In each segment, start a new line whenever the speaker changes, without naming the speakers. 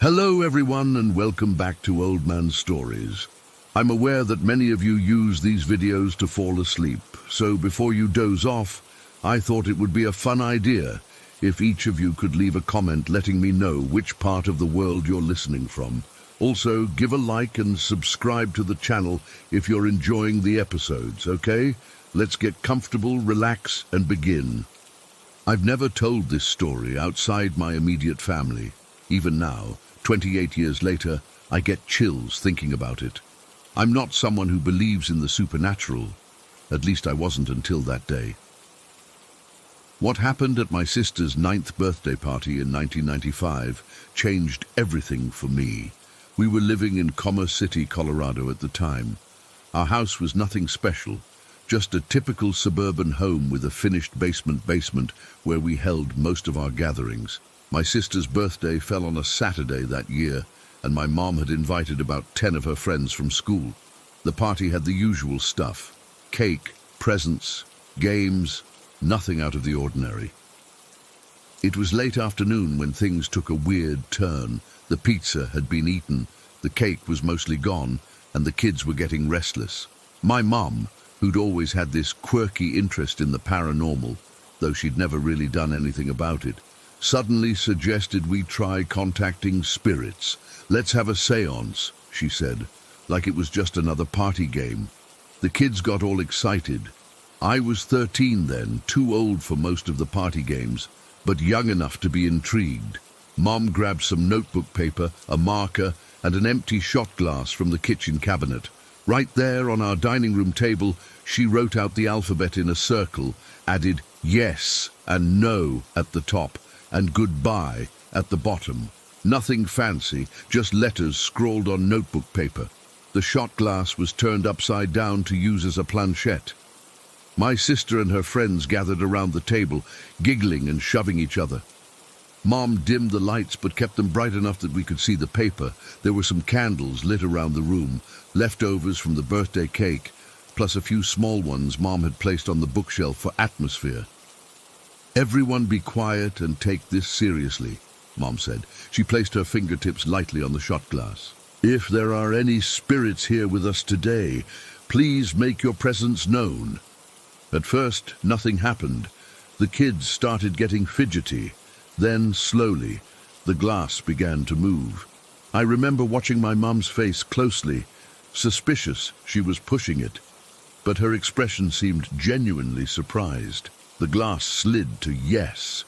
Hello everyone and welcome back to Old Man Stories. I'm aware that many of you use these videos to fall asleep, so before you doze off, I thought it would be a fun idea if each of you could leave a comment letting me know which part of the world you're listening from. Also, give a like and subscribe to the channel if you're enjoying the episodes, okay? Let's get comfortable, relax, and begin. I've never told this story outside my immediate family. Even now, 28 years later, I get chills thinking about it. I'm not someone who believes in the supernatural. At least I wasn't until that day. What happened at my sister's 9th birthday party in 1995 changed everything for me. We were living in Commerce City, Colorado at the time. Our house was nothing special, just a typical suburban home with a finished basement where we held most of our gatherings. My sister's birthday fell on a Saturday that year, and my mom had invited about 10 of her friends from school. The party had the usual stuff: cake, presents, games, nothing out of the ordinary. It was late afternoon when things took a weird turn. The pizza had been eaten, the cake was mostly gone, and the kids were getting restless. My mom, who'd always had this quirky interest in the paranormal, though she'd never really done anything about it, suddenly suggested we try contacting spirits. "Let's have a séance," she said, like it was just another party game. The kids got all excited. I was 13 then, too old for most of the party games, but young enough to be intrigued. Mom grabbed some notebook paper, a marker, and an empty shot glass from the kitchen cabinet. Right there on our dining room table, she wrote out the alphabet in a circle, added yes and no at the top, and goodbye at the bottom. Nothing fancy, just letters scrawled on notebook paper. The shot glass was turned upside down to use as a planchette. My sister and her friends gathered around the table, giggling and shoving each other. Mom dimmed the lights but kept them bright enough that we could see the paper. There were some candles lit around the room, leftovers from the birthday cake, plus a few small ones Mom had placed on the bookshelf for atmosphere. "Everyone be quiet and take this seriously," Mom said. She placed her fingertips lightly on the shot glass. "If there are any spirits here with us today, please make your presence known." At first, nothing happened. The kids started getting fidgety. Then, slowly, the glass began to move. I remember watching my mom's face closely. Suspicious she was pushing it, but her expression seemed genuinely surprised. The glass slid to yes.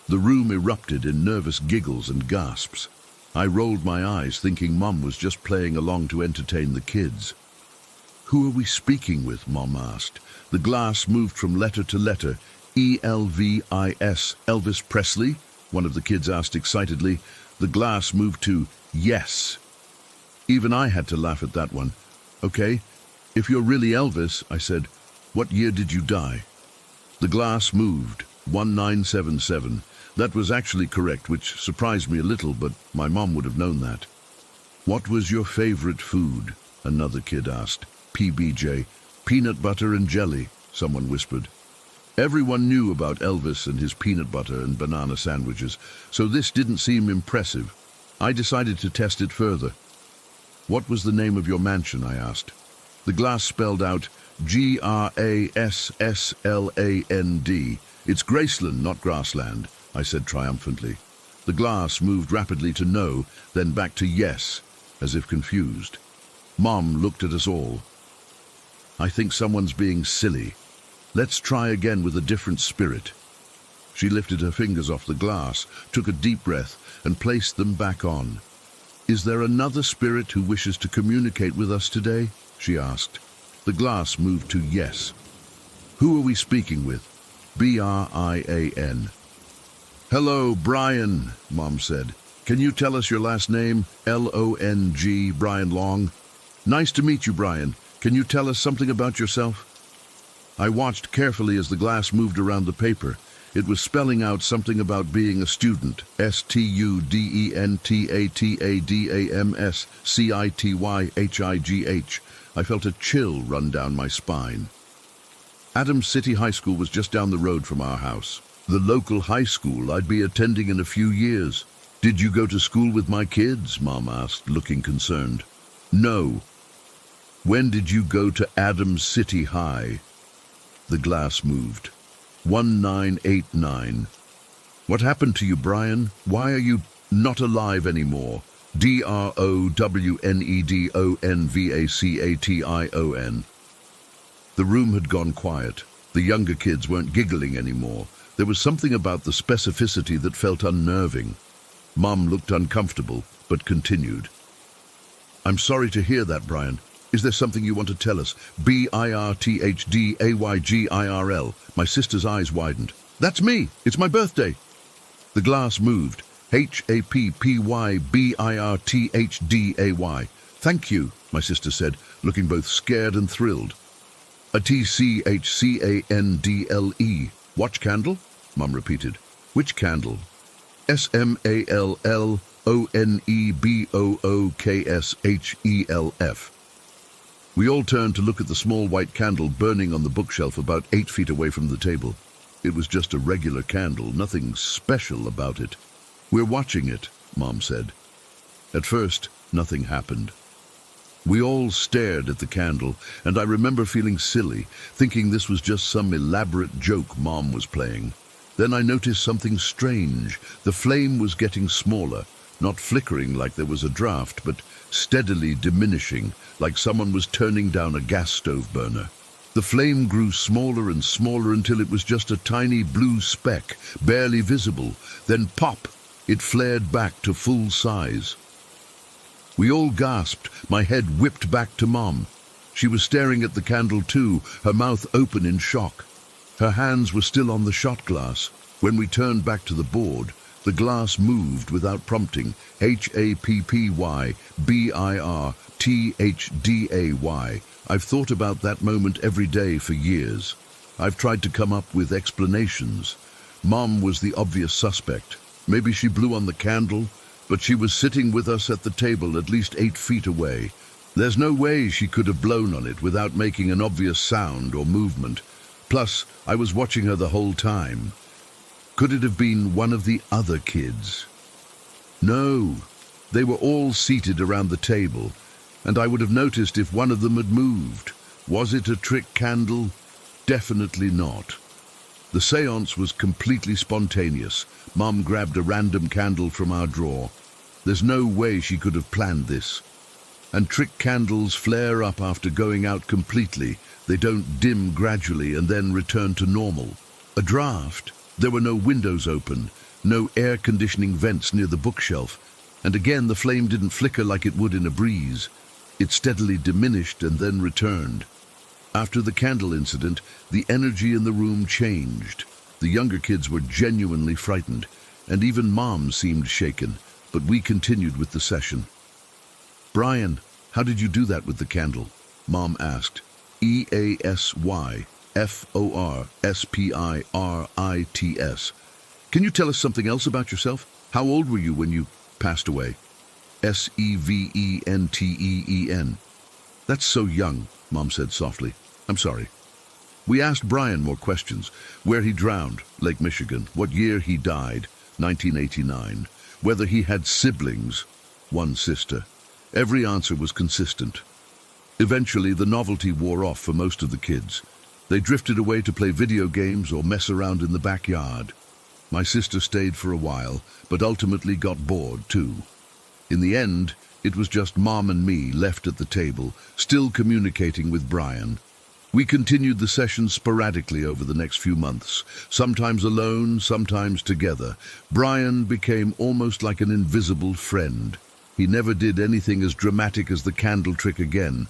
The room erupted in nervous giggles and gasps. I rolled my eyes, thinking Mom was just playing along to entertain the kids. "Who are we speaking with?" Mom asked. The glass moved from letter to letter. "Elvis, Elvis Presley?" one of the kids asked excitedly. The glass moved to yes. Even I had to laugh at that one. "Okay, if you're really Elvis," I said, "what year did you die?" The glass moved, 1977. That was actually correct, which surprised me a little, but my mom would have known that. "What was your favorite food?" another kid asked. "PBJ, peanut butter and jelly," someone whispered. Everyone knew about Elvis and his peanut butter and banana sandwiches, so this didn't seem impressive. I decided to test it further. "What was the name of your mansion?" I asked. The glass spelled out Grassland. "It's Graceland, not Grassland," I said triumphantly. The glass moved rapidly to no, then back to yes, as if confused. Mom looked at us all. "I think someone's being silly. Let's try again with a different spirit." She lifted her fingers off the glass, took a deep breath, and placed them back on. "Is there another spirit who wishes to communicate with us today?" she asked. The glass moved to yes. "Who are we speaking with?" "Brian." "Hello, Brian," Mom said. "Can you tell us your last name?" "Long, Brian Long." "Nice to meet you, Brian. Can you tell us something about yourself?" I watched carefully as the glass moved around the paper. It was spelling out something about being a student. STUDENTATADAMSCITYHIGH. I felt a chill run down my spine. Adams City High School was just down the road from our house. The local high school I'd be attending in a few years. Did you go to school with my kids? Mom asked, looking concerned. No. When did you go to Adams City High? The glass moved. 1989. What happened to you, Brian? Why are you not alive anymore? DROWNEDONVACATION. The room had gone quiet. The younger kids weren't giggling anymore. There was something about the specificity that felt unnerving. Mom looked uncomfortable, but continued. I'm sorry to hear that, Brian. Is there something you want to tell us? BIRTHDAYGIRL. My sister's eyes widened. That's me. It's my birthday. The glass moved. HAPPYBIRTHDAY. Thank you, my sister said, looking both scared and thrilled. A TCHCANDLE. Watch candle? Mum repeated. Which candle? SMALLONEBOOKSHELF. We all turned to look at the small white candle burning on the bookshelf about 8 feet away from the table. It was just a regular candle, nothing special about it. We're watching it, Mom said. At first, nothing happened. We all stared at the candle, and I remember feeling silly, thinking this was just some elaborate joke Mom was playing. Then I noticed something strange. The flame was getting smaller, not flickering like there was a draft, but steadily diminishing, like someone was turning down a gas stove burner. The flame grew smaller and smaller until it was just a tiny blue speck, barely visible. Then pop! It flared back to full size. We all gasped. My head whipped back to Mom. She was staring at the candle too, her mouth open in shock. Her hands were still on the shot glass. When we turned back to the board, the glass moved without prompting. HAPPYBIRTHDAY. I've thought about that moment every day for years. I've tried to come up with explanations. Mom was the obvious suspect. Maybe she blew on the candle, but she was sitting with us at the table at least 8 feet away. There's no way she could have blown on it without making an obvious sound or movement. Plus, I was watching her the whole time. Could it have been one of the other kids? No, they were all seated around the table, and I would have noticed if one of them had moved. Was it a trick candle? Definitely not. The séance was completely spontaneous. Mom grabbed a random candle from our drawer. There's no way she could have planned this. And trick candles flare up after going out completely. They don't dim gradually and then return to normal. A draft? There were no windows open, no air conditioning vents near the bookshelf, and again the flame didn't flicker like it would in a breeze. It steadily diminished and then returned. After the candle incident, the energy in the room changed. The younger kids were genuinely frightened, and even Mom seemed shaken, but we continued with the session. Brian, how did you do that with the candle? Mom asked. EASYFORSPIRITS. Can you tell us something else about yourself? How old were you when you passed away? SEVENTEEN. That's so young, Mom said softly. I'm sorry. We asked Brian more questions. Where he drowned, Lake Michigan. What year he died, 1989. Whether he had siblings, one sister. Every answer was consistent. Eventually, the novelty wore off for most of the kids. They drifted away to play video games or mess around in the backyard. My sister stayed for a while, but ultimately got bored too. In the end, it was just Mom and me left at the table, still communicating with Brian. We continued the session sporadically over the next few months, sometimes alone, sometimes together. Brian became almost like an invisible friend. He never did anything as dramatic as the candle trick again.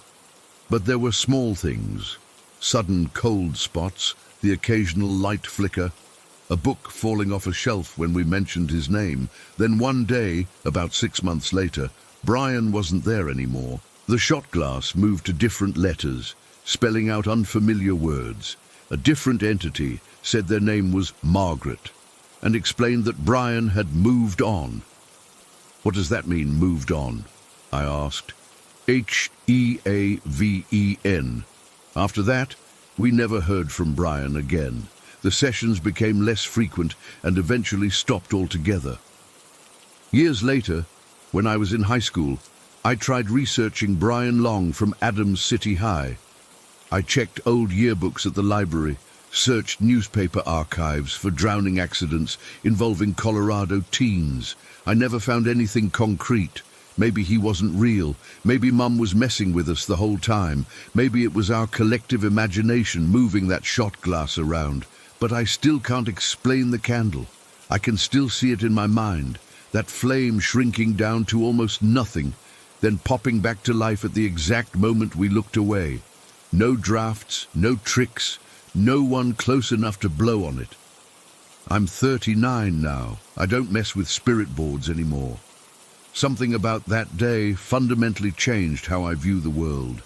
But there were small things, sudden cold spots, the occasional light flicker, a book falling off a shelf when we mentioned his name. Then one day, about 6 months later, Brian wasn't there anymore. The shot glass moved to different letters, spelling out unfamiliar words. A different entity said their name was Margaret, and explained that Brian had moved on. What does that mean, moved on? I asked. HEAVEN. After that, we never heard from Brian again. The sessions became less frequent and eventually stopped altogether. Years later, when I was in high school, I tried researching Brian Long from Adams City High. I checked old yearbooks at the library, searched newspaper archives for drowning accidents involving Colorado teens. I never found anything concrete. Maybe he wasn't real. Maybe Mum was messing with us the whole time. Maybe it was our collective imagination moving that shot glass around. But I still can't explain the candle. I can still see it in my mind, that flame shrinking down to almost nothing, then popping back to life at the exact moment we looked away. No drafts, no tricks, no one close enough to blow on it. I'm 39 now. I don't mess with spirit boards anymore. Something about that day fundamentally changed how I view the world.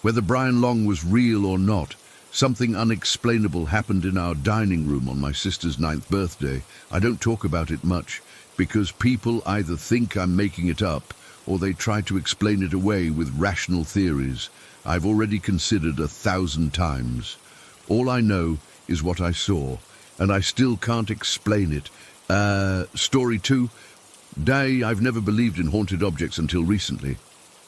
Whether Brian Long was real or not, something unexplainable happened in our dining room on my sister's 9th birthday. I don't talk about it much because people either think I'm making it up or they try to explain it away with rational theories I've already considered 1,000 times. All I know is what I saw, and I still can't explain it. Story 2. I've never believed in haunted objects until recently.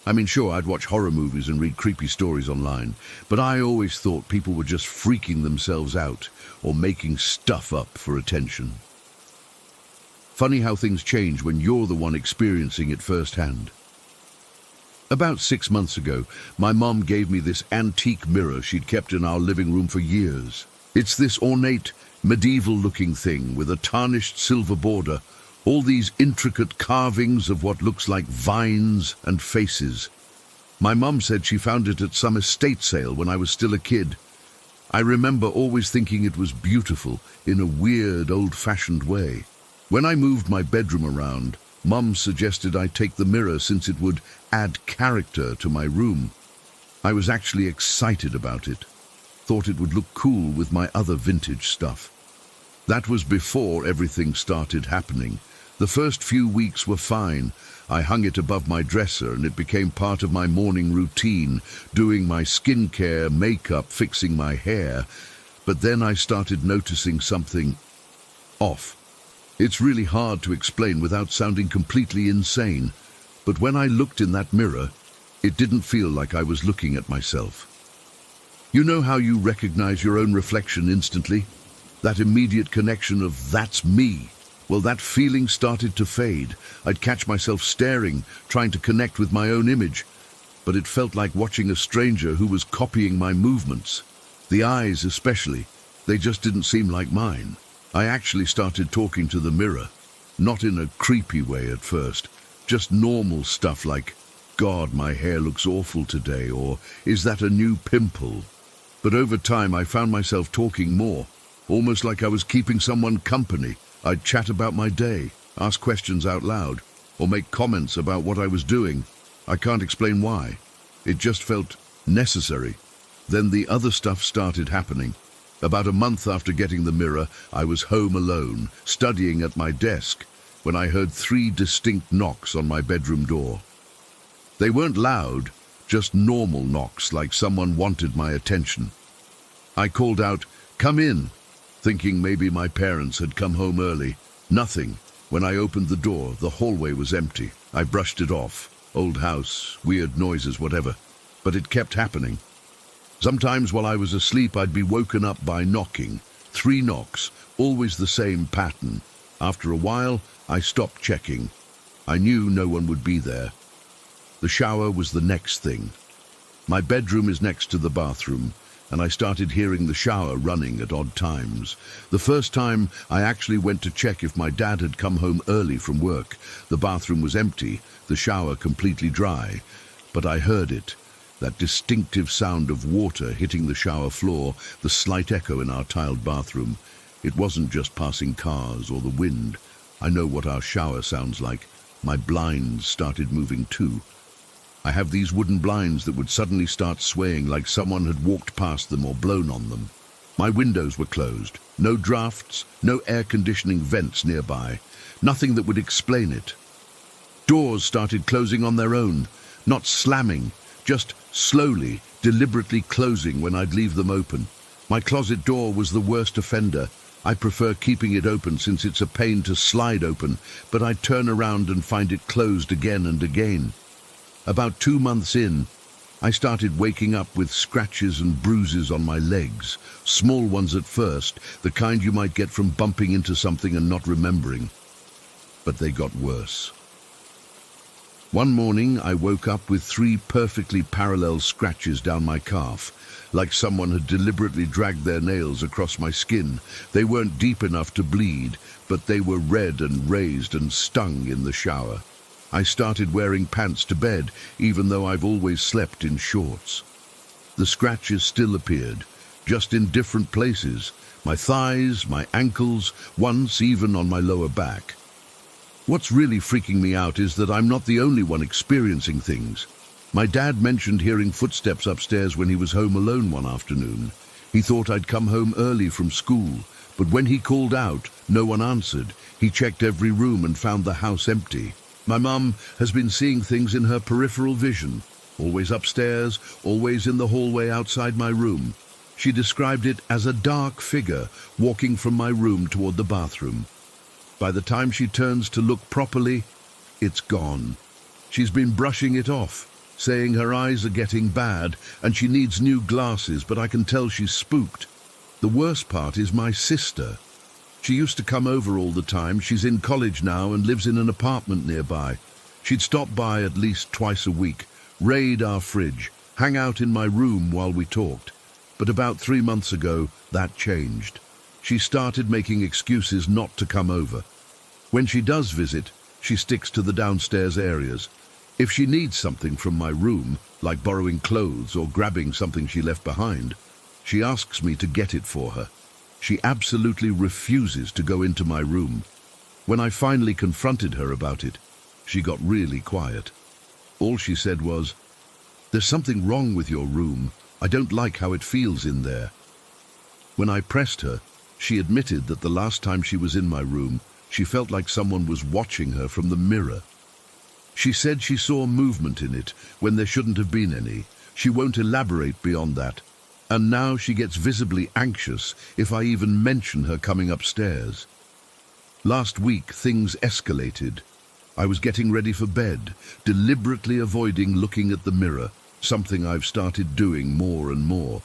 I mean, sure, I'd watch horror movies and read creepy stories online, but I always thought people were just freaking themselves out or making stuff up for attention. Funny how things change when you're the one experiencing it firsthand. About 6 months ago, my mom gave me this antique mirror she'd kept in our living room for years. It's this ornate, medieval-looking thing with a tarnished silver border, all these intricate carvings of what looks like vines and faces. My mum said she found it at some estate sale when I was still a kid. I remember always thinking it was beautiful in a weird, old-fashioned way. When I moved my bedroom around, Mum suggested I take the mirror since it would add character to my room. I was actually excited about it. Thought it would look cool with my other vintage stuff. That was before everything started happening. The first few weeks were fine. I hung it above my dresser and it became part of my morning routine, doing my skincare, makeup, fixing my hair. But then I started noticing something off. It's really hard to explain without sounding completely insane. But when I looked in that mirror, it didn't feel like I was looking at myself. You know how you recognize your own reflection instantly? That immediate connection of "that's me." Well, that feeling started to fade. I'd catch myself staring, trying to connect with my own image. But it felt like watching a stranger who was copying my movements. The eyes especially, they just didn't seem like mine. I actually started talking to the mirror. Not in a creepy way at first, just normal stuff like, "God, my hair looks awful today," or "Is that a new pimple?" But over time I found myself talking more, almost like I was keeping someone company. I'd chat about my day, ask questions out loud, or make comments about what I was doing. I can't explain why. It just felt necessary. Then the other stuff started happening. About a month after getting the mirror, I was home alone, studying at my desk, when I heard 3 distinct knocks on my bedroom door. They weren't loud, just normal knocks, like someone wanted my attention. I called out, "Come in," thinking maybe my parents had come home early. Nothing. When I opened the door, the hallway was empty. I brushed it off. Old house, weird noises, whatever. But it kept happening. Sometimes while I was asleep, I'd be woken up by knocking. 3 knocks, always the same pattern. After a while, I stopped checking. I knew no one would be there. The shower was the next thing. My bedroom is next to the bathroom, and I started hearing the shower running at odd times. The first time, I actually went to check if my dad had come home early from work. The bathroom was empty, the shower completely dry. But I heard it, that distinctive sound of water hitting the shower floor, the slight echo in our tiled bathroom. It wasn't just passing cars or the wind. I know what our shower sounds like. My blinds started moving too. I have these wooden blinds that would suddenly start swaying like someone had walked past them or blown on them. My windows were closed. No drafts, no air conditioning vents nearby. Nothing that would explain it. Doors started closing on their own, not slamming, just slowly, deliberately closing when I'd leave them open. My closet door was the worst offender. I prefer keeping it open since it's a pain to slide open, but I turn around and find it closed again and again. About 2 months in, I started waking up with scratches and bruises on my legs, small ones at first, the kind you might get from bumping into something and not remembering. But they got worse. One morning, I woke up with 3 perfectly parallel scratches down my calf, like someone had deliberately dragged their nails across my skin. They weren't deep enough to bleed, but they were red and raised and stung in the shower. I started wearing pants to bed, even though I've always slept in shorts. The scratches still appeared, just in different places, my thighs, my ankles, once even on my lower back. What's really freaking me out is that I'm not the only one experiencing things. My dad mentioned hearing footsteps upstairs when he was home alone one afternoon. He thought I'd come home early from school, but when he called out, no one answered. He checked every room and found the house empty. My mum has been seeing things in her peripheral vision, always upstairs, always in the hallway outside my room. She described it as a dark figure walking from my room toward the bathroom. By the time she turns to look properly, it's gone. She's been brushing it off, saying her eyes are getting bad and she needs new glasses, but I can tell she's spooked. The worst part is my sister. She used to come over all the time. She's in college now and lives in an apartment nearby. She'd stop by at least twice a week, raid our fridge, hang out in my room while we talked. But about 3 months ago, that changed. She started making excuses not to come over. When she does visit, she sticks to the downstairs areas. If she needs something from my room, like borrowing clothes or grabbing something she left behind, she asks me to get it for her. She absolutely refuses to go into my room. When I finally confronted her about it, she got really quiet. All she said was, "There's something wrong with your room. I don't like how it feels in there." When I pressed her, she admitted that the last time she was in my room, she felt like someone was watching her from the mirror. She said she saw movement in it when there shouldn't have been any. She won't elaborate beyond that. And now she gets visibly anxious if I even mention her coming upstairs. Last week, things escalated. I was getting ready for bed, deliberately avoiding looking at the mirror, something I've started doing more and more.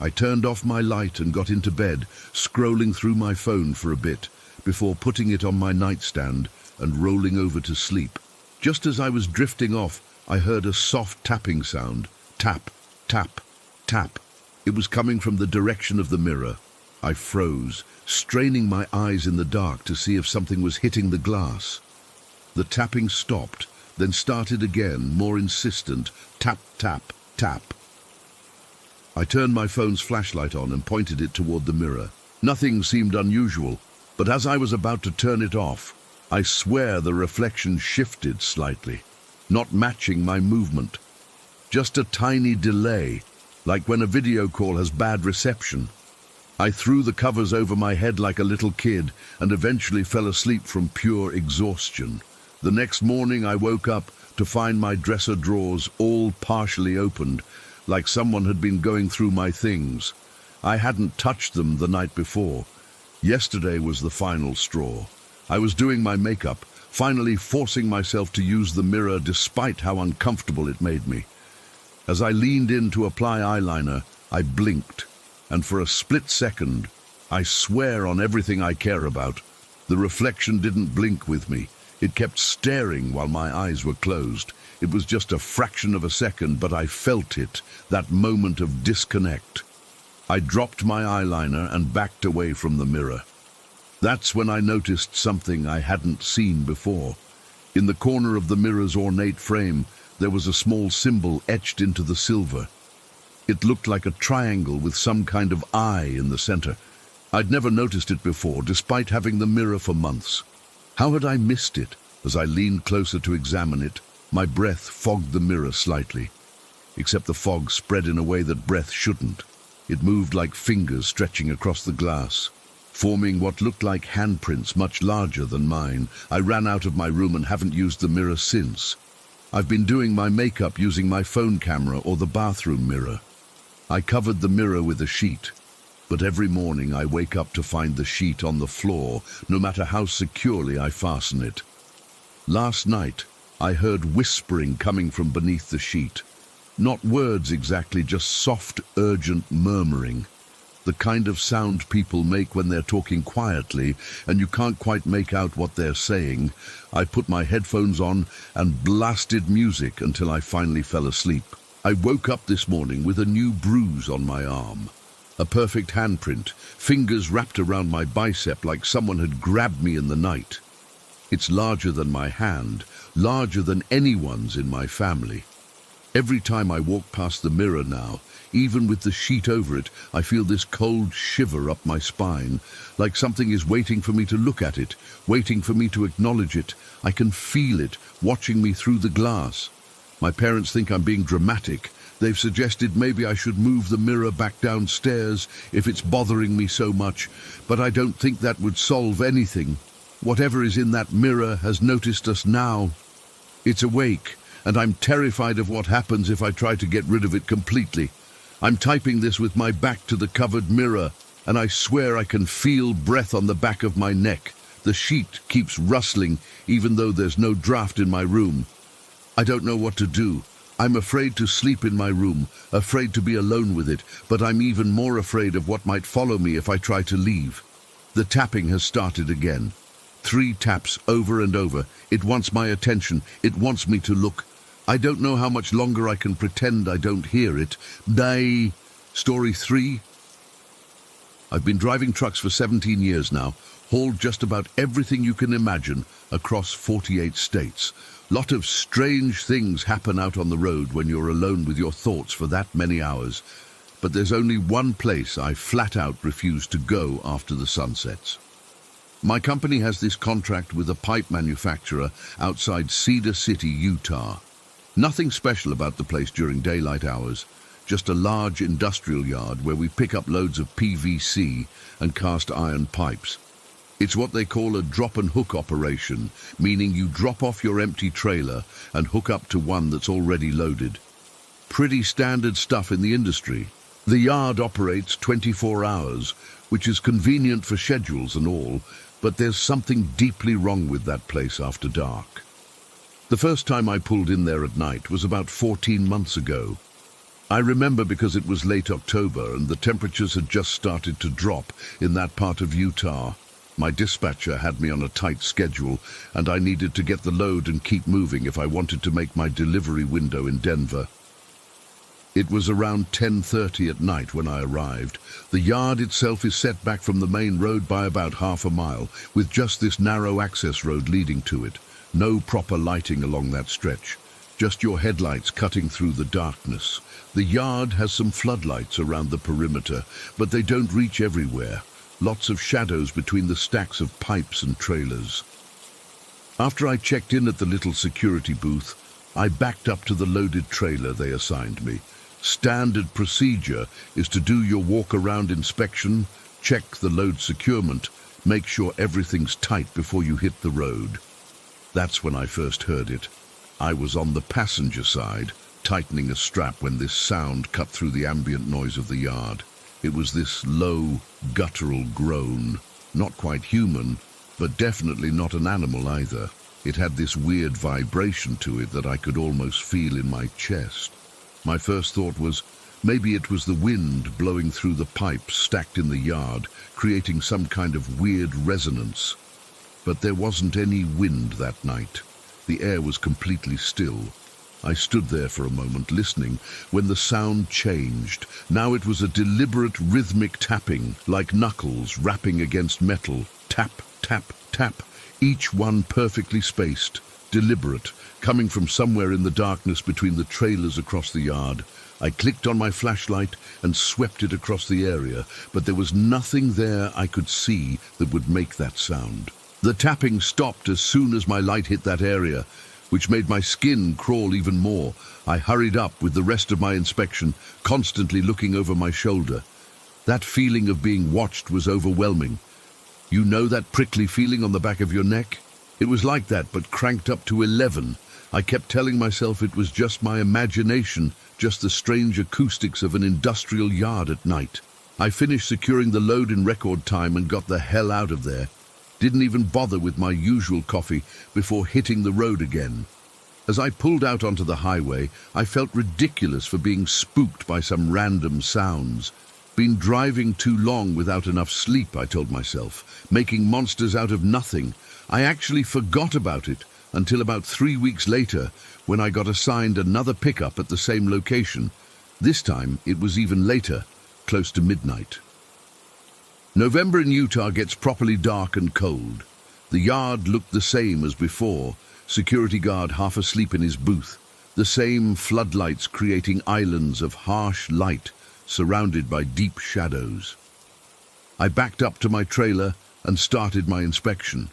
I turned off my light and got into bed, scrolling through my phone for a bit, before putting it on my nightstand and rolling over to sleep. Just as I was drifting off, I heard a soft tapping sound. Tap, tap, tap. It was coming from the direction of the mirror. I froze, straining my eyes in the dark to see if something was hitting the glass. The tapping stopped, then started again, more insistent. Tap, tap, tap. I turned my phone's flashlight on and pointed it toward the mirror. Nothing seemed unusual, but as I was about to turn it off, I swear the reflection shifted slightly, not matching my movement. Just a tiny delay, like when a video call has bad reception. I threw the covers over my head like a little kid and eventually fell asleep from pure exhaustion. The next morning I woke up to find my dresser drawers all partially opened, like someone had been going through my things. I hadn't touched them the night before. Yesterday was the final straw. I was doing my makeup, finally forcing myself to use the mirror despite how uncomfortable it made me. As I leaned in to apply eyeliner, I blinked, and for a split second, I swear on everything I care about, the reflection didn't blink with me. It kept staring while my eyes were closed. It was just a fraction of a second, but I felt it, that moment of disconnect. I dropped my eyeliner and backed away from the mirror. That's when I noticed something I hadn't seen before. In the corner of the mirror's ornate frame, there was a small symbol etched into the silver. It looked like a triangle with some kind of eye in the center. I'd never noticed it before, despite having the mirror for months. How had I missed it? As I leaned closer to examine it, my breath fogged the mirror slightly. Except the fog spread in a way that breath shouldn't. It moved like fingers stretching across the glass, forming what looked like handprints much larger than mine. I ran out of my room and haven't used the mirror since. I've been doing my makeup using my phone camera or the bathroom mirror. I covered the mirror with a sheet. but every morning I wake up to find the sheet on the floor, no matter how securely I fasten it. Last night, I heard whispering coming from beneath the sheet. Not words exactly, just soft, urgent murmuring. The kind of sound people make when they're talking quietly and you can't quite make out what they're saying. I put my headphones on and blasted music until I finally fell asleep. I woke up this morning with a new bruise on my arm. A perfect handprint, fingers wrapped around my bicep like someone had grabbed me in the night. It's larger than my hand, larger than anyone's in my family. Every time I walk past the mirror now, even with the sheet over it, I feel this cold shiver up my spine, like something is waiting for me to look at it, waiting for me to acknowledge it. I can feel it, watching me through the glass. My parents think I'm being dramatic. They've suggested maybe I should move the mirror back downstairs if it's bothering me so much, but I don't think that would solve anything. Whatever is in that mirror has noticed us now. It's awake, and I'm terrified of what happens if I try to get rid of it completely. I'm typing this with my back to the covered mirror, and I swear I can feel breath on the back of my neck. The sheet keeps rustling, even though there's no draft in my room. I don't know what to do. I'm afraid to sleep in my room, afraid to be alone with it, but I'm even more afraid of what might follow me if I try to leave. The tapping has started again. 3 taps over and over. It wants my attention. It wants me to look. I don't know how much longer I can pretend I don't hear it. Story 3. I've been driving trucks for 17 years now, hauled just about everything you can imagine across 48 states. Lot of strange things happen out on the road when you're alone with your thoughts for that many hours. But there's only one place I flat out refuse to go after the sun sets. My company has this contract with a pipe manufacturer outside Cedar City, Utah. Nothing special about the place during daylight hours, just a large industrial yard where we pick up loads of PVC and cast iron pipes. It's what they call a drop and hook operation, meaning you drop off your empty trailer and hook up to one that's already loaded. Pretty standard stuff in the industry. The yard operates 24 hours, which is convenient for schedules and all, but there's something deeply wrong with that place after dark. The first time I pulled in there at night was about 14 months ago. I remember because it was late October and the temperatures had just started to drop in that part of Utah. My dispatcher had me on a tight schedule, and I needed to get the load and keep moving if I wanted to make my delivery window in Denver. It was around 10:30 at night when I arrived. The yard itself is set back from the main road by about half a mile, with just this narrow access road leading to it. No proper lighting along that stretch, just your headlights cutting through the darkness. The yard has some floodlights around the perimeter, but they don't reach everywhere. Lots of shadows between the stacks of pipes and trailers. After I checked in at the little security booth, I backed up to the loaded trailer they assigned me. Standard procedure is to do your walk-around inspection, check the load securement, make sure everything's tight before you hit the road. That's when I first heard it. I was on the passenger side, tightening a strap when this sound cut through the ambient noise of the yard. It was this low, guttural groan. Not quite human, but definitely not an animal either. It had this weird vibration to it that I could almost feel in my chest. My first thought was, maybe it was the wind blowing through the pipes stacked in the yard, creating some kind of weird resonance. But there wasn't any wind that night. The air was completely still. I stood there for a moment listening when the sound changed. Now it was a deliberate rhythmic tapping, like knuckles rapping against metal. Tap, tap, tap, each one perfectly spaced, deliberate, coming from somewhere in the darkness between the trailers across the yard. I clicked on my flashlight and swept it across the area, but there was nothing there I could see that would make that sound. The tapping stopped as soon as my light hit that area, which made my skin crawl even more. I hurried up with the rest of my inspection, constantly looking over my shoulder. That feeling of being watched was overwhelming. You know that prickly feeling on the back of your neck? It was like that, but cranked up to 11. I kept telling myself it was just my imagination, just the strange acoustics of an industrial yard at night. I finished securing the load in record time and got the hell out of there. Didn't even bother with my usual coffee before hitting the road again. As I pulled out onto the highway, I felt ridiculous for being spooked by some random sounds. Been driving too long without enough sleep, I told myself, making monsters out of nothing. I actually forgot about it until about 3 weeks later, when I got assigned another pickup at the same location. This time it was even later, close to midnight. November in Utah gets properly dark and cold. The yard looked the same as before, security guard half asleep in his booth, the same floodlights creating islands of harsh light surrounded by deep shadows. I backed up to my trailer and started my inspection.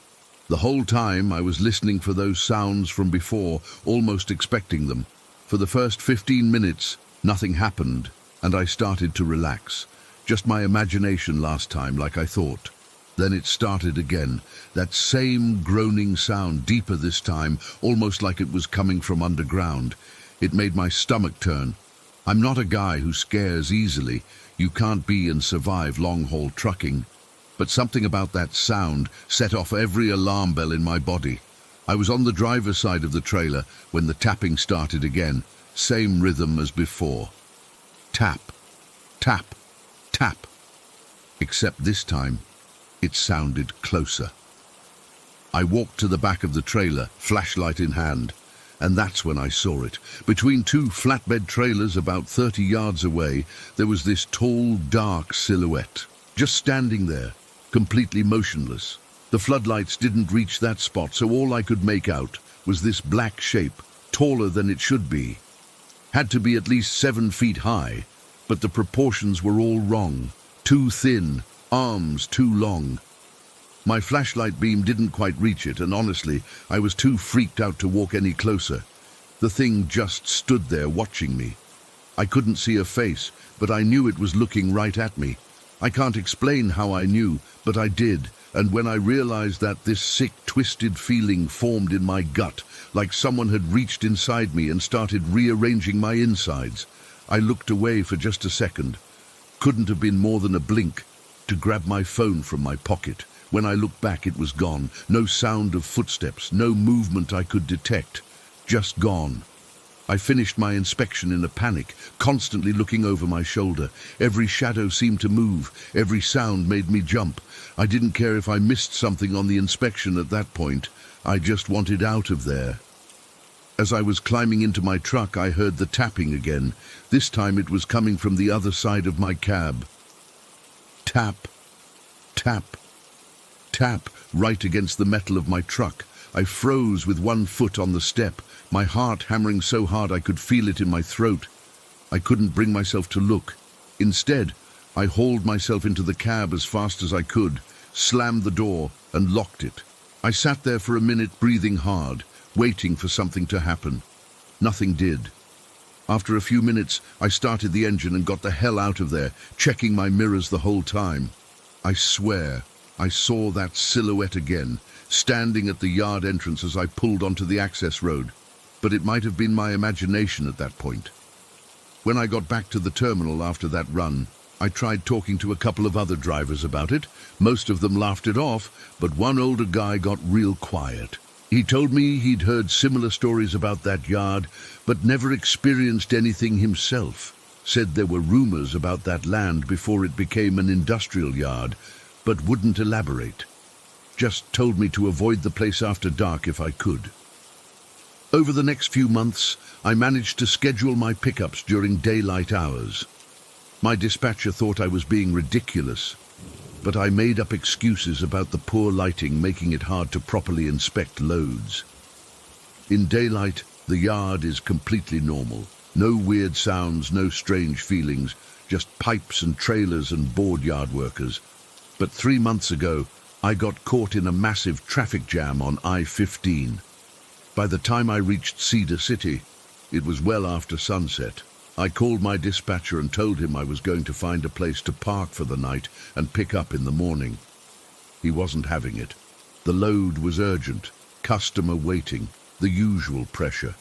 The whole time I was listening for those sounds from before, almost expecting them. For the first 15 minutes, nothing happened, and I started to relax. Just my imagination last time, like I thought. Then it started again, that same groaning sound, deeper this time, almost like it was coming from underground. It made my stomach turn. I'm not a guy who scares easily. You can't be and survive long-haul trucking. But something about that sound set off every alarm bell in my body. I was on the driver's side of the trailer when the tapping started again, same rhythm as before. Tap, tap, tap. Except this time, it sounded closer. I walked to the back of the trailer, flashlight in hand, and that's when I saw it. Between two flatbed trailers about 30 yards away, there was this tall, dark silhouette, just standing there, completely motionless. The floodlights didn't reach that spot, so all I could make out was this black shape, taller than it should be. Had to be at least 7 feet high, but the proportions were all wrong. Too thin, arms too long. My flashlight beam didn't quite reach it, and honestly, I was too freaked out to walk any closer. The thing just stood there watching me. I couldn't see a face, but I knew it was looking right at me. I can't explain how I knew, but I did, and when I realized that, this sick, twisted feeling formed in my gut, like someone had reached inside me and started rearranging my insides. I looked away for just a second. Couldn't have been more than a blink, to grab my phone from my pocket. When I looked back, it was gone. No sound of footsteps, no movement I could detect. Just gone. I finished my inspection in a panic, constantly looking over my shoulder. Every shadow seemed to move. Every sound made me jump. I didn't care if I missed something on the inspection at that point. I just wanted out of there. As I was climbing into my truck, I heard the tapping again. This time it was coming from the other side of my cab. Tap, tap, tap, right against the metal of my truck. I froze with one foot on the step, my heart hammering so hard I could feel it in my throat. I couldn't bring myself to look. Instead, I hauled myself into the cab as fast as I could, slammed the door, and locked it. I sat there for a minute, breathing hard, waiting for something to happen. Nothing did. After a few minutes, I started the engine and got the hell out of there, checking my mirrors the whole time. I swear, I saw that silhouette again, standing at the yard entrance as I pulled onto the access road. But it might have been my imagination at that point. When I got back to the terminal after that run, I tried talking to a couple of other drivers about it. Most of them laughed it off, but one older guy got real quiet. He told me he'd heard similar stories about that yard, but never experienced anything himself. Said there were rumors about that land before it became an industrial yard, but wouldn't elaborate. Just told me to avoid the place after dark if I could. Over the next few months, I managed to schedule my pickups during daylight hours. My dispatcher thought I was being ridiculous, but I made up excuses about the poor lighting making it hard to properly inspect loads. In daylight, the yard is completely normal. No weird sounds, no strange feelings, just pipes and trailers and board yard workers. But 3 months ago, I got caught in a massive traffic jam on I-15. By the time I reached Cedar City, it was well after sunset. I called my dispatcher and told him I was going to find a place to park for the night and pick up in the morning. He wasn't having it. The load was urgent, customer waiting, the usual pressure.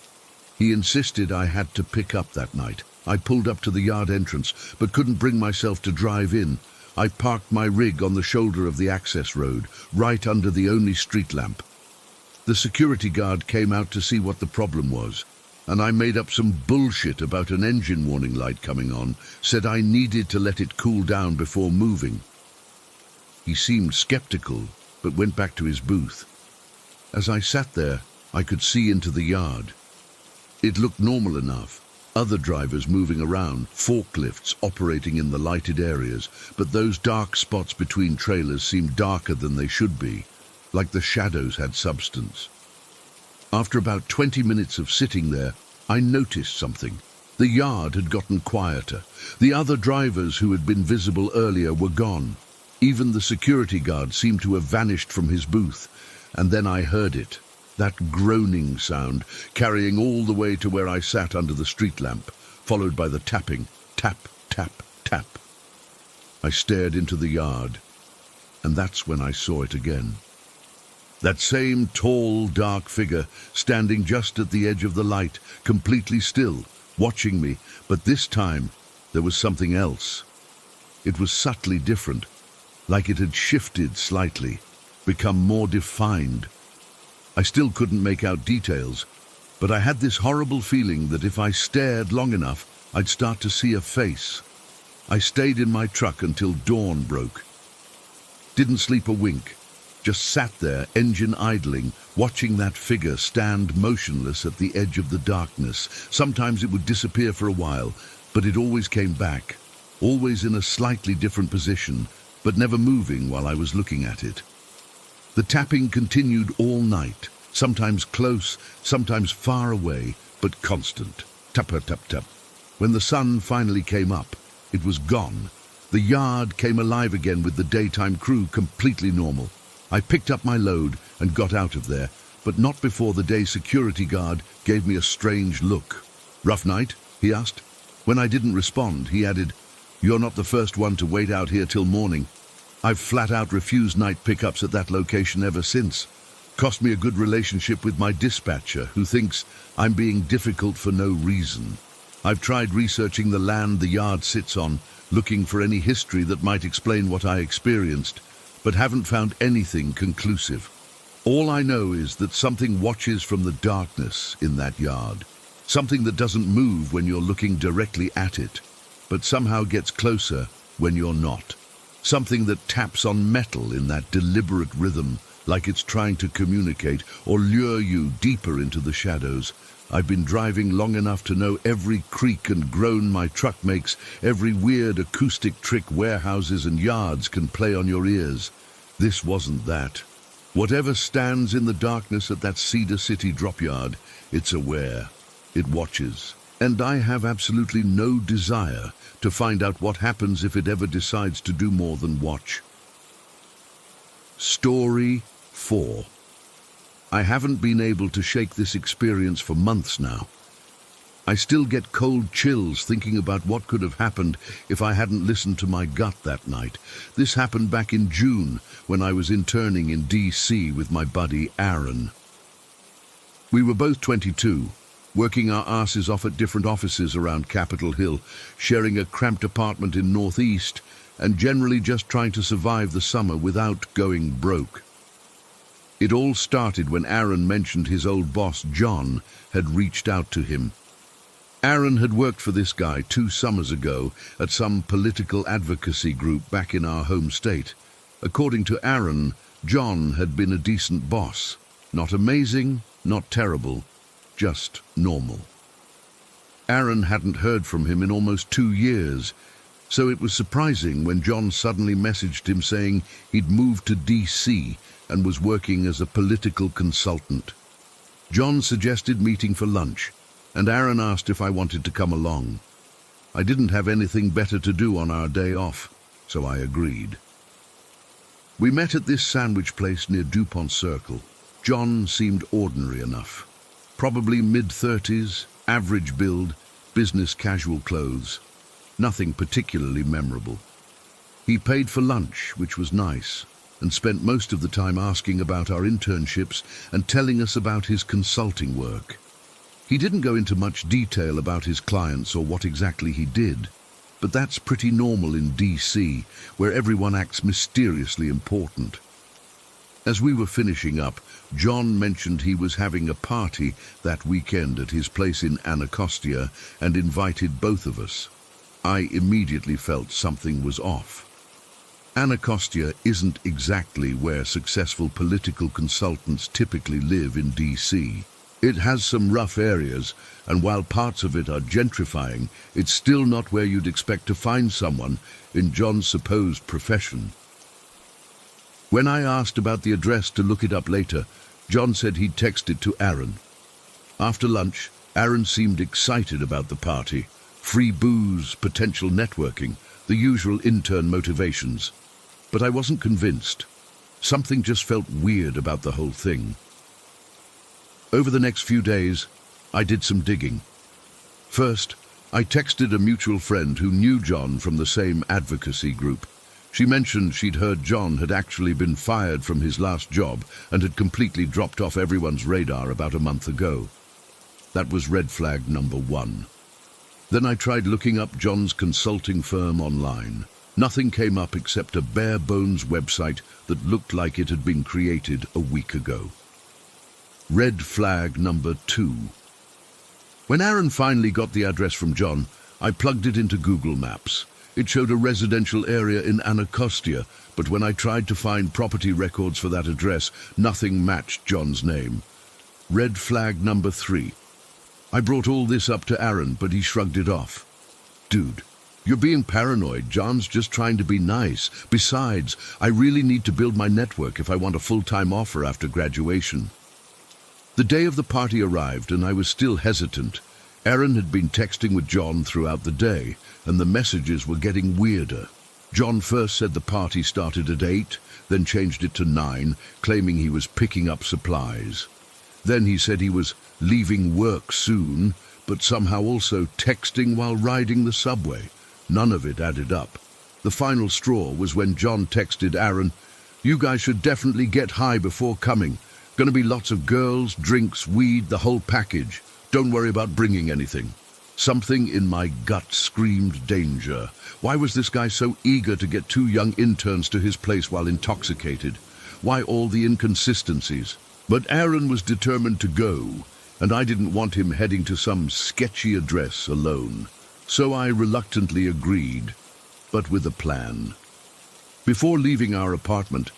He insisted I had to pick up that night. I pulled up to the yard entrance, but couldn't bring myself to drive in. I parked my rig on the shoulder of the access road, right under the only street lamp. The security guard came out to see what the problem was, and I made up some bullshit about an engine warning light coming on, said I needed to let it cool down before moving. He seemed skeptical, but went back to his booth. As I sat there, I could see into the yard. It looked normal enough. Other drivers moving around, forklifts operating in the lighted areas, but those dark spots between trailers seemed darker than they should be, like the shadows had substance. After about 20 minutes of sitting there, I noticed something. The yard had gotten quieter. The other drivers who had been visible earlier were gone. Even the security guard seemed to have vanished from his booth, and then I heard it. That groaning sound, carrying all the way to where I sat under the street lamp, followed by the tapping, tap, tap, tap. I stared into the yard, and that's when I saw it again. That same tall, dark figure, standing just at the edge of the light, completely still, watching me, but this time there was something else. It was subtly different, like it had shifted slightly, become more defined. I still couldn't make out details, but I had this horrible feeling that if I stared long enough, I'd start to see a face. I stayed in my truck until dawn broke. Didn't sleep a wink, just sat there, engine idling, watching that figure stand motionless at the edge of the darkness. Sometimes it would disappear for a while, but it always came back, always in a slightly different position, but never moving while I was looking at it. The tapping continued all night, sometimes close, sometimes far away, but constant. Tap-a-tap-tap. When the sun finally came up, it was gone. The yard came alive again with the daytime crew completely normal. I picked up my load and got out of there, but not before the day security guard gave me a strange look. "Rough night?" he asked. When I didn't respond, he added, "You're not the first one to wait out here till morning. I've flat out refused night pickups at that location ever since. Cost me a good relationship with my dispatcher, who thinks I'm being difficult for no reason. I've tried researching the land the yard sits on, looking for any history that might explain what I experienced, but haven't found anything conclusive. All I know is that something watches from the darkness in that yard. Something that doesn't move when you're looking directly at it, but somehow gets closer when you're not. Something that taps on metal in that deliberate rhythm, like it's trying to communicate or lure you deeper into the shadows. I've been driving long enough to know every creak and groan my truck makes, every weird acoustic trick warehouses and yards can play on your ears. This wasn't that. Whatever stands in the darkness at that Cedar City drop yard, it's aware. It watches. And I have absolutely no desire to find out what happens if it ever decides to do more than watch. Story 4. I haven't been able to shake this experience for months now. I still get cold chills thinking about what could have happened if I hadn't listened to my gut that night. This happened back in June when I was interning in D.C. with my buddy Aaron. We were both 22. Working our asses off at different offices around Capitol Hill, sharing a cramped apartment in Northeast, and generally just trying to survive the summer without going broke. It all started when Aaron mentioned his old boss, John, had reached out to him. Aaron had worked for this guy 2 summers ago at some political advocacy group back in our home state. According to Aaron, John had been a decent boss. Not amazing, not terrible, just normal. Aaron hadn't heard from him in almost 2 years, so it was surprising when John suddenly messaged him saying he'd moved to D.C. and was working as a political consultant. John suggested meeting for lunch, and Aaron asked if I wanted to come along. I didn't have anything better to do on our day off, so I agreed. We met at this sandwich place near DuPont Circle. John seemed ordinary enough. Probably mid-30s, average build, business casual clothes. Nothing particularly memorable. He paid for lunch, which was nice, and spent most of the time asking about our internships and telling us about his consulting work. He didn't go into much detail about his clients or what exactly he did, but that's pretty normal in DC, where everyone acts mysteriously important. As we were finishing up, John mentioned he was having a party that weekend at his place in Anacostia and invited both of us. I immediately felt something was off. Anacostia isn't exactly where successful political consultants typically live in DC. It has some rough areas, and while parts of it are gentrifying, it's still not where you'd expect to find someone in John's supposed profession. When I asked about the address to look it up later, John said he'd text it to Aaron. After lunch, Aaron seemed excited about the party. Free booze, potential networking, the usual intern motivations. But I wasn't convinced. Something just felt weird about the whole thing. Over the next few days, I did some digging. First, I texted a mutual friend who knew John from the same advocacy group. She mentioned she'd heard John had actually been fired from his last job and had completely dropped off everyone's radar about a month ago. That was red flag number 1. Then I tried looking up John's consulting firm online. Nothing came up except a bare-bones website that looked like it had been created a week ago. Red flag number 2. When Aaron finally got the address from John, I plugged it into Google Maps. It showed a residential area in Anacostia, but when I tried to find property records for that address, nothing matched John's name. Red flag number 3. I brought all this up to Aaron, but he shrugged it off. Dude, you're being paranoid. John's just trying to be nice. Besides, I really need to build my network if I want a full-time offer after graduation. The day of the party arrived, and I was still hesitant. Aaron had been texting with John throughout the day, and the messages were getting weirder. John first said the party started at 8, then changed it to 9, claiming he was picking up supplies. Then he said he was leaving work soon, but somehow also texting while riding the subway. None of it added up. The final straw was when John texted Aaron, "You guys should definitely get high before coming. Gonna be lots of girls, drinks, weed, the whole package. Don't worry about bringing anything." Something in my gut screamed danger. Why was this guy so eager to get 2 young interns to his place while intoxicated? Why all the inconsistencies? But Aaron was determined to go, and I didn't want him heading to some sketchy address alone. So I reluctantly agreed, but with a plan. Before leaving our apartment,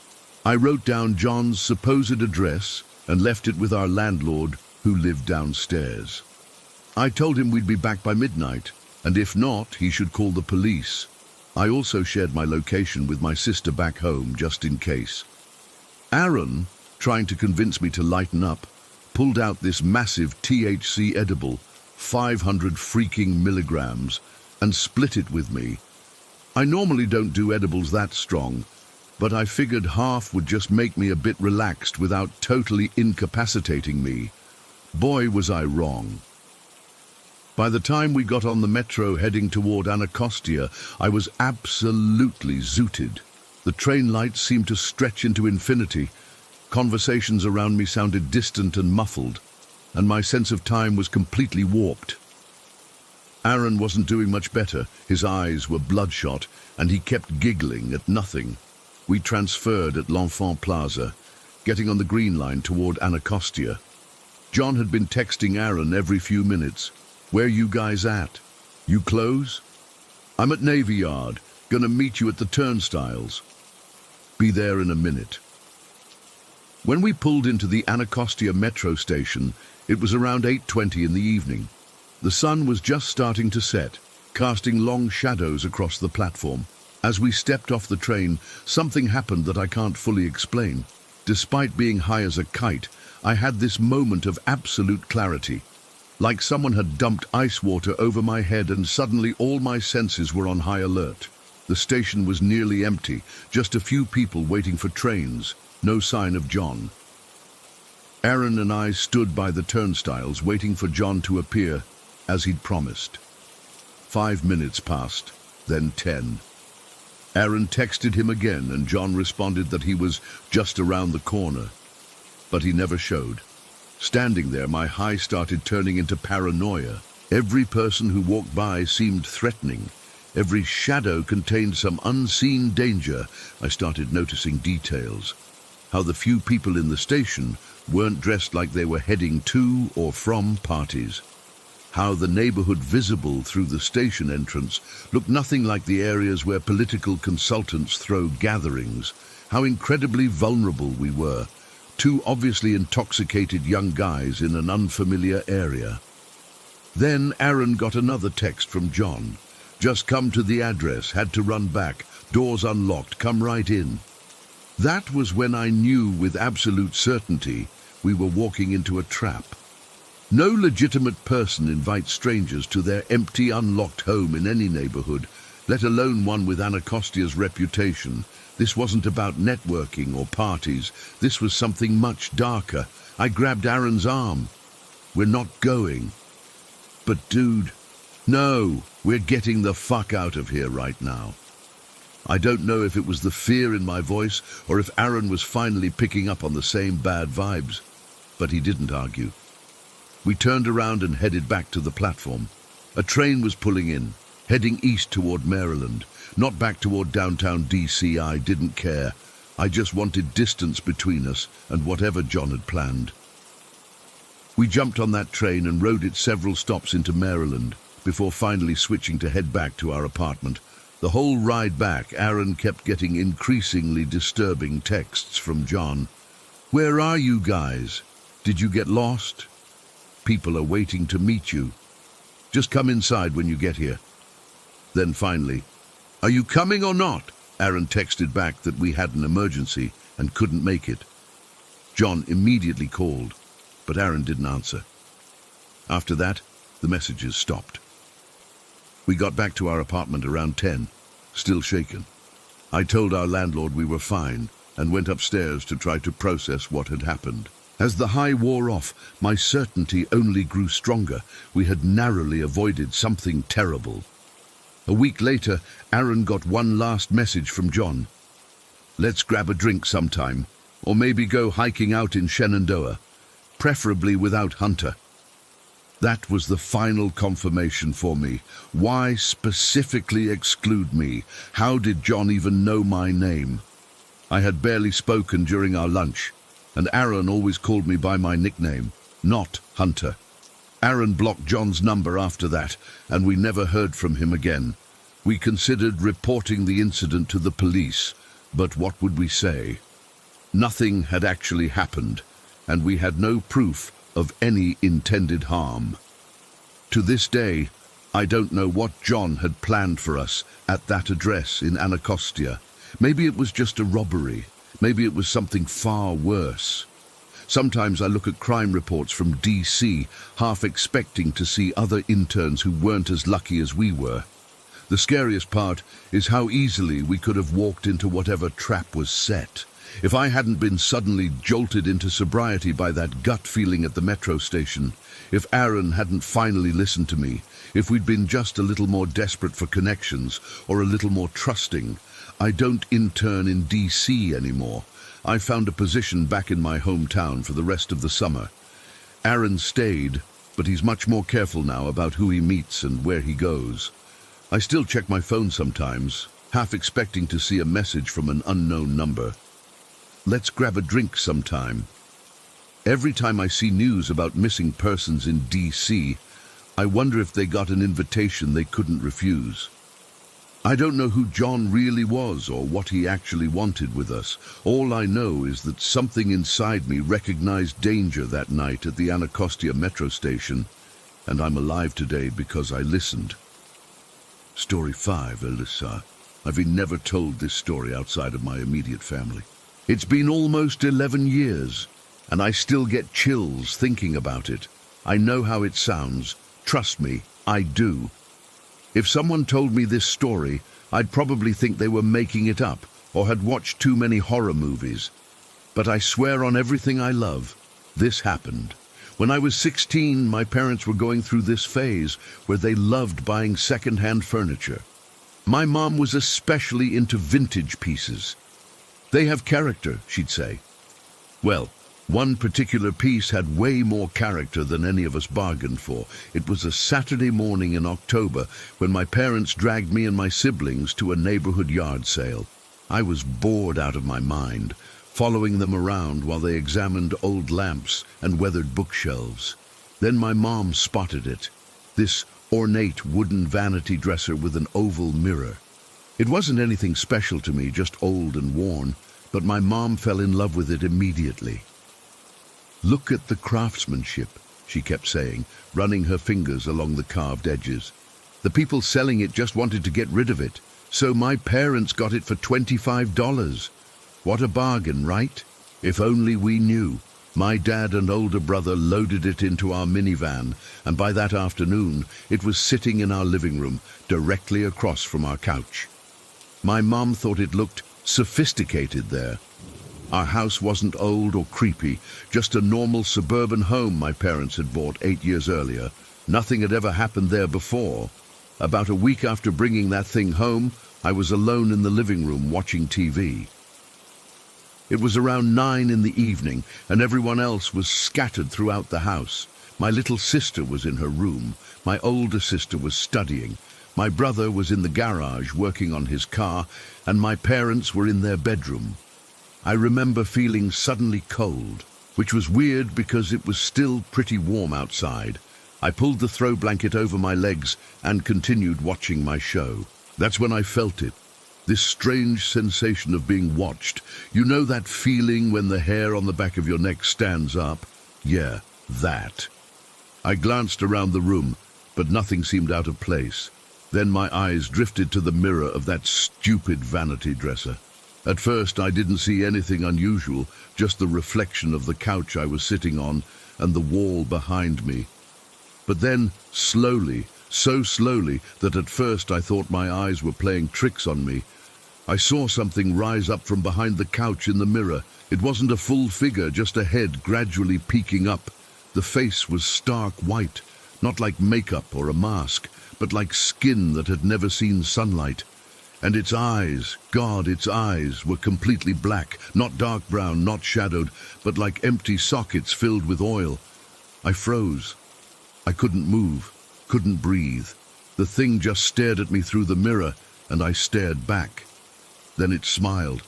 I wrote down John's supposed address and left it with our landlord, who lived downstairs. I told him we'd be back by midnight, and if not, he should call the police. I also shared my location with my sister back home, just in case. Aaron, trying to convince me to lighten up, pulled out this massive THC edible, 500 freaking milligrams, and split it with me. I normally don't do edibles that strong, but I figured half would just make me a bit relaxed without totally incapacitating me. Boy, was I wrong. By the time we got on the metro heading toward Anacostia, I was absolutely zooted. The train lights seemed to stretch into infinity. Conversations around me sounded distant and muffled, and my sense of time was completely warped. Aaron wasn't doing much better. His eyes were bloodshot, and he kept giggling at nothing. We transferred at L'Enfant Plaza, getting on the Green Line toward Anacostia. John had been texting Aaron every few minutes. "Where you guys at? You close? I'm at Navy Yard. Gonna meet you at the turnstiles. Be there in a minute." When we pulled into the Anacostia metro station, it was around 8:20 in the evening. The sun was just starting to set, casting long shadows across the platform. As we stepped off the train, something happened that I can't fully explain. Despite being high as a kite, I had this moment of absolute clarity. Like someone had dumped ice water over my head, and suddenly all my senses were on high alert. The station was nearly empty, just a few people waiting for trains. No sign of John. Aaron and I stood by the turnstiles waiting for John to appear, as he'd promised. 5 minutes passed, then 10. Aaron texted him again, and John responded that he was just around the corner. But he never showed. Standing there, my high started turning into paranoia. Every person who walked by seemed threatening. Every shadow contained some unseen danger. I started noticing details. How the few people in the station weren't dressed like they were heading to or from parties. How the neighborhood visible through the station entrance looked nothing like the areas where political consultants throw gatherings. How incredibly vulnerable we were. Two obviously intoxicated young guys in an unfamiliar area. Then Aaron got another text from John. Just come to the address, had to run back, doors unlocked, come right in. That was when I knew with absolute certainty we were walking into a trap. No legitimate person invites strangers to their empty, unlocked home in any neighborhood, let alone one with Anacostia's reputation. This wasn't about networking or parties. This was something much darker. I grabbed Aaron's arm. We're not going. But dude, no, we're getting the fuck out of here right now. I don't know if it was the fear in my voice or if Aaron was finally picking up on the same bad vibes, but he didn't argue. We turned around and headed back to the platform. A train was pulling in, heading east toward Maryland, not back toward downtown DC. I didn't care. I just wanted distance between us and whatever John had planned. We jumped on that train and rode it several stops into Maryland before finally switching to head back to our apartment. The whole ride back, Aaron kept getting increasingly disturbing texts from John. Where are you guys? Did you get lost? People are waiting to meet you. Just come inside when you get here. Then finally, are you coming or not? Aaron texted back that we had an emergency and couldn't make it. John immediately called, but Aaron didn't answer. After that, the messages stopped. We got back to our apartment around 10, still shaken. I told our landlord we were fine and went upstairs to try to process what had happened. As the high wore off, my certainty only grew stronger. We had narrowly avoided something terrible. A week later, Aaron got one last message from John. Let's grab a drink sometime, or maybe go hiking out in Shenandoah, preferably without Hunter. That was the final confirmation for me. Why specifically exclude me? How did John even know my name? I had barely spoken during our lunch, and Aaron always called me by my nickname, not Hunter. Aaron blocked John's number after that, and we never heard from him again. We considered reporting the incident to the police, but what would we say? Nothing had actually happened, and we had no proof of any intended harm. To this day, I don't know what John had planned for us at that address in Anacostia. Maybe it was just a robbery. Maybe it was something far worse. Sometimes I look at crime reports from DC, half expecting to see other interns who weren't as lucky as we were. The scariest part is how easily we could have walked into whatever trap was set. If I hadn't been suddenly jolted into sobriety by that gut feeling at the metro station, if Aaron hadn't finally listened to me, if we'd been just a little more desperate for connections or a little more trusting. I don't intern in DC anymore. I found a position back in my hometown for the rest of the summer. Aaron stayed, but he's much more careful now about who he meets and where he goes. I still check my phone sometimes, half expecting to see a message from an unknown number. Let's grab a drink sometime. Every time I see news about missing persons in DC, I wonder if they got an invitation they couldn't refuse. I don't know who John really was or what he actually wanted with us. All I know is that something inside me recognized danger that night at the Anacostia metro station, and I'm alive today because I listened. Story 5, Alyssa. I've been never told this story outside of my immediate family. It's been almost 11 years, and I still get chills thinking about it. I know how it sounds. Trust me, I do. If someone told me this story, I'd probably think they were making it up or had watched too many horror movies. But I swear on everything I love, this happened. When I was 16, my parents were going through this phase where they loved buying second-hand furniture. My mom was especially into vintage pieces. They have character, she'd say. Well, One particular piece had way more character than any of us bargained for. It was a Saturday morning in October when my parents dragged me and my siblings to a neighborhood yard sale. I was bored out of my mind, following them around while they examined old lamps and weathered bookshelves. Then my mom spotted it, this ornate wooden vanity dresser with an oval mirror. It wasn't anything special to me, just old and worn, but my mom fell in love with it immediately. "Look at the craftsmanship," she kept saying, running her fingers along the carved edges. "The people selling it just wanted to get rid of it, so my parents got it for $25. What a bargain, right? If only we knew." My dad and older brother loaded it into our minivan, and by that afternoon, it was sitting in our living room, directly across from our couch. My mom thought it looked sophisticated there. Our house wasn't old or creepy, just a normal suburban home my parents had bought 8 years earlier. Nothing had ever happened there before. About a week after bringing that thing home, I was alone in the living room watching TV. It was around 9 in the evening, and everyone else was scattered throughout the house. My little sister was in her room. My older sister was studying. My brother was in the garage working on his car, and my parents were in their bedroom. I remember feeling suddenly cold, which was weird because it was still pretty warm outside. I pulled the throw blanket over my legs and continued watching my show. That's when I felt it. This strange sensation of being watched. You know that feeling when the hair on the back of your neck stands up? Yeah, that. I glanced around the room, but nothing seemed out of place. Then my eyes drifted to the mirror of that stupid vanity dresser. At first, I didn't see anything unusual, just the reflection of the couch I was sitting on and the wall behind me. But then, slowly, so slowly that at first I thought my eyes were playing tricks on me, I saw something rise up from behind the couch in the mirror. It wasn't a full figure, just a head gradually peeking up. The face was stark white, not like makeup or a mask, but like skin that had never seen sunlight. And its eyes, God, its eyes were completely black, not dark brown, not shadowed, but like empty sockets filled with oil. I froze. I couldn't move, couldn't breathe. The thing just stared at me through the mirror, and I stared back. Then it smiled.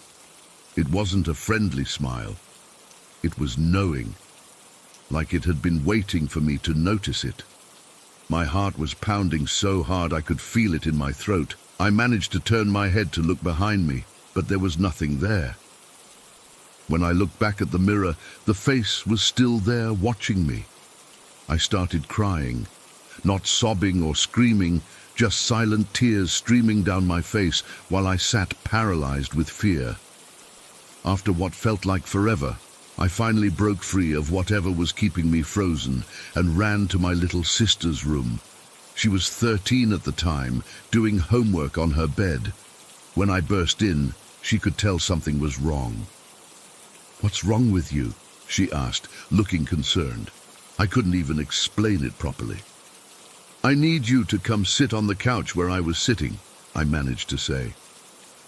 It wasn't a friendly smile. It was knowing, like it had been waiting for me to notice it. My heart was pounding so hard I could feel it in my throat. I managed to turn my head to look behind me, but there was nothing there. When I looked back at the mirror, the face was still there watching me. I started crying, not sobbing or screaming, just silent tears streaming down my face while I sat paralyzed with fear. After what felt like forever, I finally broke free of whatever was keeping me frozen and ran to my little sister's room. She was 13 at the time, doing homework on her bed. When I burst in, she could tell something was wrong. "What's wrong with you?" she asked, looking concerned. I couldn't even explain it properly. "I need you to come sit on the couch where I was sitting," I managed to say.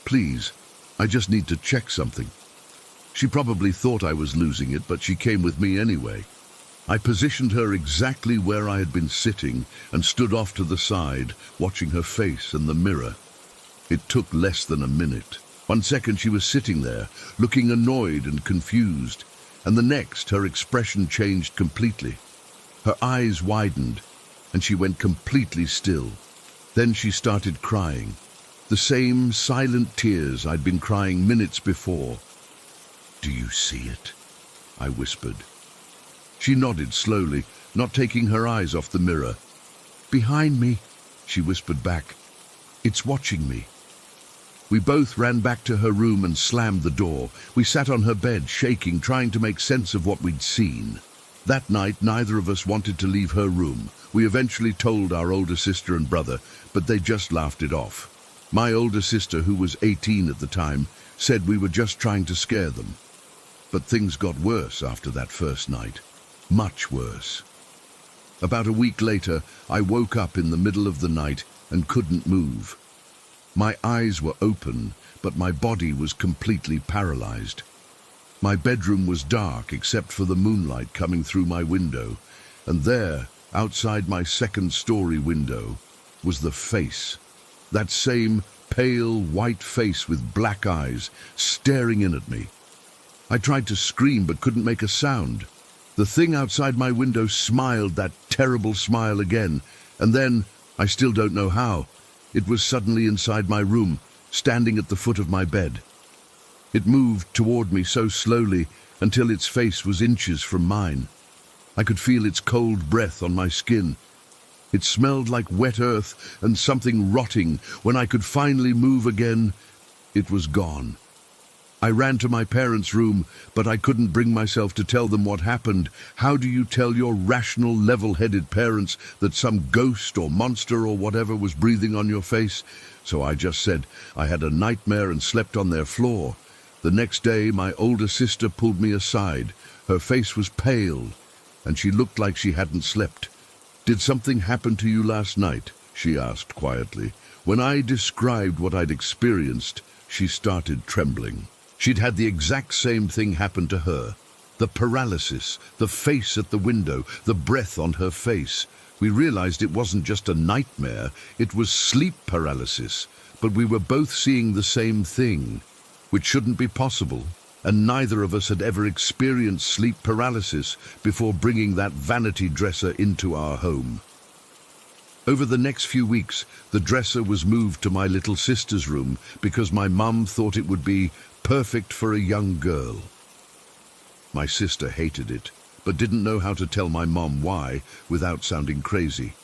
"Please, I just need to check something." She probably thought I was losing it, but she came with me anyway. I positioned her exactly where I had been sitting and stood off to the side, watching her face and the mirror. It took less than a minute. 1 second she was sitting there, looking annoyed and confused, and the next her expression changed completely. Her eyes widened, and she went completely still. Then she started crying, the same silent tears I'd been crying minutes before. "Do you see it?" I whispered. She nodded slowly, not taking her eyes off the mirror. "Behind me," she whispered back. "It's watching me." We both ran back to her room and slammed the door. We sat on her bed, shaking, trying to make sense of what we'd seen. That night, neither of us wanted to leave her room. We eventually told our older sister and brother, but they just laughed it off. My older sister, who was 18 at the time, said we were just trying to scare them. But things got worse after that first night. Much worse. About a week later, I woke up in the middle of the night and couldn't move. My eyes were open, but my body was completely paralyzed. My bedroom was dark except for the moonlight coming through my window, and there, outside my second-story window, was the face. That same pale, white face with black eyes staring in at me. I tried to scream but couldn't make a sound. The thing outside my window smiled that terrible smile again, and then, I still don't know how, it was suddenly inside my room, standing at the foot of my bed. It moved toward me so slowly until its face was inches from mine. I could feel its cold breath on my skin. It smelled like wet earth and something rotting. When I could finally move again, it was gone. I ran to my parents' room, but I couldn't bring myself to tell them what happened. How do you tell your rational, level-headed parents that some ghost or monster or whatever was breathing on your face? So I just said I had a nightmare and slept on their floor. The next day, my older sister pulled me aside. Her face was pale, and she looked like she hadn't slept. "Did something happen to you last night?" she asked quietly. When I described what I'd experienced, she started trembling. She'd had the exact same thing happen to her. The paralysis, the face at the window, the breath on her face. We realized it wasn't just a nightmare, it was sleep paralysis. But we were both seeing the same thing, which shouldn't be possible. And neither of us had ever experienced sleep paralysis before bringing that vanity dresser into our home. Over the next few weeks, the dresser was moved to my little sister's room because my mum thought it would be perfect for a young girl. My sister hated it, but didn't know how to tell my mum why without sounding crazy.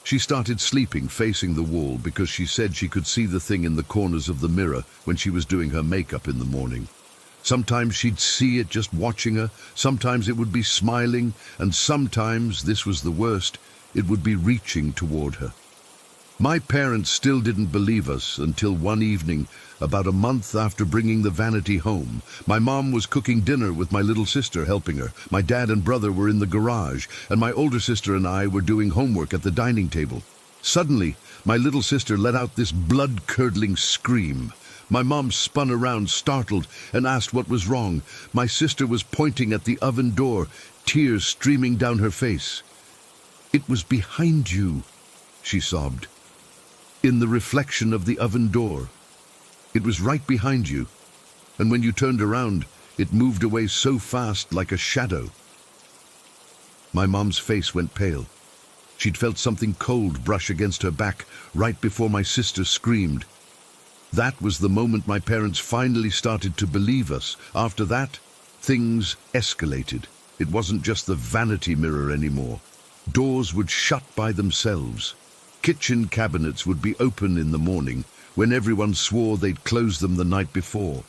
She started sleeping facing the wall because she said she could see the thing in the corners of the mirror when she was doing her makeup in the morning. Sometimes she'd see it just watching her, sometimes it would be smiling, and sometimes, this was the worst, it would be reaching toward her. My parents still didn't believe us until one evening, about a month after bringing the vanity home. My mom was cooking dinner with my little sister helping her. My dad and brother were in the garage, and my older sister and I were doing homework at the dining table. Suddenly, my little sister let out this blood-curdling scream. My mom spun around, startled, and asked what was wrong. My sister was pointing at the oven door, tears streaming down her face. "It was behind you," she sobbed. "In the reflection of the oven door. It was right behind you, and when you turned around, it moved away so fast like a shadow." My mom's face went pale. She'd felt something cold brush against her back right before my sister screamed. That was the moment my parents finally started to believe us. After that, things escalated. It wasn't just the vanity mirror anymore. Doors would shut by themselves. Kitchen cabinets would be open in the morning when everyone swore they'd closed them the night before.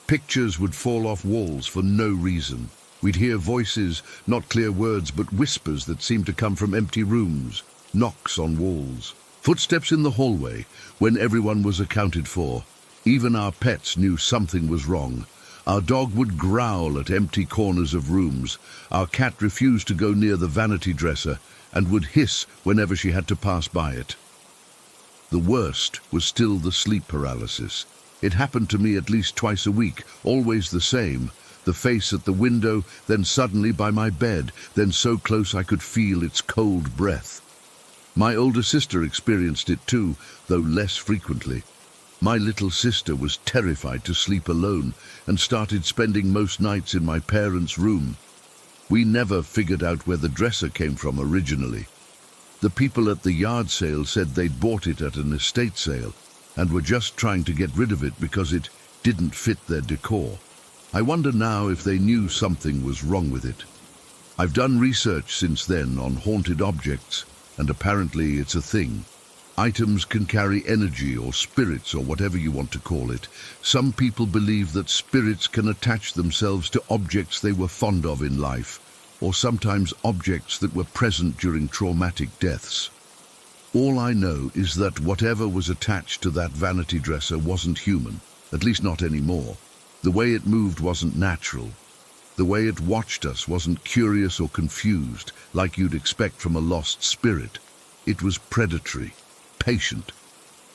Pictures would fall off walls for no reason. We'd hear voices, not clear words, but whispers that seemed to come from empty rooms, knocks on walls. Footsteps in the hallway when everyone was accounted for. Even our pets knew something was wrong. Our dog would growl at empty corners of rooms. Our cat refused to go near the vanity dresser and would hiss whenever she had to pass by it. The worst was still the sleep paralysis. It happened to me at least twice a week, always the same. The face at the window, then suddenly by my bed, then so close I could feel its cold breath. My older sister experienced it too, though less frequently. My little sister was terrified to sleep alone and started spending most nights in my parents' room. We never figured out where the dresser came from originally. The people at the yard sale said they'd bought it at an estate sale and were just trying to get rid of it because it didn't fit their decor. I wonder now if they knew something was wrong with it. I've done research since then on haunted objects, and apparently it's a thing. Items can carry energy or spirits or whatever you want to call it. Some people believe that spirits can attach themselves to objects they were fond of in life, or sometimes objects that were present during traumatic deaths. All I know is that whatever was attached to that vanity dresser wasn't human, at least not anymore. The way it moved wasn't natural. The way it watched us wasn't curious or confused, like you'd expect from a lost spirit. It was predatory, patient,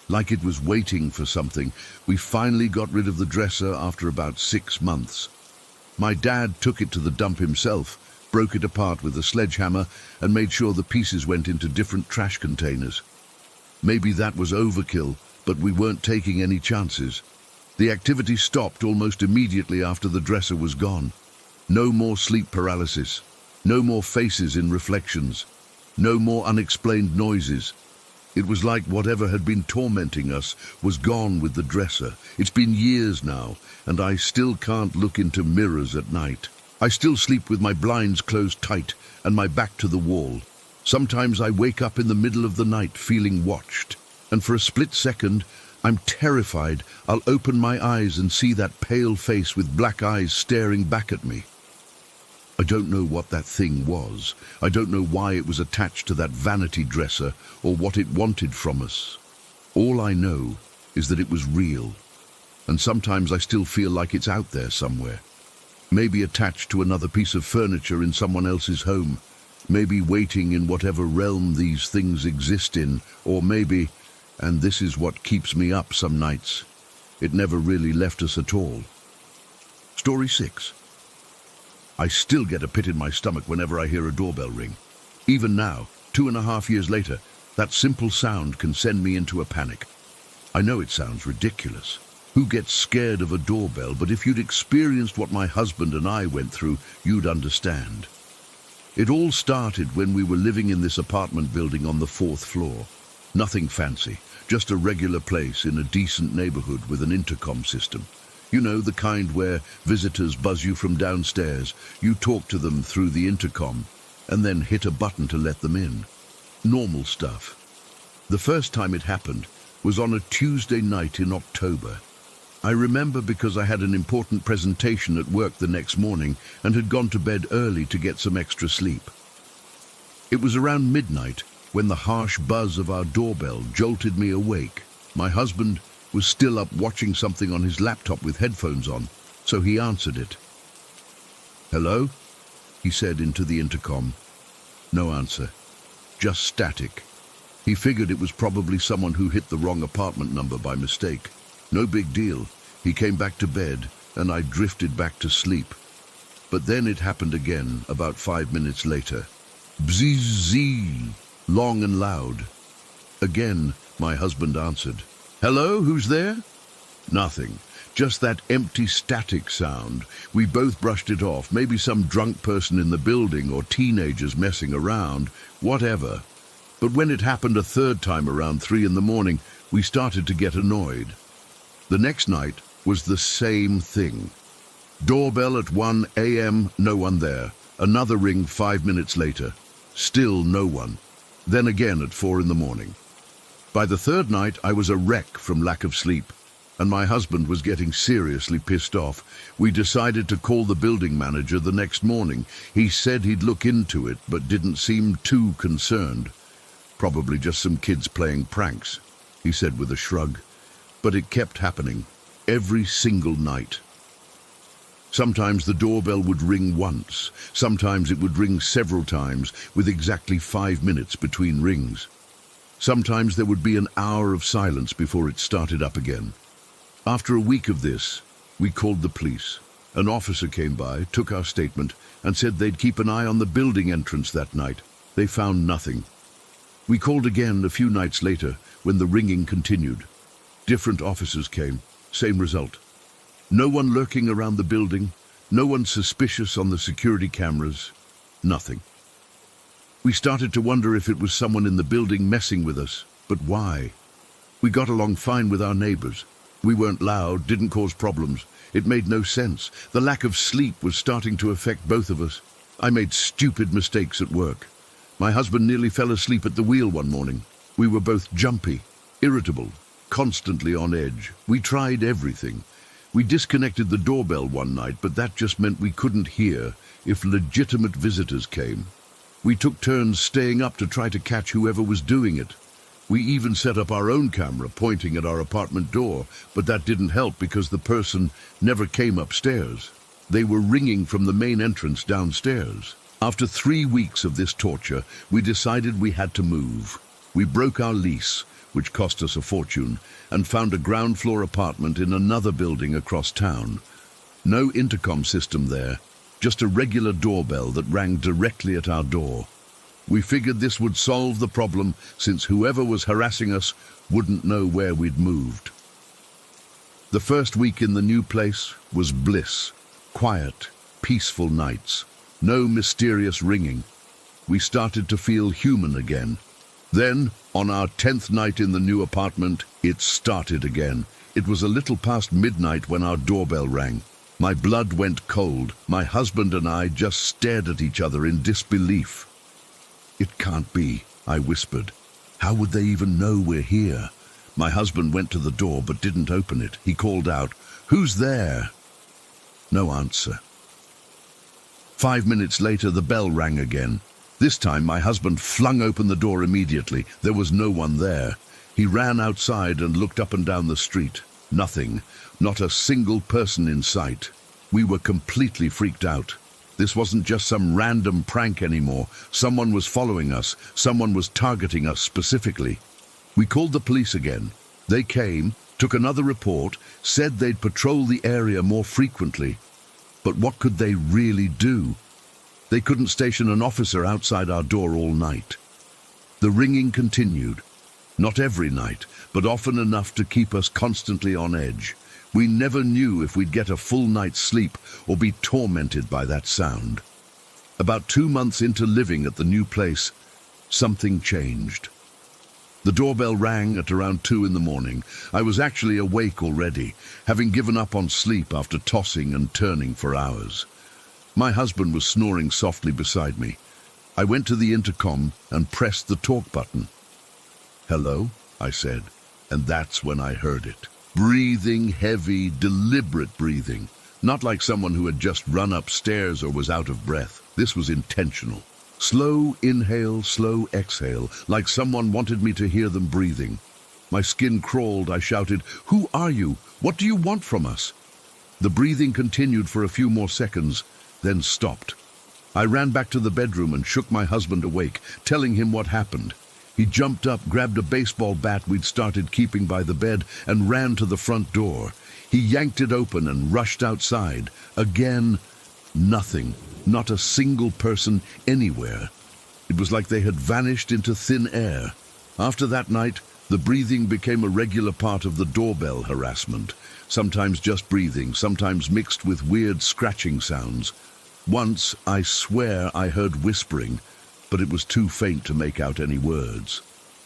like it was waiting for something. We finally got rid of the dresser after about 6 months. My dad took it to the dump himself, broke it apart with a sledgehammer, and made sure the pieces went into different trash containers. Maybe that was overkill, but we weren't taking any chances. The activity stopped almost immediately after the dresser was gone. No more sleep paralysis. No more faces in reflections. No more unexplained noises. It was like whatever had been tormenting us was gone with the dresser. It's been years now, and I still can't look into mirrors at night. I still sleep with my blinds closed tight and my back to the wall. Sometimes I wake up in the middle of the night feeling watched, and for a split second, I'm terrified I'll open my eyes and see that pale face with black eyes staring back at me. I don't know what that thing was. I don't know why it was attached to that vanity dresser or what it wanted from us. All I know is that it was real, and sometimes I still feel like it's out there somewhere. Maybe attached to another piece of furniture in someone else's home. Maybe waiting in whatever realm these things exist in, or maybe, and this is what keeps me up some nights, it never really left us at all. Story 6. I still get a pit in my stomach whenever I hear a doorbell ring. Even now, 2.5 years later, that simple sound can send me into a panic. I know it sounds ridiculous. Who gets scared of a doorbell? But if you'd experienced what my husband and I went through, you'd understand. It all started when we were living in this apartment building on the 4th floor. Nothing fancy, just a regular place in a decent neighborhood with an intercom system. You know, the kind where visitors buzz you from downstairs, you talk to them through the intercom, and then hit a button to let them in. Normal stuff. The first time it happened was on a Tuesday night in October. I remember because I had an important presentation at work the next morning and had gone to bed early to get some extra sleep. It was around midnight when the harsh buzz of our doorbell jolted me awake. My husband was still up watching something on his laptop with headphones on, so he answered it. "Hello?" he said into the intercom. No answer, just static. He figured it was probably someone who hit the wrong apartment number by mistake. No big deal. He came back to bed, and I drifted back to sleep. But then it happened again, about 5 minutes later. Bzzz, long and loud. Again, my husband answered. "Hello, who's there?" Nothing, just that empty static sound. We both brushed it off, maybe some drunk person in the building or teenagers messing around, whatever. But when it happened a third time around 3 in the morning, we started to get annoyed. The next night was the same thing. Doorbell at 1 a.m., no one there. Another ring 5 minutes later. Still no one. Then again at 4 in the morning. By the third night, I was a wreck from lack of sleep, and my husband was getting seriously pissed off. We decided to call the building manager the next morning. He said he'd look into it, but didn't seem too concerned. "Probably just some kids playing pranks," he said with a shrug. But it kept happening, every single night. Sometimes the doorbell would ring once. Sometimes it would ring several times, with exactly 5 minutes between rings. Sometimes there would be an hour of silence before it started up again. After a week of this, we called the police. An officer came by, took our statement, and said they'd keep an eye on the building entrance that night. They found nothing. We called again a few nights later, when the ringing continued. Different officers came, same result. No one lurking around the building, no one suspicious on the security cameras, nothing. We started to wonder if it was someone in the building messing with us, but why? We got along fine with our neighbors. We weren't loud, didn't cause problems. It made no sense. The lack of sleep was starting to affect both of us. I made stupid mistakes at work. My husband nearly fell asleep at the wheel one morning. We were both jumpy, irritable, constantly on edge. We tried everything. We disconnected the doorbell one night, but that just meant we couldn't hear if legitimate visitors came. We took turns staying up to try to catch whoever was doing it. We even set up our own camera pointing at our apartment door, but that didn't help because the person never came upstairs. They were ringing from the main entrance downstairs. After 3 weeks of this torture, we decided we had to move. We broke our lease, which cost us a fortune, and found a ground floor apartment in another building across town. No intercom system there, just a regular doorbell that rang directly at our door. We figured this would solve the problem since whoever was harassing us wouldn't know where we'd moved. The first week in the new place was bliss. Quiet, peaceful nights. No mysterious ringing. We started to feel human again. Then, on our 10th night in the new apartment, it started again. It was a little past midnight when our doorbell rang. My blood went cold. My husband and I just stared at each other in disbelief. "It can't be," I whispered. "How would they even know we're here?" My husband went to the door but didn't open it. He called out, "Who's there?" No answer. 5 minutes later, the bell rang again. This time, my husband flung open the door immediately. There was no one there. He ran outside and looked up and down the street. Nothing. Not a single person in sight. We were completely freaked out. This wasn't just some random prank anymore. Someone was following us. Someone was targeting us specifically. We called the police again. They came, took another report, said they'd patrol the area more frequently. But what could they really do? They couldn't station an officer outside our door all night. The ringing continued. Not every night, but often enough to keep us constantly on edge. We never knew if we'd get a full night's sleep or be tormented by that sound. About 2 months into living at the new place, something changed. The doorbell rang at around 2 in the morning. I was actually awake already, having given up on sleep after tossing and turning for hours. My husband was snoring softly beside me. I went to the intercom and pressed the talk button. "Hello," I said, and that's when I heard it. Breathing, heavy, deliberate breathing. Not like someone who had just run upstairs or was out of breath. This was intentional. Slow inhale, slow exhale, like someone wanted me to hear them breathing. My skin crawled. I shouted, "Who are you? What do you want from us?" The breathing continued for a few more seconds, then stopped. I ran back to the bedroom and shook my husband awake, telling him what happened. He jumped up, grabbed a baseball bat we'd started keeping by the bed, and ran to the front door. He yanked it open and rushed outside. Again, nothing. Not a single person anywhere. It was like they had vanished into thin air. After that night, the breathing became a regular part of the doorbell harassment. Sometimes just breathing, sometimes mixed with weird scratching sounds. Once, I swear I heard whispering, but it was too faint to make out any words.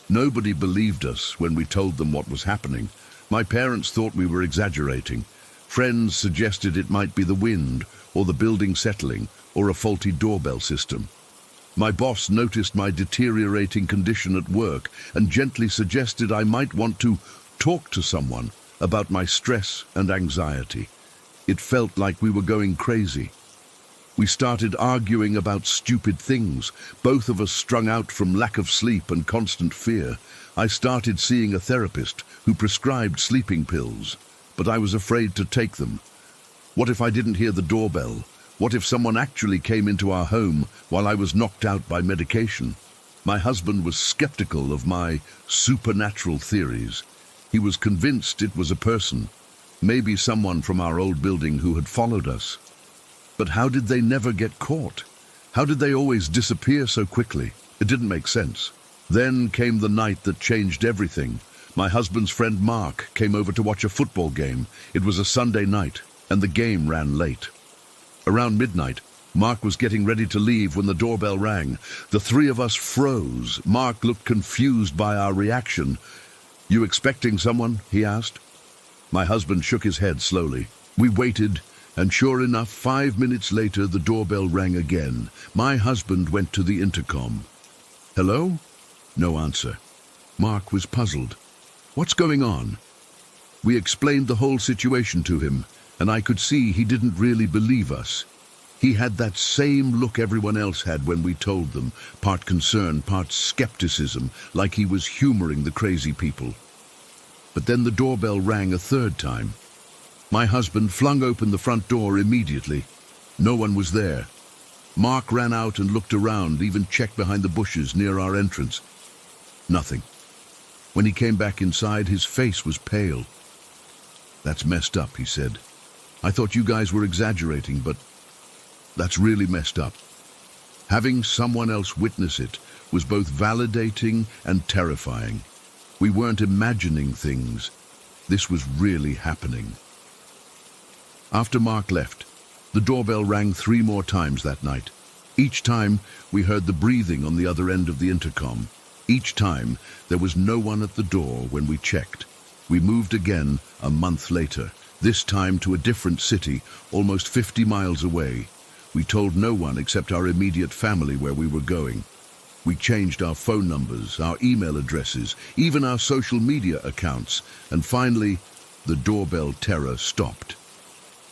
Nobody believed us when we told them what was happening. My parents thought we were exaggerating. Friends suggested it might be the wind, or the building settling, or a faulty doorbell system. My boss noticed my deteriorating condition at work and gently suggested I might want to talk to someone about my stress and anxiety. It felt like we were going crazy. We started arguing about stupid things, both of us strung out from lack of sleep and constant fear. I started seeing a therapist who prescribed sleeping pills, but I was afraid to take them. What if I didn't hear the doorbell? What if someone actually came into our home while I was knocked out by medication? My husband was skeptical of my supernatural theories. He was convinced it was a person, maybe someone from our old building who had followed us. But how did they never get caught? How did they always disappear so quickly? It didn't make sense. Then came the night that changed everything. My husband's friend Mark came over to watch a football game. It was a Sunday night, and the game ran late. Around midnight, Mark was getting ready to leave when the doorbell rang. The three of us froze. Mark looked confused by our reaction. "You expecting someone?" he asked. My husband shook his head slowly. We waited, and sure enough, 5 minutes later, the doorbell rang again. My husband went to the intercom. "Hello?" No answer. Mark was puzzled. "What's going on?" We explained the whole situation to him, and I could see he didn't really believe us. He had that same look everyone else had when we told them, part concern, part skepticism, like he was humoring the crazy people. But then the doorbell rang a third time. My husband flung open the front door immediately. No one was there. Mark ran out and looked around, even checked behind the bushes near our entrance. Nothing. When he came back inside, his face was pale. "That's messed up," he said. I thought you guys were exaggerating, but that's really messed up. Having someone else witness it was both validating and terrifying. We weren't imagining things. This was really happening. After Mark left, the doorbell rang 3 more times that night. Each time, we heard the breathing on the other end of the intercom. Each time, there was no one at the door when we checked. We moved again a month later, this time to a different city, almost 50 miles away. We told no one except our immediate family where we were going. We changed our phone numbers, our email addresses, even our social media accounts, and finally, the doorbell terror stopped.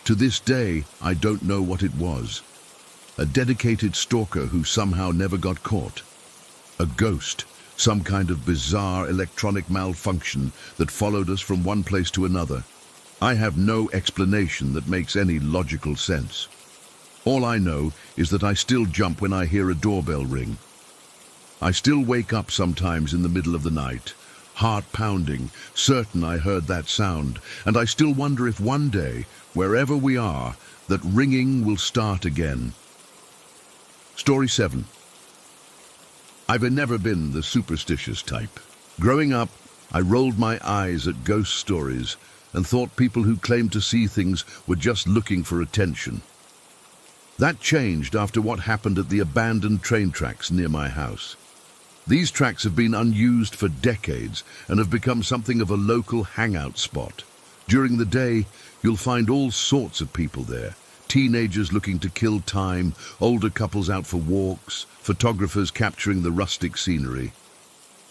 To this day, I don't know what it was. A dedicated stalker who somehow never got caught. A ghost, some kind of bizarre electronic malfunction that followed us from one place to another. I have no explanation that makes any logical sense. All I know is that I still jump when I hear a doorbell ring. I still wake up sometimes in the middle of the night, heart pounding, certain I heard that sound, and I still wonder if one day, wherever we are, that ringing will start again. Story 7. I've never been the superstitious type. Growing up, I rolled my eyes at ghost stories and thought people who claimed to see things were just looking for attention. That changed after what happened at the abandoned train tracks near my house. These tracks have been unused for decades and have become something of a local hangout spot. During the day, you'll find all sorts of people there. Teenagers looking to kill time, older couples out for walks, photographers capturing the rustic scenery.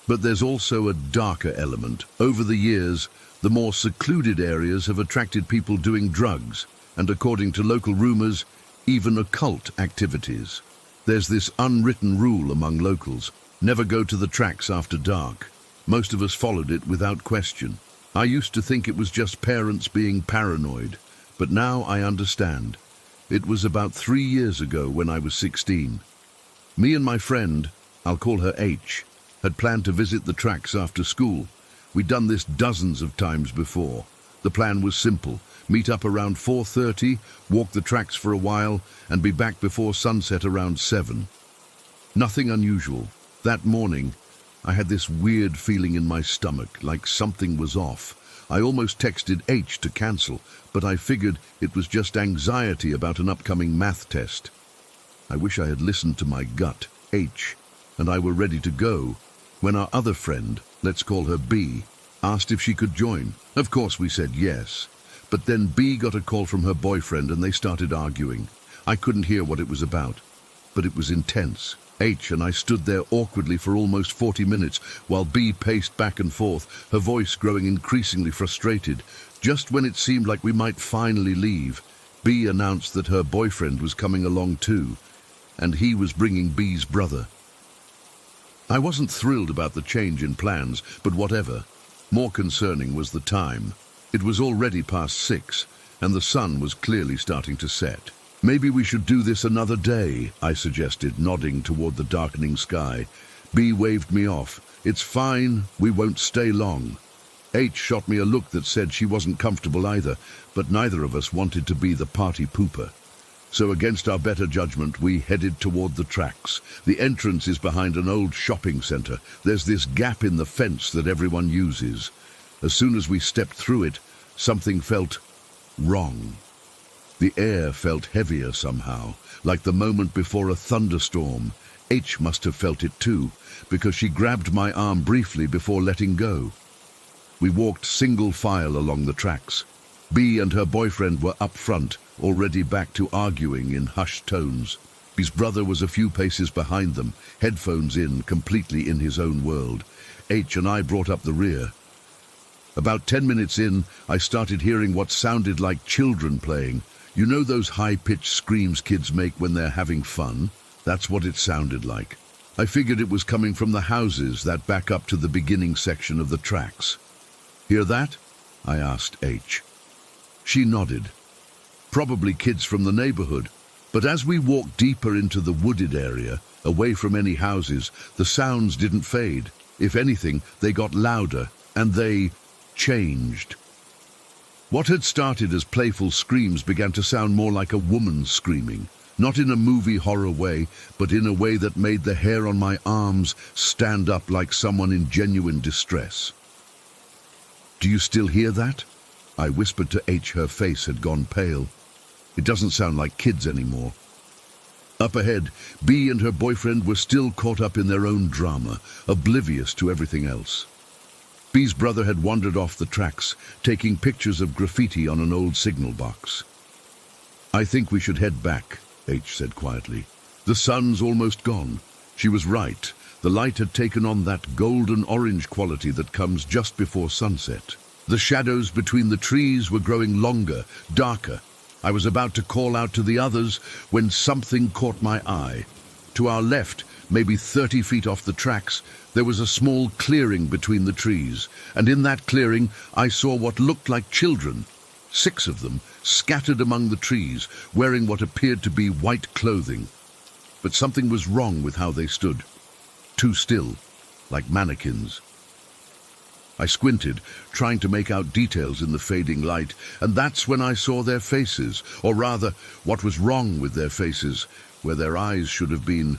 But there's also a darker element. Over the years, the more secluded areas have attracted people doing drugs, and according to local rumors, even occult activities. There's this unwritten rule among locals: never go to the tracks after dark. Most of us followed it without question. I used to think it was just parents being paranoid, but now I understand. It was about 3 years ago when I was 16. Me and my friend, I'll call her H, had planned to visit the tracks after school. We'd done this dozens of times before. The plan was simple: meet up around 4:30, walk the tracks for a while, and be back before sunset around 7. Nothing unusual. That morning, I had this weird feeling in my stomach, like something was off. I almost texted H to cancel, but I figured it was just anxiety about an upcoming math test. I wish I had listened to my gut, H, and I were ready to go, when our other friend, let's call her B, asked if she could join. Of course we said yes, but then B got a call from her boyfriend and they started arguing. I couldn't hear what it was about, but it was intense. H and I stood there awkwardly for almost 40 minutes while B paced back and forth, her voice growing increasingly frustrated. Just when it seemed like we might finally leave, B announced that her boyfriend was coming along too, and he was bringing B's brother. I wasn't thrilled about the change in plans, but whatever. More concerning was the time. It was already past 6, and the sun was clearly starting to set. Maybe we should do this another day, I suggested, nodding toward the darkening sky. B waved me off. It's fine, we won't stay long. H shot me a look that said she wasn't comfortable either, but neither of us wanted to be the party pooper. So against our better judgment, we headed toward the tracks. The entrance is behind an old shopping center. There's this gap in the fence that everyone uses. As soon as we stepped through it, something felt wrong. The air felt heavier somehow, like the moment before a thunderstorm. H must have felt it too, because she grabbed my arm briefly before letting go. We walked single file along the tracks. B and her boyfriend were up front, already back to arguing in hushed tones. His brother was a few paces behind them, headphones in, completely in his own world. H and I brought up the rear. About 10 minutes in, I started hearing what sounded like children playing. You know those high-pitched screams kids make when they're having fun? That's what it sounded like. I figured it was coming from the houses that back up to the beginning section of the tracks. Hear that? I asked H. She nodded. Probably kids from the neighborhood. But as we walked deeper into the wooded area, away from any houses, the sounds didn't fade. If anything, they got louder, and they changed. What had started as playful screams began to sound more like a woman screaming, not in a movie horror way, but in a way that made the hair on my arms stand up like someone in genuine distress. "Do you still hear that?" I whispered to H. Her face had gone pale. "It doesn't sound like kids anymore." Up ahead, B and her boyfriend were still caught up in their own drama, oblivious to everything else. B's brother had wandered off the tracks, taking pictures of graffiti on an old signal box. "I think we should head back," H said quietly. "The sun's almost gone." She was right. The light had taken on that golden-orange quality that comes just before sunset. The shadows between the trees were growing longer, darker. I was about to call out to the others when something caught my eye. To our left, maybe 30 feet off the tracks, there was a small clearing between the trees, and in that clearing I saw what looked like children. 6 of them, scattered among the trees, wearing what appeared to be white clothing. But something was wrong with how they stood. Too still, like mannequins. I squinted, trying to make out details in the fading light, and that's when I saw their faces, or rather, what was wrong with their faces, where their eyes should have been.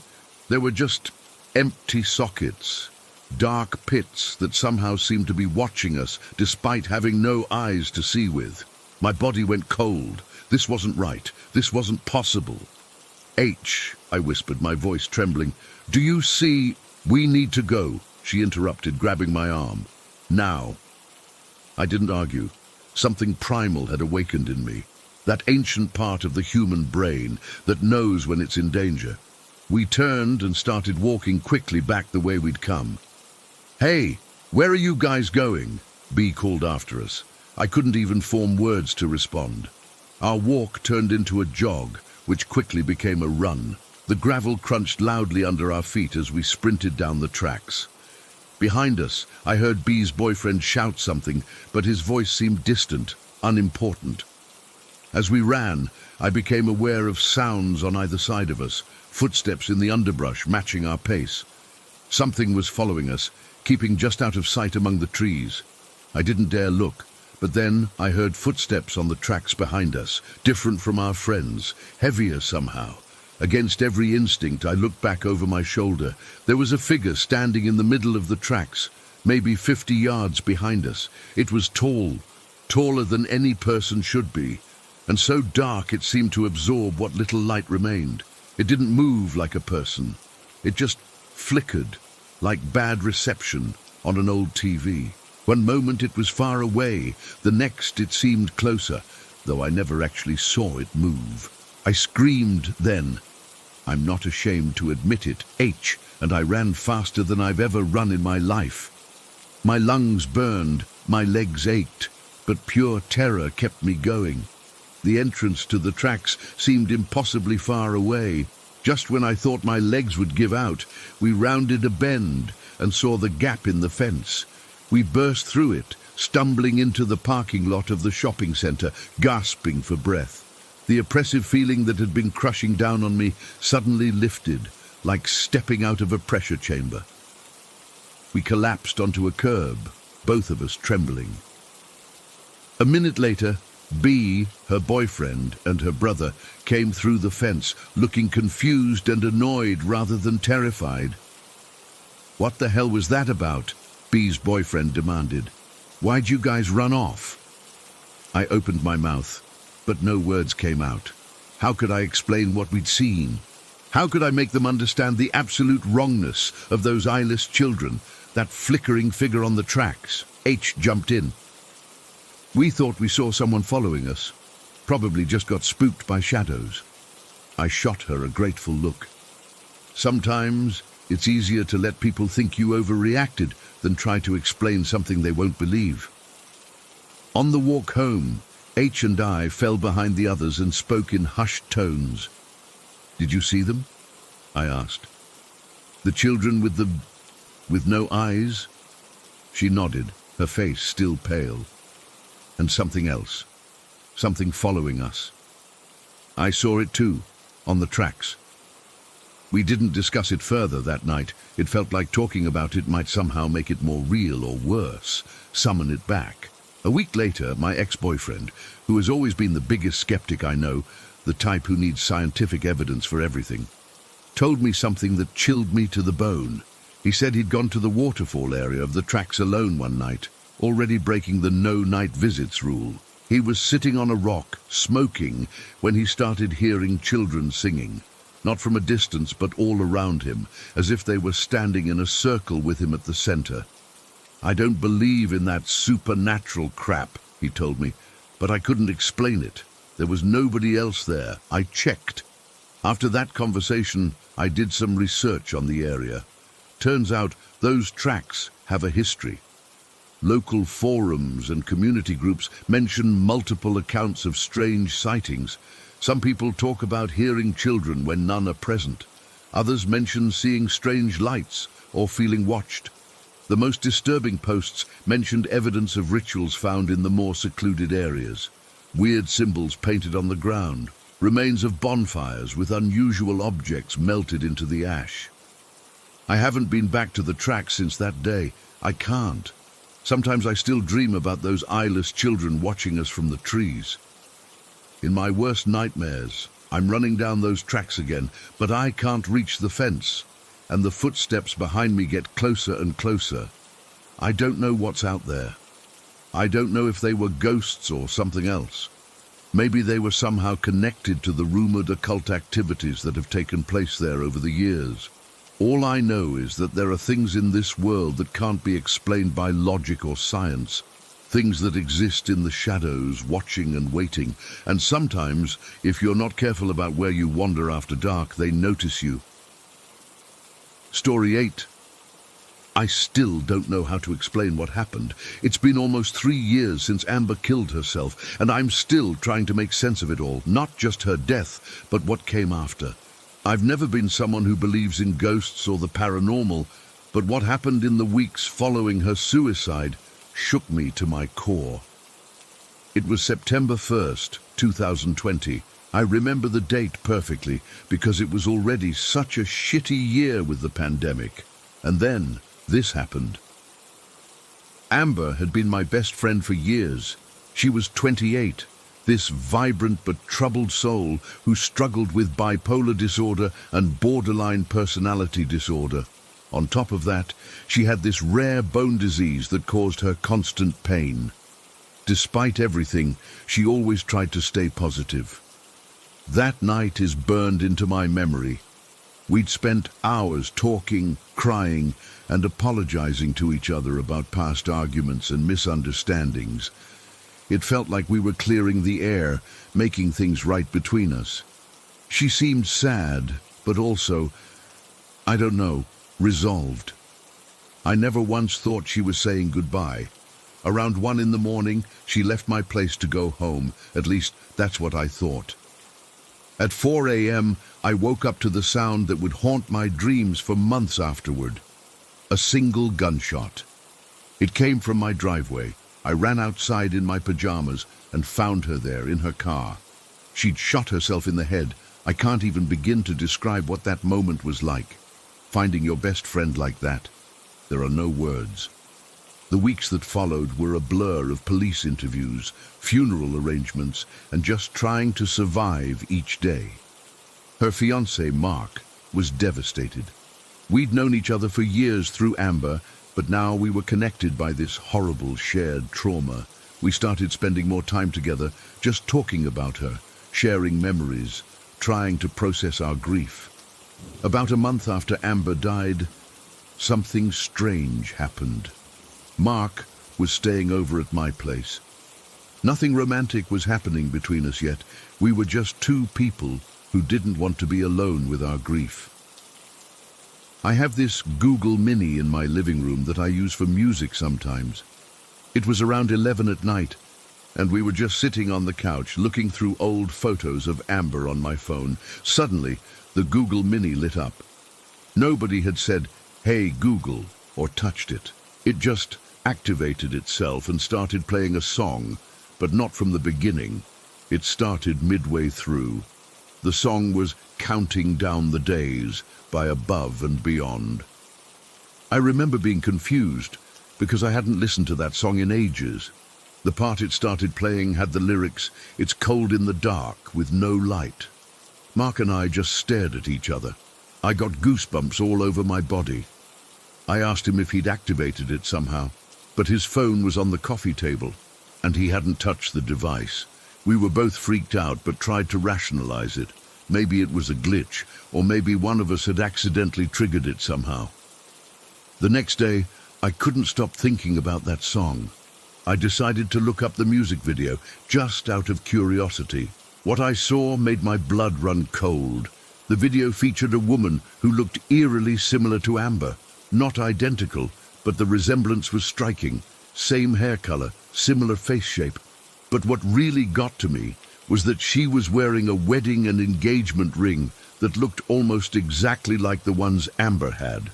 There were just empty sockets, dark pits that somehow seemed to be watching us, despite having no eyes to see with. My body went cold. This wasn't right. This wasn't possible. "H," I whispered, my voice trembling. "Do you see—" "We need to go," she interrupted, grabbing my arm. "Now." I didn't argue. Something primal had awakened in me, that ancient part of the human brain that knows when it's in danger. We turned and started walking quickly back the way we'd come. "Hey, where are you guys going?" B called after us. I couldn't even form words to respond. Our walk turned into a jog, which quickly became a run. The gravel crunched loudly under our feet as we sprinted down the tracks. Behind us, I heard B's boyfriend shout something, but his voice seemed distant, unimportant. As we ran, I became aware of sounds on either side of us, footsteps in the underbrush matching our pace. Something was following us, keeping just out of sight among the trees. I didn't dare look, but then I heard footsteps on the tracks behind us, different from our friends, heavier somehow. Against every instinct, I looked back over my shoulder. There was a figure standing in the middle of the tracks, maybe 50 yards behind us. It was tall, taller than any person should be, and so dark it seemed to absorb what little light remained. It didn't move like a person. It just flickered, like bad reception on an old TV. One moment it was far away, the next it seemed closer, though I never actually saw it move. I screamed then. I'm not ashamed to admit it, H, and I ran faster than I've ever run in my life. My lungs burned, my legs ached, but pure terror kept me going. The entrance to the tracks seemed impossibly far away. Just when I thought my legs would give out, we rounded a bend and saw the gap in the fence. We burst through it, stumbling into the parking lot of the shopping centre, gasping for breath. The oppressive feeling that had been crushing down on me suddenly lifted, like stepping out of a pressure chamber. We collapsed onto a curb, both of us trembling. A minute later, B, her boyfriend, and her brother came through the fence, looking confused and annoyed rather than terrified. "What the hell was that about?" B's boyfriend demanded. "Why'd you guys run off?" I opened my mouth, but no words came out. How could I explain what we'd seen? How could I make them understand the absolute wrongness of those eyeless children, that flickering figure on the tracks? H jumped in. "We thought we saw someone following us. Probably just got spooked by shadows." I shot her a grateful look. Sometimes it's easier to let people think you overreacted than try to explain something they won't believe. On the walk home, H and I fell behind the others and spoke in hushed tones. "Did you see them?" I asked. "The children with no eyes?" She nodded, her face still pale. "And something else. Something following us." I saw it too, on the tracks. We didn't discuss it further that night. It felt like talking about it might somehow make it more real or worse, summon it back. A week later, my ex-boyfriend, who has always been the biggest skeptic I know, the type who needs scientific evidence for everything, told me something that chilled me to the bone. He said he'd gone to the waterfall area of the tracks alone one night, already breaking the no night visits rule. He was sitting on a rock, smoking, when he started hearing children singing. Not from a distance, but all around him, as if they were standing in a circle with him at the center. I don't believe in that supernatural crap, he told me, but I couldn't explain it. There was nobody else there. I checked. After that conversation, I did some research on the area. Turns out those tracks have a history. Local forums and community groups mention multiple accounts of strange sightings. Some people talk about hearing children when none are present. Others mention seeing strange lights or feeling watched. The most disturbing posts mentioned evidence of rituals found in the more secluded areas. Weird symbols painted on the ground. Remains of bonfires with unusual objects melted into the ash. I haven't been back to the tracks since that day. I can't. Sometimes I still dream about those eyeless children watching us from the trees. In my worst nightmares, I'm running down those tracks again, but I can't reach the fence, and the footsteps behind me get closer and closer. I don't know what's out there. I don't know if they were ghosts or something else. Maybe they were somehow connected to the rumored occult activities that have taken place there over the years. All I know is that there are things in this world that can't be explained by logic or science. Things that exist in the shadows, watching and waiting. And sometimes, if you're not careful about where you wander after dark, they notice you. Story 8. I still don't know how to explain what happened. It's been almost 3 years since Amber killed herself, and I'm still trying to make sense of it all. Not just her death, but what came after. I've never been someone who believes in ghosts or the paranormal, but what happened in the weeks following her suicide shook me to my core. It was September 1st, 2020. I remember the date perfectly because it was already such a shitty year with the pandemic. And then this happened. Amber had been my best friend for years. She was 28, this vibrant but troubled soul who struggled with bipolar disorder and borderline personality disorder. On top of that, she had this rare bone disease that caused her constant pain. Despite everything, she always tried to stay positive. That night is burned into my memory. We'd spent hours talking, crying, and apologizing to each other about past arguments and misunderstandings. It felt like we were clearing the air, making things right between us. She seemed sad, but also, I don't know, resolved. I never once thought she was saying goodbye. Around 1 in the morning, she left my place to go home. At least, that's what I thought. At 4 a.m., I woke up to the sound that would haunt my dreams for months afterward. A single gunshot. It came from my driveway. I ran outside in my pajamas and found her there in her car. She'd shot herself in the head. I can't even begin to describe what that moment was like. Finding your best friend like that. There are no words. The weeks that followed were a blur of police interviews, funeral arrangements, and just trying to survive each day. Her fiancé, Mark, was devastated. We'd known each other for years through Amber, but now we were connected by this horrible shared trauma. We started spending more time together, just talking about her, sharing memories, trying to process our grief. About a month after Amber died, something strange happened. Mark was staying over at my place. Nothing romantic was happening between us yet. We were just two people who didn't want to be alone with our grief. I have this Google Mini in my living room that I use for music sometimes. It was around 11 at night, and we were just sitting on the couch looking through old photos of Amber on my phone. Suddenly, the Google Mini lit up. Nobody had said, "Hey Google," or touched it. It just activated itself and started playing a song, but not from the beginning. It started midway through. The song was "Counting Down the Days" by Above and Beyond. I remember being confused because I hadn't listened to that song in ages. The part it started playing had the lyrics, "It's cold in the dark with no light." Mark and I just stared at each other. I got goosebumps all over my body. I asked him if he'd activated it somehow, but his phone was on the coffee table, and he hadn't touched the device. We were both freaked out, but tried to rationalize it. Maybe it was a glitch, or maybe one of us had accidentally triggered it somehow. The next day, I couldn't stop thinking about that song. I decided to look up the music video, just out of curiosity. What I saw made my blood run cold. The video featured a woman who looked eerily similar to Amber. Not identical, but the resemblance was striking. Same hair color, similar face shape. But what really got to me was that she was wearing a wedding and engagement ring that looked almost exactly like the ones Amber had.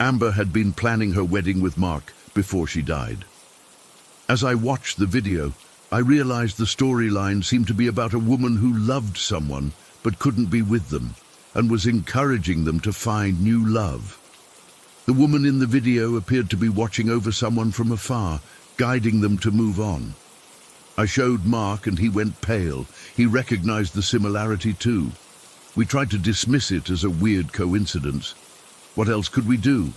Amber had been planning her wedding with Mark before she died. As I watched the video, I realized the storyline seemed to be about a woman who loved someone but couldn't be with them, and was encouraging them to find new love. The woman in the video appeared to be watching over someone from afar, guiding them to move on. I showed Mark and he went pale. He recognized the similarity too. We tried to dismiss it as a weird coincidence. What else could we do?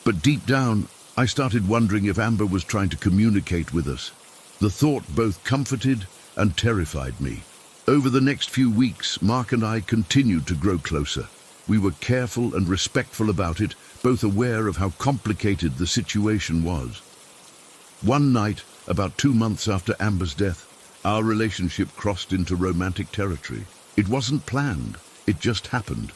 But deep down, I started wondering if Amber was trying to communicate with us. The thought both comforted and terrified me. Over the next few weeks, Mark and I continued to grow closer. We were careful and respectful about it, both aware of how complicated the situation was. One night, about 2 months after Amber's death, our relationship crossed into romantic territory. It wasn't planned, it just happened.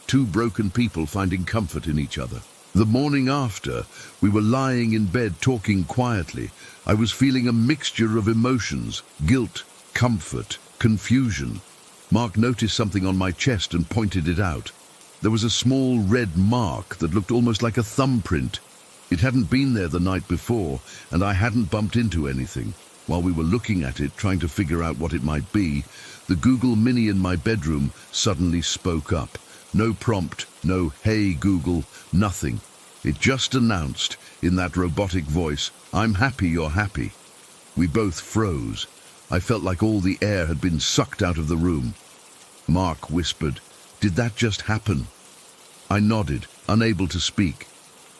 Two broken people finding comfort in each other. The morning after, we were lying in bed talking quietly. I was feeling a mixture of emotions: guilt, comfort, confusion. Mark noticed something on my chest and pointed it out. There was a small red mark that looked almost like a thumbprint. It hadn't been there the night before, and I hadn't bumped into anything. While we were looking at it, trying to figure out what it might be, the Google Mini in my bedroom suddenly spoke up. No prompt, no "Hey Google," nothing. It just announced, in that robotic voice, "I'm happy you're happy." We both froze. I felt like all the air had been sucked out of the room. Mark whispered, "Did that just happen?" I nodded, unable to speak.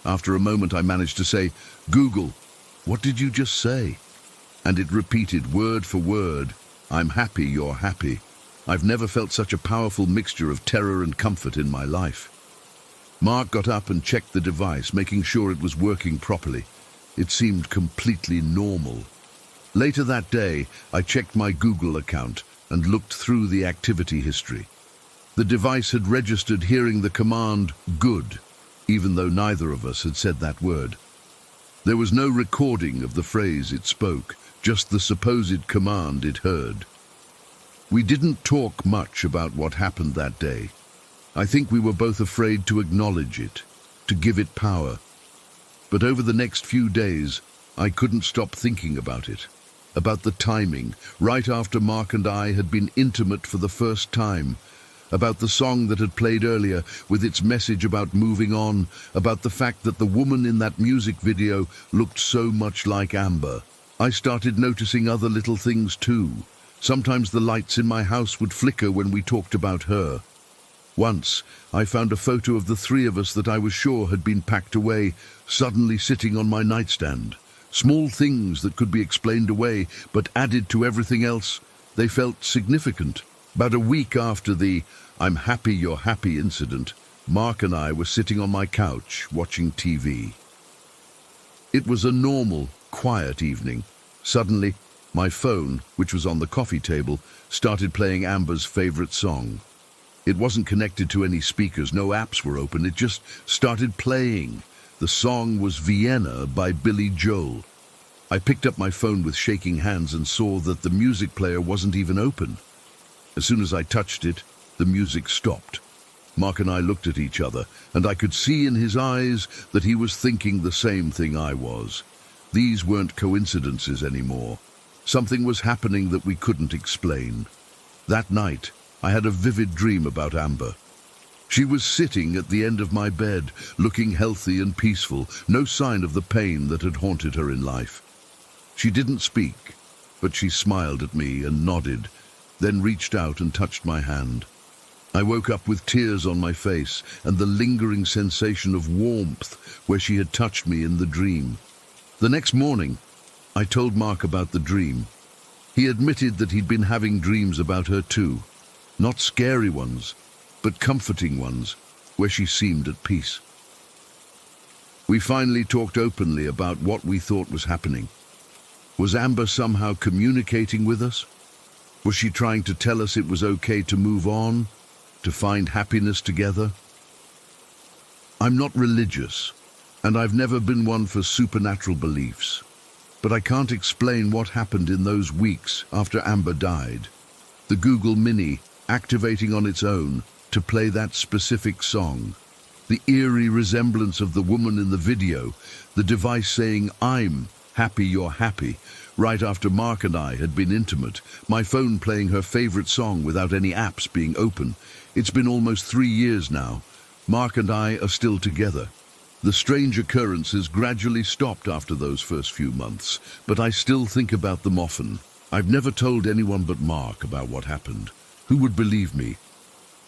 After a moment I managed to say, "Google, what did you just say?" And it repeated word for word, "I'm happy you're happy." I've never felt such a powerful mixture of terror and comfort in my life. Mark got up and checked the device, making sure it was working properly. It seemed completely normal. Later that day, I checked my Google account and looked through the activity history. The device had registered hearing the command "good," even though neither of us had said that word. There was no recording of the phrase it spoke, just the supposed command it heard. We didn't talk much about what happened that day. I think we were both afraid to acknowledge it, to give it power. But over the next few days, I couldn't stop thinking about it. About the timing, right after Mark and I had been intimate for the first time. About the song that had played earlier with its message about moving on. About the fact that the woman in that music video looked so much like Amber. I started noticing other little things too. Sometimes the lights in my house would flicker when we talked about her. Once, I found a photo of the three of us that I was sure had been packed away, suddenly sitting on my nightstand. Small things that could be explained away, but added to everything else, they felt significant. About a week after the "I'm happy you're happy" incident, Mark and I were sitting on my couch watching TV. It was a normal, quiet evening. Suddenly, my phone, which was on the coffee table, started playing Amber's favorite song. It wasn't connected to any speakers, no apps were open, it just started playing. The song was "Vienna" by Billy Joel. I picked up my phone with shaking hands and saw that the music player wasn't even open. As soon as I touched it, the music stopped. Mark and I looked at each other, and I could see in his eyes that he was thinking the same thing I was. These weren't coincidences anymore. Something was happening that we couldn't explain. That night, I had a vivid dream about Amber. She was sitting at the end of my bed, looking healthy and peaceful, no sign of the pain that had haunted her in life. She didn't speak, but she smiled at me and nodded, then reached out and touched my hand. I woke up with tears on my face and the lingering sensation of warmth where she had touched me in the dream. The next morning, I told Mark about the dream. He admitted that he'd been having dreams about her too. Not scary ones, but comforting ones, where she seemed at peace. We finally talked openly about what we thought was happening. Was Amber somehow communicating with us? Was she trying to tell us it was okay to move on, to find happiness together? I'm not religious, and I've never been one for supernatural beliefs, but I can't explain what happened in those weeks after Amber died. The Google Mini activating on its own to play that specific song. The eerie resemblance of the woman in the video, the device saying, "I'm happy you're happy," right after Mark and I had been intimate, my phone playing her favorite song without any apps being open. It's been almost 3 years now. Mark and I are still together. The strange occurrences gradually stopped after those first few months, but I still think about them often. I've never told anyone but Mark about what happened. Who would believe me?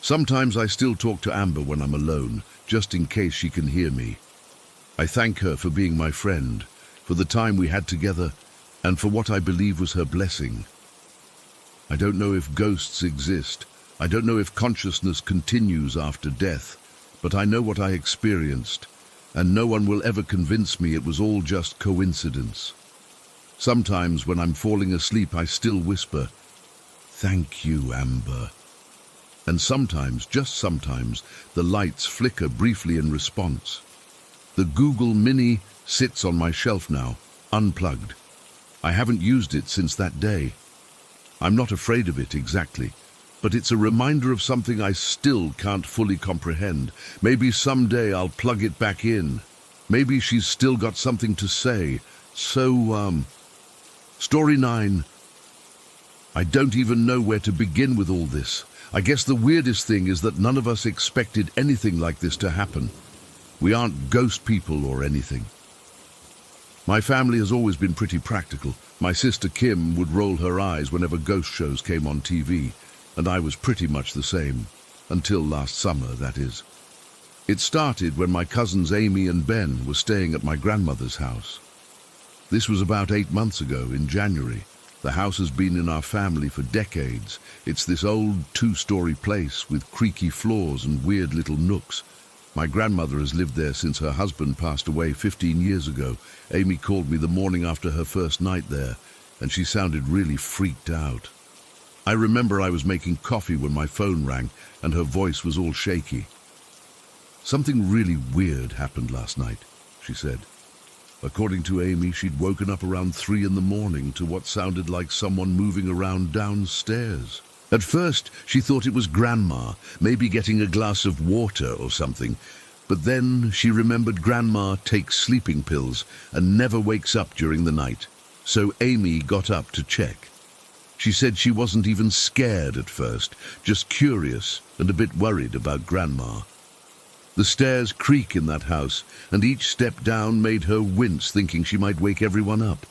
Sometimes I still talk to Amber when I'm alone, just in case she can hear me. I thank her for being my friend, for the time we had together, and for what I believe was her blessing. I don't know if ghosts exist. I don't know if consciousness continues after death, but I know what I experienced, and no one will ever convince me it was all just coincidence. Sometimes when I'm falling asleep, I still whisper, "Thank you, Amber." And sometimes, just sometimes, the lights flicker briefly in response. The Google Mini sits on my shelf now, unplugged. I haven't used it since that day. I'm not afraid of it exactly, but it's a reminder of something I still can't fully comprehend. Maybe someday I'll plug it back in. Maybe she's still got something to say. Story 9. I don't even know where to begin with all this. I guess the weirdest thing is that none of us expected anything like this to happen. We aren't ghost people or anything. My family has always been pretty practical. My sister Kim would roll her eyes whenever ghost shows came on TV, and I was pretty much the same. Until last summer, that is. It started when my cousins Amy and Ben were staying at my grandmother's house. This was about 8 months ago, in January. The house has been in our family for decades. It's this old 2-story place with creaky floors and weird little nooks. My grandmother has lived there since her husband passed away 15 years ago. Amy called me the morning after her first night there, and she sounded really freaked out. I remember I was making coffee when my phone rang, and her voice was all shaky. "Something really weird happened last night," she said. According to Amy, she'd woken up around 3 in the morning to what sounded like someone moving around downstairs. At first, she thought it was Grandma, maybe getting a glass of water or something. But then she remembered Grandma takes sleeping pills and never wakes up during the night. So Amy got up to check. She said she wasn't even scared at first, just curious and a bit worried about Grandma. The stairs creak in that house, and each step down made her wince, thinking she might wake everyone up.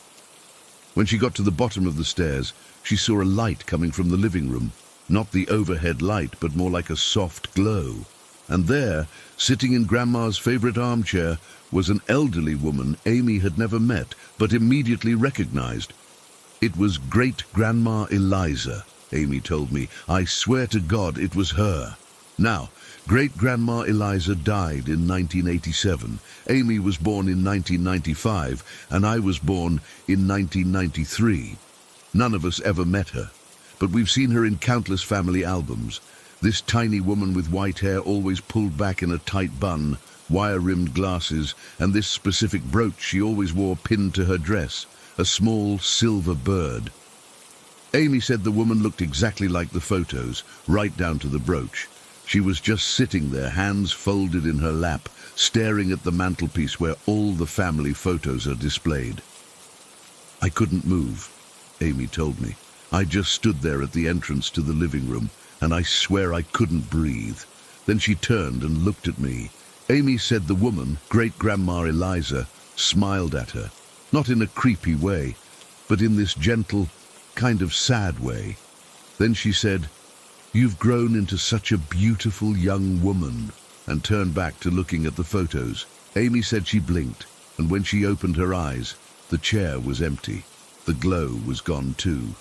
When she got to the bottom of the stairs, she saw a light coming from the living room. Not the overhead light, but more like a soft glow. And there, sitting in Grandma's favorite armchair, was an elderly woman Amy had never met, but immediately recognized. It was Great-Grandma Eliza, Amy told me. I swear to God it was her. Now, Great-Grandma Eliza died in 1987. Amy was born in 1995, and I was born in 1993. None of us ever met her, but we've seen her in countless family albums. This tiny woman with white hair always pulled back in a tight bun, wire-rimmed glasses, and this specific brooch she always wore pinned to her dress, a small silver bird. Amy said the woman looked exactly like the photos, right down to the brooch. She was just sitting there, hands folded in her lap, staring at the mantelpiece where all the family photos are displayed. I couldn't move, Amy told me. I just stood there at the entrance to the living room, and I swear I couldn't breathe. Then she turned and looked at me. Amy said the woman, Great-Grandma Eliza, smiled at her. Not in a creepy way, but in this gentle, kind of sad way. Then she said, "You've grown into such a beautiful young woman," and turned back to looking at the photos. Amy said she blinked, and when she opened her eyes, the chair was empty. The glow was gone too.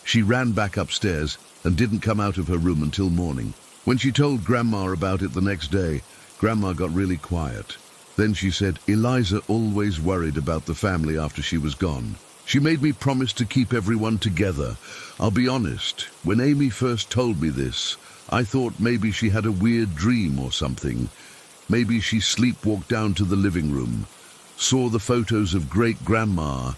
She ran back upstairs and didn't come out of her room until morning. When she told Grandma about it the next day, Grandma got really quiet. Then she said, "Eliza always worried about the family after she was gone. She made me promise to keep everyone together. I'll be honest, when Amy first told me this, I thought maybe she had a weird dream or something. Maybe she sleepwalked down to the living room, saw the photos of great-grandma,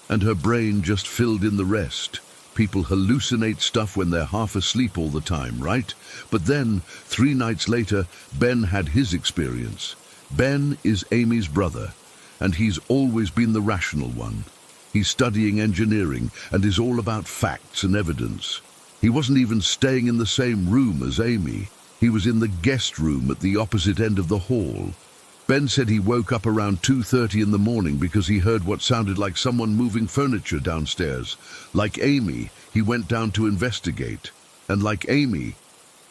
and her brain just filled in the rest. People hallucinate stuff when they're half asleep all the time, right? But then, 3 nights later, Ben had his experience. Ben is Amy's brother, and he's always been the rational one. He's studying engineering and is all about facts and evidence. He wasn't even staying in the same room as Amy. He was in the guest room at the opposite end of the hall. Ben said he woke up around 2:30 in the morning because he heard what sounded like someone moving furniture downstairs. Like Amy, he went down to investigate. And like Amy,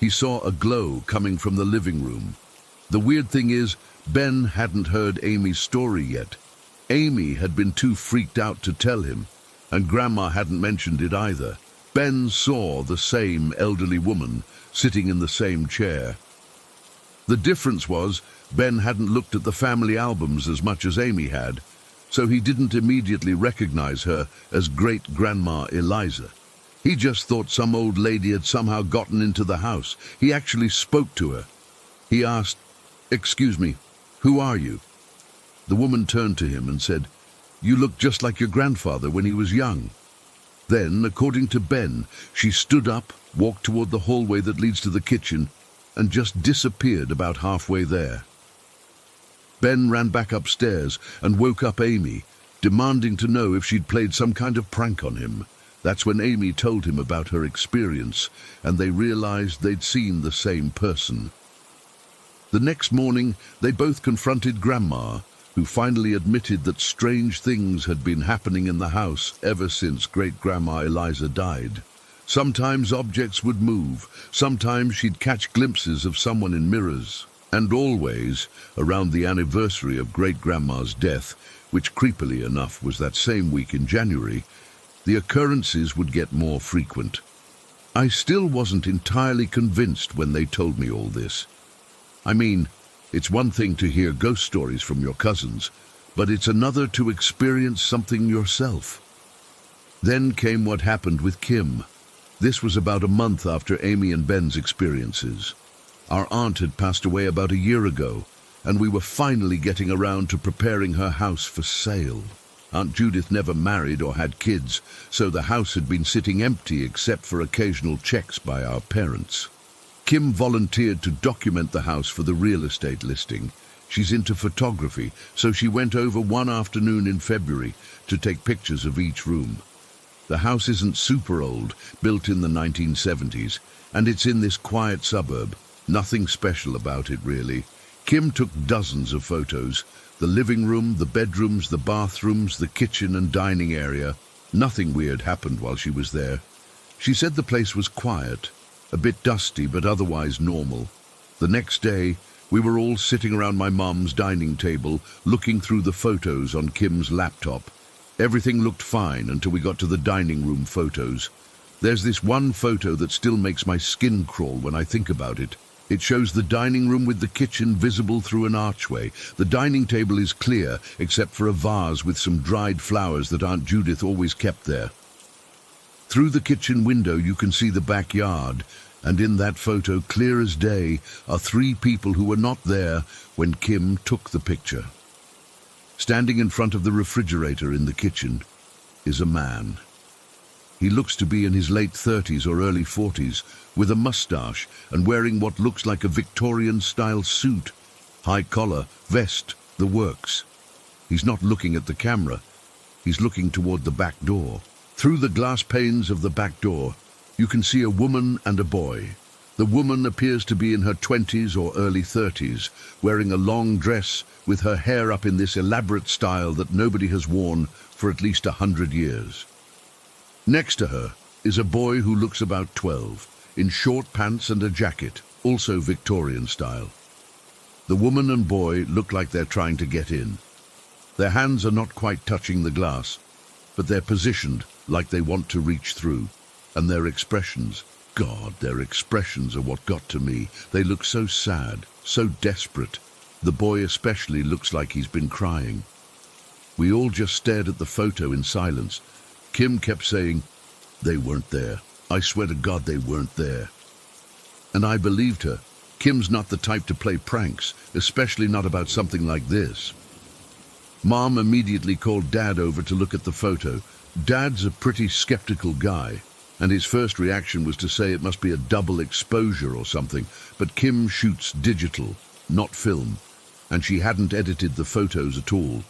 he saw a glow coming from the living room. The weird thing is, Ben hadn't heard Amy's story yet. Amy had been too freaked out to tell him, and Grandma hadn't mentioned it either. Ben saw the same elderly woman sitting in the same chair. The difference was, Ben hadn't looked at the family albums as much as Amy had, so he didn't immediately recognize her as great-grandma Eliza. He just thought some old lady had somehow gotten into the house. He actually spoke to her. He asked, "Excuse me, who are you?" The woman turned to him and said, "You look just like your grandfather when he was young." Then, according to Ben, she stood up, walked toward the hallway that leads to the kitchen, and just disappeared about halfway there. Ben ran back upstairs and woke up Amy, demanding to know if she'd played some kind of prank on him. That's when Amy told him about her experience, and they realized they'd seen the same person. The next morning, they both confronted Grandma, who finally admitted that strange things had been happening in the house ever since great-grandma Eliza died. Sometimes objects would move, sometimes she'd catch glimpses of someone in mirrors, and always, around the anniversary of great-grandma's death, which creepily enough was that same week in January, the occurrences would get more frequent. I still wasn't entirely convinced when they told me all this. I mean, it's one thing to hear ghost stories from your cousins, but it's another to experience something yourself. Then came what happened with Kim. This was about a month after Amy and Ben's experiences. Our aunt had passed away about a year ago, and we were finally getting around to preparing her house for sale. Aunt Judith never married or had kids, so the house had been sitting empty except for occasional checks by our parents. Kim volunteered to document the house for the real estate listing. She's into photography, so she went over one afternoon in February to take pictures of each room. The house isn't super old, built in the 1970s, and it's in this quiet suburb. Nothing special about it, really. Kim took dozens of photos. The living room, the bedrooms, the bathrooms, the kitchen and dining area. Nothing weird happened while she was there. She said the place was quiet, a bit dusty but otherwise normal. The next day, we were all sitting around my mom's dining table, looking through the photos on Kim's laptop. Everything looked fine until we got to the dining room photos. There's this one photo that still makes my skin crawl when I think about it. It shows the dining room with the kitchen visible through an archway. The dining table is clear, except for a vase with some dried flowers that Aunt Judith always kept there. Through the kitchen window you can see the backyard, and in that photo, clear as day, are 3 people who were not there when Kim took the picture. Standing in front of the refrigerator in the kitchen is a man. He looks to be in his late 30s or early 40s, with a mustache and wearing what looks like a Victorian-style suit. High collar, vest, the works. He's not looking at the camera. He's looking toward the back door. Through the glass panes of the back door, you can see a woman and a boy. The woman appears to be in her 20s or early 30s, wearing a long dress with her hair up in this elaborate style that nobody has worn for at least 100 years. Next to her is a boy who looks about 12, in short pants and a jacket, also Victorian style. The woman and boy look like they're trying to get in. Their hands are not quite touching the glass, but they're positioned like they want to reach through. And their expressions, God, their expressions are what got to me. They look so sad, so desperate. The boy especially looks like he's been crying. We all just stared at the photo in silence. Kim kept saying, "They weren't there. I swear to God they weren't there." And I believed her. Kim's not the type to play pranks, especially not about something like this. Mom immediately called Dad over to look at the photo. Dad's a pretty skeptical guy, and his first reaction was to say it must be a double exposure or something, but Kim shoots digital, not film, and she hadn't edited the photos at all.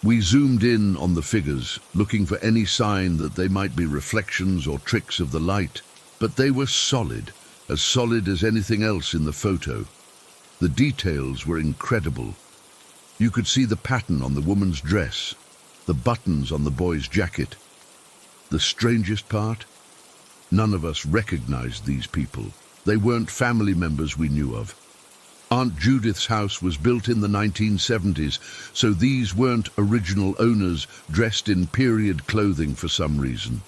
We zoomed in on the figures, looking for any sign that they might be reflections or tricks of the light, but they were solid as anything else in the photo. The details were incredible. You could see the pattern on the woman's dress, the buttons on the boy's jacket. The strangest part? None of us recognized these people. They weren't family members we knew of. Aunt Judith's house was built in the 1970s, so these weren't original owners dressed in period clothing for some reason.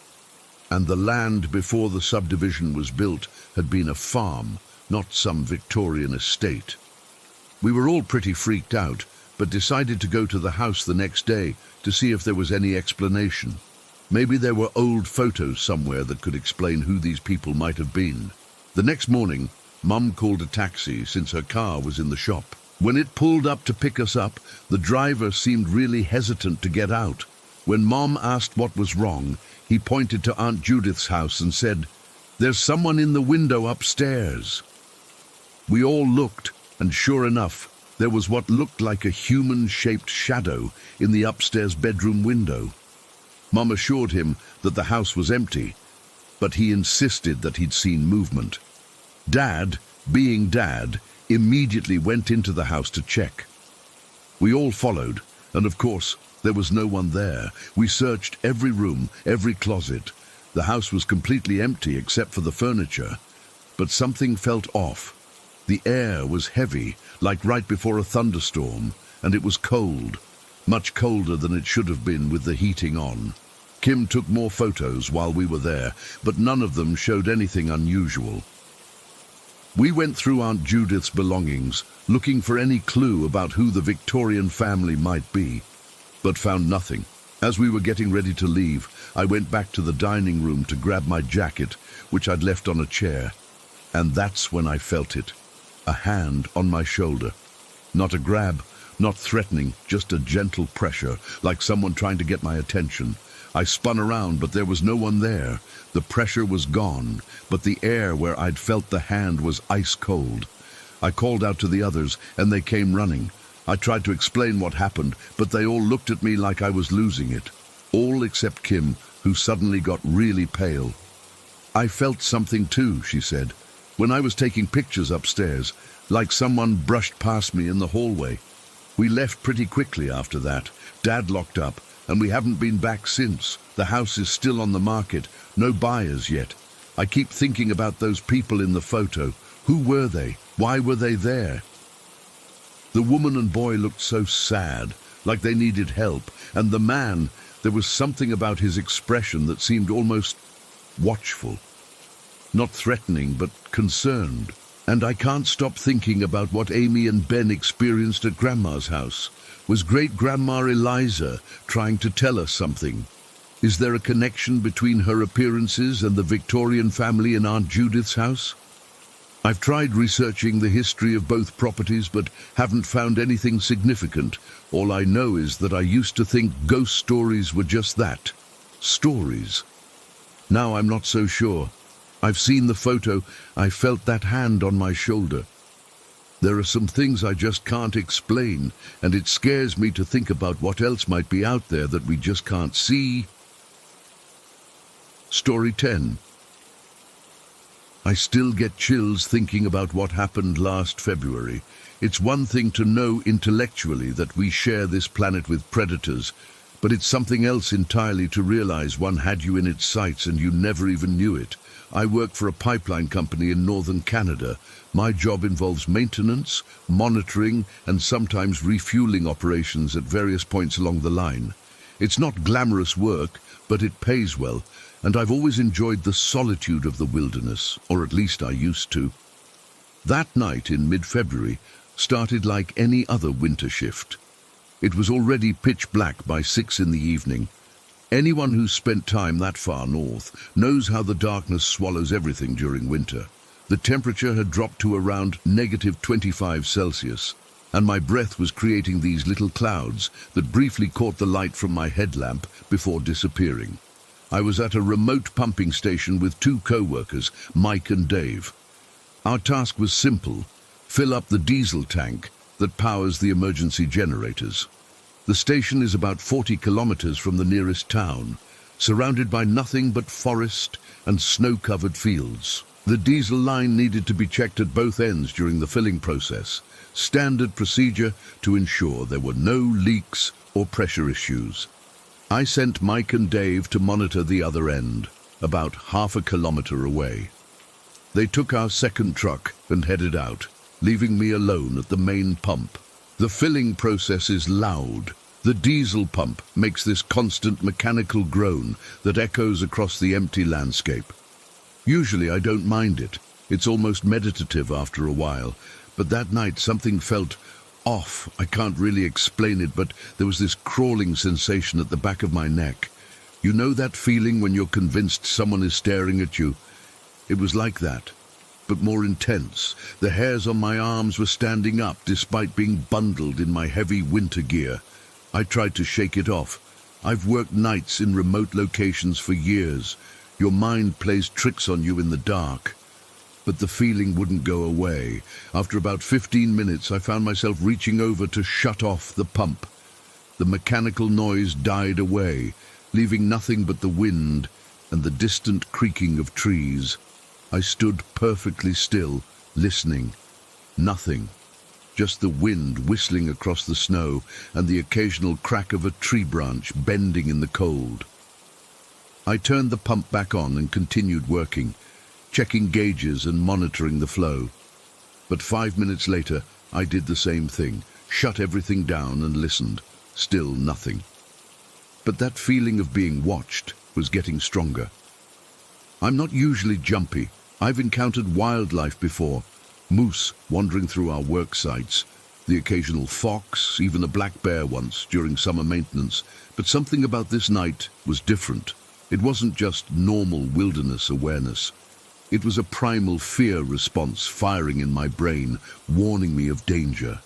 And the land before the subdivision was built had been a farm, not some Victorian estate. We were all pretty freaked out, but decided to go to the house the next day to see if there was any explanation. Maybe there were old photos somewhere that could explain who these people might have been. The next morning, Mum called a taxi since her car was in the shop. When it pulled up to pick us up, the driver seemed really hesitant to get out. When Mom asked what was wrong, he pointed to Aunt Judith's house and said, "There's someone in the window upstairs." We all looked, and sure enough, there was what looked like a human-shaped shadow in the upstairs bedroom window. Mum assured him that the house was empty, but he insisted that he'd seen movement. Dad, being Dad, immediately went into the house to check. We all followed, and of course, there was no one there. We searched every room, every closet. The house was completely empty except for the furniture, but something felt off. The air was heavy, like right before a thunderstorm, and it was cold, much colder than it should have been with the heating on. Kim took more photos while we were there, but none of them showed anything unusual. We went through Aunt Judith's belongings, looking for any clue about who the Victorian family might be, but found nothing. As we were getting ready to leave, I went back to the dining room to grab my jacket, which I'd left on a chair, and that's when I felt it. A hand on my shoulder. Not a grab, not threatening, just a gentle pressure, like someone trying to get my attention. I spun around, but there was no one there. The pressure was gone, but the air where I'd felt the hand was ice cold. I called out to the others, and they came running. I tried to explain what happened, but they all looked at me like I was losing it. All except Kim, who suddenly got really pale. "I felt something too," she said, "when I was taking pictures upstairs, like someone brushed past me in the hallway." We left pretty quickly after that. Dad locked up, and we haven't been back since. The house is still on the market, no buyers yet. I keep thinking about those people in the photo. Who were they? Why were they there? The woman and boy looked so sad, like they needed help, and the man, there was something about his expression that seemed almost watchful. Not threatening, but concerned. And I can't stop thinking about what Amy and Ben experienced at Grandma's house. Was Great-Grandma Eliza trying to tell us something? Is there a connection between her appearances and the Victorian family in Aunt Judith's house? I've tried researching the history of both properties, but haven't found anything significant. All I know is that I used to think ghost stories were just that, stories. Now I'm not so sure. I've seen the photo, I felt that hand on my shoulder. There are some things I just can't explain, and it scares me to think about what else might be out there that we just can't see. Story 10. I still get chills thinking about what happened last February. It's one thing to know intellectually that we share this planet with predators, But it's something else entirely to realize one had you in its sights and you never even knew it. I work for a pipeline company in northern Canada. My job involves maintenance, monitoring, and sometimes refueling operations at various points along the line. It's not glamorous work, but it pays well, and I've always enjoyed the solitude of the wilderness, or at least I used to. That night in mid-February started like any other winter shift. It was already pitch black by 6 in the evening. Anyone who's spent time that far north knows how the darkness swallows everything during winter. The temperature had dropped to around -25°C, and my breath was creating these little clouds that briefly caught the light from my headlamp before disappearing. I was at a remote pumping station with 2 co-workers, Mike and Dave. Our task was simple: fill up the diesel tank that powers the emergency generators. The station is about 40 kilometers from the nearest town, surrounded by nothing but forest and snow-covered fields. The diesel line needed to be checked at both ends during the filling process, standard procedure to ensure there were no leaks or pressure issues. I sent Mike and Dave to monitor the other end, about half a kilometer away. They took our second truck and headed out, leaving me alone at the main pump. The filling process is loud. The diesel pump makes this constant mechanical groan that echoes across the empty landscape. Usually I don't mind it. It's almost meditative after a while. But that night something felt off. I can't really explain it, but there was this crawling sensation at the back of my neck. You know that feeling when you're convinced someone is staring at you? It was like that, but more intense. The hairs on my arms were standing up despite being bundled in my heavy winter gear. I tried to shake it off. I've worked nights in remote locations for years. Your mind plays tricks on you in the dark. But the feeling wouldn't go away. After about 15 minutes, I found myself reaching over to shut off the pump. The mechanical noise died away, leaving nothing but the wind and the distant creaking of trees. I stood perfectly still, listening. Nothing. Just the wind whistling across the snow and the occasional crack of a tree branch bending in the cold. I turned the pump back on and continued working, checking gauges and monitoring the flow. But 5 minutes later, I did the same thing, shut everything down and listened. Still nothing. But that feeling of being watched was getting stronger. I'm not usually jumpy. I've encountered wildlife before. Moose wandering through our work sites, the occasional fox, even a black bear once during summer maintenance. But something about this night was different. It wasn't just normal wilderness awareness. It was a primal fear response firing in my brain, warning me of danger.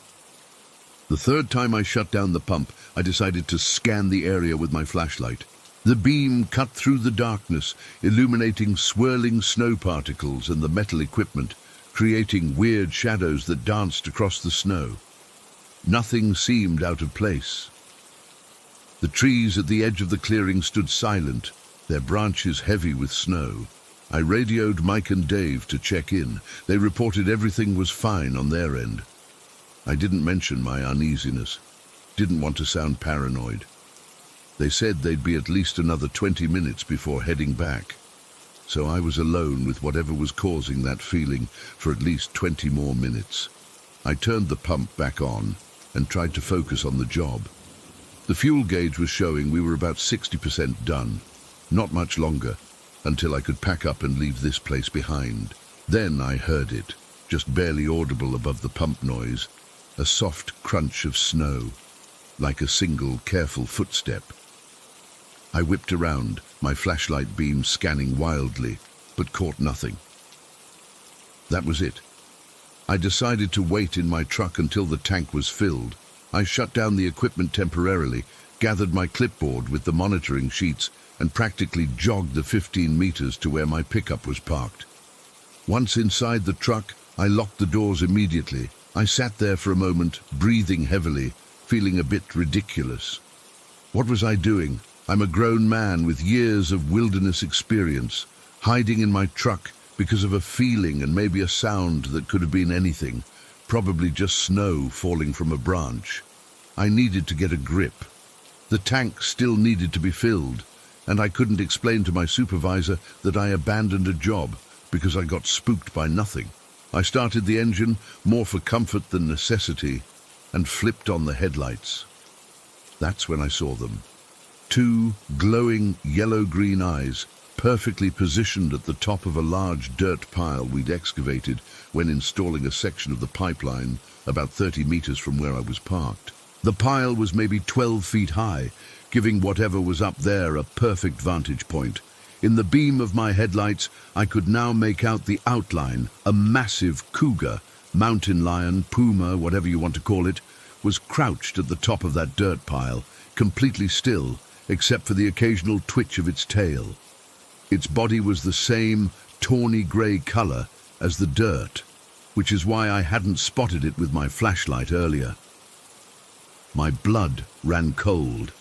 The third time I shut down the pump, I decided to scan the area with my flashlight. The beam cut through the darkness, illuminating swirling snow particles and the metal equipment, creating weird shadows that danced across the snow. Nothing seemed out of place. The trees at the edge of the clearing stood silent, their branches heavy with snow. I radioed Mike and Dave to check in. They reported everything was fine on their end. I didn't mention my uneasiness. Didn't want to sound paranoid. They said they'd be at least another 20 minutes before heading back. So I was alone with whatever was causing that feeling for at least 20 more minutes. I turned the pump back on and tried to focus on the job. The fuel gauge was showing we were about 60% done. Not much longer, until I could pack up and leave this place behind. Then I heard it, just barely audible above the pump noise, a soft crunch of snow, like a single careful footstep. I whipped around, my flashlight beam scanning wildly, but caught nothing. That was it. I decided to wait in my truck until the tank was filled. I shut down the equipment temporarily, gathered my clipboard with the monitoring sheets, and practically jogged the 15 meters to where my pickup was parked. Once inside the truck, I locked the doors immediately. I sat there for a moment, breathing heavily, feeling a bit ridiculous. What was I doing? I'm a grown man with years of wilderness experience, hiding in my truck because of a feeling and maybe a sound that could have been anything, probably just snow falling from a branch. I needed to get a grip. The tank still needed to be filled, and I couldn't explain to my supervisor that I abandoned a job because I got spooked by nothing. I started the engine more for comfort than necessity and flipped on the headlights. That's when I saw them. Two glowing yellow-green eyes, perfectly positioned at the top of a large dirt pile we'd excavated when installing a section of the pipeline about 30 meters from where I was parked. The pile was maybe 12 feet high, giving whatever was up there a perfect vantage point. In the beam of my headlights, I could now make out the outline. A massive cougar, mountain lion, puma, whatever you want to call it, was crouched at the top of that dirt pile, completely still, except for the occasional twitch of its tail. Its body was the same tawny grey colour as the dirt, which is why I hadn't spotted it with my flashlight earlier. My blood ran cold.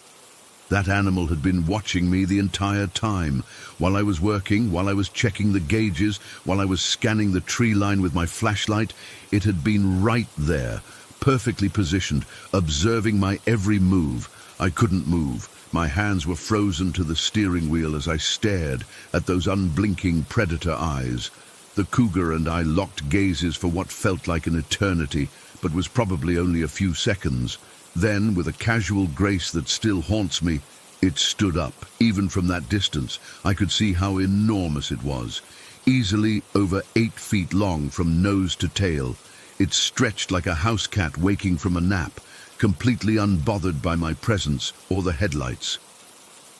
That animal had been watching me the entire time, while I was working, while I was checking the gauges, while I was scanning the tree line with my flashlight. It had been right there, perfectly positioned, observing my every move. I couldn't move. My hands were frozen to the steering wheel as I stared at those unblinking predator eyes. The cougar and I locked gazes for what felt like an eternity, but was probably only a few seconds. Then, with a casual grace that still haunts me, it stood up. Even from that distance, I could see how enormous it was. Easily over 8 feet long from nose to tail, it stretched like a house cat waking from a nap, completely unbothered by my presence or the headlights.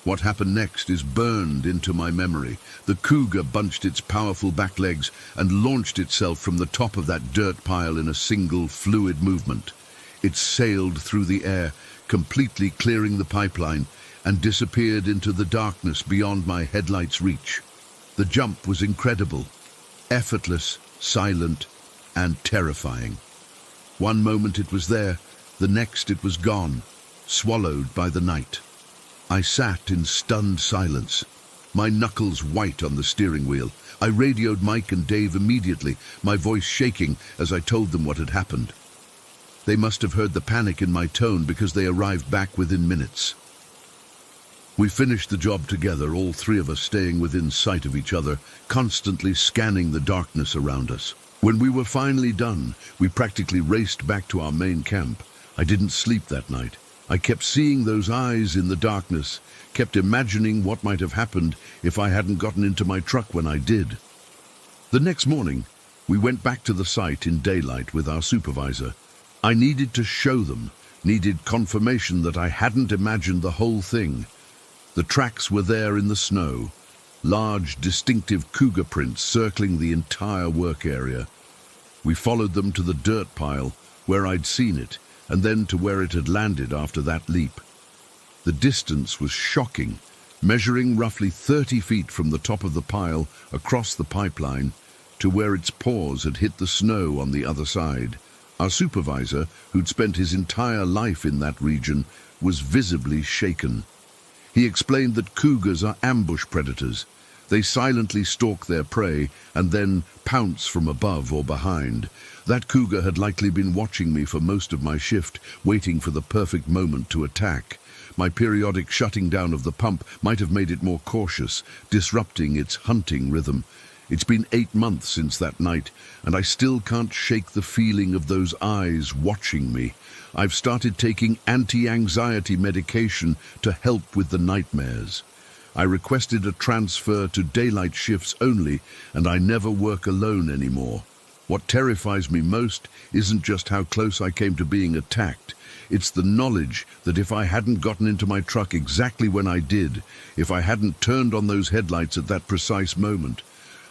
What happened next is burned into my memory. The cougar bunched its powerful back legs and launched itself from the top of that dirt pile in a single fluid movement. It sailed through the air, completely clearing the pipeline, and disappeared into the darkness beyond my headlights' reach. The jump was incredible, effortless, silent, and terrifying. One moment it was there, the next it was gone, swallowed by the night. I sat in stunned silence, my knuckles white on the steering wheel. I radioed Mike and Dave immediately, my voice shaking as I told them what had happened. They must have heard the panic in my tone because they arrived back within minutes. We finished the job together, all three of us staying within sight of each other, constantly scanning the darkness around us. When we were finally done, we practically raced back to our main camp. I didn't sleep that night. I kept seeing those eyes in the darkness, kept imagining what might have happened if I hadn't gotten into my truck when I did. The next morning, we went back to the site in daylight with our supervisor. I needed to show them, needed confirmation that I hadn't imagined the whole thing. The tracks were there in the snow, large, distinctive cougar prints circling the entire work area. We followed them to the dirt pile where I'd seen it, and then to where it had landed after that leap. The distance was shocking, measuring roughly 30 feet from the top of the pile across the pipeline to where its paws had hit the snow on the other side. Our supervisor, who'd spent his entire life in that region, was visibly shaken. He explained that cougars are ambush predators. They silently stalk their prey and then pounce from above or behind. That cougar had likely been watching me for most of my shift, waiting for the perfect moment to attack. My periodic shutting down of the pump might have made it more cautious, disrupting its hunting rhythm. It's been 8 months since that night, and I still can't shake the feeling of those eyes watching me. I've started taking anti-anxiety medication to help with the nightmares. I requested a transfer to daylight shifts only, and I never work alone anymore. What terrifies me most isn't just how close I came to being attacked. It's the knowledge that if I hadn't gotten into my truck exactly when I did, if I hadn't turned on those headlights at that precise moment,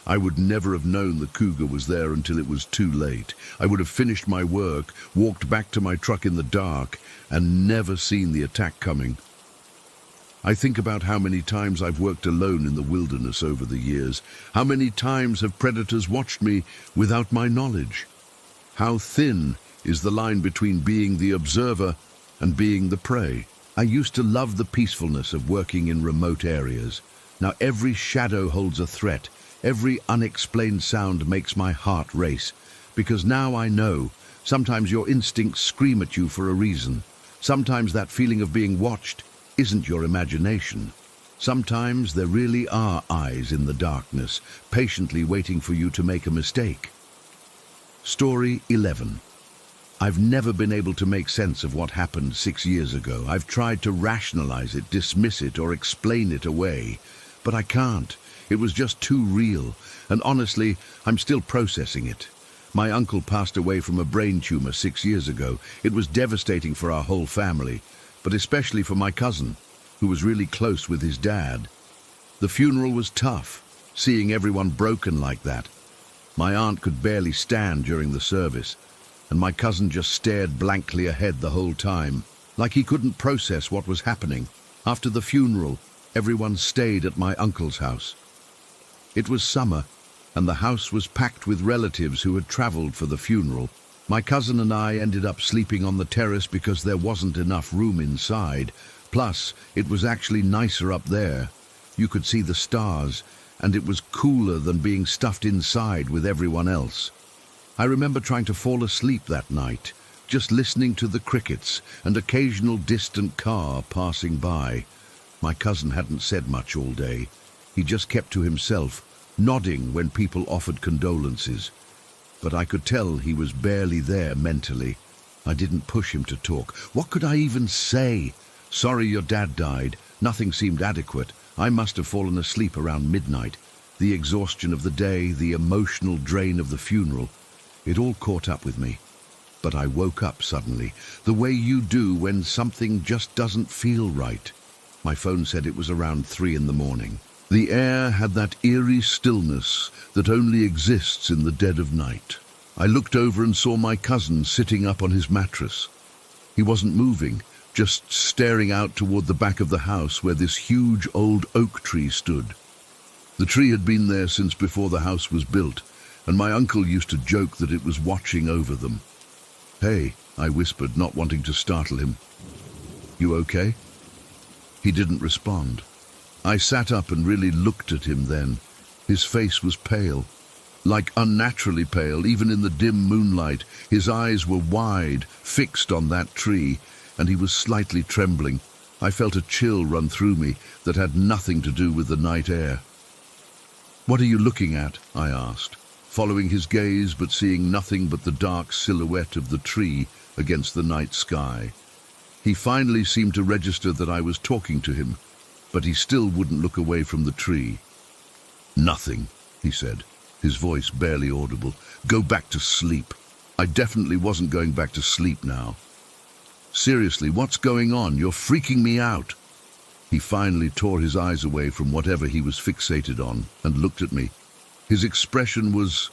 I would never have known the cougar was there until it was too late. I would have finished my work, walked back to my truck in the dark, and never seen the attack coming. I think about how many times I've worked alone in the wilderness over the years. How many times have predators watched me without my knowledge? How thin is the line between being the observer and being the prey? I used to love the peacefulness of working in remote areas. Now every shadow holds a threat. Every unexplained sound makes my heart race, because now I know sometimes your instincts scream at you for a reason. Sometimes that feeling of being watched isn't your imagination. Sometimes there really are eyes in the darkness, patiently waiting for you to make a mistake. Story 11. I've never been able to make sense of what happened 6 years ago. I've tried to rationalize it, dismiss it, or explain it away, but I can't. It was just too real, and honestly, I'm still processing it. My uncle passed away from a brain tumor 6 years ago. It was devastating for our whole family, but especially for my cousin, who was really close with his dad. The funeral was tough, seeing everyone broken like that. My aunt could barely stand during the service, and my cousin just stared blankly ahead the whole time, like he couldn't process what was happening. After the funeral, everyone stayed at my uncle's house. It was summer, and the house was packed with relatives who had traveled for the funeral. My cousin and I ended up sleeping on the terrace because there wasn't enough room inside. Plus, it was actually nicer up there. You could see the stars, and it was cooler than being stuffed inside with everyone else. I remember trying to fall asleep that night, just listening to the crickets and occasional distant car passing by. My cousin hadn't said much all day. He just kept to himself, nodding when people offered condolences. But I could tell he was barely there mentally. I didn't push him to talk. What could I even say? Sorry your dad died. Nothing seemed adequate. I must have fallen asleep around midnight. The exhaustion of the day, the emotional drain of the funeral, it all caught up with me. But I woke up suddenly, the way you do when something just doesn't feel right. My phone said it was around 3 in the morning. The air had that eerie stillness that only exists in the dead of night. I looked over and saw my cousin sitting up on his mattress. He wasn't moving, just staring out toward the back of the house where this huge old oak tree stood. The tree had been there since before the house was built, and my uncle used to joke that it was watching over them. "Hey," I whispered, not wanting to startle him. "You okay?" He didn't respond. I sat up and really looked at him then. His face was pale, like unnaturally pale, even in the dim moonlight. His eyes were wide, fixed on that tree, and he was slightly trembling. I felt a chill run through me that had nothing to do with the night air. "What are you looking at?" I asked, following his gaze but seeing nothing but the dark silhouette of the tree against the night sky. He finally seemed to register that I was talking to him, but he still wouldn't look away from the tree. "Nothing," he said, his voice barely audible. "Go back to sleep." I definitely wasn't going back to sleep now. "Seriously, what's going on? You're freaking me out." He finally tore his eyes away from whatever he was fixated on and looked at me. His expression was,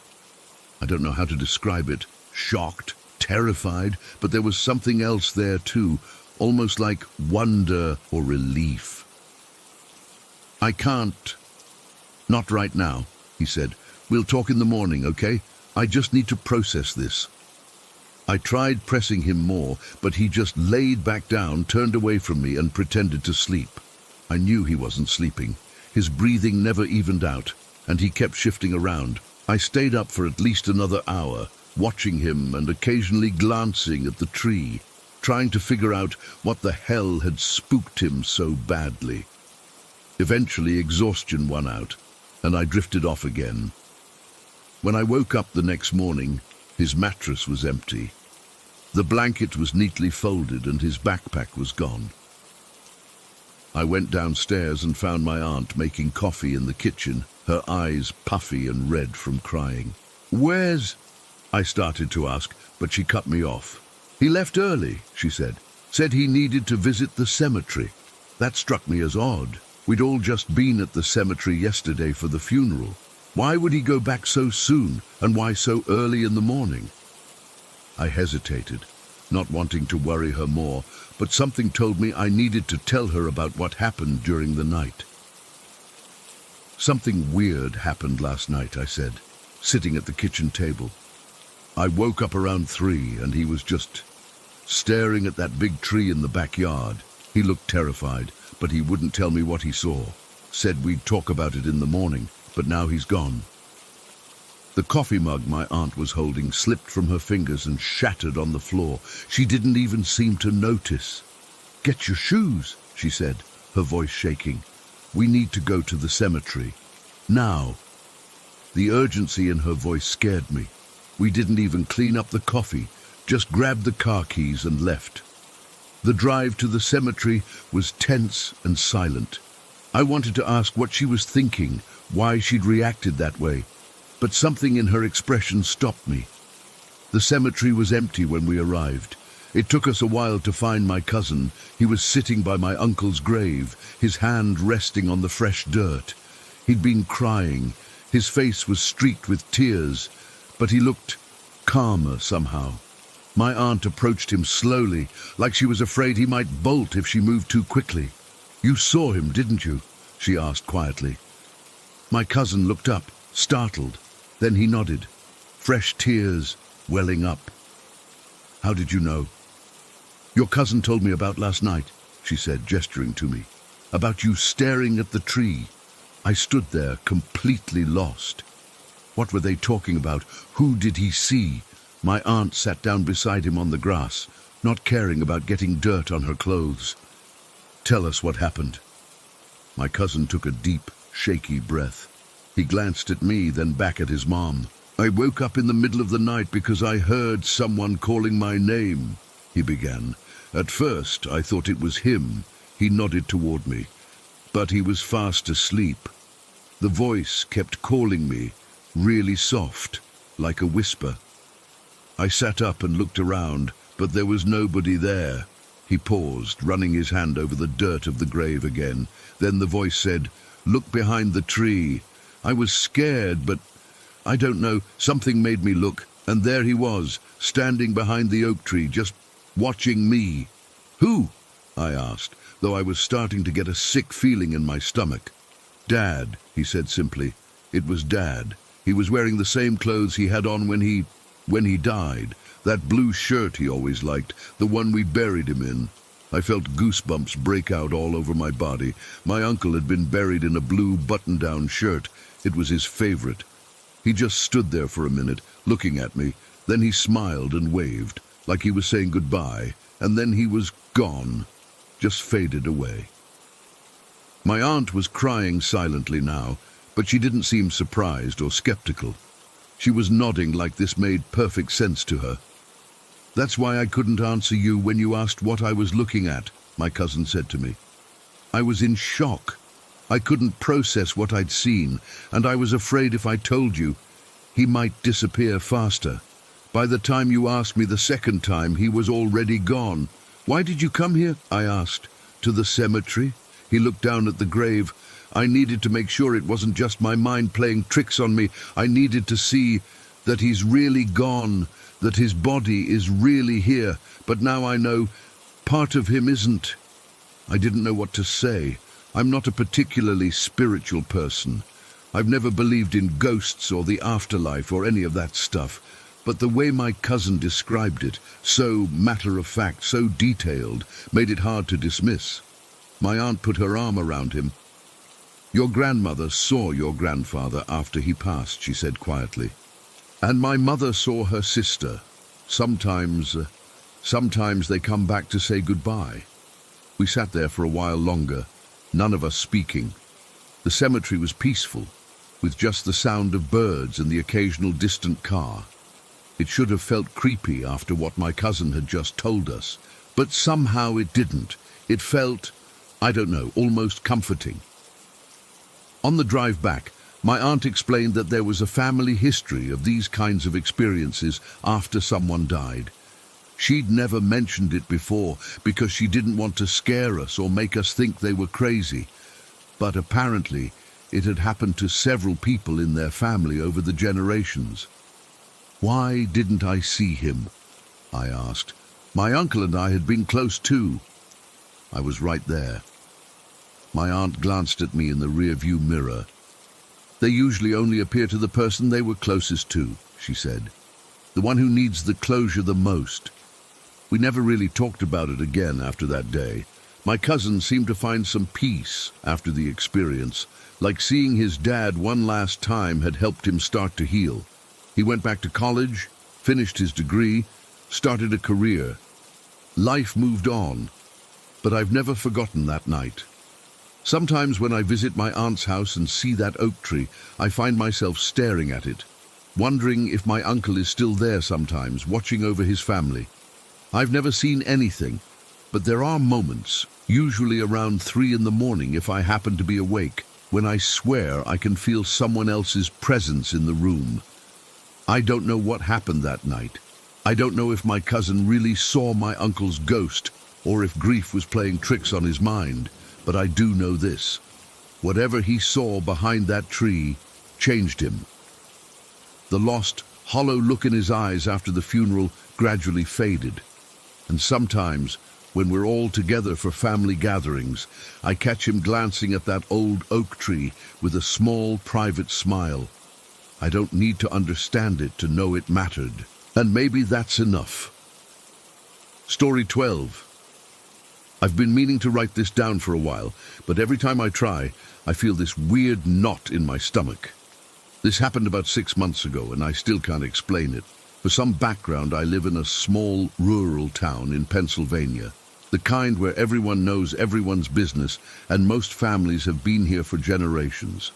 I don't know how to describe it, shocked, terrified, but there was something else there too, almost like wonder or relief. "I can't. Not right now," he said. "We'll talk in the morning, okay? I just need to process this." I tried pressing him more, but he just laid back down, turned away from me, and pretended to sleep. I knew he wasn't sleeping. His breathing never evened out, and he kept shifting around. I stayed up for at least another hour, watching him and occasionally glancing at the tree, trying to figure out what the hell had spooked him so badly. Eventually, exhaustion won out, and I drifted off again. When I woke up the next morning, his mattress was empty. The blanket was neatly folded and his backpack was gone. I went downstairs and found my aunt making coffee in the kitchen, her eyes puffy and red from crying. "Where's—" I started to ask, but she cut me off. "He left early," she said. "Said he needed to visit the cemetery." That struck me as odd. We'd all just been at the cemetery yesterday for the funeral. Why would he go back so soon, and why so early in the morning? I hesitated, not wanting to worry her more, but something told me I needed to tell her about what happened during the night. "Something weird happened last night," I said, sitting at the kitchen table. "I woke up around 3 and he was just staring at that big tree in the backyard. He looked terrified, but he wouldn't tell me what he saw. Said we'd talk about it in the morning, but now he's gone." The coffee mug my aunt was holding slipped from her fingers and shattered on the floor. She didn't even seem to notice. "Get your shoes," she said, her voice shaking. "We need to go to the cemetery. Now." The urgency in her voice scared me. We didn't even clean up the coffee, just grabbed the car keys and left. The drive to the cemetery was tense and silent. I wanted to ask what she was thinking, why she'd reacted that way, but something in her expression stopped me. The cemetery was empty when we arrived. It took us a while to find my cousin. He was sitting by my uncle's grave, his hand resting on the fresh dirt. He'd been crying. His face was streaked with tears, but he looked calmer somehow. My aunt approached him slowly, like she was afraid he might bolt if she moved too quickly. "You saw him, didn't you?" she asked quietly. My cousin looked up, startled. Then he nodded, fresh tears welling up. "How did you know?" "Your cousin told me about last night," she said, gesturing to me. "About you staring at the tree." I stood there, completely lost. What were they talking about? Who did he see? My aunt sat down beside him on the grass, not caring about getting dirt on her clothes. "Tell us what happened." My cousin took a deep, shaky breath. He glanced at me, then back at his mom. "I woke up in the middle of the night because I heard someone calling my name," he began. "At first, I thought it was him." He nodded toward me. "But he was fast asleep. The voice kept calling me, really soft, like a whisper. I sat up and looked around, but there was nobody there." He paused, running his hand over the dirt of the grave again. Then the voice said, "Look behind the tree." I was scared, but I don't know, something made me look, and there he was, standing behind the oak tree, just watching me. "Who?" I asked, though I was starting to get a sick feeling in my stomach. "Dad," he said simply. "It was Dad. He was wearing the same clothes he had on when he died. That blue shirt he always liked, the one we buried him in." I felt goosebumps break out all over my body. My uncle had been buried in a blue button-down shirt. It was his favorite. He just stood there for a minute, looking at me. Then he smiled and waved, like he was saying goodbye, and then he was gone, just faded away. My aunt was crying silently now, but she didn't seem surprised or skeptical. She was nodding like this made perfect sense to her. "That's why I couldn't answer you when you asked what I was looking at," my cousin said to me. "I was in shock. I couldn't process what I'd seen, and I was afraid if I told you, he might disappear faster. By the time you asked me the second time, he was already gone." "Why did you come here?" I asked. "To the cemetery." He looked down at the grave. "I needed to make sure it wasn't just my mind playing tricks on me. I needed to see that he's really gone, that his body is really here. But now I know part of him isn't." I didn't know what to say. I'm not a particularly spiritual person. I've never believed in ghosts or the afterlife or any of that stuff. But the way my cousin described it, so matter-of-fact, so detailed, made it hard to dismiss. My aunt put her arm around him. "Your grandmother saw your grandfather after he passed," she said quietly. "And my mother saw her sister. Sometimes they come back to say goodbye." We sat there for a while longer, none of us speaking. The cemetery was peaceful, with just the sound of birds and the occasional distant car. It should have felt creepy after what my cousin had just told us, but somehow it didn't. It felt, I don't know, almost comforting. On the drive back, my aunt explained that there was a family history of these kinds of experiences after someone died. She'd never mentioned it before because she didn't want to scare us or make us think they were crazy. But apparently, it had happened to several people in their family over the generations. "Why didn't I see him?" I asked. "My uncle and I had been close too." I was right there. My aunt glanced at me in the rear-view mirror. "They usually only appear to the person they were closest to," she said. "The one who needs the closure the most." We never really talked about it again after that day. My cousin seemed to find some peace after the experience, like seeing his dad one last time had helped him start to heal. He went back to college, finished his degree, started a career. Life moved on. but I've never forgotten that night. Sometimes when I visit my aunt's house and see that oak tree, I find myself staring at it, wondering if my uncle is still there sometimes, watching over his family. I've never seen anything, but there are moments, usually around 3 in the morning if I happen to be awake, when I swear I can feel someone else's presence in the room. I don't know what happened that night. I don't know if my cousin really saw my uncle's ghost or if grief was playing tricks on his mind, but I do know this. Whatever he saw behind that tree changed him. The lost, hollow look in his eyes after the funeral gradually faded. And sometimes, when we're all together for family gatherings, I catch him glancing at that old oak tree with a small, private smile. I don't need to understand it to know it mattered. And maybe that's enough. Story 12. I've been meaning to write this down for a while, but every time I try, I feel this weird knot in my stomach. This happened about 6 months ago, and I still can't explain it. For some background, I live in a small rural town in Pennsylvania, the kind where everyone knows everyone's business, and most families have been here for generations.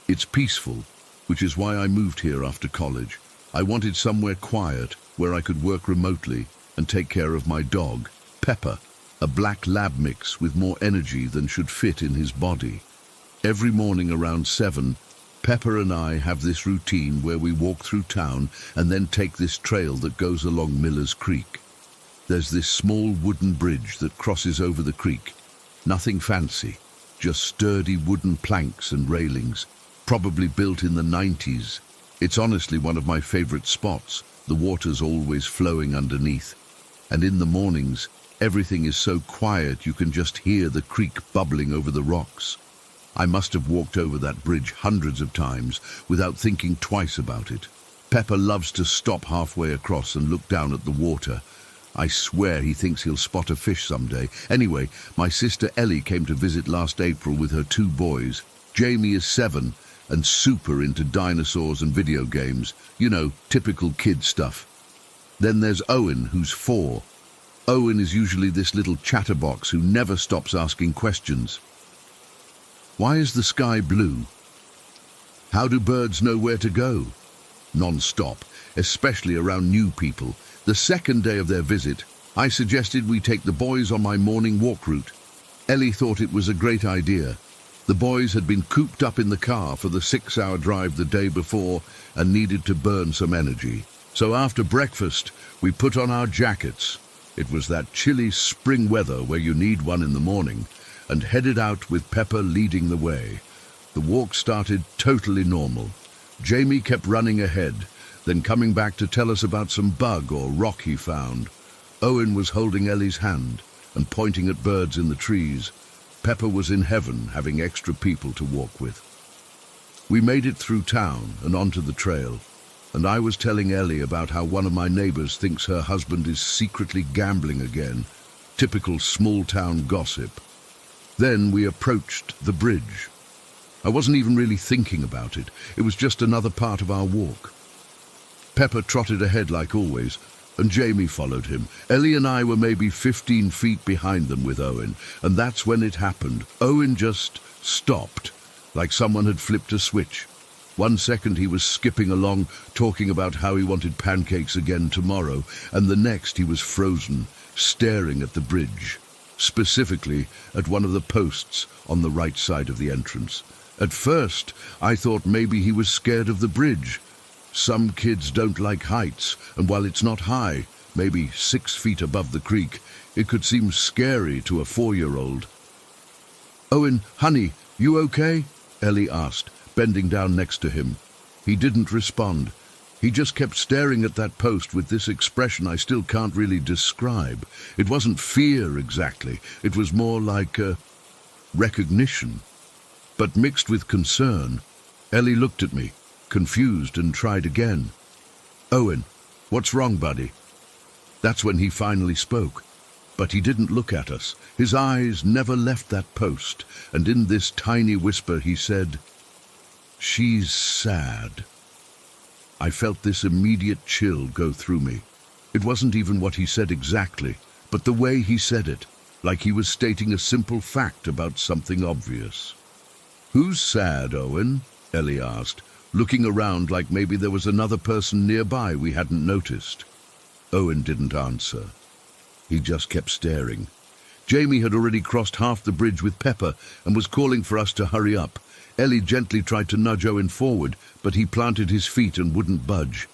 It's peaceful, which is why I moved here after college. I wanted somewhere quiet, where I could work remotely and take care of my dog, Pepper, a black lab mix with more energy than should fit in his body. Every morning around 7, Pepper and I have this routine where we walk through town and then take this trail that goes along Miller's Creek. There's this small wooden bridge that crosses over the creek. Nothing fancy, just sturdy wooden planks and railings, probably built in the 90s. It's honestly one of my favorite spots. The water's always flowing underneath. And in the mornings, everything is so quiet you can just hear the creek bubbling over the rocks. I must have walked over that bridge hundreds of times without thinking twice about it. Pepper loves to stop halfway across and look down at the water. I swear he thinks he'll spot a fish someday. Anyway, my sister Ellie came to visit last April with her 2 boys. Jamie is 7 and super into dinosaurs and video games. You know, typical kid stuff. Then there's Owen, who's 4. Owen is usually this little chatterbox who never stops asking questions. Why is the sky blue? How do birds know where to go? Non-stop, especially around new people. The second day of their visit, I suggested we take the boys on my morning walk route. Ellie thought it was a great idea. The boys had been cooped up in the car for the 6-hour drive the day before and needed to burn some energy. So after breakfast, we put on our jackets. It was that chilly spring weather where you need one in the morning, and headed out with Pepper leading the way. The walk started totally normal. Jamie kept running ahead, then coming back to tell us about some bug or rock he found. Owen was holding Ellie's hand and pointing at birds in the trees. Pepper was in heaven, having extra people to walk with. We made it through town and onto the trail, and I was telling Ellie about how one of my neighbors thinks her husband is secretly gambling again. Typical small-town gossip. Then we approached the bridge. I wasn't even really thinking about it. It was just another part of our walk. Pepper trotted ahead like always, and Jamie followed him. Ellie and I were maybe 15 feet behind them with Owen, and that's when it happened. Owen just stopped, like someone had flipped a switch. 1 second he was skipping along, talking about how he wanted pancakes again tomorrow, and the next he was frozen, staring at the bridge, specifically at one of the posts on the right side of the entrance. At first, I thought maybe he was scared of the bridge. Some kids don't like heights, and while it's not high, maybe 6 feet above the creek, it could seem scary to a 4-year-old. "Owen, honey, you okay?" Ellie asked, bending down next to him. He didn't respond. He just kept staring at that post with this expression I still can't really describe. It wasn't fear exactly. It was more like recognition, but mixed with concern. Ellie looked at me, confused, and tried again. "Owen, what's wrong, buddy?" That's when he finally spoke. But he didn't look at us. His eyes never left that post, and in this tiny whisper he said, "She's sad." I felt this immediate chill go through me. It wasn't even what he said exactly, but the way he said it. like he was stating a simple fact about something obvious. "Who's sad, Owen?" Ellie asked, looking around like maybe there was another person nearby we hadn't noticed. Owen didn't answer. He just kept staring. Jamie had already crossed half the bridge with Pepper and was calling for us to hurry up. Ellie gently tried to nudge Owen forward, but he planted his feet and wouldn't budge.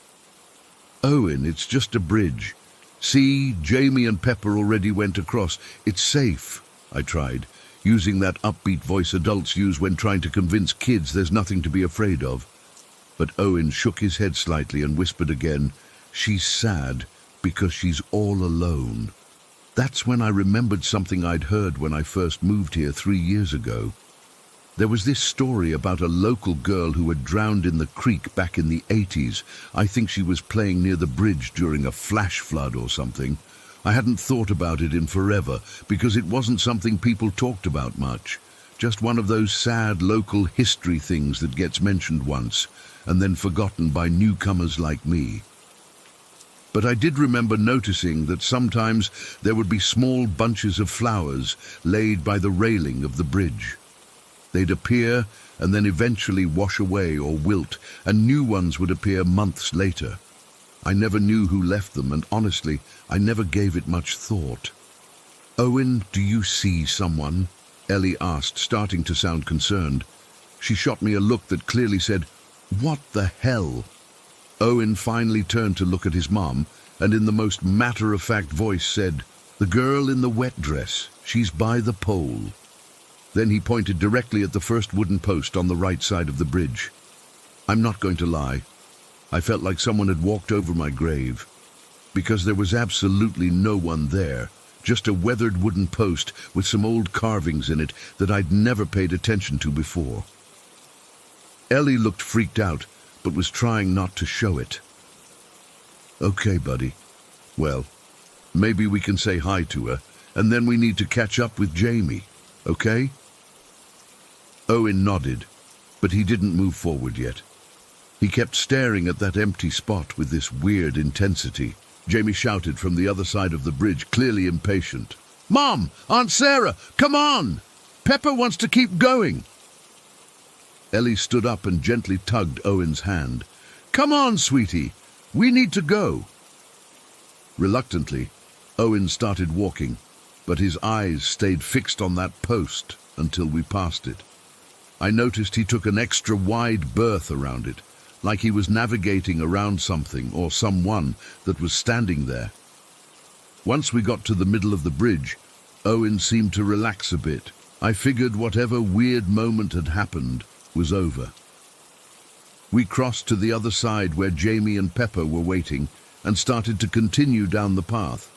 "Owen, it's just a bridge. See, Jamie and Pepper already went across. It's safe," I tried, using that upbeat voice adults use when trying to convince kids there's nothing to be afraid of. But Owen shook his head slightly and whispered again, "She's sad because she's all alone." That's when I remembered something I'd heard when I first moved here 3 years ago. There was this story about a local girl who had drowned in the creek back in the 80s. I think she was playing near the bridge during a flash flood or something. I hadn't thought about it in forever because it wasn't something people talked about much. Just one of those sad local history things that gets mentioned once and then forgotten by newcomers like me. But I did remember noticing that sometimes there would be small bunches of flowers laid by the railing of the bridge. They'd appear and then eventually wash away or wilt, and new ones would appear months later. I never knew who left them, and honestly, I never gave it much thought. "Owen, do you see someone?" Ellie asked, starting to sound concerned. She shot me a look that clearly said, "What the hell?" Owen finally turned to look at his mom, and in the most matter-of-fact voice said, "The girl in the wet dress, she's by the pole." Then he pointed directly at the first wooden post on the right side of the bridge. I'm not going to lie. I felt like someone had walked over my grave, because there was absolutely no one there, just a weathered wooden post with some old carvings in it that I'd never paid attention to before. Ellie looked freaked out, but was trying not to show it. "Okay, buddy. Well, maybe we can say hi to her, and then we need to catch up with Jamie, okay?" Owen nodded, but he didn't move forward yet. He kept staring at that empty spot with this weird intensity. Jamie shouted from the other side of the bridge, clearly impatient. "Mom! Aunt Sarah! Come on! Pepper wants to keep going!" Ellie stood up and gently tugged Owen's hand. "Come on, sweetie! We need to go!" Reluctantly, Owen started walking, but his eyes stayed fixed on that post until we passed it. I noticed he took an extra wide berth around it, like he was navigating around something or someone that was standing there. Once we got to the middle of the bridge, Owen seemed to relax a bit. I figured whatever weird moment had happened was over. We crossed to the other side where Jamie and Pepper were waiting and started to continue down the path.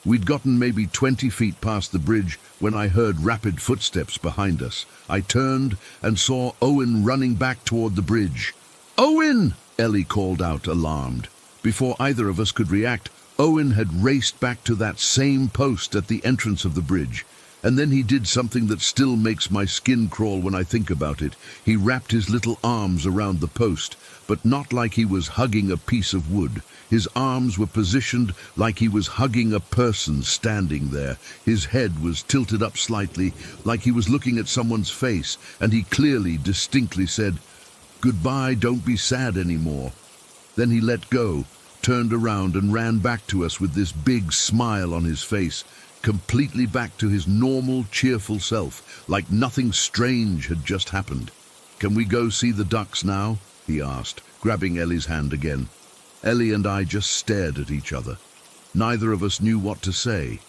We'd gotten maybe 20 feet past the bridge when I heard rapid footsteps behind us. I turned and saw Owen running back toward the bridge. "Owen!" Ellie called out, alarmed. Before either of us could react, Owen had raced back to that same post at the entrance of the bridge. And then he did something that still makes my skin crawl when I think about it. He wrapped his little arms around the post, but not like he was hugging a piece of wood. His arms were positioned like he was hugging a person standing there. His head was tilted up slightly, like he was looking at someone's face, and he clearly, distinctly said, "Goodbye, don't be sad anymore." Then he let go, turned around and ran back to us with this big smile on his face, completely back to his normal, cheerful self, like nothing strange had just happened. "Can we go see the ducks now?" he asked, grabbing Ellie's hand again. Ellie and I just stared at each other. Neither of us knew what to say.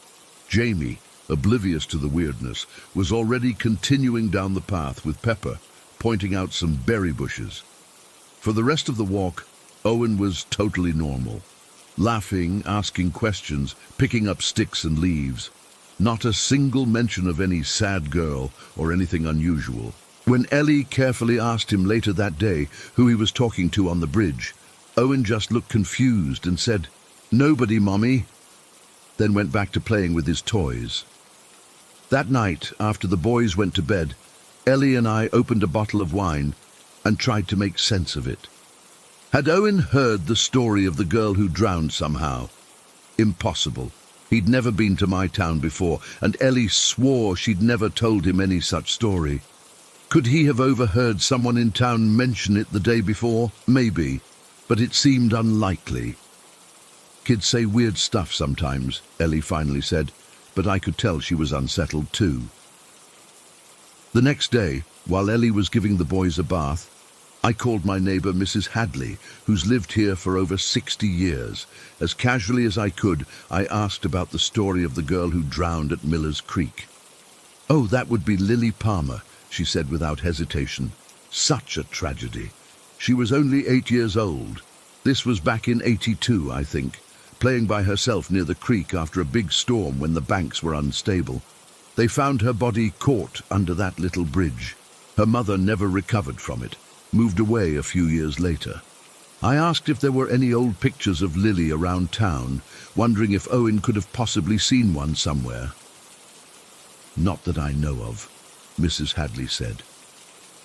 Jamie, oblivious to the weirdness, was already continuing down the path with Pepper, pointing out some berry bushes. For the rest of the walk, Owen was totally normal. Laughing, asking questions, picking up sticks and leaves. Not a single mention of any sad girl or anything unusual. When Ellie carefully asked him later that day who he was talking to on the bridge, Owen just looked confused and said, "Nobody, Mommy," then went back to playing with his toys. That night, after the boys went to bed, Ellie and I opened a bottle of wine and tried to make sense of it. Had Owen heard the story of the girl who drowned somehow? Impossible. He'd never been to my town before, and Ellie swore she'd never told him any such story. Could he have overheard someone in town mention it the day before? Maybe, but it seemed unlikely. Kids say weird stuff sometimes, Ellie finally said, but I could tell she was unsettled too. The next day, while Ellie was giving the boys a bath, I called my neighbour Mrs. Hadley, who's lived here for over 60 years. As casually as I could, I asked about the story of the girl who drowned at Miller's Creek. "Oh, that would be Lily Palmer," she said without hesitation. "Such a tragedy. She was only 8 years old. This was back in '82, I think, playing by herself near the creek after a big storm when the banks were unstable. They found her body caught under that little bridge. Her mother never recovered from it, moved away a few years later." I asked if there were any old pictures of Lily around town, wondering if Owen could have possibly seen one somewhere. "Not that I know of," Mrs. Hadley said.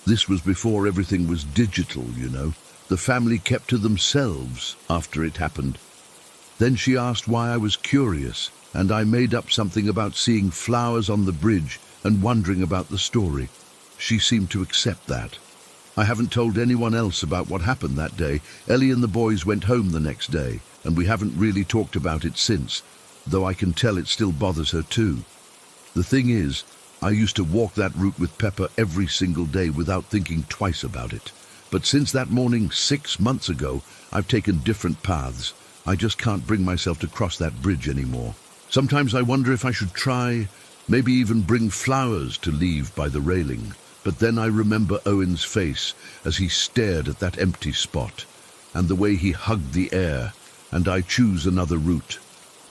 "This was before everything was digital, you know. The family kept to themselves after it happened." Then she asked why I was curious, and I made up something about seeing flowers on the bridge and wondering about the story. She seemed to accept that. I haven't told anyone else about what happened that day. Ellie and the boys went home the next day, and we haven't really talked about it since, though I can tell it still bothers her too. The thing is, I used to walk that route with Pepper every single day without thinking twice about it. But since that morning 6 months ago, I've taken different paths. I just can't bring myself to cross that bridge anymore. Sometimes I wonder if I should try, maybe even bring flowers to leave by the railing. But then I remember Owen's face as he stared at that empty spot, and the way he hugged the air, and I choose another route.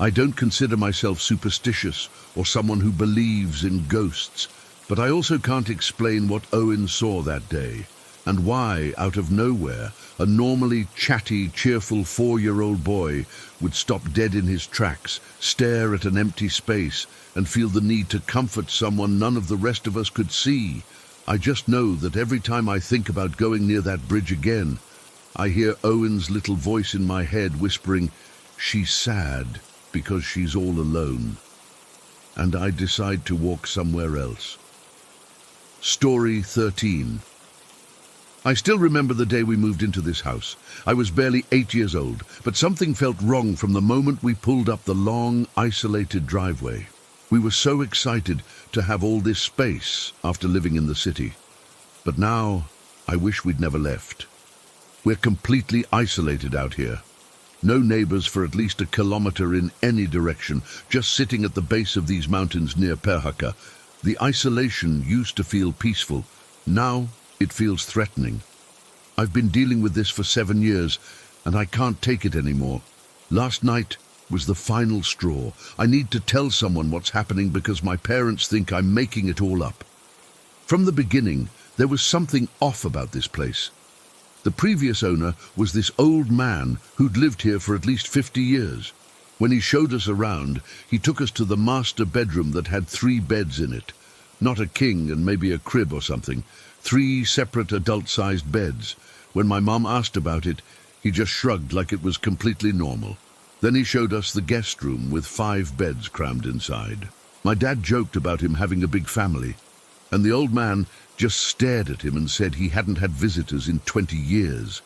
I don't consider myself superstitious or someone who believes in ghosts, but I also can't explain what Owen saw that day, and why, out of nowhere, a normally chatty, cheerful 4-year-old boy would stop dead in his tracks, stare at an empty space, and feel the need to comfort someone none of the rest of us could see. I just know that every time I think about going near that bridge again, I hear Owen's little voice in my head whispering, "She's sad because she's all alone." And I decide to walk somewhere else. Story 13. I still remember the day we moved into this house. I was barely 8 years old, but something felt wrong from the moment we pulled up the long, isolated driveway. We were so excited to have all this space after living in the city. But now, I wish we'd never left. We're completely isolated out here. No neighbors for at least a kilometer in any direction, just sitting at the base of these mountains near Perhaka. The isolation used to feel peaceful. Now, it feels threatening. I've been dealing with this for 7 years, and I can't take it anymore. Last night was the final straw. I need to tell someone what's happening because my parents think I'm making it all up. From the beginning, there was something off about this place. The previous owner was this old man who'd lived here for at least 50 years. When he showed us around, he took us to the master bedroom that had 3 beds in it. Not a king and maybe a crib or something. 3 separate adult-sized beds. When my mom asked about it, he just shrugged like it was completely normal. Then he showed us the guest room with 5 beds crammed inside. My dad joked about him having a big family, and the old man just stared at him and said he hadn't had visitors in 20 years.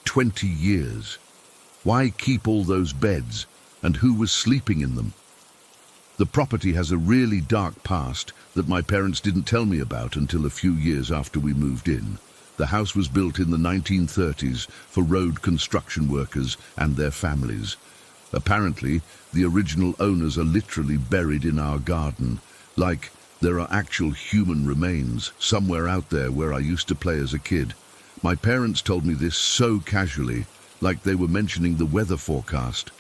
20 years. Why keep all those beds, and who was sleeping in them? The property has a really dark past that my parents didn't tell me about until a few years after we moved in. The house was built in the 1930s for road construction workers and their families. Apparently, the original owners are literally buried in our garden, like there are actual human remains somewhere out there where I used to play as a kid. My parents told me this so casually, like they were mentioning the weather forecast.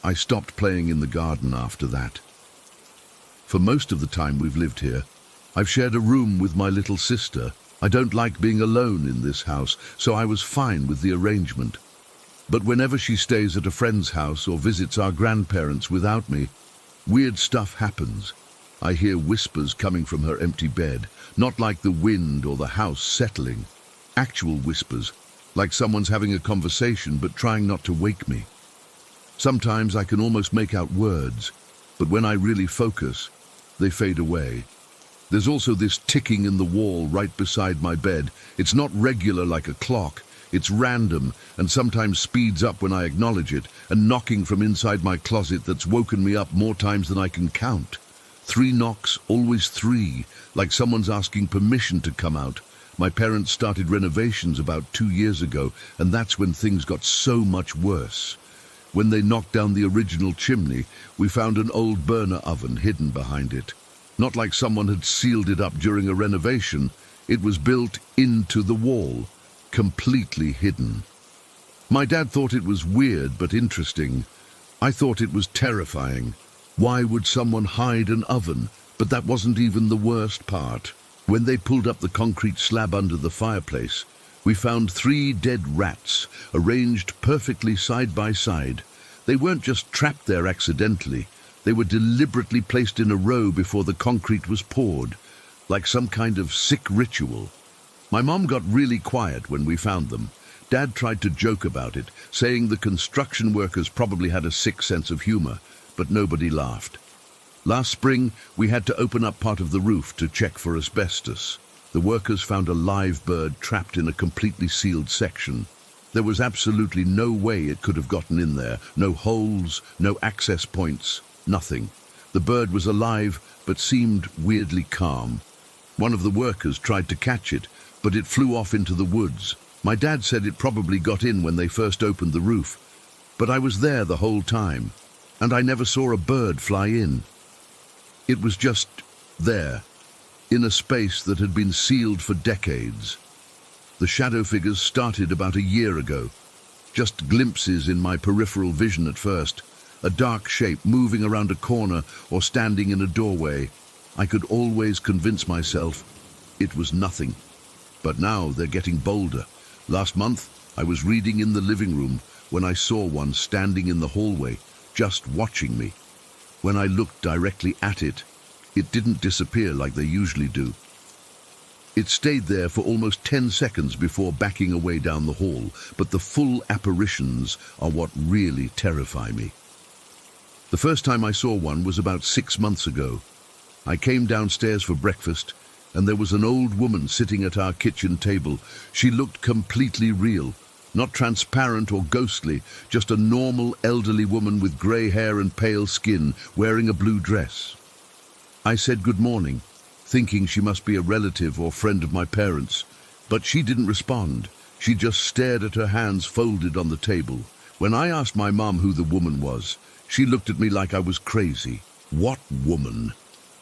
I stopped playing in the garden after that. For most of the time we've lived here, I've shared a room with my little sister. I don't like being alone in this house, so I was fine with the arrangement. But whenever she stays at a friend's house or visits our grandparents without me, weird stuff happens. I hear whispers coming from her empty bed, not like the wind or the house settling. Actual whispers, like someone's having a conversation but trying not to wake me. Sometimes I can almost make out words, but when I really focus, they fade away. There's also this ticking in the wall right beside my bed. It's not regular like a clock. It's random and sometimes speeds up when I acknowledge it, and knocking from inside my closet that's woken me up more times than I can count. 3 knocks, always 3, like someone's asking permission to come out. My parents started renovations about 2 years ago, and that's when things got so much worse. When they knocked down the original chimney, we found an old burner oven hidden behind it. Not like someone had sealed it up during a renovation. It was built into the wall, completely hidden. My dad thought it was weird but interesting. I thought it was terrifying. Why would someone hide an oven? But that wasn't even the worst part. When they pulled up the concrete slab under the fireplace, we found 3 dead rats arranged perfectly side by side. They weren't just trapped there accidentally. They were deliberately placed in a row before the concrete was poured, like some kind of sick ritual. My mom got really quiet when we found them. Dad tried to joke about it, saying the construction workers probably had a sick sense of humor, but nobody laughed. Last spring, we had to open up part of the roof to check for asbestos. The workers found a live bird trapped in a completely sealed section. There was absolutely no way it could have gotten in there. No holes, no access points, nothing. The bird was alive, but seemed weirdly calm. One of the workers tried to catch it, but it flew off into the woods. My dad said it probably got in when they first opened the roof, but I was there the whole time, and I never saw a bird fly in. It was just there, in a space that had been sealed for decades. The shadow figures started about a year ago. Just glimpses in my peripheral vision at first. A dark shape moving around a corner or standing in a doorway. I could always convince myself it was nothing. But now they're getting bolder. Last month, I was reading in the living room when I saw one standing in the hallway, just watching me. When I looked directly at it, it didn't disappear like they usually do. It stayed there for almost 10 seconds before backing away down the hall, but the full apparitions are what really terrify me. The first time I saw one was about 6 months ago. I came downstairs for breakfast, and there was an old woman sitting at our kitchen table. She looked completely real, not transparent or ghostly, just a normal elderly woman with grey hair and pale skin, wearing a blue dress. I said good morning, thinking she must be a relative or friend of my parents, but she didn't respond. She just stared at her hands folded on the table. When I asked my mom who the woman was, she looked at me like I was crazy. What woman?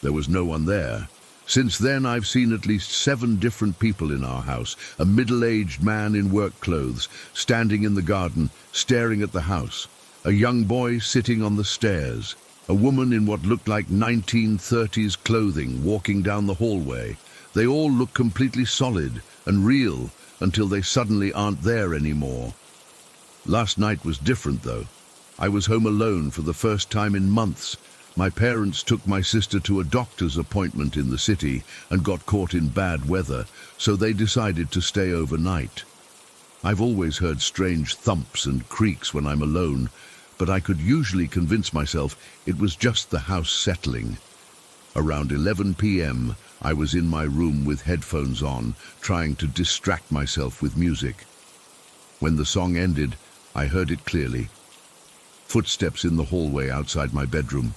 There was no one there. Since then, I've seen at least 7 different people in our house. A middle-aged man in work clothes, standing in the garden, staring at the house. A young boy sitting on the stairs. A woman in what looked like 1930s clothing walking down the hallway. They all look completely solid and real until they suddenly aren't there anymore. Last night was different, though. I was home alone for the first time in months. My parents took my sister to a doctor's appointment in the city and got caught in bad weather, so they decided to stay overnight. I've always heard strange thumps and creaks when I'm alone, but I could usually convince myself it was just the house settling. Around 11 p.m., I was in my room with headphones on, trying to distract myself with music. When the song ended, I heard it clearly. Footsteps in the hallway outside my bedroom.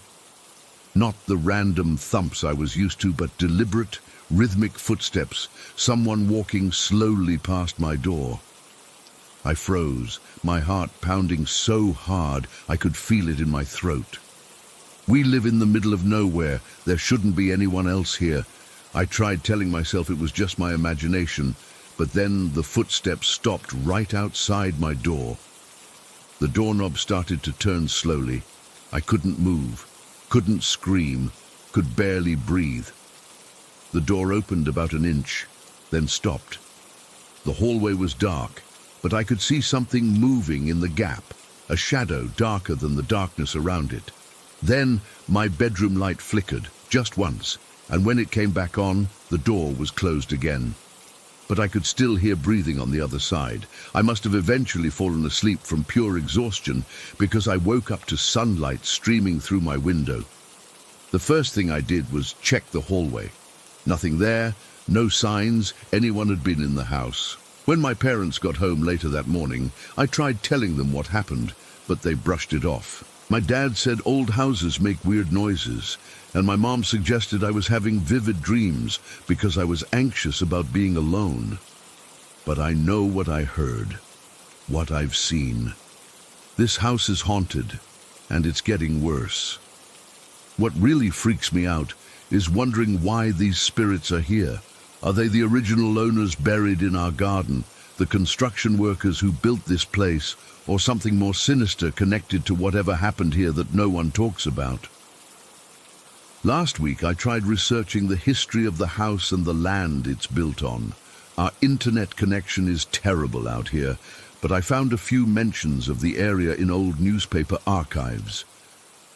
Not the random thumps I was used to, but deliberate, rhythmic footsteps, someone walking slowly past my door. I froze, my heart pounding so hard I could feel it in my throat. We live in the middle of nowhere. There shouldn't be anyone else here. I tried telling myself it was just my imagination, but then the footsteps stopped right outside my door. The doorknob started to turn slowly. I couldn't move, couldn't scream, could barely breathe. The door opened about an inch, then stopped. The hallway was dark, but I could see something moving in the gap, a shadow darker than the darkness around it. Then my bedroom light flickered, just once, and when it came back on, the door was closed again. But I could still hear breathing on the other side. I must have eventually fallen asleep from pure exhaustion, because I woke up to sunlight streaming through my window. The first thing I did was check the hallway. Nothing there, no signs anyone had been in the house. When my parents got home later that morning, I tried telling them what happened, but they brushed it off. My dad said old houses make weird noises, and my mom suggested I was having vivid dreams because I was anxious about being alone. But I know what I heard, what I've seen. This house is haunted, and it's getting worse. What really freaks me out is wondering why these spirits are here. Are they the original owners buried in our garden, the construction workers who built this place, or something more sinister connected to whatever happened here that no one talks about? Last week I tried researching the history of the house and the land it's built on. Our internet connection is terrible out here, but I found a few mentions of the area in old newspaper archives.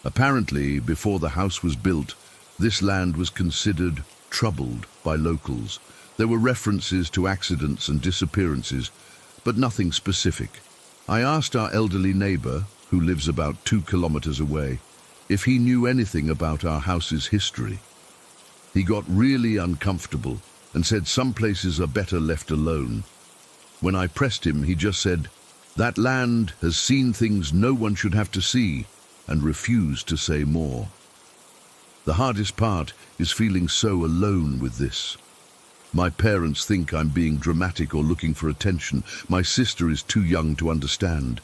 Apparently, before the house was built, this land was considered troubled by locals. There were references to accidents and disappearances, but nothing specific. I asked our elderly neighbor, who lives about 2 kilometers away, if he knew anything about our house's history. He got really uncomfortable and said some places are better left alone. When I pressed him, he just said, "That land has seen things no one should have to see," and refused to say more. The hardest part is feeling so alone with this. My parents think I'm being dramatic or looking for attention. My sister is too young to understand.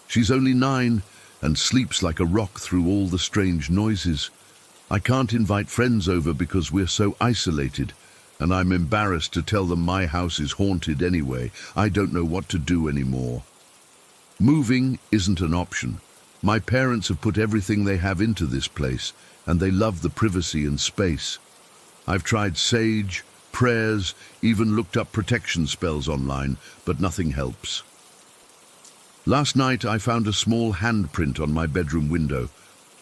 She's only 9 and sleeps like a rock through all the strange noises. I can't invite friends over because we're so isolated, and I'm embarrassed to tell them my house is haunted anyway. I don't know what to do anymore. Moving isn't an option. My parents have put everything they have into this place, and they love the privacy and space. I've tried sage, prayers, even looked up protection spells online, but nothing helps. Last night I found a small handprint on my bedroom window,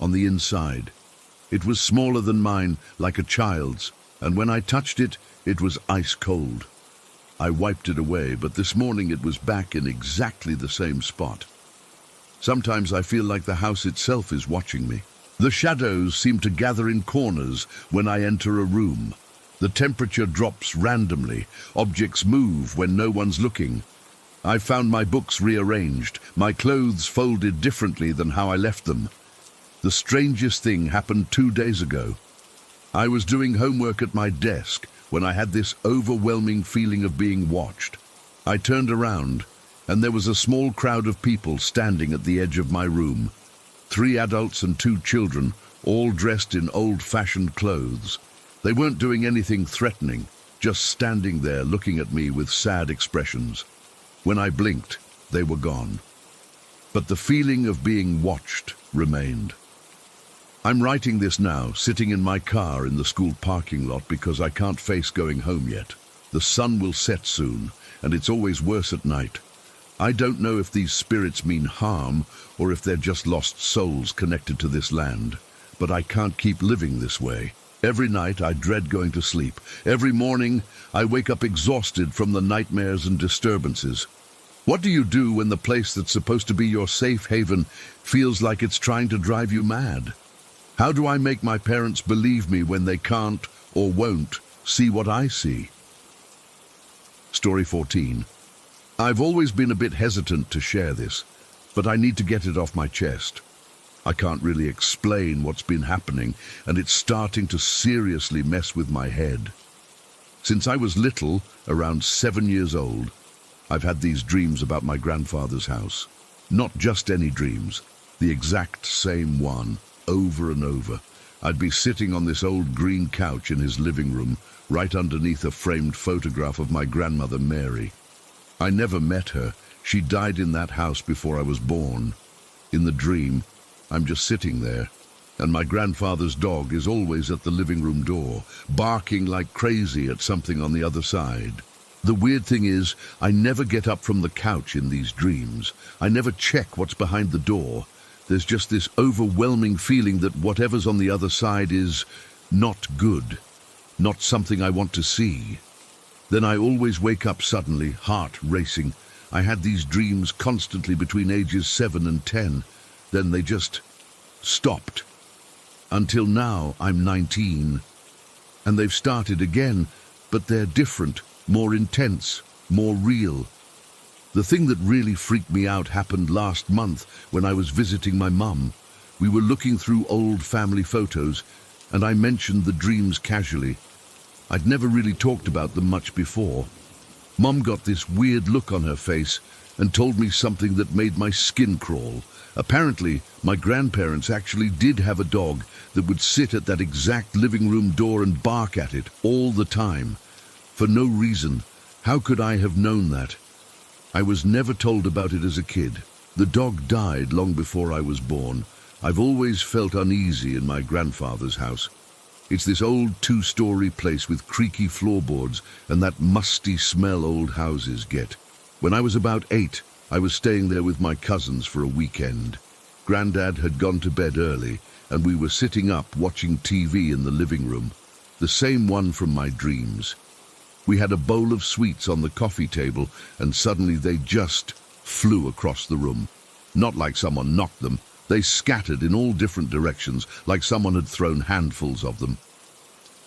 on the inside. It was smaller than mine, like a child's, and when I touched it, it was ice cold. I wiped it away, but this morning it was back in exactly the same spot. Sometimes I feel like the house itself is watching me. The shadows seem to gather in corners when I enter a room. The temperature drops randomly. Objects move when no one's looking. I've found my books rearranged, my clothes folded differently than how I left them. The strangest thing happened 2 days ago. I was doing homework at my desk when I had this overwhelming feeling of being watched. I turned around, and there was a small crowd of people standing at the edge of my room. 3 adults and 2 children, all dressed in old-fashioned clothes. They weren't doing anything threatening, just standing there looking at me with sad expressions. When I blinked, they were gone. But the feeling of being watched remained. I'm writing this now, sitting in my car in the school parking lot because I can't face going home yet. The sun will set soon, and it's always worse at night. I don't know if these spirits mean harm or if they're just lost souls connected to this land, but I can't keep living this way. Every night I dread going to sleep. Every morning I wake up exhausted from the nightmares and disturbances. What do you do when the place that's supposed to be your safe haven feels like it's trying to drive you mad? How do I make my parents believe me when they can't or won't see what I see? Story 14. I've always been a bit hesitant to share this, but I need to get it off my chest. I can't really explain what's been happening, and it's starting to seriously mess with my head. Since I was little, around 7 years old, I've had these dreams about my grandfather's house. Not just any dreams, the exact same one, over and over. I'd be sitting on this old green couch in his living room, right underneath a framed photograph of my grandmother Mary. I never met her. She died in that house before I was born. In the dream, I'm just sitting there, and my grandfather's dog is always at the living room door, barking like crazy at something on the other side. The weird thing is, I never get up from the couch in these dreams. I never check what's behind the door. There's just this overwhelming feeling that whatever's on the other side is not good, not something I want to see. Then I always wake up suddenly, heart racing. I had these dreams constantly between ages 7 and 10. Then they just stopped. Until now, I'm 19. And they've started again, but they're different, more intense, more real. The thing that really freaked me out happened last month when I was visiting my mum. We were looking through old family photos, and I mentioned the dreams casually. I'd never really talked about them much before. Mum got this weird look on her face and told me something that made my skin crawl. Apparently, my grandparents actually did have a dog that would sit at that exact living room door and bark at it all the time. For no reason. How could I have known that? I was never told about it as a kid. The dog died long before I was born. I've always felt uneasy in my grandfather's house. It's this old two-story place with creaky floorboards and that musty smell old houses get. When I was about 8, I was staying there with my cousins for a weekend. Grandad had gone to bed early, and we were sitting up watching TV in the living room, the same one from my dreams. We had a bowl of sweets on the coffee table, and suddenly they just flew across the room. Not like someone knocked them. They scattered in all different directions, like someone had thrown handfuls of them.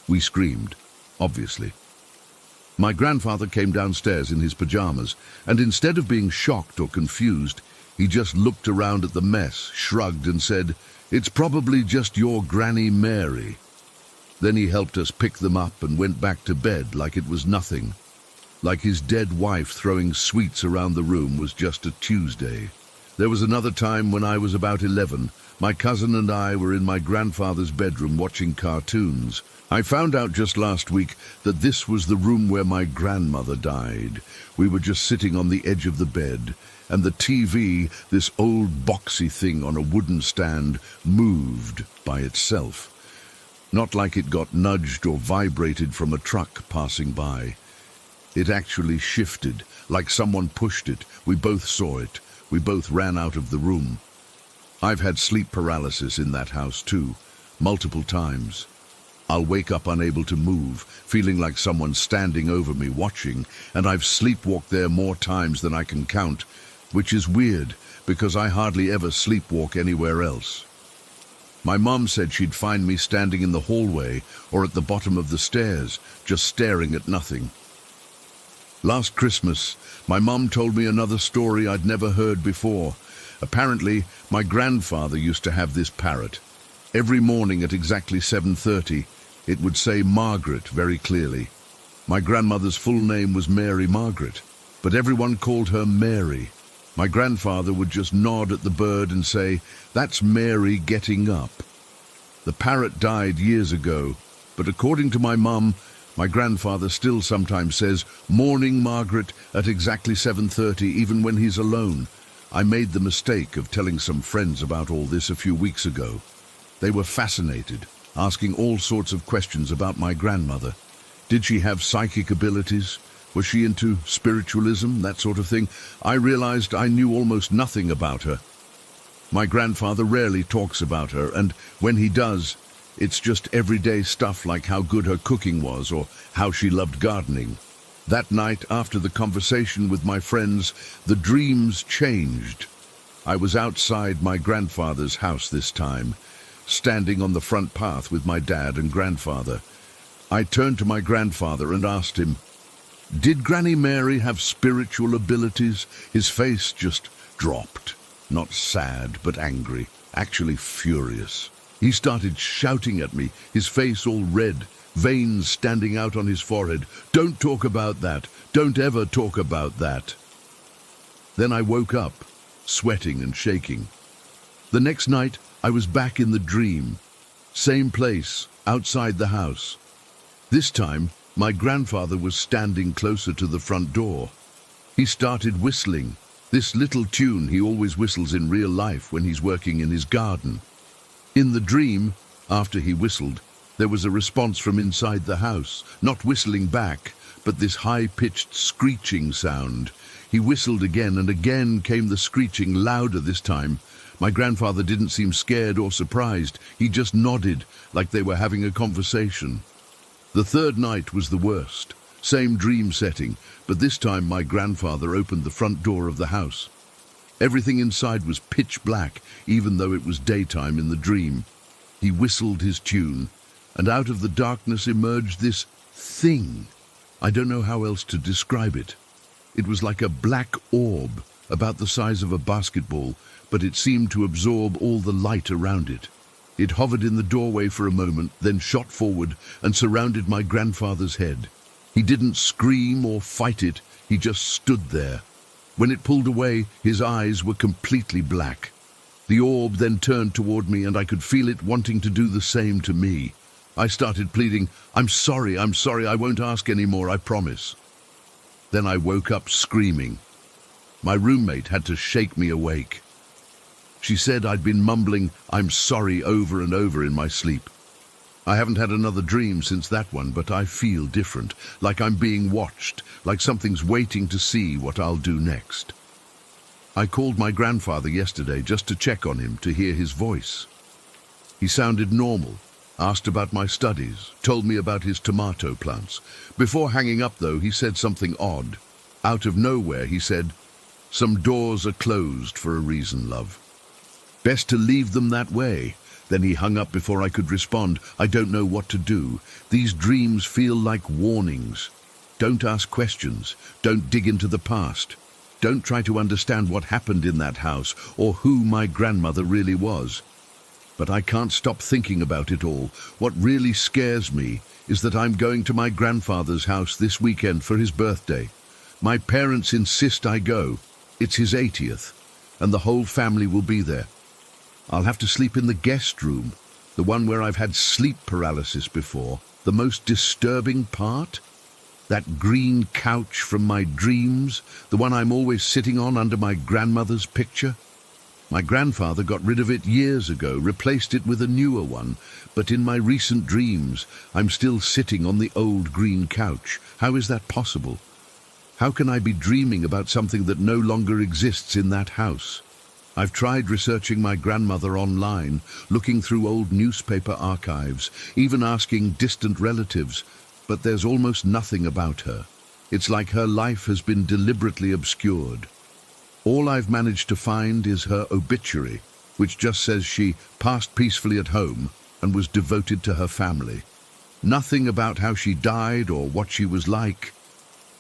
We screamed, obviously. My grandfather came downstairs in his pajamas, and instead of being shocked or confused, he just looked around at the mess, shrugged and said, "It's probably just your Granny Mary." Then he helped us pick them up and went back to bed like it was nothing. Like his dead wife throwing sweets around the room was just a Tuesday. There was another time when I was about 11. My cousin and I were in my grandfather's bedroom watching cartoons. I found out just last week that this was the room where my grandmother died. We were just sitting on the edge of the bed, and the TV, this old boxy thing on a wooden stand, moved by itself. Not like it got nudged or vibrated from a truck passing by. It actually shifted, like someone pushed it. We both saw it. We both ran out of the room. I've had sleep paralysis in that house too, multiple times. I'll wake up unable to move, feeling like someone's standing over me watching, and I've sleepwalked there more times than I can count, which is weird because I hardly ever sleepwalk anywhere else. My mum said she'd find me standing in the hallway or at the bottom of the stairs, just staring at nothing. Last Christmas, my mum told me another story I'd never heard before. Apparently, my grandfather used to have this parrot. Every morning at exactly 7:30, it would say Margaret very clearly. My grandmother's full name was Mary Margaret, but everyone called her Mary. My grandfather would just nod at the bird and say, "That's Mary getting up." The parrot died years ago, but according to my mum, my grandfather still sometimes says, "Morning, Margaret," at exactly 7:30, even when he's alone. I made the mistake of telling some friends about all this a few weeks ago. They were fascinated, asking all sorts of questions about my grandmother. Did she have psychic abilities? Was she into spiritualism, that sort of thing? I realized I knew almost nothing about her. My grandfather rarely talks about her, and when he does, it's just everyday stuff like how good her cooking was or how she loved gardening. That night, after the conversation with my friends, the dreams changed. I was outside my grandfather's house this time, standing on the front path with my dad and grandfather. I turned to my grandfather and asked him, "Did Granny Mary have spiritual abilities?" His face just dropped. Not sad, but angry, actually furious. He started shouting at me, his face all red, veins standing out on his forehead. "Don't talk about that. Don't ever talk about that." Then I woke up, sweating and shaking. The next night, I was back in the dream. Same place, outside the house. This time, my grandfather was standing closer to the front door. He started whistling, this little tune he always whistles in real life when he's working in his garden. In the dream, after he whistled, there was a response from inside the house, not whistling back, but this high-pitched screeching sound. He whistled again, and again came the screeching, louder this time. My grandfather didn't seem scared or surprised. He just nodded, like they were having a conversation. The third night was the worst. Same dream setting, but this time my grandfather opened the front door of the house. Everything inside was pitch black, even though it was daytime in the dream. He whistled his tune, and out of the darkness emerged this thing. I don't know how else to describe it. It was like a black orb, about the size of a basketball, but it seemed to absorb all the light around it. It hovered in the doorway for a moment, then shot forward and surrounded my grandfather's head. He didn't scream or fight it, he just stood there. When it pulled away, his eyes were completely black. The orb then turned toward me, and I could feel it wanting to do the same to me. I started pleading, I'm sorry, I won't ask any more, I promise." Then I woke up screaming. My roommate had to shake me awake. She said I'd been mumbling, "I'm sorry," over and over in my sleep. I haven't had another dream since that one, but I feel different, like I'm being watched, like something's waiting to see what I'll do next. I called my grandfather yesterday just to check on him, to hear his voice. He sounded normal, asked about my studies, told me about his tomato plants. Before hanging up, though, he said something odd. Out of nowhere, he said, "Some doors are closed for a reason, love. Best to leave them that way." Then he hung up before I could respond. I don't know what to do. These dreams feel like warnings. Don't ask questions. Don't dig into the past. Don't try to understand what happened in that house or who my grandmother really was. But I can't stop thinking about it all. What really scares me is that I'm going to my grandfather's house this weekend for his birthday. My parents insist I go. It's his 80th, and the whole family will be there. I'll have to sleep in the guest room, the one where I've had sleep paralysis before. The most disturbing part? That green couch from my dreams, the one I'm always sitting on under my grandmother's picture. My grandfather got rid of it years ago, replaced it with a newer one, but in my recent dreams, I'm still sitting on the old green couch. How is that possible? How can I be dreaming about something that no longer exists in that house? I've tried researching my grandmother online, looking through old newspaper archives, even asking distant relatives, but there's almost nothing about her. It's like her life has been deliberately obscured. All I've managed to find is her obituary, which just says she passed peacefully at home and was devoted to her family. Nothing about how she died or what she was like.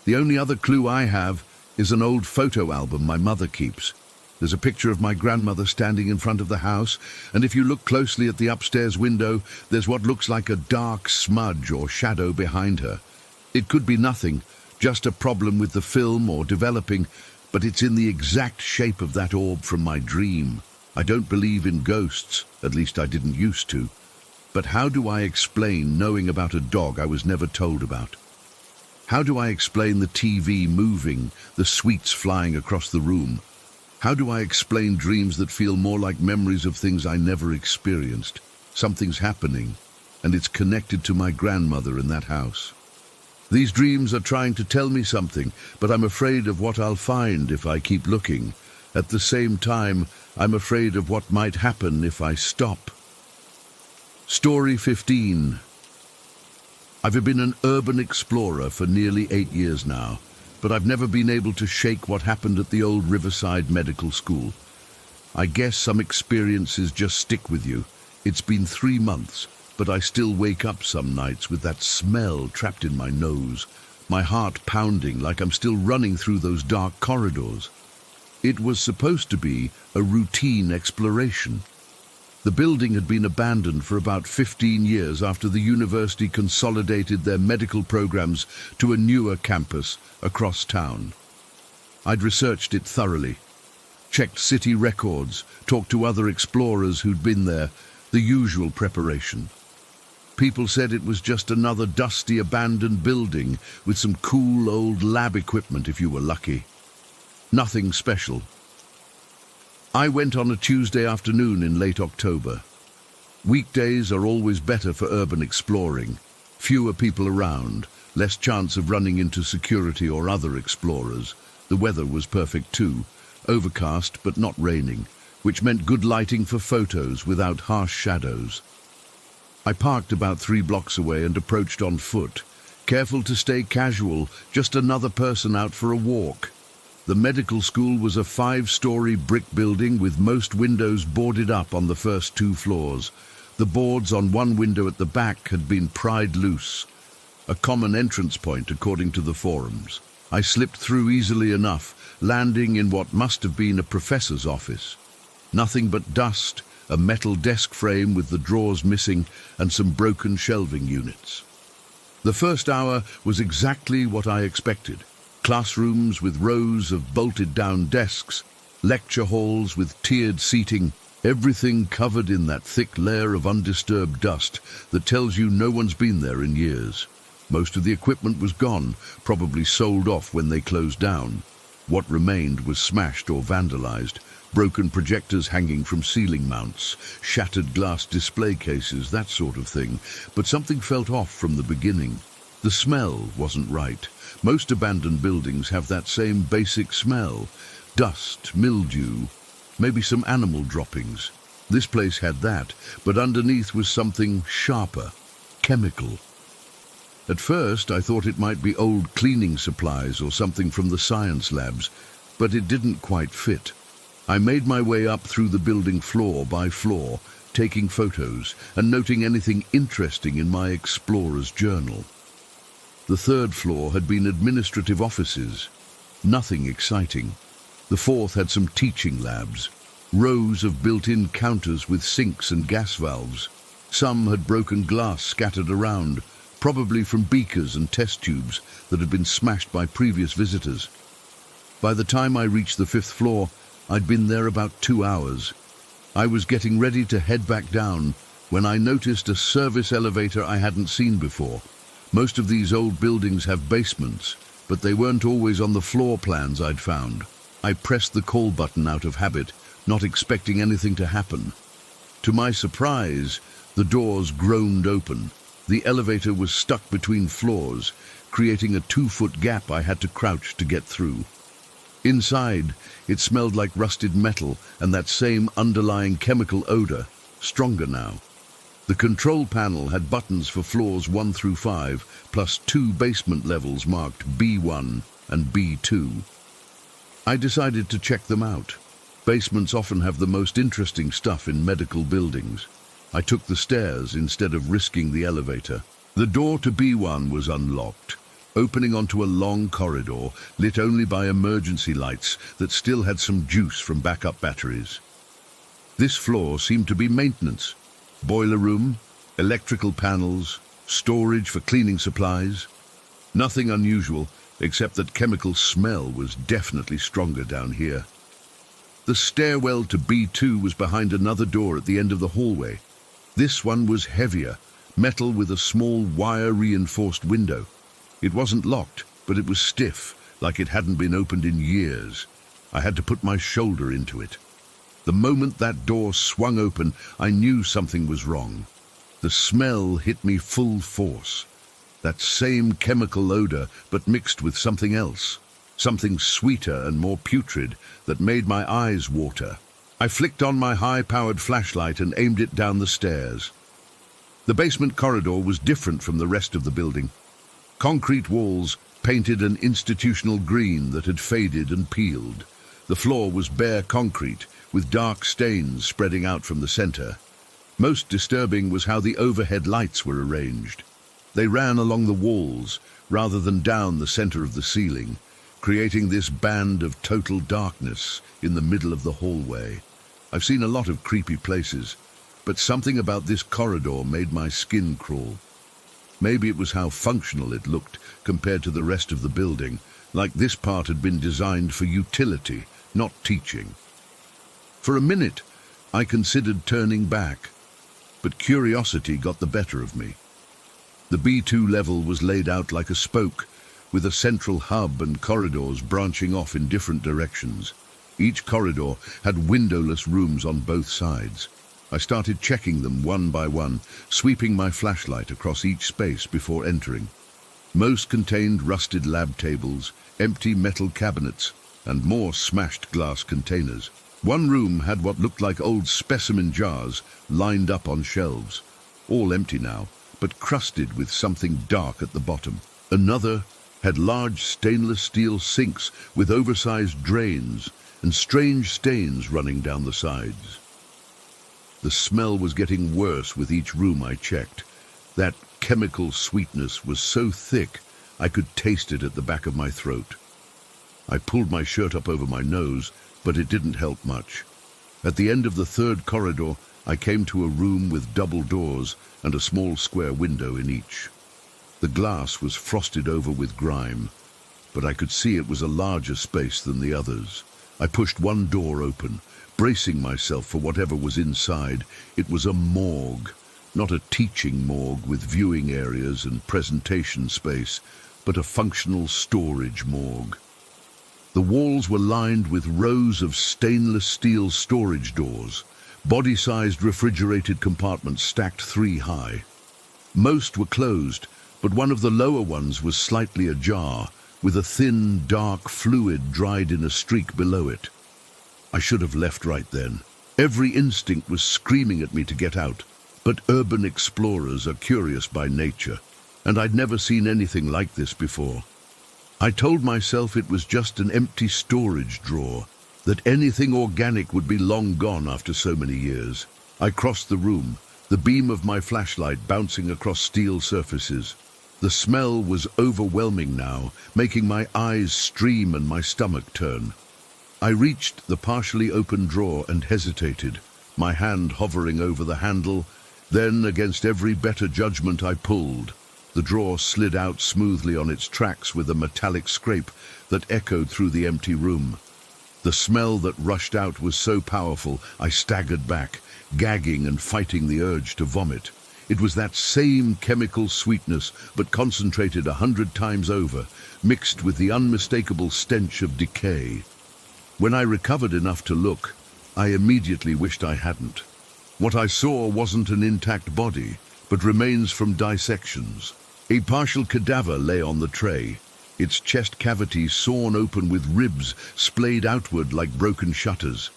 The only other clue I have is an old photo album my mother keeps. There's a picture of my grandmother standing in front of the house, and if you look closely at the upstairs window, there's what looks like a dark smudge or shadow behind her. It could be nothing, just a problem with the film or developing, but it's in the exact shape of that orb from my dream. I don't believe in ghosts, at least I didn't used to. But how do I explain knowing about a dog I was never told about? How do I explain the TV moving, the sweets flying across the room? How do I explain dreams that feel more like memories of things I never experienced? Something's happening, and it's connected to my grandmother in that house. These dreams are trying to tell me something, but I'm afraid of what I'll find if I keep looking. At the same time, I'm afraid of what might happen if I stop. Story 15. I've been an urban explorer for nearly 8 years now, but I've never been able to shake what happened at the old Riverside Medical School. I guess some experiences just stick with you. It's been 3 months, but I still wake up some nights with that smell trapped in my nose, my heart pounding like I'm still running through those dark corridors. It was supposed to be a routine exploration. The building had been abandoned for about 15 years after the university consolidated their medical programs to a newer campus across town. I'd researched it thoroughly, checked city records, talked to other explorers who'd been there, the usual preparation. People said it was just another dusty, abandoned building with some cool old lab equipment if you were lucky. Nothing special. I went on a Tuesday afternoon in late October. Weekdays are always better for urban exploring. Fewer people around, less chance of running into security or other explorers. The weather was perfect too, overcast but not raining, which meant good lighting for photos without harsh shadows. I parked about 3 blocks away and approached on foot, careful to stay casual, just another person out for a walk. The medical school was a 5-story brick building with most windows boarded up on the first 2 floors. The boards on one window at the back had been pried loose, a common entrance point according to the forums. I slipped through easily enough, landing in what must have been a professor's office. Nothing but dust, a metal desk frame with the drawers missing, and some broken shelving units. The first hour was exactly what I expected. Classrooms with rows of bolted-down desks, lecture halls with tiered seating, everything covered in that thick layer of undisturbed dust that tells you no one's been there in years. Most of the equipment was gone, probably sold off when they closed down. What remained was smashed or vandalized, broken projectors hanging from ceiling mounts, shattered glass display cases, that sort of thing. But something felt off from the beginning. The smell wasn't right. Most abandoned buildings have that same basic smell. Dust, mildew, maybe some animal droppings. This place had that, but underneath was something sharper, chemical. At first, I thought it might be old cleaning supplies or something from the science labs, but it didn't quite fit. I made my way up through the building floor by floor, taking photos and noting anything interesting in my explorer's journal. The third floor had been administrative offices. Nothing exciting. The fourth had some teaching labs, rows of built-in counters with sinks and gas valves. Some had broken glass scattered around, probably from beakers and test tubes that had been smashed by previous visitors. By the time I reached the fifth floor, I'd been there about 2 hours. I was getting ready to head back down when I noticed a service elevator I hadn't seen before. Most of these old buildings have basements, but they weren't always on the floor plans I'd found. I pressed the call button out of habit, not expecting anything to happen. To my surprise, the doors groaned open. The elevator was stuck between floors, creating a 2-foot gap I had to crouch to get through. Inside, it smelled like rusted metal and that same underlying chemical odor, stronger now. The control panel had buttons for floors 1 through 5, plus 2 basement levels marked B1 and B2. I decided to check them out. Basements often have the most interesting stuff in medical buildings. I took the stairs instead of risking the elevator. The door to B1 was unlocked, opening onto a long corridor lit only by emergency lights that still had some juice from backup batteries. This floor seemed to be maintenance. Boiler room, electrical panels, storage for cleaning supplies. Nothing unusual, except that chemical smell was definitely stronger down here. The stairwell to B2 was behind another door at the end of the hallway. This one was heavier, metal with a small wire-reinforced window. It wasn't locked, but it was stiff, like it hadn't been opened in years. I had to put my shoulder into it. The moment that door swung open, I knew something was wrong. The smell hit me full force. That same chemical odor, but mixed with something else. Something sweeter and more putrid that made my eyes water. I flicked on my high-powered flashlight and aimed it down the stairs. The basement corridor was different from the rest of the building. Concrete walls painted an institutional green that had faded and peeled. The floor was bare concrete, with dark stains spreading out from the center. Most disturbing was how the overhead lights were arranged. They ran along the walls rather than down the center of the ceiling, creating this band of total darkness in the middle of the hallway. I've seen a lot of creepy places, but something about this corridor made my skin crawl. Maybe it was how functional it looked compared to the rest of the building, like this part had been designed for utility, not teaching. For a minute, I considered turning back, but curiosity got the better of me. The B2 level was laid out like a spoke, with a central hub and corridors branching off in different directions. Each corridor had windowless rooms on both sides. I started checking them one by one, sweeping my flashlight across each space before entering. Most contained rusted lab tables, empty metal cabinets, and more smashed glass containers. One room had what looked like old specimen jars lined up on shelves, all empty now, but crusted with something dark at the bottom. Another had large stainless steel sinks with oversized drains and strange stains running down the sides. The smell was getting worse with each room I checked. That chemical sweetness was so thick I could taste it at the back of my throat. I pulled my shirt up over my nose, but it didn't help much. At the end of the third corridor, I came to a room with double doors and a small square window in each. The glass was frosted over with grime, but I could see it was a larger space than the others. I pushed one door open, bracing myself for whatever was inside. It was a morgue, not a teaching morgue with viewing areas and presentation space, but a functional storage morgue. The walls were lined with rows of stainless steel storage doors, body-sized refrigerated compartments stacked 3 high. Most were closed, but one of the lower ones was slightly ajar, with a thin, dark fluid dried in a streak below it. I should have left right then. Every instinct was screaming at me to get out, but urban explorers are curious by nature, and I'd never seen anything like this before. I told myself it was just an empty storage drawer, that anything organic would be long gone after so many years. I crossed the room, the beam of my flashlight bouncing across steel surfaces. The smell was overwhelming now, making my eyes stream and my stomach turn. I reached the partially open drawer and hesitated, my hand hovering over the handle. Then, against every better judgment, I pulled. The drawer slid out smoothly on its tracks with a metallic scrape that echoed through the empty room. The smell that rushed out was so powerful, I staggered back, gagging and fighting the urge to vomit. It was that same chemical sweetness, but concentrated 100 times over, mixed with the unmistakable stench of decay. When I recovered enough to look, I immediately wished I hadn't. What I saw wasn't an intact body, but remains from dissections. A partial cadaver lay on the tray, its chest cavity sawn open with ribs splayed outward like broken shutters.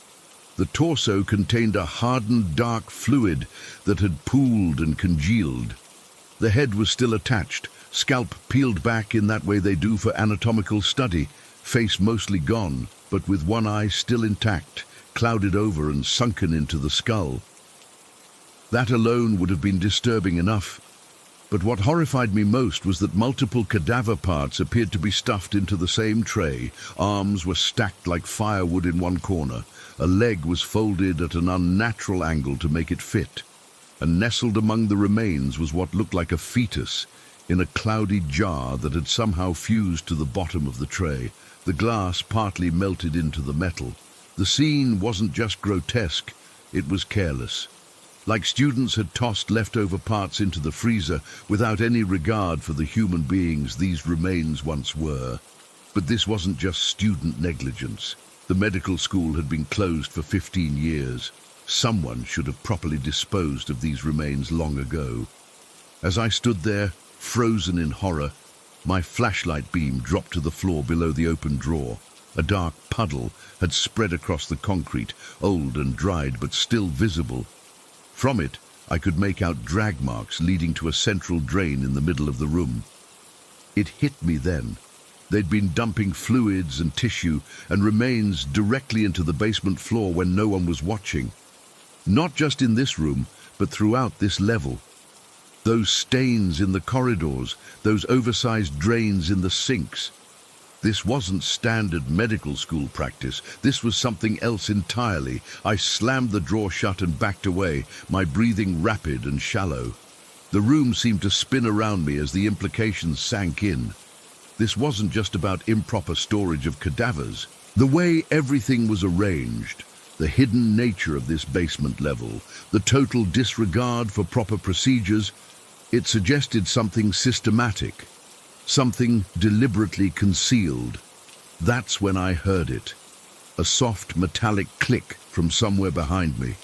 The torso contained a hardened dark fluid that had pooled and congealed. The head was still attached, scalp peeled back in that way they do for anatomical study, face mostly gone, but with one eye still intact, clouded over and sunken into the skull. That alone would have been disturbing enough. But what horrified me most was that multiple cadaver parts appeared to be stuffed into the same tray. Arms were stacked like firewood in one corner. A leg was folded at an unnatural angle to make it fit. And nestled among the remains was what looked like a fetus in a cloudy jar that had somehow fused to the bottom of the tray. The glass partly melted into the metal. The scene wasn't just grotesque, it was careless. Like students had tossed leftover parts into the freezer without any regard for the human beings these remains once were. But this wasn't just student negligence. The medical school had been closed for 15 years. Someone should have properly disposed of these remains long ago. As I stood there, frozen in horror, my flashlight beam dropped to the floor below the open drawer. A dark puddle had spread across the concrete, old and dried but still visible. From it, I could make out drag marks leading to a central drain in the middle of the room. It hit me then. They'd been dumping fluids and tissue and remains directly into the basement floor when no one was watching. Not just in this room, but throughout this level. Those stains in the corridors, those oversized drains in the sinks. This wasn't standard medical school practice. This was something else entirely. I slammed the drawer shut and backed away, my breathing rapid and shallow. The room seemed to spin around me as the implications sank in. This wasn't just about improper storage of cadavers. The way everything was arranged, the hidden nature of this basement level, the total disregard for proper procedures, it suggested something systematic. Something deliberately concealed. That's when I heard it. A soft metallic click from somewhere behind me.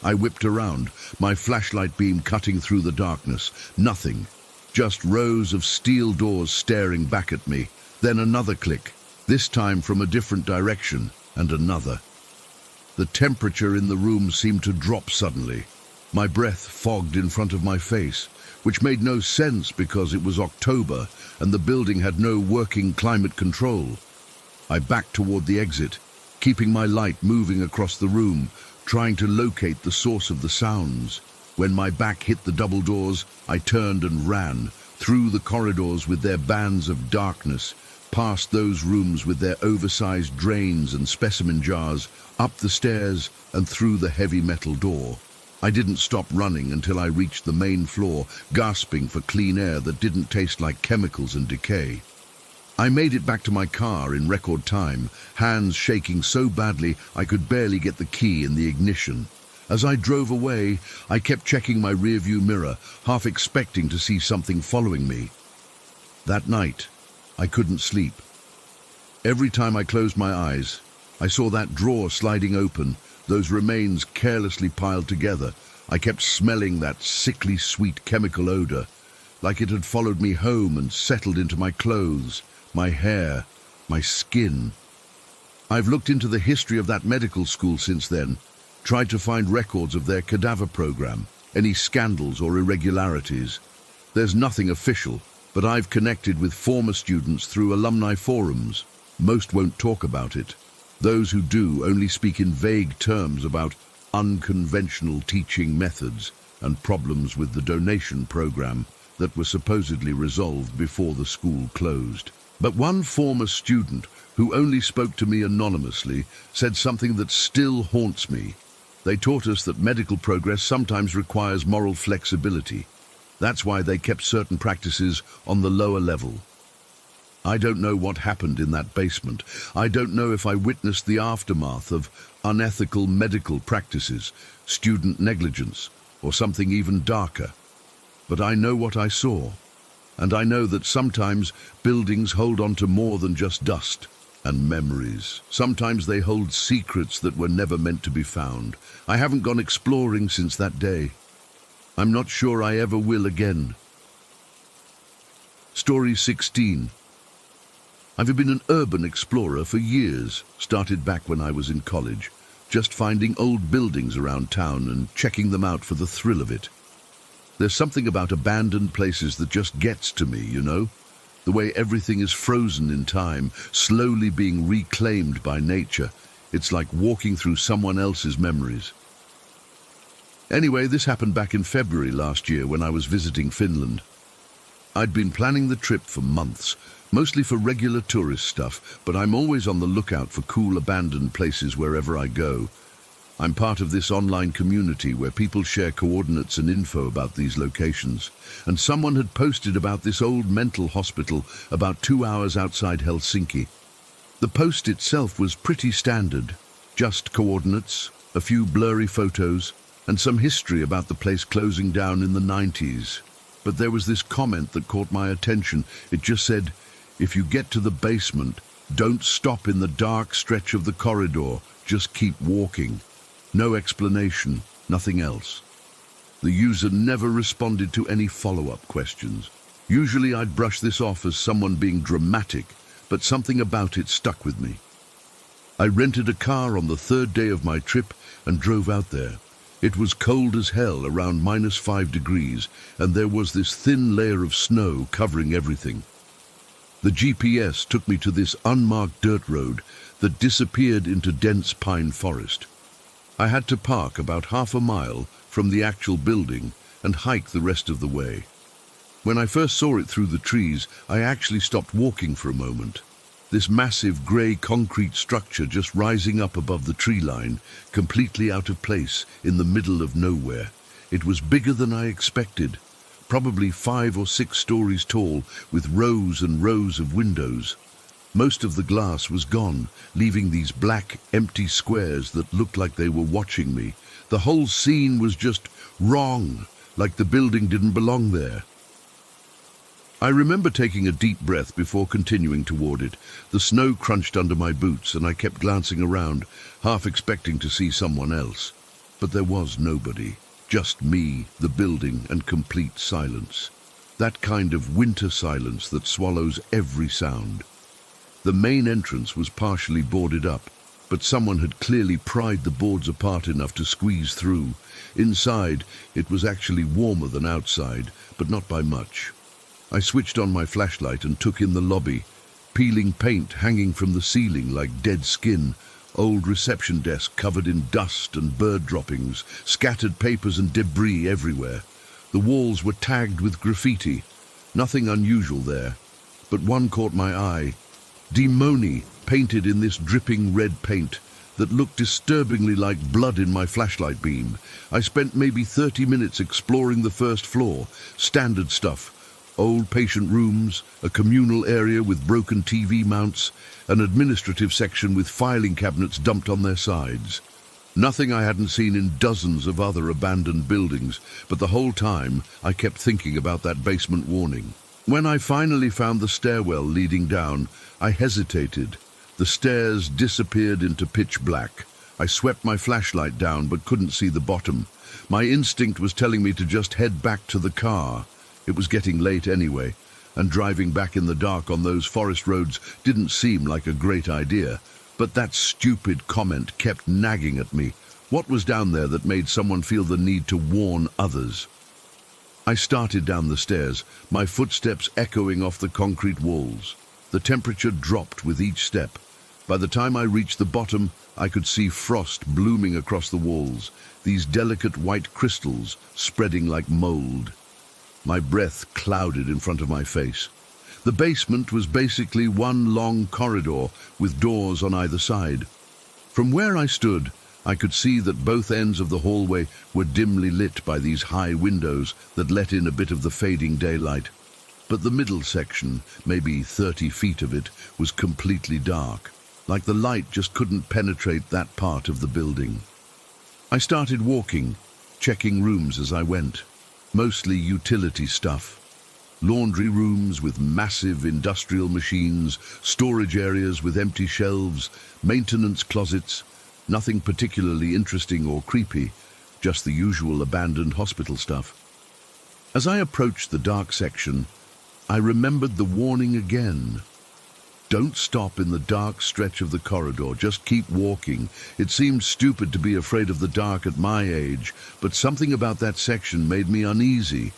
I whipped around, my flashlight beam cutting through the darkness. Nothing. Just rows of steel doors staring back at me. Then another click, this time from a different direction, and another. The temperature in the room seemed to drop suddenly. My breath fogged in front of my face, which made no sense because it was October and the building had no working climate control. I backed toward the exit, keeping my light moving across the room, trying to locate the source of the sounds. When my back hit the double doors, I turned and ran, through the corridors with their bands of darkness, past those rooms with their oversized drains and specimen jars, up the stairs and through the heavy metal door. I didn't stop running until I reached the main floor, gasping for clean air that didn't taste like chemicals and decay. I made it back to my car in record time, hands shaking so badly I could barely get the key in the ignition. As I drove away, I kept checking my rearview mirror, half expecting to see something following me. That night, I couldn't sleep. Every time I closed my eyes, I saw that drawer sliding open, those remains carelessly piled together. I kept smelling that sickly sweet chemical odor, like it had followed me home and settled into my clothes, my hair, my skin. I've looked into the history of that medical school since then, tried to find records of their cadaver program, any scandals or irregularities. There's nothing official, but I've connected with former students through alumni forums. Most won't talk about it. Those who do only speak in vague terms about unconventional teaching methods and problems with the donation program that were supposedly resolved before the school closed. But one former student, who only spoke to me anonymously, said something that still haunts me. They taught us that medical progress sometimes requires moral flexibility. That's why they kept certain practices on the lower level. I don't know what happened in that basement. I don't know if I witnessed the aftermath of unethical medical practices, student negligence, or something even darker. But I know what I saw. And I know that sometimes buildings hold on to more than just dust and memories. Sometimes they hold secrets that were never meant to be found. I haven't gone exploring since that day. I'm not sure I ever will again. Story 16. I've been an urban explorer for years, started back when I was in college, just finding old buildings around town and checking them out for the thrill of it. There's something about abandoned places that just gets to me, you know? The way everything is frozen in time, slowly being reclaimed by nature. It's like walking through someone else's memories. Anyway, this happened back in February last year when I was visiting Finland. I'd been planning the trip for months, mostly for regular tourist stuff, but I'm always on the lookout for cool abandoned places wherever I go. I'm part of this online community where people share coordinates and info about these locations, and someone had posted about this old mental hospital about 2 hours outside Helsinki. The post itself was pretty standard, just coordinates, a few blurry photos, and some history about the place closing down in the 90s. But there was this comment that caught my attention. It just said, "If you get to the basement, don't stop in the dark stretch of the corridor, just keep walking." No explanation, nothing else. The user never responded to any follow-up questions. Usually I'd brush this off as someone being dramatic, but something about it stuck with me. I rented a car on the third day of my trip and drove out there. It was cold as hell, around -5 degrees, and there was this thin layer of snow covering everything. The GPS took me to this unmarked dirt road that disappeared into dense pine forest. I had to park about half a mile from the actual building and hike the rest of the way. When I first saw it through the trees, I actually stopped walking for a moment. This massive grey concrete structure just rising up above the tree line, completely out of place in the middle of nowhere. It was bigger than I expected, probably 5 or 6 stories tall, with rows and rows of windows. Most of the glass was gone, leaving these black, empty squares that looked like they were watching me. The whole scene was just wrong, like the building didn't belong there. I remember taking a deep breath before continuing toward it. The snow crunched under my boots and I kept glancing around, half expecting to see someone else. But there was nobody, just me, the building, and complete silence. That kind of winter silence that swallows every sound. The main entrance was partially boarded up, but someone had clearly pried the boards apart enough to squeeze through. Inside, it was actually warmer than outside, but not by much. I switched on my flashlight and took in the lobby, peeling paint hanging from the ceiling like dead skin, old reception desk covered in dust and bird droppings, scattered papers and debris everywhere. The walls were tagged with graffiti. Nothing unusual there, but one caught my eye. Demoni, painted in this dripping red paint that looked disturbingly like blood in my flashlight beam. I spent maybe 30 minutes exploring the first floor. Standard stuff. Old patient rooms, a communal area with broken TV mounts, an administrative section with filing cabinets dumped on their sides. Nothing I hadn't seen in dozens of other abandoned buildings, but the whole time I kept thinking about that basement warning. When I finally found the stairwell leading down, I hesitated. The stairs disappeared into pitch black. I swept my flashlight down but couldn't see the bottom. My instinct was telling me to just head back to the car. It was getting late anyway, and driving back in the dark on those forest roads didn't seem like a great idea. But that stupid comment kept nagging at me. What was down there that made someone feel the need to warn others? I started down the stairs, my footsteps echoing off the concrete walls. The temperature dropped with each step. By the time I reached the bottom, I could see frost blooming across the walls, these delicate white crystals spreading like mold. My breath clouded in front of my face. The basement was basically one long corridor with doors on either side. From where I stood, I could see that both ends of the hallway were dimly lit by these high windows that let in a bit of the fading daylight. But the middle section, maybe 30 feet of it, was completely dark, like the light just couldn't penetrate that part of the building. I started walking, checking rooms as I went. Mostly utility stuff. Laundry rooms with massive industrial machines, storage areas with empty shelves, maintenance closets. Nothing particularly interesting or creepy, just the usual abandoned hospital stuff. As I approached the dark section, I remembered the warning again. Don't stop in the dark stretch of the corridor, just keep walking. It seemed stupid to be afraid of the dark at my age, but something about that section made me uneasy.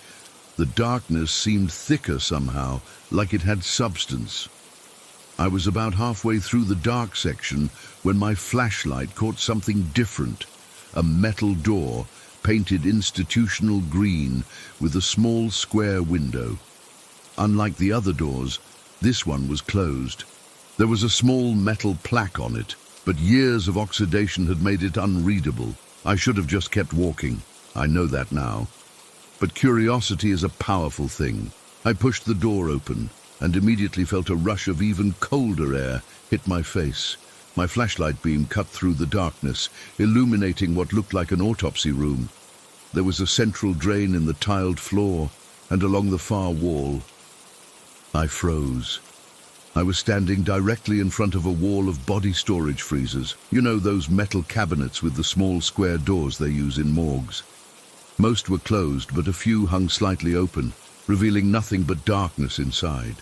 The darkness seemed thicker somehow, like it had substance. I was about halfway through the dark section when my flashlight caught something different. A metal door, painted institutional green, with a small square window. Unlike the other doors, this one was closed. There was a small metal plaque on it, but years of oxidation had made it unreadable. I should have just kept walking. I know that now. But curiosity is a powerful thing. I pushed the door open and immediately felt a rush of even colder air hit my face. My flashlight beam cut through the darkness, illuminating what looked like an autopsy room. There was a central drain in the tiled floor, and along the far wall. I froze. I was standing directly in front of a wall of body storage freezers. You know, those metal cabinets with the small square doors they use in morgues. Most were closed, but a few hung slightly open, revealing nothing but darkness inside.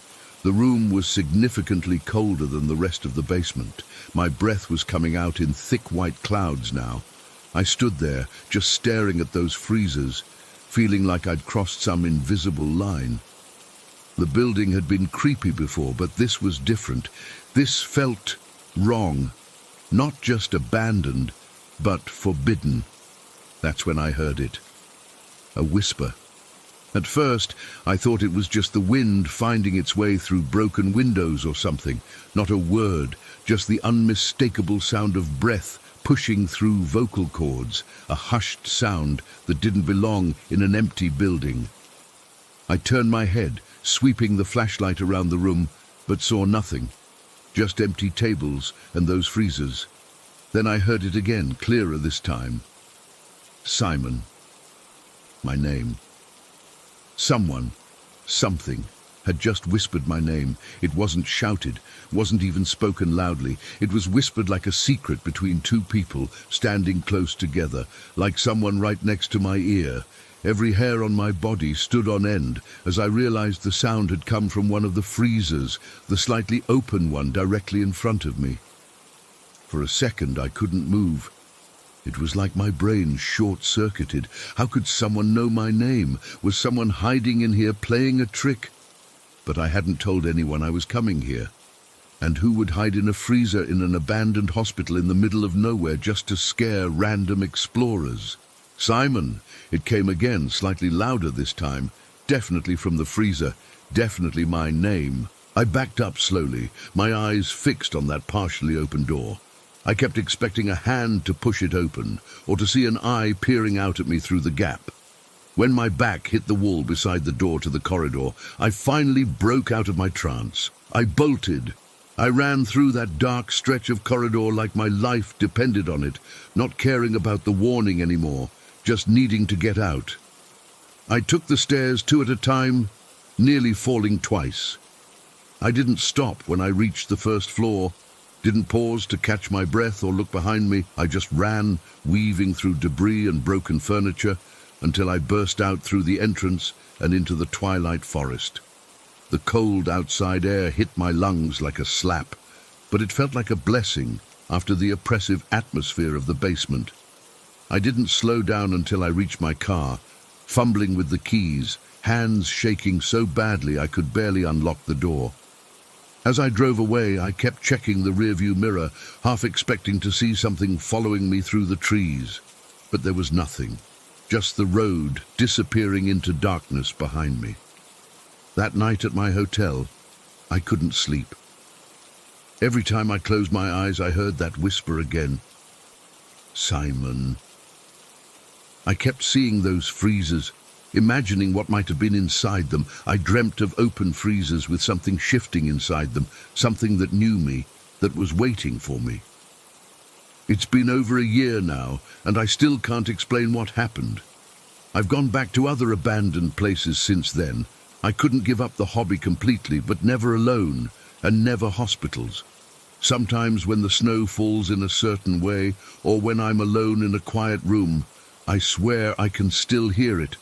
The room was significantly colder than the rest of the basement. My breath was coming out in thick white clouds now. I stood there, just staring at those freezers, feeling like I'd crossed some invisible line. The building had been creepy before, but this was different. This felt wrong. Not just abandoned, but forbidden. That's when I heard it. A whisper. At first, I thought it was just the wind finding its way through broken windows or something. Not a word, just the unmistakable sound of breath pushing through vocal cords, a hushed sound that didn't belong in an empty building. I turned my head, sweeping the flashlight around the room, but saw nothing. Just empty tables and those freezers. Then I heard it again, clearer this time. Simon. My name. Someone, something, had just whispered my name. It wasn't shouted, wasn't even spoken loudly. It was whispered like a secret between two people standing close together, like someone right next to my ear. Every hair on my body stood on end as I realized the sound had come from one of the freezers, the slightly open one directly in front of me. For a second I couldn't move. It was like my brain short-circuited. How could someone know my name? Was someone hiding in here playing a trick? But I hadn't told anyone I was coming here. And who would hide in a freezer in an abandoned hospital in the middle of nowhere just to scare random explorers? Simon! It came again, slightly louder this time. Definitely from the freezer. Definitely my name. I backed up slowly, my eyes fixed on that partially open door. I kept expecting a hand to push it open, or to see an eye peering out at me through the gap. When my back hit the wall beside the door to the corridor, I finally broke out of my trance. I bolted. I ran through that dark stretch of corridor like my life depended on it, not caring about the warning anymore, just needing to get out. I took the stairs 2 at a time, nearly falling twice. I didn't stop when I reached the first floor, didn't pause to catch my breath or look behind me. I just ran, weaving through debris and broken furniture, until I burst out through the entrance and into the twilight forest. The cold outside air hit my lungs like a slap, but it felt like a blessing after the oppressive atmosphere of the basement. I didn't slow down until I reached my car, fumbling with the keys, hands shaking so badly I could barely unlock the door. As I drove away, I kept checking the rearview mirror, half expecting to see something following me through the trees. But there was nothing, just the road disappearing into darkness behind me. That night at my hotel, I couldn't sleep. Every time I closed my eyes, I heard that whisper again. Simon. I kept seeing those freezers, imagining what might have been inside them. I dreamt of open freezers with something shifting inside them, something that knew me, that was waiting for me. It's been over a year now, and I still can't explain what happened. I've gone back to other abandoned places since then. I couldn't give up the hobby completely, but never alone, and never hospitals. Sometimes when the snow falls in a certain way, or when I'm alone in a quiet room, I swear I can still hear it.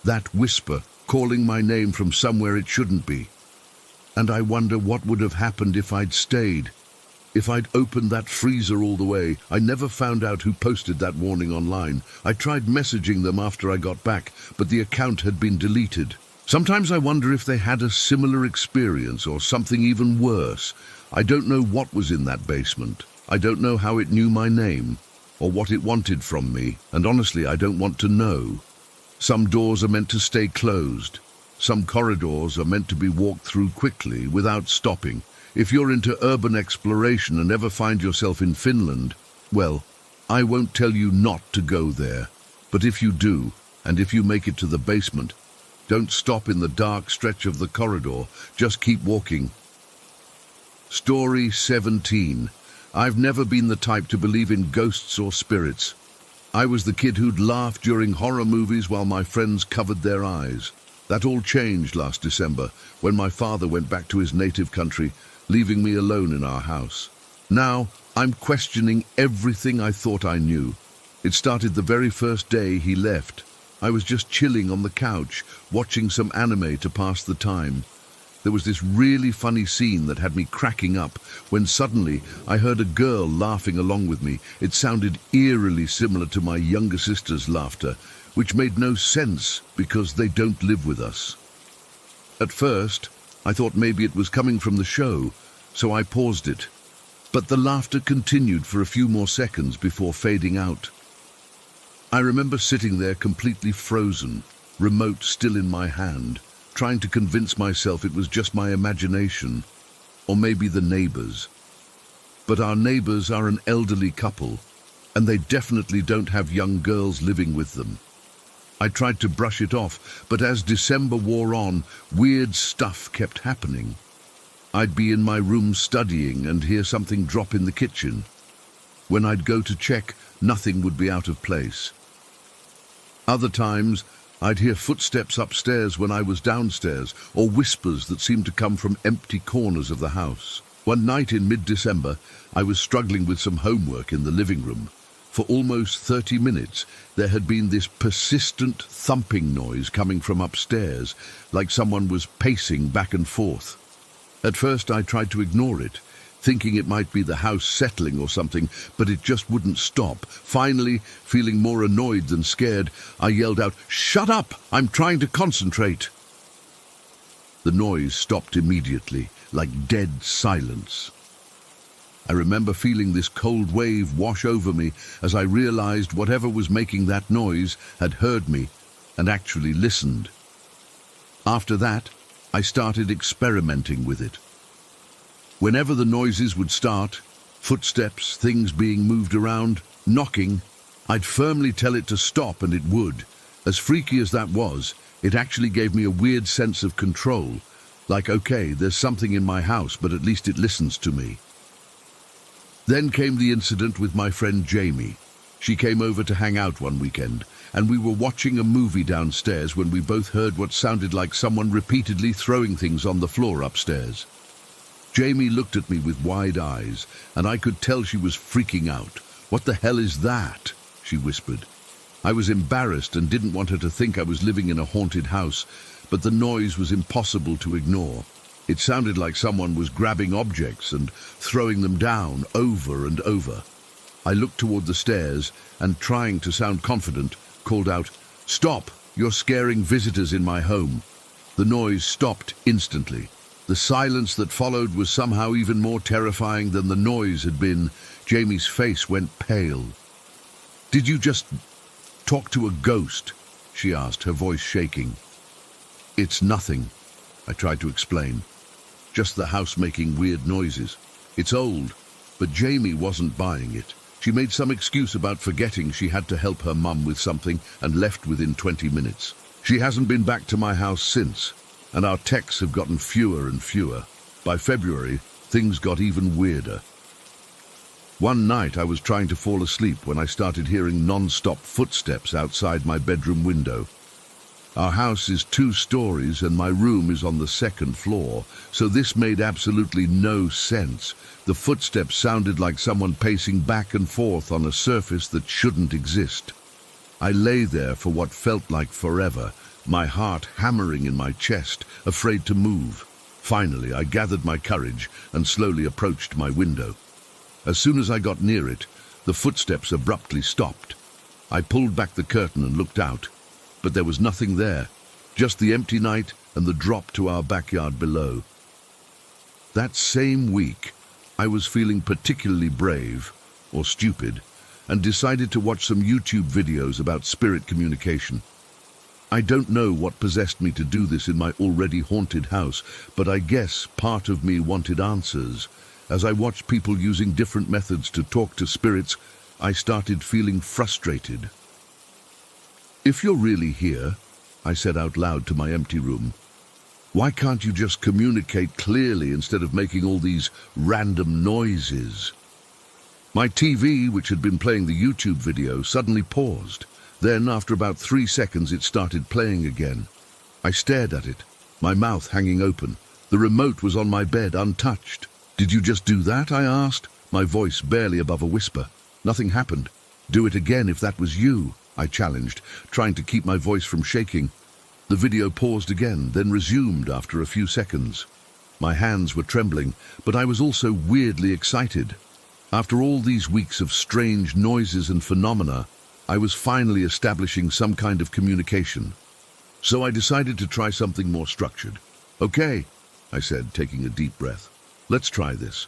That whisper, calling my name from somewhere it shouldn't be. And I wonder what would have happened if I'd stayed. If I'd opened that freezer all the way. I never found out who posted that warning online. I tried messaging them after I got back, but the account had been deleted. Sometimes I wonder if they had a similar experience or something even worse. I don't know what was in that basement. I don't know how it knew my name, or what it wanted from me, and honestly, I don't want to know. Some doors are meant to stay closed. Some corridors are meant to be walked through quickly, without stopping. If you're into urban exploration and ever find yourself in Finland, well, I won't tell you not to go there. But if you do, and if you make it to the basement, don't stop in the dark stretch of the corridor. Just keep walking. Story 17. I've never been the type to believe in ghosts or spirits. I was the kid who'd laugh during horror movies while my friends covered their eyes. That all changed last December, when my father went back to his native country, leaving me alone in our house. Now, I'm questioning everything I thought I knew. It started the very first day he left. I was just chilling on the couch, watching some anime to pass the time. There was this really funny scene that had me cracking up when suddenly I heard a girl laughing along with me. It sounded eerily similar to my younger sister's laughter, which made no sense because they don't live with us. At first, I thought maybe it was coming from the show, so I paused it. But the laughter continued for a few more seconds before fading out. I remember sitting there completely frozen, remote still in my hand, trying to convince myself it was just my imagination, or maybe the neighbors. But our neighbors are an elderly couple, and they definitely don't have young girls living with them. I tried to brush it off, but as December wore on, weird stuff kept happening. I'd be in my room studying and hear something drop in the kitchen. When I'd go to check, nothing would be out of place. Other times, I'd hear footsteps upstairs when I was downstairs, or whispers that seemed to come from empty corners of the house. One night in mid-December, I was struggling with some homework in the living room. For almost 30 minutes, there had been this persistent thumping noise coming from upstairs, like someone was pacing back and forth. At first, I tried to ignore it, thinking it might be the house settling or something, but it just wouldn't stop. Finally, feeling more annoyed than scared, I yelled out, "Shut up! I'm trying to concentrate!" The noise stopped immediately, like dead silence. I remember feeling this cold wave wash over me as I realized whatever was making that noise had heard me and actually listened. After that, I started experimenting with it. Whenever the noises would start, footsteps, things being moved around, knocking, I'd firmly tell it to stop and it would. As freaky as that was, it actually gave me a weird sense of control. Like, okay, there's something in my house, but at least it listens to me. Then came the incident with my friend Jamie. She came over to hang out one weekend, and we were watching a movie downstairs when we both heard what sounded like someone repeatedly throwing things on the floor upstairs. Jamie looked at me with wide eyes, and I could tell she was freaking out. "What the hell is that?" she whispered. I was embarrassed and didn't want her to think I was living in a haunted house, but the noise was impossible to ignore. It sounded like someone was grabbing objects and throwing them down over and over. I looked toward the stairs and, trying to sound confident, called out, "Stop! You're scaring visitors in my home." The noise stopped instantly. The silence that followed was somehow even more terrifying than the noise had been. Jamie's face went pale. "Did you just talk to a ghost?" she asked, her voice shaking. "It's nothing," I tried to explain. "Just the house making weird noises. It's old." But Jamie wasn't buying it. She made some excuse about forgetting she had to help her mum with something and left within 20 minutes. She hasn't been back to my house since, and our texts have gotten fewer and fewer. By February, things got even weirder. One night I was trying to fall asleep when I started hearing non-stop footsteps outside my bedroom window. Our house is 2 stories and my room is on the 2nd floor, so this made absolutely no sense. The footsteps sounded like someone pacing back and forth on a surface that shouldn't exist. I lay there for what felt like forever, my heart hammering in my chest, afraid to move. Finally, I gathered my courage and slowly approached my window. As soon as I got near it, the footsteps abruptly stopped. I pulled back the curtain and looked out. But there was nothing there, just the empty night and the drop to our backyard below. That same week, I was feeling particularly brave, or stupid, and decided to watch some YouTube videos about spirit communication. I don't know what possessed me to do this in my already haunted house, but I guess part of me wanted answers. As I watched people using different methods to talk to spirits, I started feeling frustrated. "If you're really here," I said out loud to my empty room, "why can't you just communicate clearly instead of making all these random noises?" My TV, which had been playing the YouTube video, suddenly paused. Then, after about 3 seconds, it started playing again. I stared at it, my mouth hanging open. The remote was on my bed, untouched. "Did you just do that?" I asked, my voice barely above a whisper. "Nothing happened." "Do it again if that was you," I challenged, trying to keep my voice from shaking. The video paused again, then resumed after a few seconds. My hands were trembling, but I was also weirdly excited. After all these weeks of strange noises and phenomena, I was finally establishing some kind of communication. So I decided to try something more structured. "Okay," I said, taking a deep breath. "Let's try this.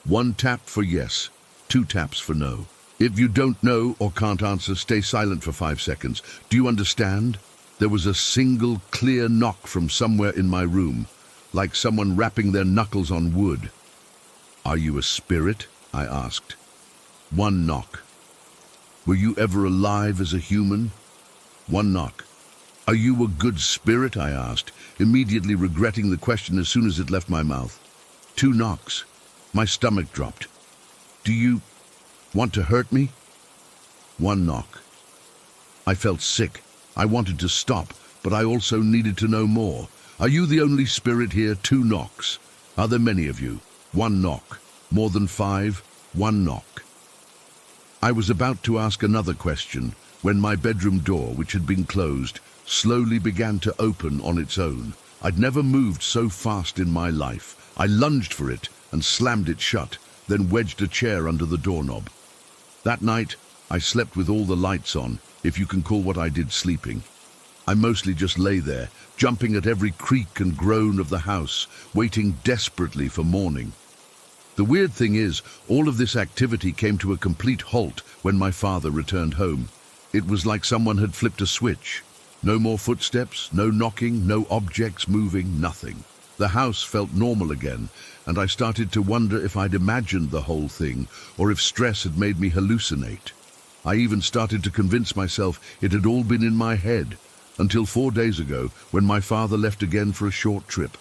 1 tap for yes, 2 taps for no. If you don't know or can't answer, stay silent for 5 seconds. Do you understand?" There was a single clear knock from somewhere in my room, like someone rapping their knuckles on wood. "Are you a spirit?" I asked. 1 knock. "Were you ever alive as a human?" 1 knock. "Are you a good spirit?" I asked, immediately regretting the question as soon as it left my mouth. 2 knocks. My stomach dropped. "Do you want to hurt me?" 1 knock. I felt sick. I wanted to stop, but I also needed to know more. "Are you the only spirit here?" 2 knocks. "Are there many of you?" 1 knock. "More than 5?" 1 knock. I was about to ask another question when my bedroom door, which had been closed, slowly began to open on its own. I'd never moved so fast in my life. I lunged for it and slammed it shut, then wedged a chair under the doorknob. That night, I slept with all the lights on, if you can call what I did sleeping. I mostly just lay there, jumping at every creak and groan of the house, waiting desperately for morning. The weird thing is, all of this activity came to a complete halt when my father returned home. It was like someone had flipped a switch. No more footsteps, no knocking, no objects moving, nothing. The house felt normal again, and I started to wonder if I'd imagined the whole thing, or if stress had made me hallucinate. I even started to convince myself it had all been in my head, until 4 days ago, when my father left again for a short trip.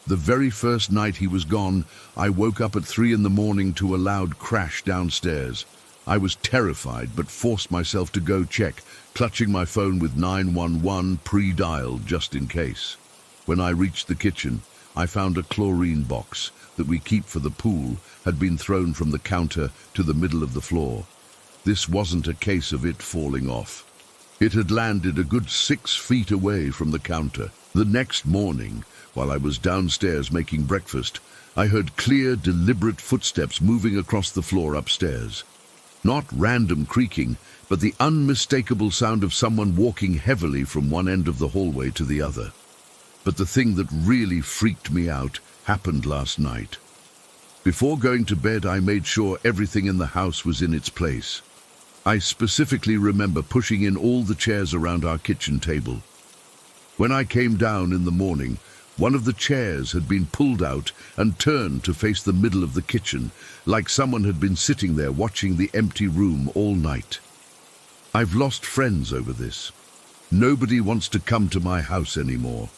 The very first night he was gone, I woke up at 3 in the morning to a loud crash downstairs. I was terrified, but forced myself to go check, clutching my phone with 911 pre-dialed just in case. When I reached the kitchen, I found a chlorine box that we keep for the pool had been thrown from the counter to the middle of the floor. This wasn't a case of it falling off. It had landed a good 6 feet away from the counter. The next morning, while I was downstairs making breakfast, I heard clear, deliberate footsteps moving across the floor upstairs. Not random creaking, but the unmistakable sound of someone walking heavily from one end of the hallway to the other. But the thing that really freaked me out happened last night. Before going to bed, I made sure everything in the house was in its place. I specifically remember pushing in all the chairs around our kitchen table. When I came down in the morning, one of the chairs had been pulled out and turned to face the middle of the kitchen, like someone had been sitting there watching the empty room all night. I've lost friends over this. Nobody wants to come to my house anymore.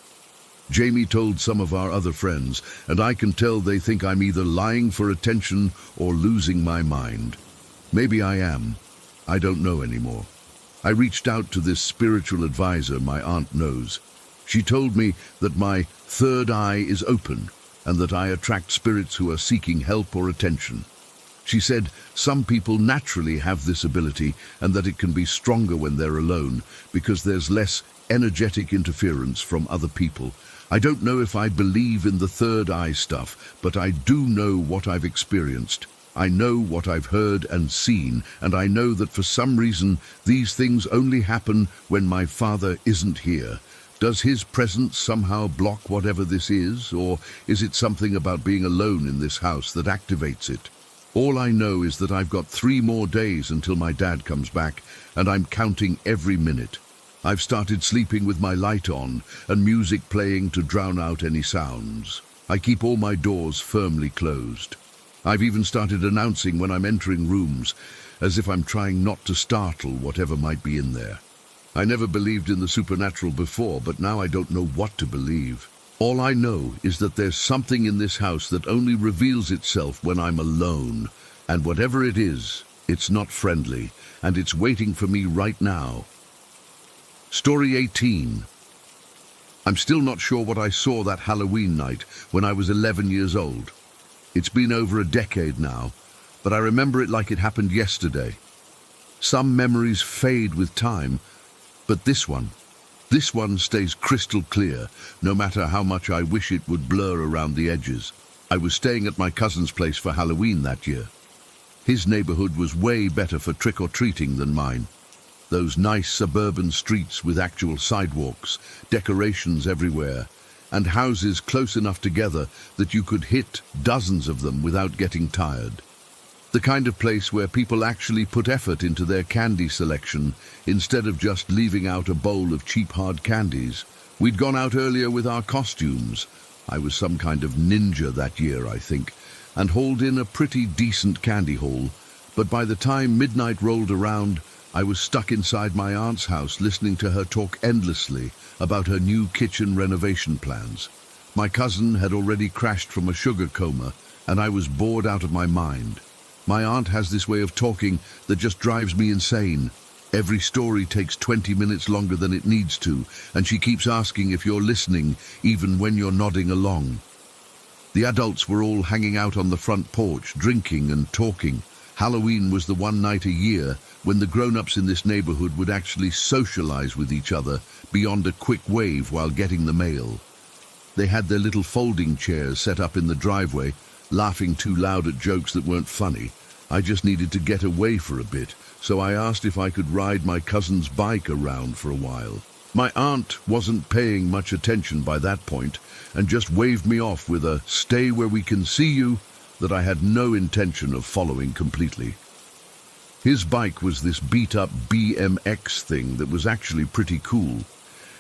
Jamie told some of our other friends, and I can tell they think I'm either lying for attention or losing my mind. Maybe I am. I don't know anymore. I reached out to this spiritual advisor my aunt knows. She told me that my third eye is open and that I attract spirits who are seeking help or attention. She said some people naturally have this ability and that it can be stronger when they're alone because there's less energetic interference from other people. I don't know if I believe in the third eye stuff, but I do know what I've experienced. I know what I've heard and seen, and I know that for some reason these things only happen when my father isn't here. Does his presence somehow block whatever this is, or is it something about being alone in this house that activates it? All I know is that I've got 3 more days until my dad comes back, and I'm counting every minute. I've started sleeping with my light on and music playing to drown out any sounds. I keep all my doors firmly closed. I've even started announcing when I'm entering rooms, as if I'm trying not to startle whatever might be in there. I never believed in the supernatural before, but now I don't know what to believe. All I know is that there's something in this house that only reveals itself when I'm alone, and whatever it is, it's not friendly, and it's waiting for me right now. Story 18. I'm still not sure what I saw that Halloween night when I was 11 years old. It's been over a decade now, but I remember it like it happened yesterday. Some memories fade with time, but this one stays crystal clear, no matter how much I wish it would blur around the edges. I was staying at my cousin's place for Halloween that year. His neighborhood was way better for trick-or-treating than mine. Those nice suburban streets with actual sidewalks, decorations everywhere, and houses close enough together that you could hit dozens of them without getting tired. The kind of place where people actually put effort into their candy selection instead of just leaving out a bowl of cheap hard candies. We'd gone out earlier with our costumes. I was some kind of ninja that year, I think, and hauled in a pretty decent candy haul, but by the time midnight rolled around, I was stuck inside my aunt's house listening to her talk endlessly about her new kitchen renovation plans. My cousin had already crashed from a sugar coma, and I was bored out of my mind. My aunt has this way of talking that just drives me insane. Every story takes 20 minutes longer than it needs to, and she keeps asking if you're listening, even when you're nodding along. The adults were all hanging out on the front porch, drinking and talking. Halloween was the one night a year when the grown-ups in this neighborhood would actually socialize with each other beyond a quick wave while getting the mail. They had their little folding chairs set up in the driveway, laughing too loud at jokes that weren't funny. I just needed to get away for a bit, so I asked if I could ride my cousin's bike around for a while. My aunt wasn't paying much attention by that point and just waved me off with a "stay where we can see you," that I had no intention of following completely. His bike was this beat-up BMX thing that was actually pretty cool.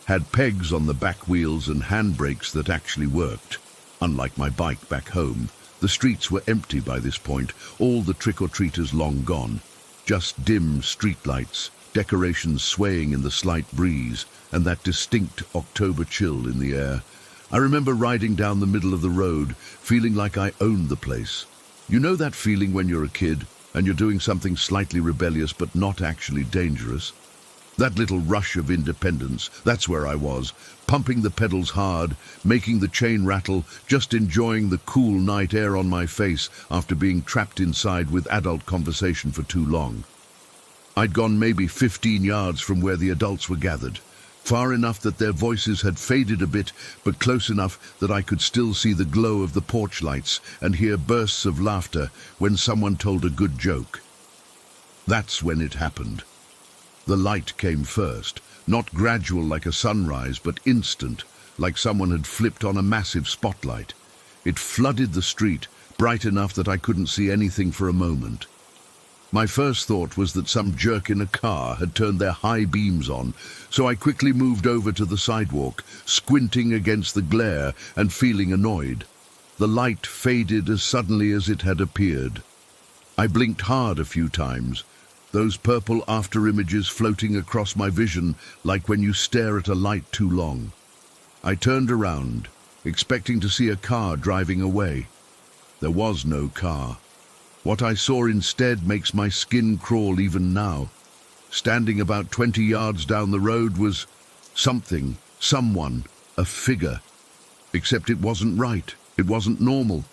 Had pegs on the back wheels and handbrakes that actually worked. Unlike my bike back home, the streets were empty by this point, all the trick-or-treaters long gone. Just dim streetlights, decorations swaying in the slight breeze, and that distinct October chill in the air. I remember riding down the middle of the road, feeling like I owned the place. You know that feeling when you're a kid, and you're doing something slightly rebellious but not actually dangerous? That little rush of independence, that's where I was, pumping the pedals hard, making the chain rattle, just enjoying the cool night air on my face after being trapped inside with adult conversation for too long. I'd gone maybe 15 yards from where the adults were gathered, far enough that their voices had faded a bit, but close enough that I could still see the glow of the porch lights and hear bursts of laughter when someone told a good joke. That's when it happened. The light came first, not gradual like a sunrise, but instant, like someone had flipped on a massive spotlight. It flooded the street, bright enough that I couldn't see anything for a moment. My first thought was that some jerk in a car had turned their high beams on, so I quickly moved over to the sidewalk, squinting against the glare and feeling annoyed. The light faded as suddenly as it had appeared. I blinked hard a few times, those purple after-images floating across my vision like when you stare at a light too long. I turned around, expecting to see a car driving away. There was no car. What I saw instead makes my skin crawl even now. Standing about 20 yards down the road was something, someone, a figure. Except it wasn't right. It wasn't normal.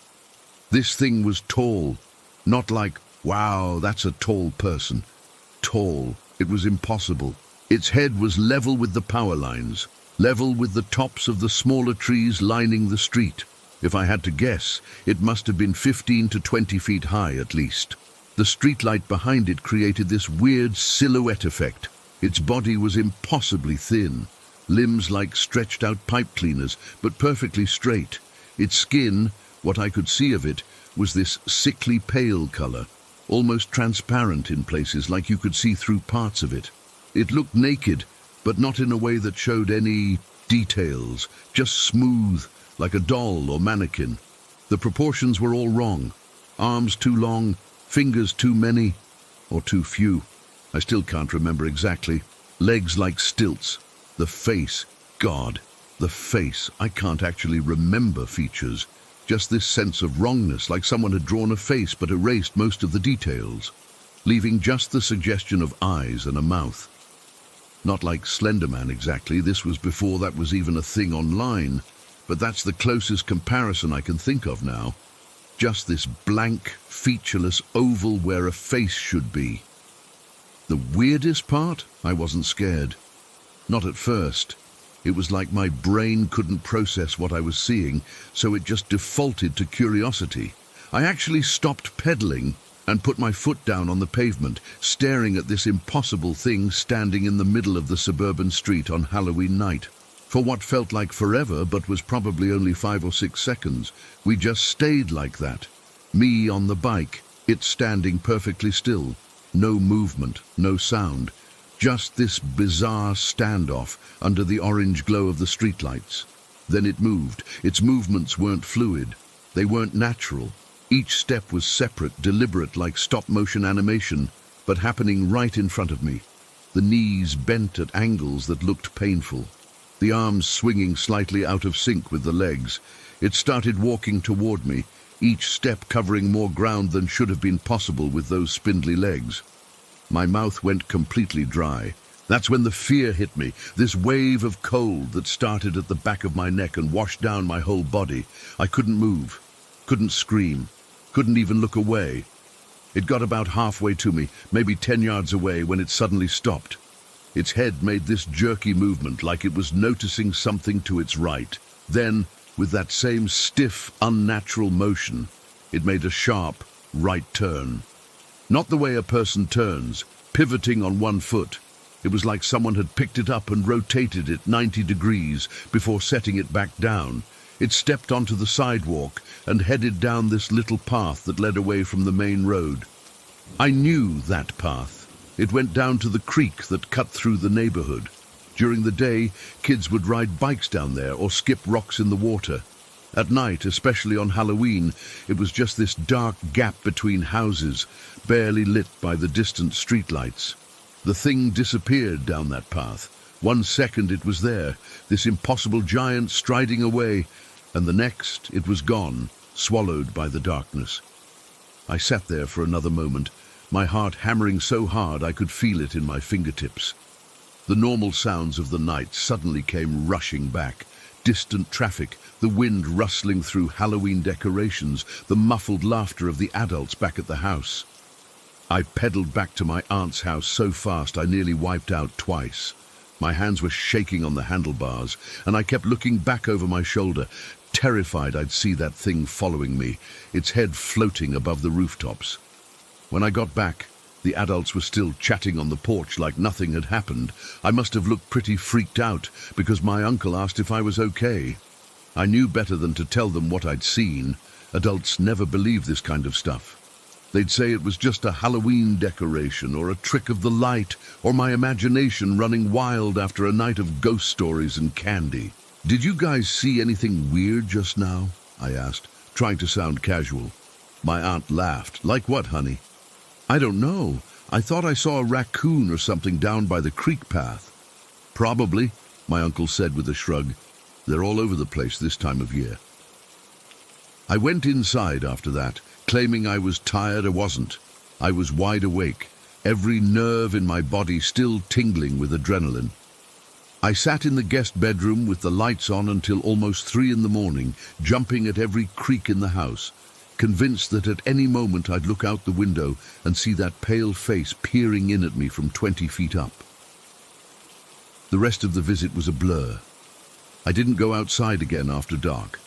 This thing was tall. Not like, wow, that's a tall person. Tall. It was impossible. Its head was level with the power lines, level with the tops of the smaller trees lining the street. If I had to guess, it must have been 15 to 20 feet high at least. The streetlight behind it created this weird silhouette effect. Its body was impossibly thin, limbs like stretched out pipe cleaners, but perfectly straight. Its skin, what I could see of it, was this sickly pale color, almost transparent in places, like you could see through parts of it. It looked naked, but not in a way that showed any details, just smooth, like a doll or mannequin. The proportions were all wrong. Arms too long, fingers too many, or too few. I still can't remember exactly. Legs like stilts. The face, God, the face. I can't actually remember features. Just this sense of wrongness, like someone had drawn a face but erased most of the details, leaving just the suggestion of eyes and a mouth. Not like Slender Man exactly. This was before that was even a thing online. But that's the closest comparison I can think of now. Just this blank, featureless oval where a face should be. The weirdest part? I wasn't scared. Not at first. It was like my brain couldn't process what I was seeing, so it just defaulted to curiosity. I actually stopped pedaling and put my foot down on the pavement, staring at this impossible thing standing in the middle of the suburban street on Halloween night. For what felt like forever, but was probably only 5 or 6 seconds, we just stayed like that. Me on the bike, it standing perfectly still. No movement, no sound. Just this bizarre standoff under the orange glow of the streetlights. Then it moved. Its movements weren't fluid. They weren't natural. Each step was separate, deliberate, like stop-motion animation, but happening right in front of me. The knees bent at angles that looked painful. The arms swinging slightly out of sync with the legs. It started walking toward me, each step covering more ground than should have been possible with those spindly legs. My mouth went completely dry. That's when the fear hit me, this wave of cold that started at the back of my neck and washed down my whole body. I couldn't move, couldn't scream, couldn't even look away. It got about halfway to me, maybe 10 yards away, when it suddenly stopped. Its head made this jerky movement like it was noticing something to its right. Then, with that same stiff, unnatural motion, it made a sharp, right turn. Not the way a person turns, pivoting on one foot. It was like someone had picked it up and rotated it 90 degrees before setting it back down. It stepped onto the sidewalk and headed down this little path that led away from the main road. I knew that path. It went down to the creek that cut through the neighborhood. During the day, kids would ride bikes down there or skip rocks in the water. At night, especially on Halloween, it was just this dark gap between houses, barely lit by the distant streetlights. The thing disappeared down that path. 1 second it was there, this impossible giant striding away, and the next it was gone, swallowed by the darkness. I sat there for another moment, my heart hammering so hard I could feel it in my fingertips. The normal sounds of the night suddenly came rushing back. Distant traffic, the wind rustling through Halloween decorations, the muffled laughter of the adults back at the house. I pedaled back to my aunt's house so fast I nearly wiped out twice. My hands were shaking on the handlebars, and I kept looking back over my shoulder, terrified I'd see that thing following me, its head floating above the rooftops. When I got back, the adults were still chatting on the porch like nothing had happened. I must have looked pretty freaked out, because my uncle asked if I was okay. I knew better than to tell them what I'd seen. Adults never believe this kind of stuff. They'd say it was just a Halloween decoration or a trick of the light or my imagination running wild after a night of ghost stories and candy. "Did you guys see anything weird just now?" I asked, trying to sound casual. My aunt laughed. "Like what, honey?" "I don't know. I thought I saw a raccoon or something down by the creek path." "Probably," my uncle said with a shrug. "They're all over the place this time of year." I went inside after that, claiming I was tired. I wasn't. I was wide awake, every nerve in my body still tingling with adrenaline. I sat in the guest bedroom with the lights on until almost 3 in the morning, jumping at every creak in the house, convinced that at any moment I'd look out the window and see that pale face peering in at me from 20 feet up. The rest of the visit was a blur. I didn't go outside again after dark.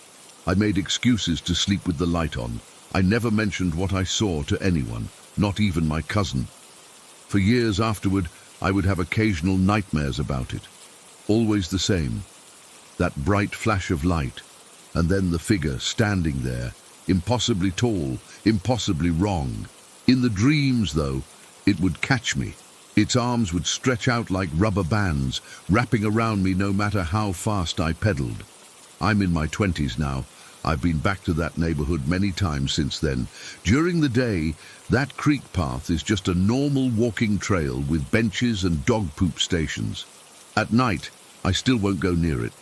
I made excuses to sleep with the light on. I never mentioned what I saw to anyone, not even my cousin. For years afterward, I would have occasional nightmares about it. Always the same. That bright flash of light, and then the figure standing there, impossibly tall, impossibly wrong. In the dreams, though, it would catch me. Its arms would stretch out like rubber bands, wrapping around me no matter how fast I pedaled. I'm in my 20s now. I've been back to that neighborhood many times since then. During the day, that creek path is just a normal walking trail with benches and dog poop stations. At night, I still won't go near it.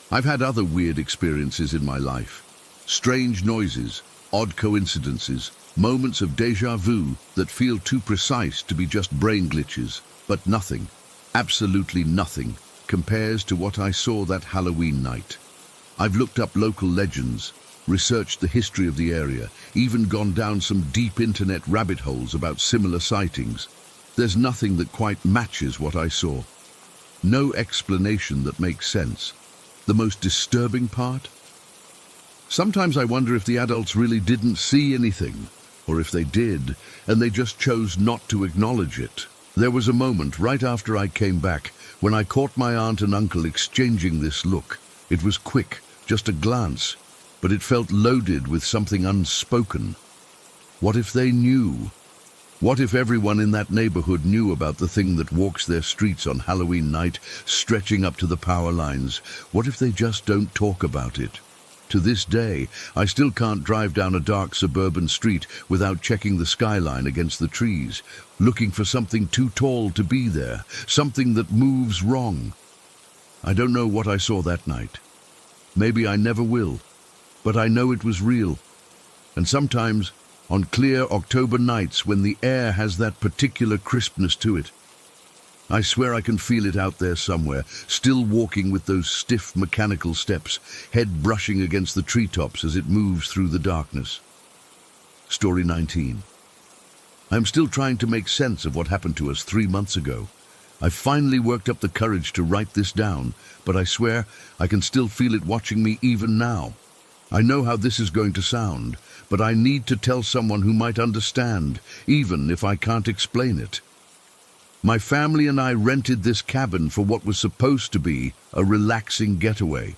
I've had other weird experiences in my life. Strange noises, odd coincidences, moments of déjà vu that feel too precise to be just brain glitches. But nothing, absolutely nothing, compares to what I saw that Halloween night. I've looked up local legends, researched the history of the area, even gone down some deep internet rabbit holes about similar sightings. There's nothing that quite matches what I saw. No explanation that makes sense. The most disturbing part? Sometimes I wonder if the adults really didn't see anything, or if they did, and they just chose not to acknowledge it. There was a moment right after I came back when I caught my aunt and uncle exchanging this look. It was quick, just a glance, but it felt loaded with something unspoken. What if they knew? What if everyone in that neighborhood knew about the thing that walks their streets on Halloween night, stretching up to the power lines? What if they just don't talk about it? To this day, I still can't drive down a dark suburban street without checking the skyline against the trees, looking for something too tall to be there, something that moves wrong. I don't know what I saw that night. Maybe I never will, but I know it was real. And sometimes, on clear October nights when the air has that particular crispness to it, I swear I can feel it out there somewhere, still walking with those stiff mechanical steps, head brushing against the treetops as it moves through the darkness. Story 19. I'm still trying to make sense of what happened to us 3 months ago. I finally worked up the courage to write this down, but I swear I can still feel it watching me even now. I know how this is going to sound, but I need to tell someone who might understand, even if I can't explain it. My family and I rented this cabin for what was supposed to be a relaxing getaway.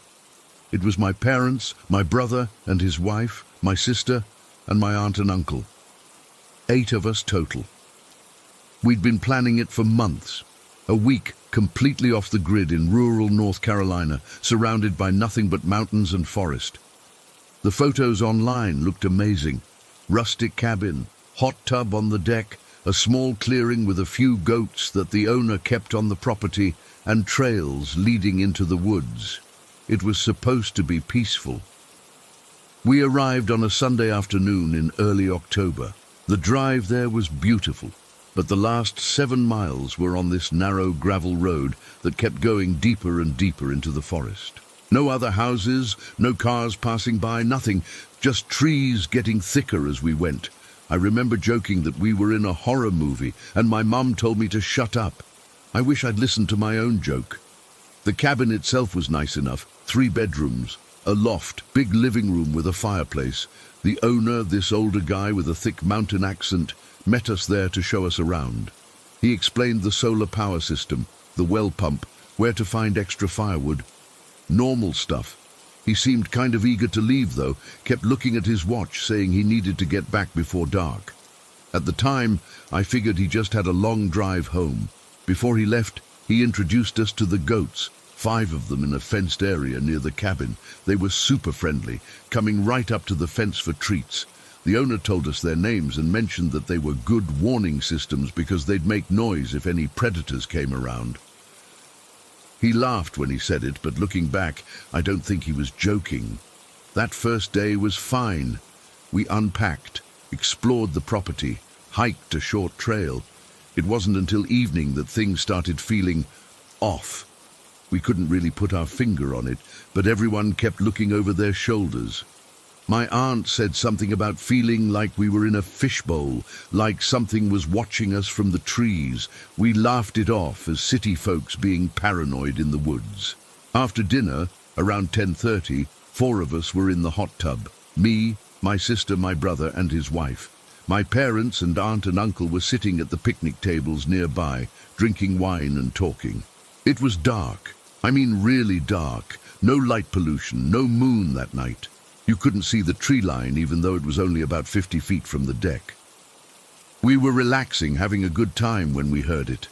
It was my parents, my brother and his wife, my sister, and my aunt and uncle. 8 of us total. We'd been planning it for months. A week completely off the grid in rural North Carolina, surrounded by nothing but mountains and forest. The photos online looked amazing. Rustic cabin, hot tub on the deck, a small clearing with a few goats that the owner kept on the property, and trails leading into the woods. It was supposed to be peaceful. We arrived on a Sunday afternoon in early October. The drive there was beautiful, but the last 7 miles were on this narrow gravel road that kept going deeper and deeper into the forest. No other houses, no cars passing by, nothing, just trees getting thicker as we went. I remember joking that we were in a horror movie, and my mum told me to shut up. I wish I'd listened to my own joke. The cabin itself was nice enough, 3 bedrooms, a loft, big living room with a fireplace. The owner, this older guy with a thick mountain accent, met us there to show us around. He explained the solar power system, the well pump, where to find extra firewood. Normal stuff. He seemed kind of eager to leave though, kept looking at his watch saying he needed to get back before dark. At the time, I figured he just had a long drive home. Before he left, he introduced us to the goats, 5 of them in a fenced area near the cabin. They were super friendly, coming right up to the fence for treats. The owner told us their names and mentioned that they were good warning systems because they'd make noise if any predators came around. He laughed when he said it, but looking back, I don't think he was joking. That first day was fine. We unpacked, explored the property, hiked a short trail. It wasn't until evening that things started feeling off. We couldn't really put our finger on it, but everyone kept looking over their shoulders. My aunt said something about feeling like we were in a fishbowl, like something was watching us from the trees. We laughed it off as city folks being paranoid in the woods. After dinner, around 10:30, 4 of us were in the hot tub. Me, my sister, my brother, and his wife. My parents and aunt and uncle were sitting at the picnic tables nearby, drinking wine and talking. It was dark. I mean really dark. No light pollution, no moon that night. You couldn't see the tree line even though it was only about 50 feet from the deck. We were relaxing, having a good time when we heard it.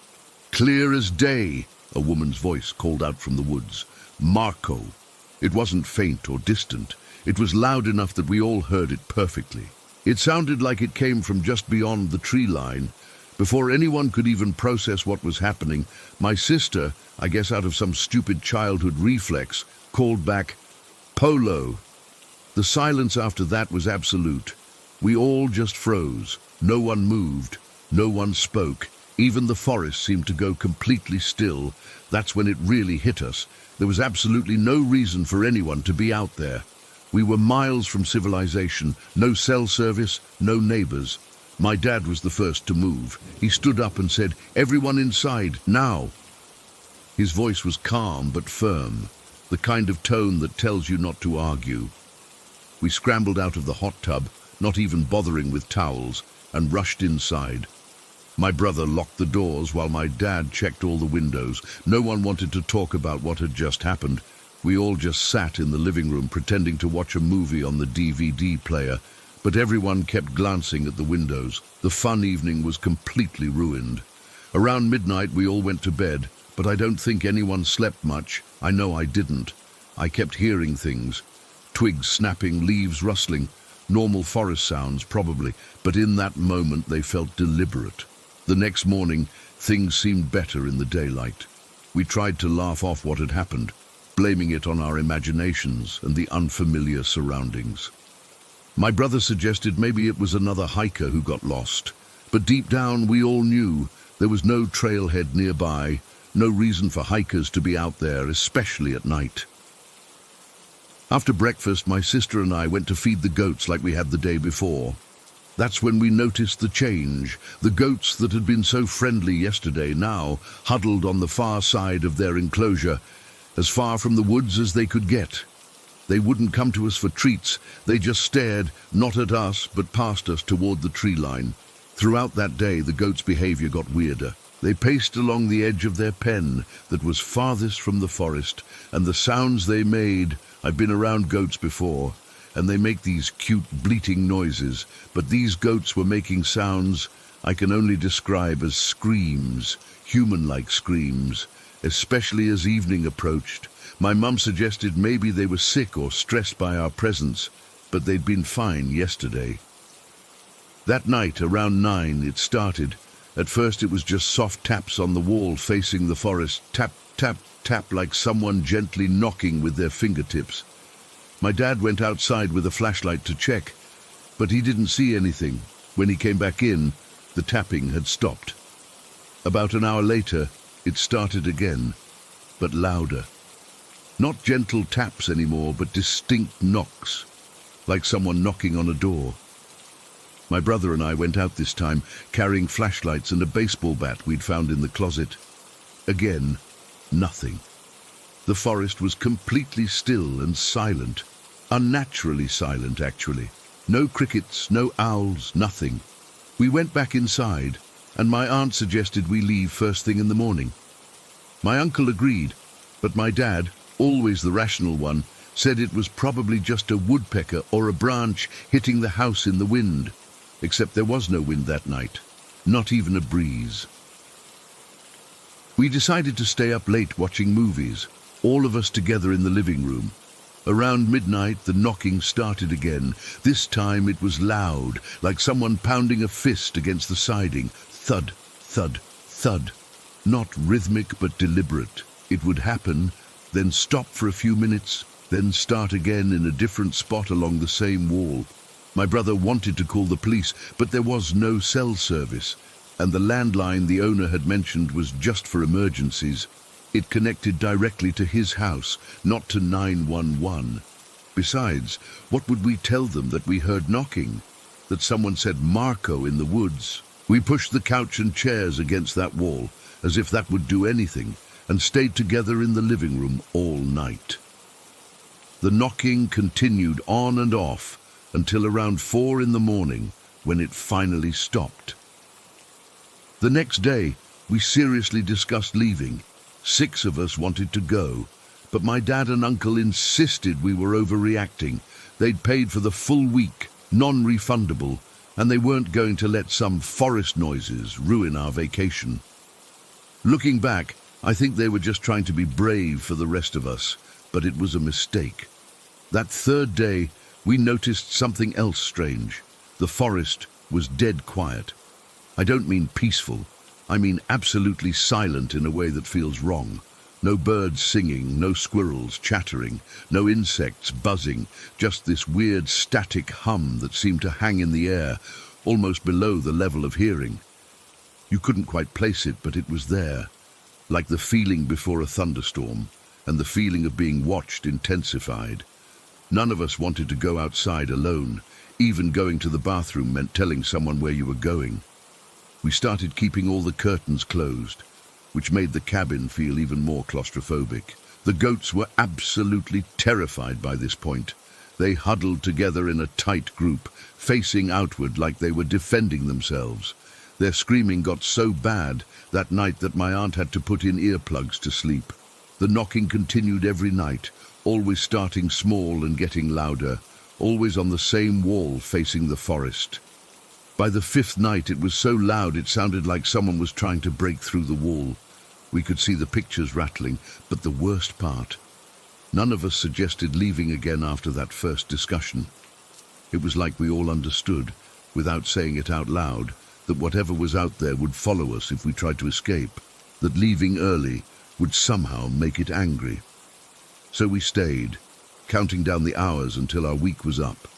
Clear as day, a woman's voice called out from the woods. Marco. It wasn't faint or distant. It was loud enough that we all heard it perfectly. It sounded like it came from just beyond the tree line. Before anyone could even process what was happening, my sister, I guess out of some stupid childhood reflex, called back, "Polo." The silence after that was absolute. We all just froze. No one moved. No one spoke. Even the forest seemed to go completely still. That's when it really hit us. There was absolutely no reason for anyone to be out there. We were miles from civilization. No cell service, no neighbors. My dad was the first to move. He stood up and said, "Everyone inside, now." His voice was calm but firm, the kind of tone that tells you not to argue. We scrambled out of the hot tub, not even bothering with towels, and rushed inside. My brother locked the doors while my dad checked all the windows. No one wanted to talk about what had just happened. We all just sat in the living room pretending to watch a movie on the DVD player, but everyone kept glancing at the windows. The fun evening was completely ruined. Around midnight we all went to bed, but I don't think anyone slept much. I know I didn't. I kept hearing things. Twigs snapping, leaves rustling, normal forest sounds probably, but in that moment they felt deliberate. The next morning, things seemed better in the daylight. We tried to laugh off what had happened, blaming it on our imaginations and the unfamiliar surroundings. My brother suggested maybe it was another hiker who got lost, but deep down we all knew there was no trailhead nearby, no reason for hikers to be out there, especially at night. After breakfast, my sister and I went to feed the goats like we had the day before. That's when we noticed the change. The goats that had been so friendly yesterday now huddled on the far side of their enclosure, as far from the woods as they could get. They wouldn't come to us for treats. They just stared, not at us, but past us toward the tree line. Throughout that day, the goats' behavior got weirder. They paced along the edge of their pen that was farthest from the forest, and the sounds they made I've been around goats before, and they make these cute bleating noises, but these goats were making sounds I can only describe as screams, human-like screams, especially as evening approached. My mum suggested maybe they were sick or stressed by our presence, but they'd been fine yesterday. That night, around 9, it started. At first it was just soft taps on the wall facing the forest. Tap, tap, tap, like someone gently knocking with their fingertips. My dad went outside with a flashlight to check, but he didn't see anything. When he came back in, the tapping had stopped. About an hour later, it started again, but louder. Not gentle taps anymore, but distinct knocks, like someone knocking on a door. My brother and I went out this time, carrying flashlights and a baseball bat we'd found in the closet. Again, nothing. The forest was completely still and silent. Unnaturally silent, actually. No crickets, no owls, nothing. We went back inside, and my aunt suggested we leave first thing in the morning. My uncle agreed, but my dad, always the rational one, said it was probably just a woodpecker or a branch hitting the house in the wind. Except there was no wind that night, not even a breeze. We decided to stay up late watching movies, all of us together in the living room. Around midnight, the knocking started again. This time it was loud, like someone pounding a fist against the siding. Thud, thud, thud. Not rhythmic but deliberate. It would happen, then stop for a few minutes, then start again in a different spot along the same wall. My brother wanted to call the police, but there was no cell service, and the landline the owner had mentioned was just for emergencies. It connected directly to his house, not to 911. Besides, what would we tell them that we heard knocking? That someone said Marco in the woods? We pushed the couch and chairs against that wall, as if that would do anything, and stayed together in the living room all night. The knocking continued on and off, until around 4 in the morning, when it finally stopped. The next day, we seriously discussed leaving. 6 of us wanted to go, but my dad and uncle insisted we were overreacting. They'd paid for the full week, non-refundable, and they weren't going to let some forest noises ruin our vacation. Looking back, I think they were just trying to be brave for the rest of us, but it was a mistake. That third day, we noticed something else strange. The forest was dead quiet. I don't mean peaceful. I mean absolutely silent in a way that feels wrong. No birds singing, no squirrels chattering, no insects buzzing, just this weird static hum that seemed to hang in the air, almost below the level of hearing. You couldn't quite place it, but it was there, like the feeling before a thunderstorm, and the feeling of being watched intensified. None of us wanted to go outside alone. Even going to the bathroom meant telling someone where you were going. We started keeping all the curtains closed, which made the cabin feel even more claustrophobic. The goats were absolutely terrified by this point. They huddled together in a tight group, facing outward like they were defending themselves. Their screaming got so bad that night that my aunt had to put in earplugs to sleep. The knocking continued every night, always starting small and getting louder, always on the same wall facing the forest. By the 5th night it was so loud it sounded like someone was trying to break through the wall. We could see the pictures rattling, but the worst part, none of us suggested leaving again after that first discussion. It was like we all understood, without saying it out loud, that whatever was out there would follow us if we tried to escape, that leaving early would somehow make it angry. So we stayed, counting down the hours until our week was up.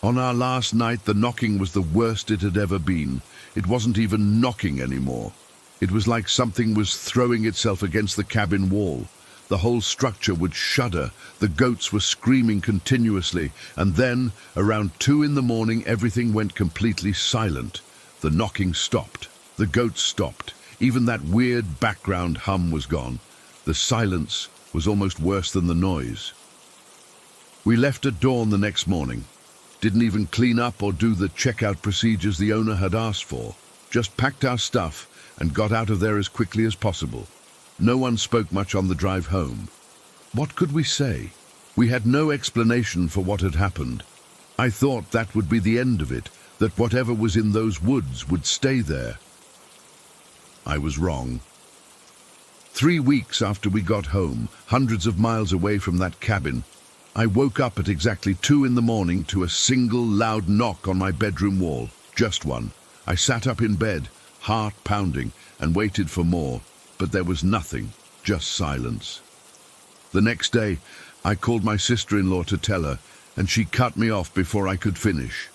On our last night, the knocking was the worst it had ever been. It wasn't even knocking anymore. It was like something was throwing itself against the cabin wall. The whole structure would shudder. The goats were screaming continuously, and then, around 2 in the morning, everything went completely silent. The knocking stopped. The goats stopped. Even that weird background hum was gone. The silence was almost worse than the noise. We left at dawn the next morning. Didn't even clean up or do the checkout procedures the owner had asked for. Just packed our stuff and got out of there as quickly as possible. No one spoke much on the drive home. What could we say? We had no explanation for what had happened. I thought that would be the end of it, that whatever was in those woods would stay there. I was wrong. 3 weeks after we got home, hundreds of miles away from that cabin, I woke up at exactly 2 in the morning to a single loud knock on my bedroom wall. Just one. I sat up in bed, heart pounding, and waited for more, but there was nothing, just silence. The next day, I called my sister-in-law to tell her, and she cut me off before I could finish.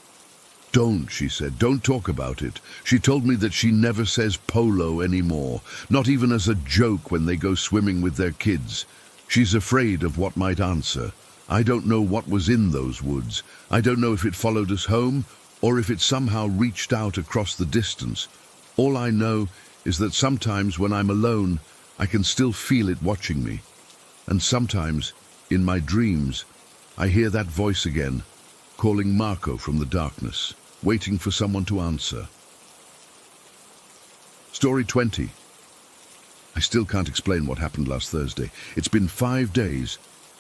"Don't," she said, "don't talk about it. She told me that she never says polo anymore, not even as a joke when they go swimming with their kids. She's afraid of what might answer. I don't know what was in those woods. I don't know if it followed us home or if it somehow reached out across the distance. All I know is that sometimes when I'm alone, I can still feel it watching me. And sometimes, in my dreams, I hear that voice again, calling Marco from the darkness, waiting for someone to answer." Story 20. I still can't explain what happened last Thursday. It's been 5 days,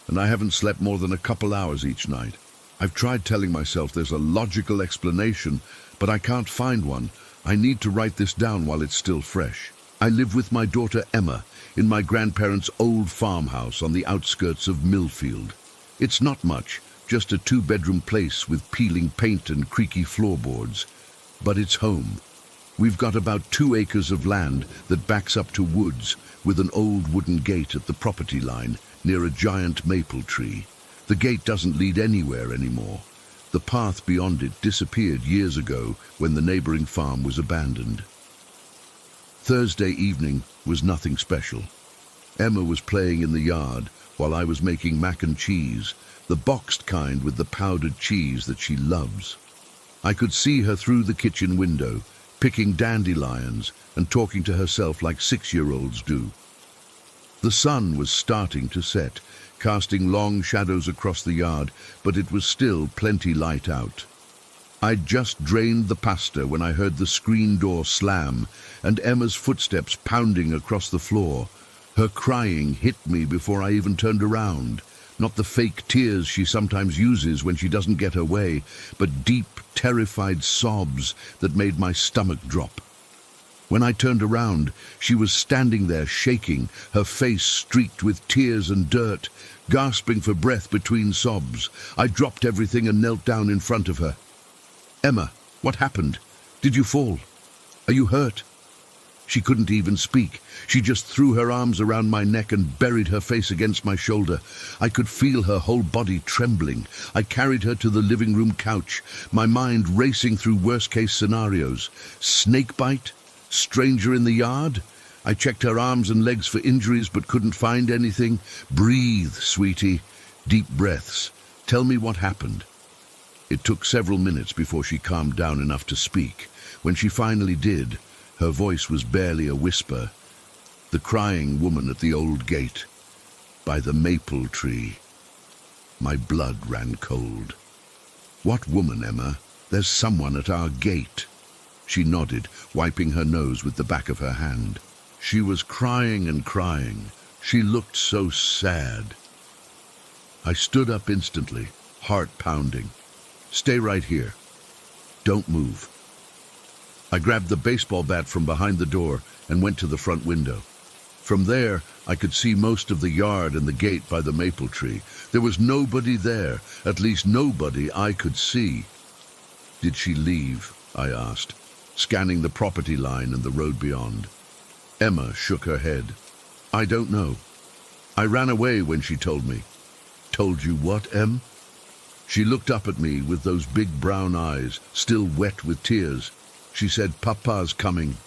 and I haven't slept more than a couple hours each night. I've tried telling myself there's a logical explanation, but I can't find one. I need to write this down while it's still fresh. I live with my daughter Emma in my grandparents' old farmhouse on the outskirts of Millfield. It's not much, just a 2-bedroom place with peeling paint and creaky floorboards. But it's home. We've got about 2 acres of land that backs up to woods with an old wooden gate at the property line near a giant maple tree. The gate doesn't lead anywhere anymore. The path beyond it disappeared years ago when the neighboring farm was abandoned. Thursday evening was nothing special. Emma was playing in the yard while I was making mac and cheese, the boxed kind with the powdered cheese that she loves. I could see her through the kitchen window, picking dandelions and talking to herself like 6-year-olds do. The sun was starting to set, casting long shadows across the yard, but it was still plenty light out. I'd just drained the pasta when I heard the screen door slam and Emma's footsteps pounding across the floor. Her crying hit me before I even turned around. Not the fake tears she sometimes uses when she doesn't get her way, but deep, terrified sobs that made my stomach drop. When I turned around, she was standing there shaking, her face streaked with tears and dirt, gasping for breath between sobs. I dropped everything and knelt down in front of her. "Emma, what happened? Did you fall? Are you hurt?" She couldn't even speak. She just threw her arms around my neck and buried her face against my shoulder. I could feel her whole body trembling. I carried her to the living room couch, my mind racing through worst-case scenarios. Snake bite? Stranger in the yard? I checked her arms and legs for injuries but couldn't find anything. "Breathe, sweetie." Deep breaths. "Tell me what happened." It took several minutes before she calmed down enough to speak. When she finally did, her voice was barely a whisper. The crying woman at the old gate, by the maple tree. My blood ran cold. "What woman, Emma? There's someone at our gate." She nodded, wiping her nose with the back of her hand. She was crying and crying. She looked so sad. I stood up instantly, heart pounding. "Stay right here. Don't move." I grabbed the baseball bat from behind the door and went to the front window. From there, I could see most of the yard and the gate by the maple tree. There was nobody there, at least nobody I could see. "Did she leave?" I asked, scanning the property line and the road beyond. Emma shook her head. "I don't know. I ran away when she told me." "Told you what, Em?" She looked up at me with those big brown eyes, still wet with tears. She said, "Papa's coming."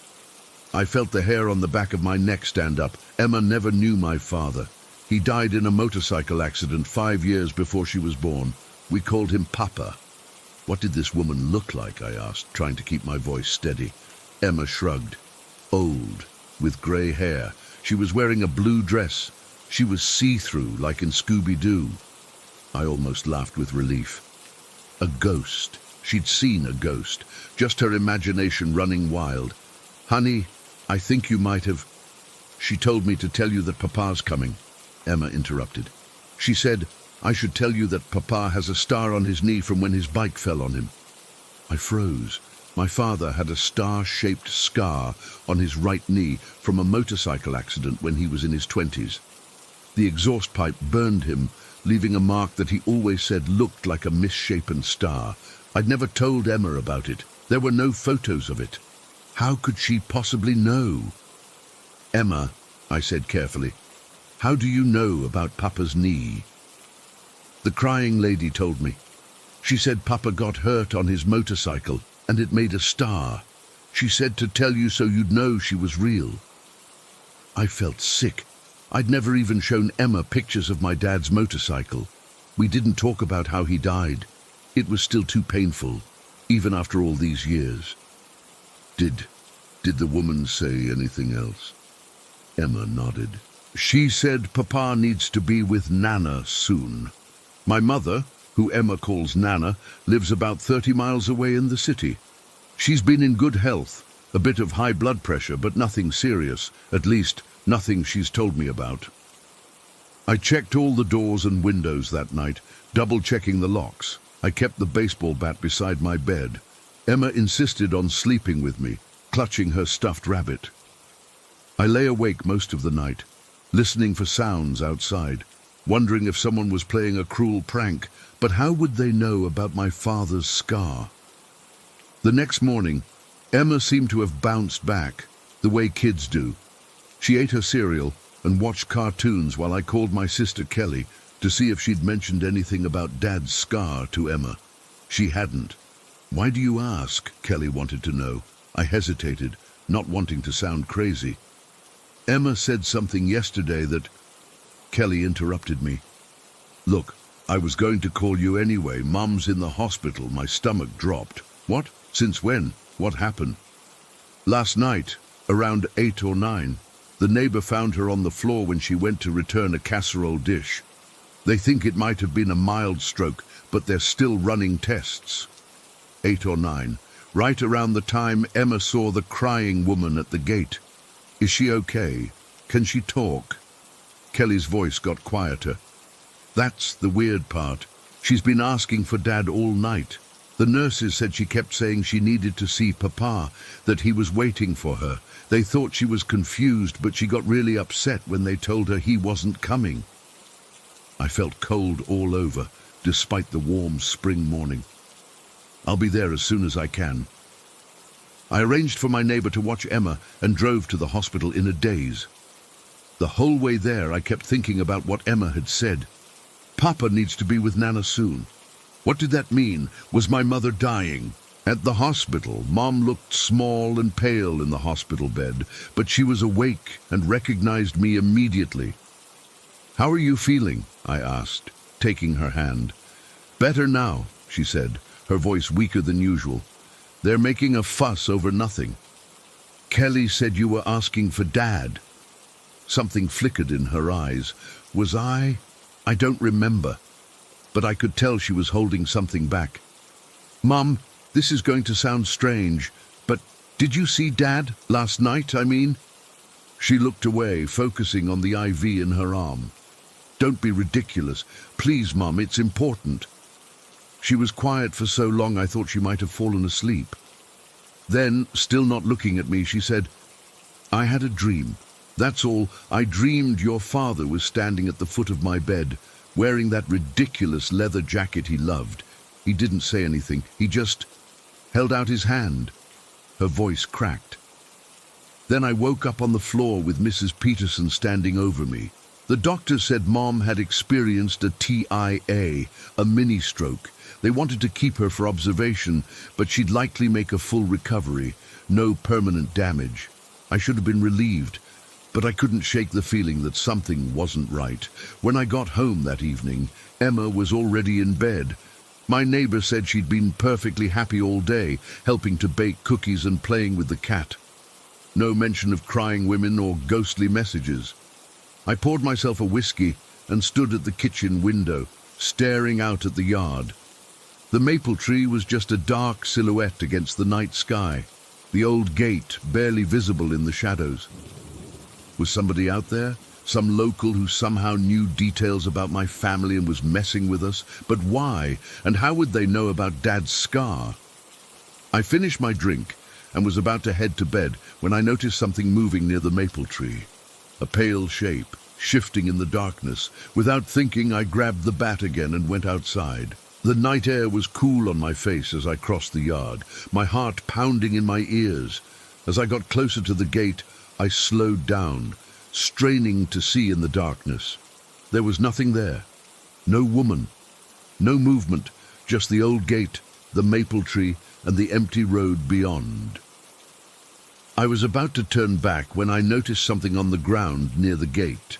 I felt the hair on the back of my neck stand up. Emma never knew my father. He died in a motorcycle accident 5 years before she was born. We called him Papa. "What did this woman look like?" I asked, trying to keep my voice steady. Emma shrugged. "Old, with grey hair. She was wearing a blue dress. She was see-through, like in Scooby-Doo." I almost laughed with relief. A ghost. She'd seen a ghost, just her imagination running wild. "Honey, I think you might have—" "She told me to tell you that Papa's coming," Emma interrupted. "She said, I should tell you that Papa has a star on his knee from when his bike fell on him." I froze. My father had a star-shaped scar on his right knee from a motorcycle accident when he was in his 20s. The exhaust pipe burned him, leaving a mark that he always said looked like a misshapen star. I'd never told Emma about it. There were no photos of it. How could she possibly know? "Emma," I said carefully, "how do you know about Papa's knee?" The crying lady told me. She said Papa got hurt on his motorcycle and it made a star. She said to tell you so you'd know she was real. I felt sick. I'd never even shown Emma pictures of my dad's motorcycle. We didn't talk about how he died. It was still too painful, even after all these years. Did the woman say anything else?" Emma nodded. "She said Papa needs to be with Nana soon. My mother, who Emma calls Nana, lives about 30 miles away in the city. She's been in good health, a bit of high blood pressure, but nothing serious, at least nothing she's told me about." I checked all the doors and windows that night, double-checking the locks. I kept the baseball bat beside my bed. Emma insisted on sleeping with me, clutching her stuffed rabbit. I lay awake most of the night, listening for sounds outside, wondering if someone was playing a cruel prank, but how would they know about my father's scar? The next morning, Emma seemed to have bounced back, the way kids do. She ate her cereal and watched cartoons while I called my sister Kelly to see if she'd mentioned anything about Dad's scar to Emma. She hadn't. "Why do you ask?" Kelly wanted to know. I hesitated, not wanting to sound crazy. "Emma said something yesterday that—" Kelly interrupted me. "Look, I was going to call you anyway. Mum's in the hospital. My stomach dropped." "What? Since when? What happened?" "Last night, around 8 or 9. The neighbor found her on the floor when she went to return a casserole dish. They think it might have been a mild stroke, but they're still running tests." 8 or 9. Right around the time Emma saw the crying woman at the gate. "Is she okay? Can she talk?" Kelly's voice got quieter. "That's the weird part. She's been asking for Dad all night. The nurses said she kept saying she needed to see Papa, that he was waiting for her. They thought she was confused, but she got really upset when they told her he wasn't coming." I felt cold all over, despite the warm spring morning. "I'll be there as soon as I can." I arranged for my neighbor to watch Emma and drove to the hospital in a daze. The whole way there, I kept thinking about what Emma had said. Papa needs to be with Nana soon. What did that mean? Was my mother dying? At the hospital, Mom looked small and pale in the hospital bed, but she was awake and recognized me immediately. "How are you feeling?" I asked, taking her hand. "Better now," she said, her voice weaker than usual. "They're making a fuss over nothing." "Kelly said you were asking for Dad." Something flickered in her eyes. Was I? I don't remember, but I could tell she was holding something back. "Mum, this is going to sound strange, but did you see Dad last night, I mean?" She looked away, focusing on the IV in her arm. "Don't be ridiculous. Please, Mum, it's important." She was quiet for so long I thought she might have fallen asleep. Then, still not looking at me, she said, "I had a dream. That's all. I dreamed your father was standing at the foot of my bed, wearing that ridiculous leather jacket he loved. He didn't say anything. He just held out his hand." Her voice cracked. "Then I woke up on the floor with Mrs. Peterson standing over me. The doctor said Mom had experienced a TIA, a mini-stroke. They wanted to keep her for observation, but she'd likely make a full recovery, no permanent damage. I should have been relieved, but I couldn't shake the feeling that something wasn't right. When I got home that evening, Emma was already in bed. My neighbor said she'd been perfectly happy all day, helping to bake cookies and playing with the cat. No mention of crying women or ghostly messages. I poured myself a whiskey and stood at the kitchen window, staring out at the yard. The maple tree was just a dark silhouette against the night sky, the old gate barely visible in the shadows. Was somebody out there? Some local who somehow knew details about my family and was messing with us. But why? And how would they know about Dad's scar? I finished my drink and was about to head to bed when I noticed something moving near the maple tree. A pale shape, shifting in the darkness. Without thinking, I grabbed the bat again and went outside. The night air was cool on my face as I crossed the yard, my heart pounding in my ears. As I got closer to the gate, I slowed down, straining to see in the darkness. There was nothing there. No woman. No movement, just the old gate, the maple tree, and the empty road beyond. I was about to turn back when I noticed something on the ground near the gate.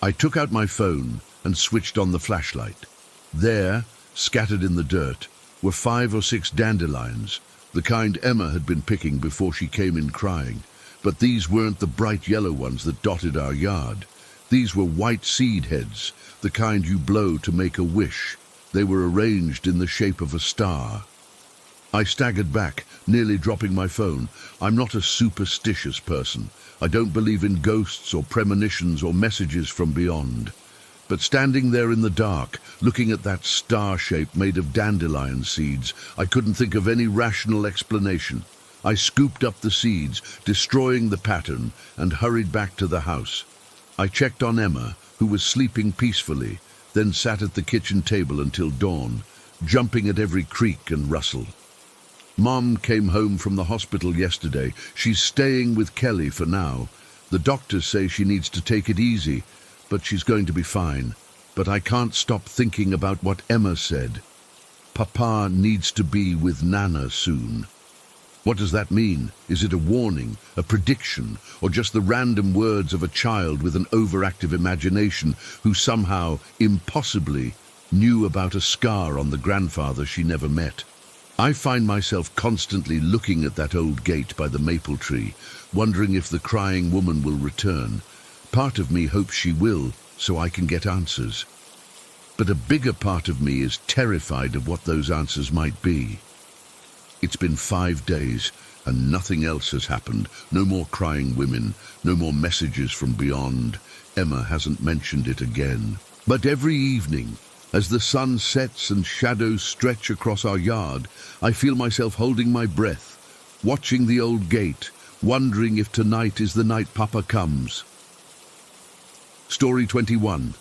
I took out my phone and switched on the flashlight. There, scattered in the dirt, were 5 or 6 dandelions, the kind Emma had been picking before she came in crying. But these weren't the bright yellow ones that dotted our yard. These were white seed heads, the kind you blow to make a wish. They were arranged in the shape of a star. I staggered back, nearly dropping my phone. I'm not a superstitious person. I don't believe in ghosts or premonitions or messages from beyond. But standing there in the dark, looking at that star shape made of dandelion seeds, I couldn't think of any rational explanation. I scooped up the seeds, destroying the pattern, and hurried back to the house. I checked on Emma, who was sleeping peacefully, then sat at the kitchen table until dawn, jumping at every creak and rustle. Mom came home from the hospital yesterday. She's staying with Kelly for now. The doctors say she needs to take it easy, but she's going to be fine. But I can't stop thinking about what Emma said. Papa needs to be with Nana soon. What does that mean? Is it a warning, a prediction, or just the random words of a child with an overactive imagination who somehow, impossibly, knew about a scar on the grandfather she never met? I find myself constantly looking at that old gate by the maple tree, wondering if the crying woman will return. Part of me hopes she will, so I can get answers. But a bigger part of me is terrified of what those answers might be. It's been 5 days, and nothing else has happened. No more crying women, no more messages from beyond. Emma hasn't mentioned it again. But every evening, as the sun sets and shadows stretch across our yard, I feel myself holding my breath, watching the old gate, wondering if tonight is the night Papa comes. Story 21.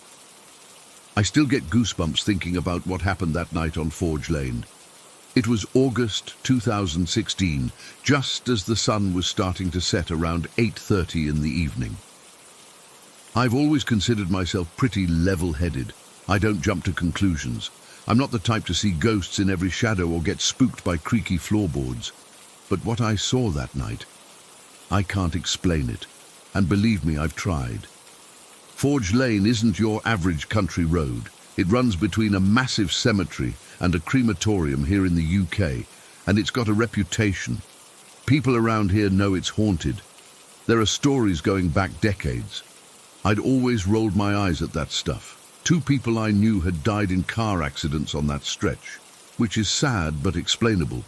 I still get goosebumps thinking about what happened that night on Forge Lane. It was August 2016, just as the sun was starting to set around 8:30 in the evening. I've always considered myself pretty level-headed. I don't jump to conclusions. I'm not the type to see ghosts in every shadow or get spooked by creaky floorboards. But what I saw that night, I can't explain it. And believe me, I've tried. Forge Lane isn't your average country road. It runs between a massive cemetery and a crematorium here in the UK, and it's got a reputation. People around here know it's haunted. There are stories going back decades. I'd always rolled my eyes at that stuff. 2 people I knew had died in car accidents on that stretch, which is sad but explainable.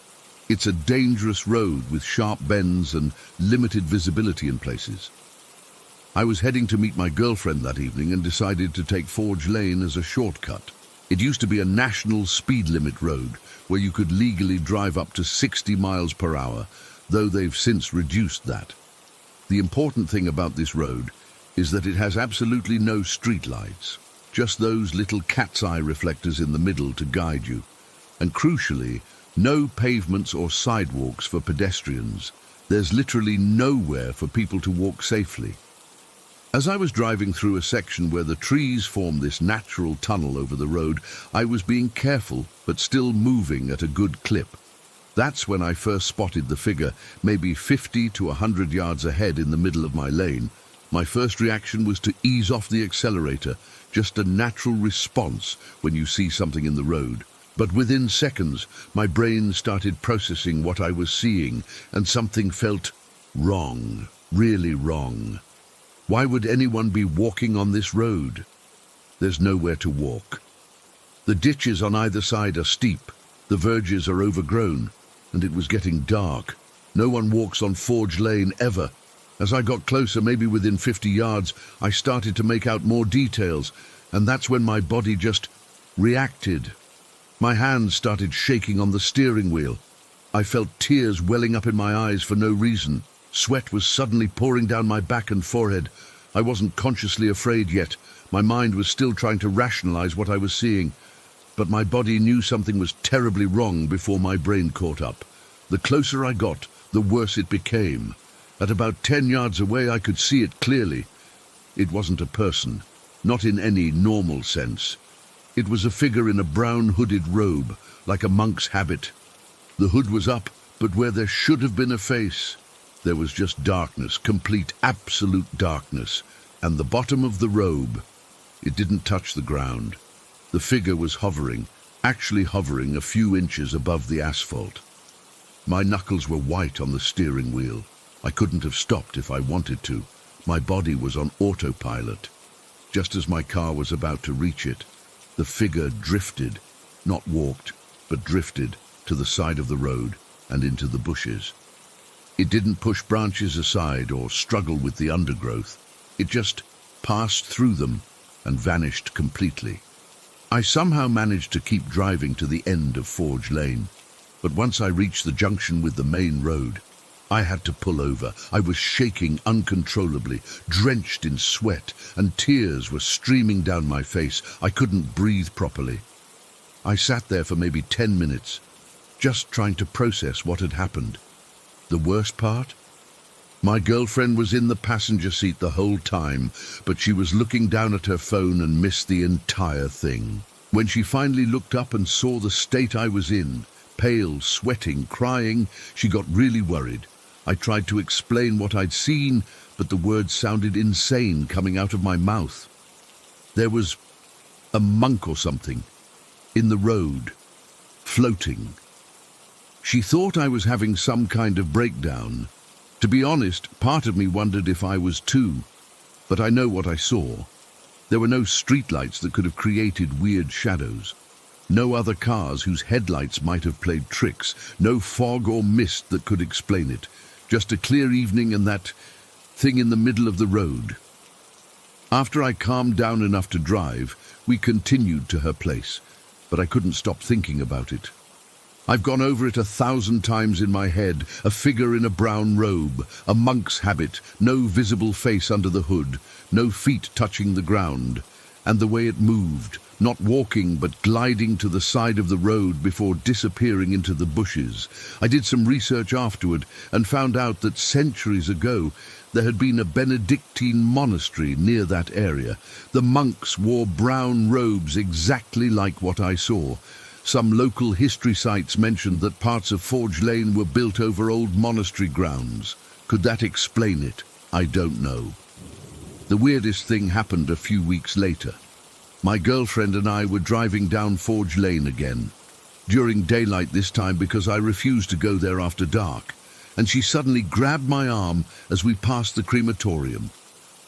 It's a dangerous road with sharp bends and limited visibility in places. I was heading to meet my girlfriend that evening and decided to take Forge Lane as a shortcut. It used to be a national speed limit road where you could legally drive up to 60 miles per hour, though they've since reduced that. The important thing about this road is that it has absolutely no streetlights. Just those little cat's eye reflectors in the middle to guide you. And crucially, no pavements or sidewalks for pedestrians. There's literally nowhere for people to walk safely. As I was driving through a section where the trees form this natural tunnel over the road, I was being careful but still moving at a good clip. That's when I first spotted the figure, maybe 50 to 100 yards ahead in the middle of my lane. My first reaction was to ease off the accelerator, just a natural response when you see something in the road. But within seconds, my brain started processing what I was seeing, and something felt wrong, really wrong. Why would anyone be walking on this road? There's nowhere to walk. The ditches on either side are steep, the verges are overgrown, and it was getting dark. No one walks on Forge Lane ever. As I got closer, maybe within 50 yards, I started to make out more details, and that's when my body just reacted. My hands started shaking on the steering wheel. I felt tears welling up in my eyes for no reason. Sweat was suddenly pouring down my back and forehead. I wasn't consciously afraid yet. My mind was still trying to rationalize what I was seeing. But my body knew something was terribly wrong before my brain caught up. The closer I got, the worse it became. At about 10 yards away, I could see it clearly. It wasn't a person, not in any normal sense. It was a figure in a brown hooded robe, like a monk's habit. The hood was up, but where there should have been a face, there was just darkness, complete, absolute darkness. And the bottom of the robe, it didn't touch the ground. The figure was hovering, actually hovering a few inches above the asphalt. My knuckles were white on the steering wheel. I couldn't have stopped if I wanted to. My body was on autopilot. Just as my car was about to reach it, the figure drifted, not walked, but drifted to the side of the road and into the bushes. It didn't push branches aside or struggle with the undergrowth. It just passed through them and vanished completely. I somehow managed to keep driving to the end of Forge Lane, but once I reached the junction with the main road, I had to pull over. I was shaking uncontrollably, drenched in sweat, and tears were streaming down my face. I couldn't breathe properly. I sat there for maybe 10 minutes, just trying to process what had happened. The worst part? My girlfriend was in the passenger seat the whole time, but she was looking down at her phone and missed the entire thing. When she finally looked up and saw the state I was in, pale, sweating, crying, she got really worried. I tried to explain what I'd seen, but the words sounded insane coming out of my mouth. There was a monk or something in the road, floating. She thought I was having some kind of breakdown. To be honest, part of me wondered if I was too, but I know what I saw. There were no streetlights that could have created weird shadows. No other cars whose headlights might have played tricks. No fog or mist that could explain it. Just a clear evening and that thing in the middle of the road. After I calmed down enough to drive, we continued to her place, but I couldn't stop thinking about it. I've gone over it 1,000 times in my head. A figure in a brown robe, a monk's habit, no visible face under the hood, no feet touching the ground, and the way it moved, not walking but gliding to the side of the road before disappearing into the bushes. I did some research afterward and found out that centuries ago there had been a Benedictine monastery near that area. The monks wore brown robes exactly like what I saw. Some local history sites mentioned that parts of Forge Lane were built over old monastery grounds. Could that explain it? I don't know. The weirdest thing happened a few weeks later. My girlfriend and I were driving down Forge Lane again, during daylight this time because I refused to go there after dark, and she suddenly grabbed my arm as we passed the crematorium.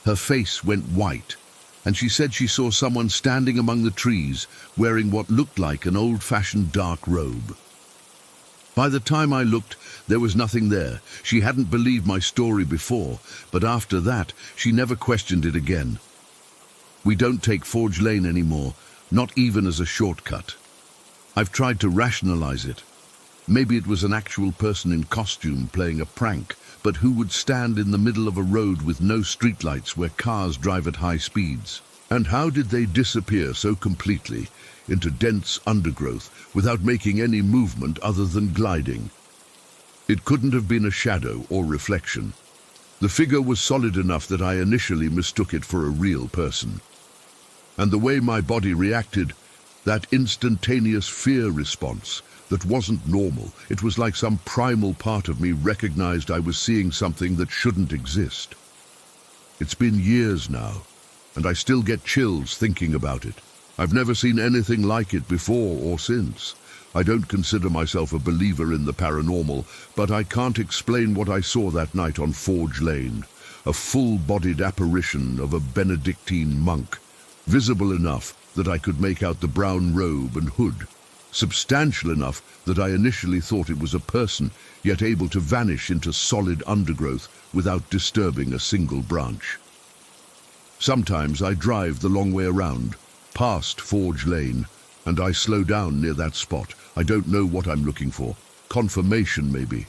Her face went white, and she said she saw someone standing among the trees wearing what looked like an old-fashioned dark robe. By the time I looked, there was nothing there. She hadn't believed my story before, but after that, she never questioned it again. We don't take Forge Lane anymore, not even as a shortcut. I've tried to rationalize it. Maybe it was an actual person in costume playing a prank, but who would stand in the middle of a road with no streetlights where cars drive at high speeds? And how did they disappear so completely into dense undergrowth without making any movement other than gliding? It couldn't have been a shadow or reflection. The figure was solid enough that I initially mistook it for a real person. And the way my body reacted, that instantaneous fear response, that wasn't normal. It was like some primal part of me recognized I was seeing something that shouldn't exist. It's been years now, and I still get chills thinking about it. I've never seen anything like it before or since. I don't consider myself a believer in the paranormal, but I can't explain what I saw that night on Forge Lane. A full-bodied apparition of a Benedictine monk, visible enough that I could make out the brown robe and hood. substantial enough that I initially thought it was a person, yet able to vanish into solid undergrowth without disturbing a single branch. Sometimes I drive the long way around, past Forge Lane, and I slow down near that spot. I don't know what I'm looking for. Confirmation, maybe.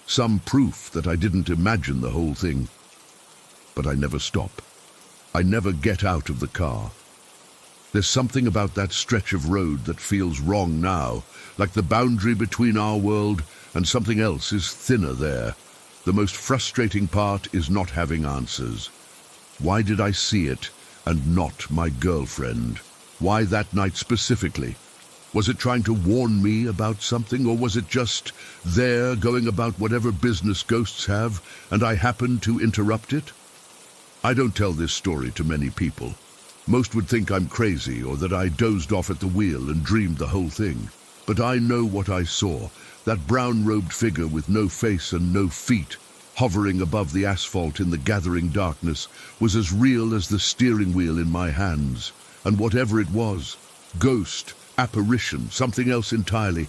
Some proof that I didn't imagine the whole thing. But I never stop. I never get out of the car. There's something about that stretch of road that feels wrong now, like the boundary between our world and something else is thinner there. The most frustrating part is not having answers. Why did I see it and not my girlfriend? Why that night specifically? Was it trying to warn me about something, or was it just there going about whatever business ghosts have, and I happened to interrupt it? I don't tell this story to many people. Most would think I'm crazy, or that I dozed off at the wheel and dreamed the whole thing. But I know what I saw. That brown-robed figure with no face and no feet, hovering above the asphalt in the gathering darkness, was as real as the steering wheel in my hands. And whatever it was, ghost, apparition, something else entirely,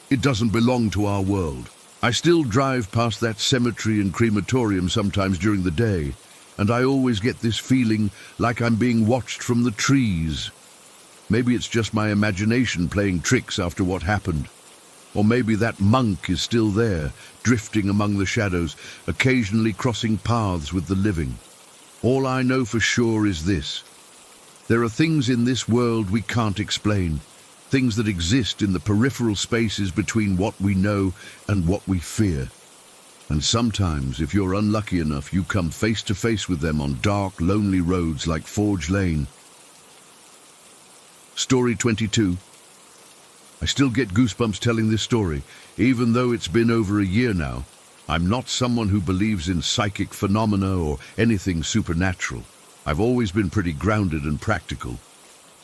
it doesn't belong to our world. I still drive past that cemetery and crematorium sometimes during the day, and I always get this feeling like I'm being watched from the trees. Maybe it's just my imagination playing tricks after what happened. Or maybe that monk is still there, drifting among the shadows, occasionally crossing paths with the living. All I know for sure is this. There are things in this world we can't explain, things that exist in the peripheral spaces between what we know and what we fear. And sometimes, if you're unlucky enough, you come face to face with them on dark, lonely roads like Forge Lane. Story 22. I still get goosebumps telling this story, even though it's been over a year now. I'm not someone who believes in psychic phenomena or anything supernatural. I've always been pretty grounded and practical.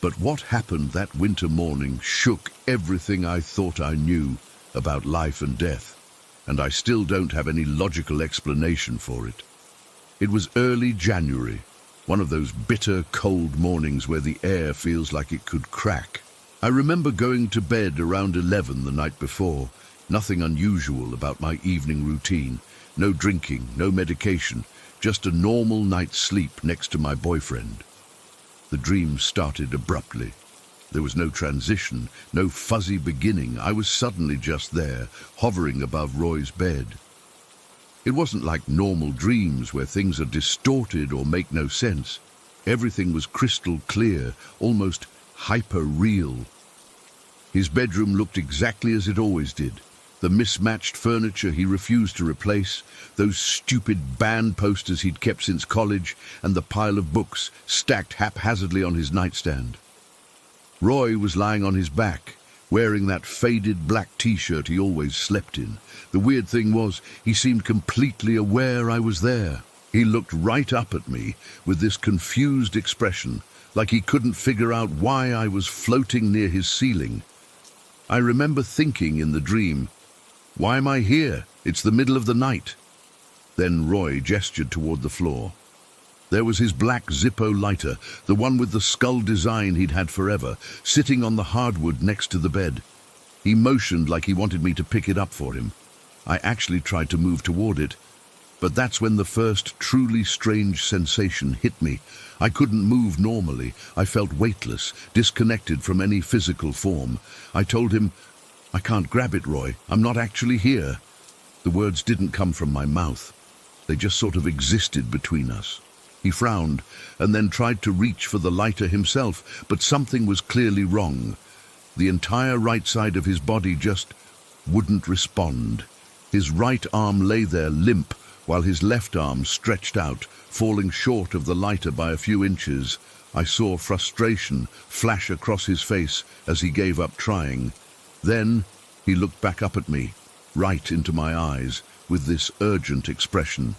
But what happened that winter morning shook everything I thought I knew about life and death, and I still don't have any logical explanation for it. It was early January, one of those bitter, cold mornings where the air feels like it could crack. I remember going to bed around 11 the night before. Nothing unusual about my evening routine. No drinking, no medication, just a normal night's sleep next to my boyfriend. The dream started abruptly. There was no transition, no fuzzy beginning. I was suddenly just there, hovering above Roy's bed. It wasn't like normal dreams where things are distorted or make no sense. Everything was crystal clear, almost hyper-real. His bedroom looked exactly as it always did. The mismatched furniture he refused to replace, those stupid band posters he'd kept since college, and the pile of books stacked haphazardly on his nightstand. Roy was lying on his back, wearing that faded black t-shirt he always slept in. The weird thing was, he seemed completely aware I was there. He looked right up at me with this confused expression, like he couldn't figure out why I was floating near his ceiling. I remember thinking in the dream, "Why am I here? It's the middle of the night." Then Roy gestured toward the floor. There was his black Zippo lighter, the one with the skull design he'd had forever, sitting on the hardwood next to the bed. He motioned like he wanted me to pick it up for him. I actually tried to move toward it, but that's when the first truly strange sensation hit me. I couldn't move normally. I felt weightless, disconnected from any physical form. I told him, "I can't grab it, Roy. I'm not actually here." The words didn't come from my mouth. They just sort of existed between us. He frowned and then tried to reach for the lighter himself, but something was clearly wrong. The entire right side of his body just wouldn't respond. His right arm lay there limp, while his left arm stretched out, falling short of the lighter by a few inches. I saw frustration flash across his face as he gave up trying. Then he looked back up at me, right into my eyes, with this urgent expression.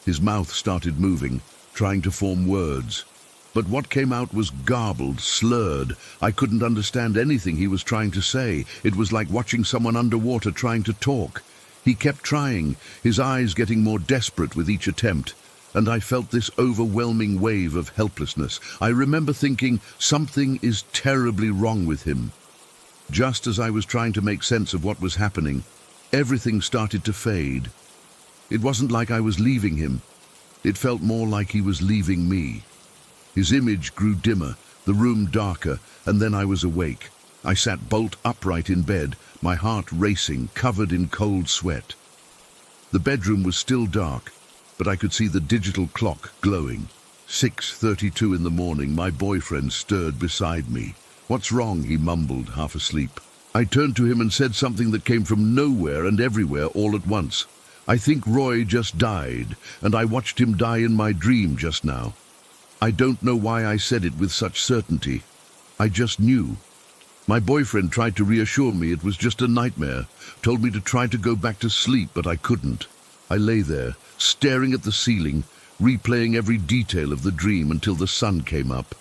His mouth started moving, trying to form words. But what came out was garbled, slurred. I couldn't understand anything he was trying to say. It was like watching someone underwater trying to talk. He kept trying, his eyes getting more desperate with each attempt, and I felt this overwhelming wave of helplessness. I remember thinking, something is terribly wrong with him. Just as I was trying to make sense of what was happening, everything started to fade. It wasn't like I was leaving him. It felt more like he was leaving me. His image grew dimmer, the room darker, and then I was awake. I sat bolt upright in bed, my heart racing, covered in cold sweat. The bedroom was still dark, but I could see the digital clock glowing. 6:32 in the morning, my boyfriend stirred beside me. "What's wrong?" he mumbled, half asleep. I turned to him and said something that came from nowhere and everywhere all at once. "I think Roy just died, and I watched him die in my dream just now." I don't know why I said it with such certainty. I just knew. My boyfriend tried to reassure me it was just a nightmare, told me to try to go back to sleep, but I couldn't. I lay there, staring at the ceiling, replaying every detail of the dream until the sun came up.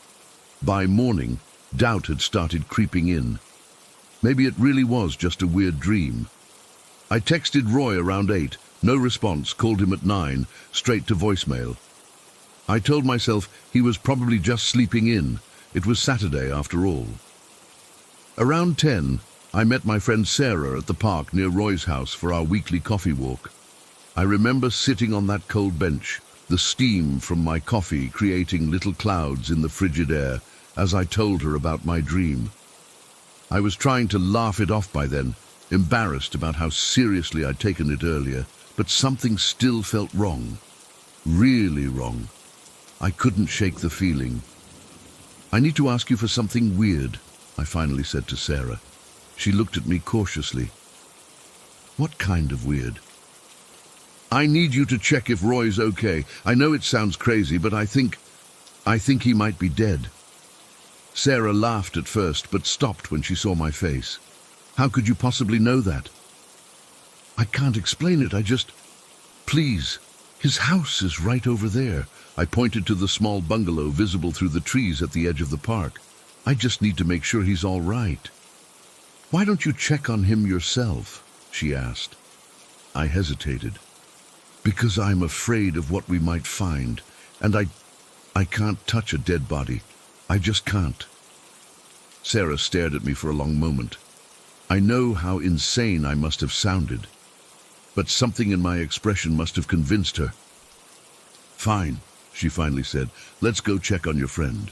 By morning, doubt had started creeping in. Maybe it really was just a weird dream. I texted Roy around 8, no response, called him at 9, straight to voicemail. I told myself he was probably just sleeping in. It was Saturday after all. Around 10, I met my friend Sarah at the park near Roy's house for our weekly coffee walk. I remember sitting on that cold bench, the steam from my coffee creating little clouds in the frigid air as I told her about my dream. I was trying to laugh it off by then, embarrassed about how seriously I'd taken it earlier, but something still felt wrong. Really wrong. I couldn't shake the feeling. "I need to ask you for something weird," I finally said to Sarah. She looked at me cautiously. "What kind of weird?" "I need you to check if Roy's okay. I know it sounds crazy, but I think he might be dead." Sarah laughed at first, but stopped when she saw my face. "How could you possibly know that?" "I can't explain it, Please, his house is right over there." I pointed to the small bungalow visible through the trees at the edge of the park. "I just need to make sure he's all right." "Why don't you check on him yourself?" she asked. I hesitated. "Because I'm afraid of what we might find, and I can't touch a dead body. I just can't." Sarah stared at me for a long moment. I know how insane I must have sounded, but something in my expression must have convinced her. "Fine," she finally said. "Let's go check on your friend."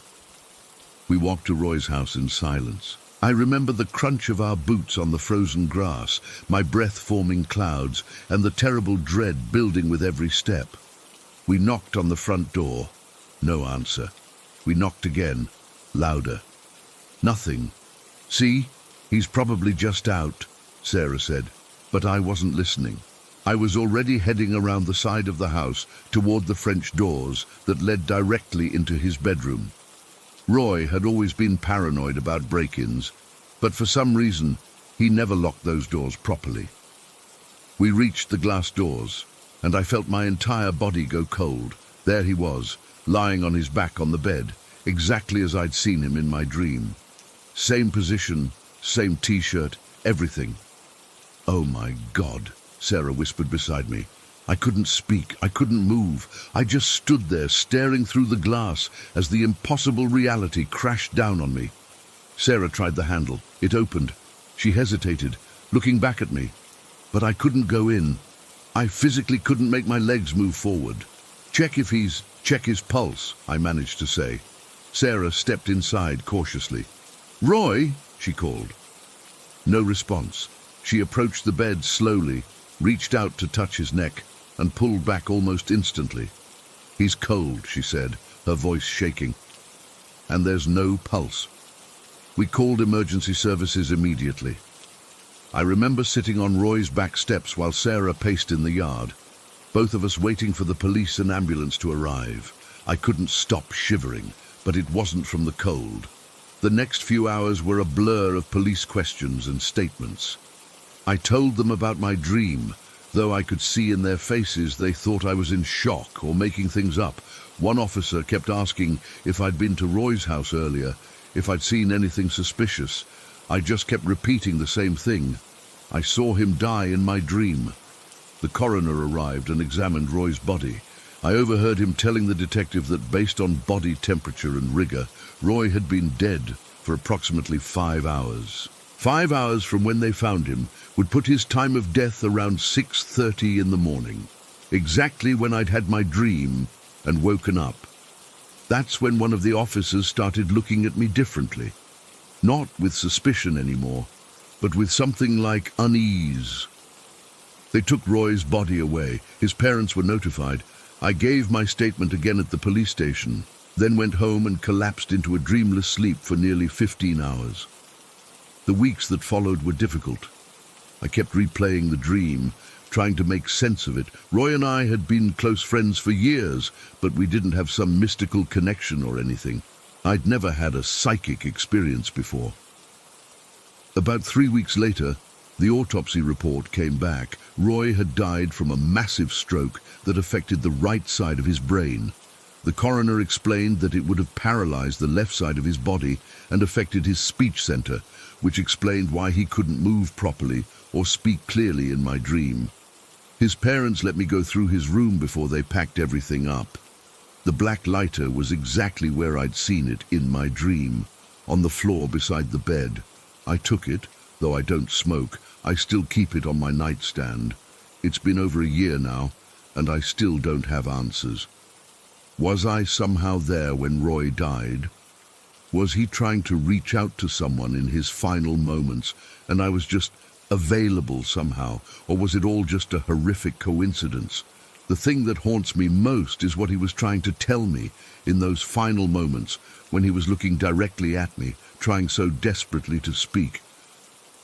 We walked to Roy's house in silence. I remember the crunch of our boots on the frozen grass, my breath forming clouds, and the terrible dread building with every step. We knocked on the front door. No answer. We knocked again, louder. Nothing. "See, he's probably just out," Sarah said, but I wasn't listening. I was already heading around the side of the house toward the French doors that led directly into his bedroom. Roy had always been paranoid about break-ins, but for some reason, he never locked those doors properly. We reached the glass doors, and I felt my entire body go cold. There he was, lying on his back on the bed, exactly as I'd seen him in my dream. Same position, same t-shirt, everything. "Oh my God," Sarah whispered beside me. I couldn't speak, I couldn't move. I just stood there, staring through the glass as the impossible reality crashed down on me. Sarah tried the handle. It opened. She hesitated, looking back at me. But I couldn't go in. I physically couldn't make my legs move forward. Check his pulse," I managed to say. Sarah stepped inside cautiously. "Roy," she called. No response. She approached the bed slowly, reached out to touch his neck, and pulled back almost instantly. "He's cold," she said, her voice shaking. "And there's no pulse." We called emergency services immediately. I remember sitting on Roy's back steps while Sarah paced in the yard, both of us waiting for the police and ambulance to arrive. I couldn't stop shivering, but it wasn't from the cold. The next few hours were a blur of police questions and statements. I told them about my dream, though I could see in their faces they thought I was in shock or making things up. One officer kept asking if I'd been to Roy's house earlier, if I'd seen anything suspicious. I just kept repeating the same thing. I saw him die in my dream. The coroner arrived and examined Roy's body. I overheard him telling the detective that based on body temperature and rigor, Roy had been dead for approximately 5 hours. 5 hours from when they found him would put his time of death around 6:30 in the morning, exactly when I'd had my dream and woken up. That's when one of the officers started looking at me differently. Not with suspicion anymore, but with something like unease. They took Roy's body away. His parents were notified. I gave my statement again at the police station, then went home and collapsed into a dreamless sleep for nearly 15 hours. The weeks that followed were difficult. I kept replaying the dream, trying to make sense of it. Roy and I had been close friends for years, but we didn't have some mystical connection or anything. I'd never had a psychic experience before. About 3 weeks later, the autopsy report came back. Roy had died from a massive stroke that affected the right side of his brain. The coroner explained that it would have paralyzed the left side of his body and affected his speech center, which explained why he couldn't move properly or speak clearly in my dream. His parents let me go through his room before they packed everything up. The black lighter was exactly where I'd seen it in my dream, on the floor beside the bed. I took it, though I don't smoke. I still keep it on my nightstand. It's been over a year now, and I still don't have answers. Was I somehow there when Roy died? Was he trying to reach out to someone in his final moments, and I was just available somehow, or was it all just a horrific coincidence? The thing that haunts me most is what he was trying to tell me in those final moments when he was looking directly at me, trying so desperately to speak.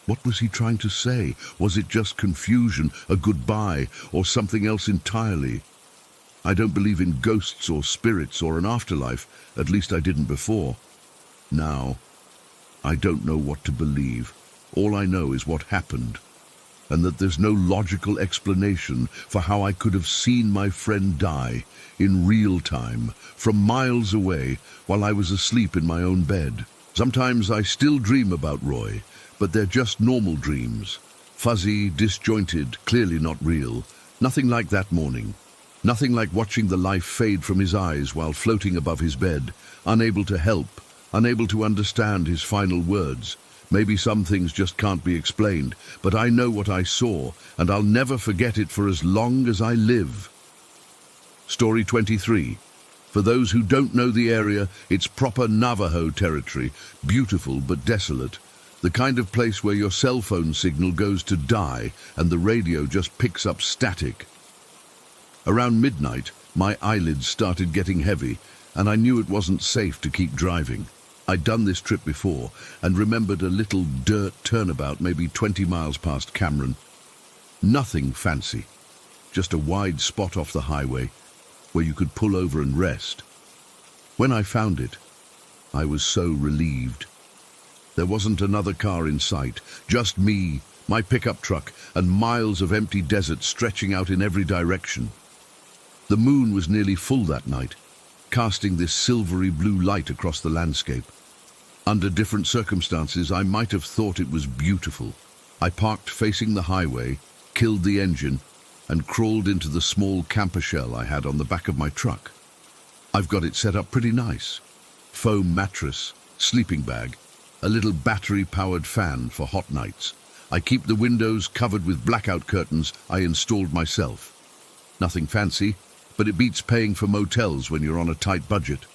What was he trying to say? Was it just confusion, a goodbye, or something else entirely? I don't believe in ghosts or spirits or an afterlife, at least I didn't before. Now, I don't know what to believe. All I know is what happened, and that there's no logical explanation for how I could have seen my friend die in real time, from miles away, while I was asleep in my own bed. Sometimes I still dream about Roy, but they're just normal dreams. Fuzzy, disjointed, clearly not real. Nothing like that morning. Nothing like watching the life fade from his eyes while floating above his bed, unable to help, unable to understand his final words. Maybe some things just can't be explained, but I know what I saw, and I'll never forget it for as long as I live. Story 23. For those who don't know the area, it's proper Navajo territory, beautiful but desolate. The kind of place where your cell phone signal goes to die and the radio just picks up static. Around midnight, my eyelids started getting heavy, and I knew it wasn't safe to keep driving. I'd done this trip before and remembered a little dirt turnabout maybe 20 miles past Cameron. Nothing fancy, just a wide spot off the highway where you could pull over and rest. When I found it, I was so relieved. There wasn't another car in sight, just me, my pickup truck, and miles of empty desert stretching out in every direction. The moon was nearly full that night, casting this silvery blue light across the landscape. Under different circumstances, I might have thought it was beautiful. I parked facing the highway, killed the engine, and crawled into the small camper shell I had on the back of my truck. I've got it set up pretty nice. Foam mattress, sleeping bag, a little battery-powered fan for hot nights. I keep the windows covered with blackout curtains I installed myself. Nothing fancy, but it beats paying for motels when you're on a tight budget.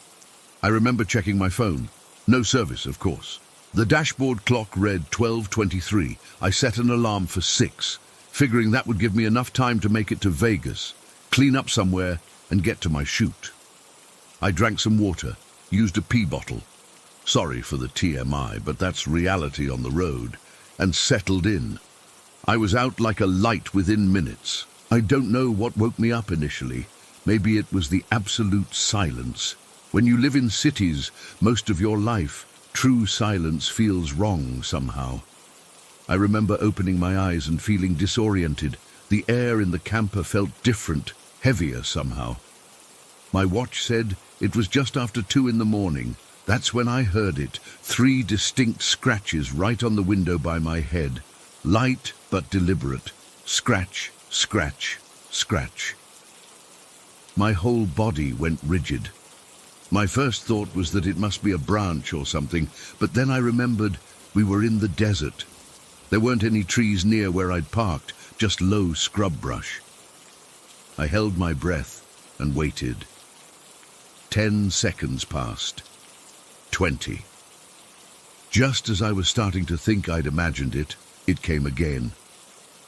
I remember checking my phone. No service, of course. The dashboard clock read 12:23. I set an alarm for 6, figuring that would give me enough time to make it to Vegas, clean up somewhere, and get to my shoot. I drank some water, used a pee bottle. Sorry for the TMI, but that's reality on the road, and settled in. I was out like a light within minutes. I don't know what woke me up initially. Maybe it was the absolute silence. When you live in cities most of your life, true silence feels wrong somehow. I remember opening my eyes and feeling disoriented. The air in the camper felt different, heavier somehow. My watch said it was just after 2 in the morning. That's when I heard it, 3 distinct scratches right on the window by my head. Light but deliberate. Scratch, scratch, scratch. My whole body went rigid. My first thought was that it must be a branch or something, but then I remembered We were in the desert. There weren't any trees near where I'd parked, just low scrub brush. I held my breath and waited. 10 seconds passed. 20. Just as I was starting to think I'd imagined it, it came again.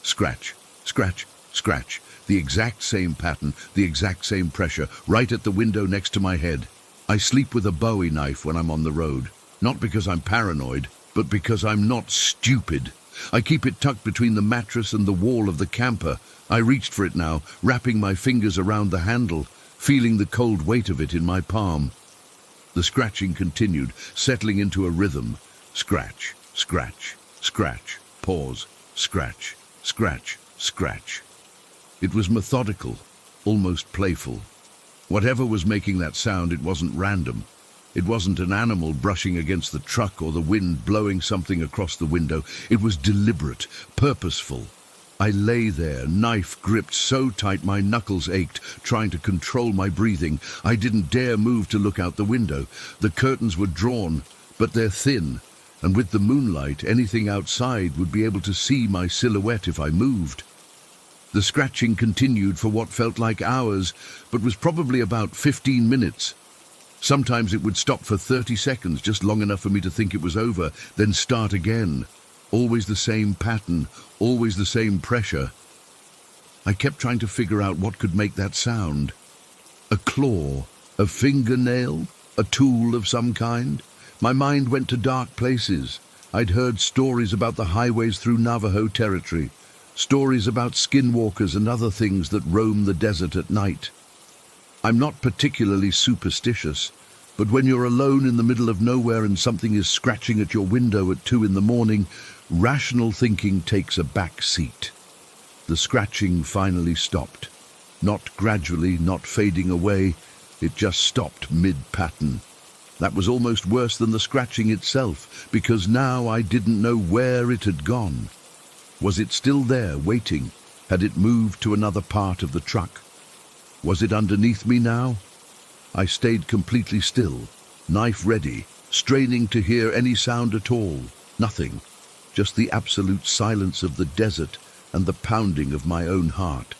Scratch, scratch, scratch. The exact same pattern, the exact same pressure, right at the window next to my head. I sleep with a Bowie knife when I'm on the road. Not because I'm paranoid, but because I'm not stupid. I keep it tucked between the mattress and the wall of the camper. I reached for it now, wrapping my fingers around the handle, feeling the cold weight of it in my palm. The scratching continued, settling into a rhythm. Scratch, scratch, scratch, pause, scratch, scratch, scratch. It was methodical, almost playful. Whatever was making that sound, it wasn't random. It wasn't an animal brushing against the truck or the wind blowing something across the window. It was deliberate, purposeful. I lay there, knife gripped so tight my knuckles ached, trying to control my breathing. I didn't dare move to look out the window. The curtains were drawn, but they're thin, and with the moonlight, anything outside would be able to see my silhouette if I moved. The scratching continued for what felt like hours, but was probably about 15 minutes. Sometimes it would stop for 30 seconds, just long enough for me to think it was over, then start again. Always the same pattern, always the same pressure. I kept trying to figure out what could make that sound. A claw, a fingernail, a tool of some kind. My mind went to dark places. I'd heard stories about the highways through Navajo territory, stories about skinwalkers and other things that roam the desert at night. I'm not particularly superstitious, but when you're alone in the middle of nowhere and something is scratching at your window at 2 in the morning, rational thinking takes a back seat. The scratching finally stopped. Not gradually, not fading away, it just stopped mid-pattern. That was almost worse than the scratching itself, because now I didn't know where it had gone. Was it still there, waiting? Had it moved to another part of the truck? Was it underneath me now? I stayed completely still, knife ready, straining to hear any sound at all. Nothing, just the absolute silence of the desert and the pounding of my own heart.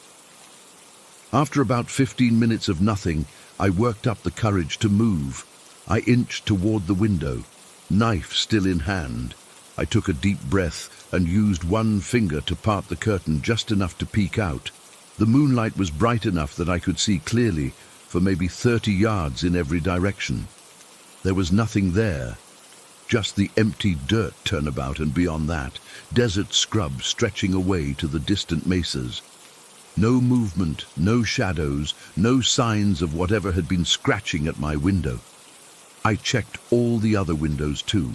After about 15 minutes of nothing, I worked up the courage to move. I inched toward the window, knife still in hand. I took a deep breath and used one finger to part the curtain just enough to peek out. The moonlight was bright enough that I could see clearly for maybe 30 yards in every direction. There was nothing there, just the empty dirt turnabout, and beyond that, desert scrub stretching away to the distant mesas. No movement, no shadows, no signs of whatever had been scratching at my window. I checked all the other windows too.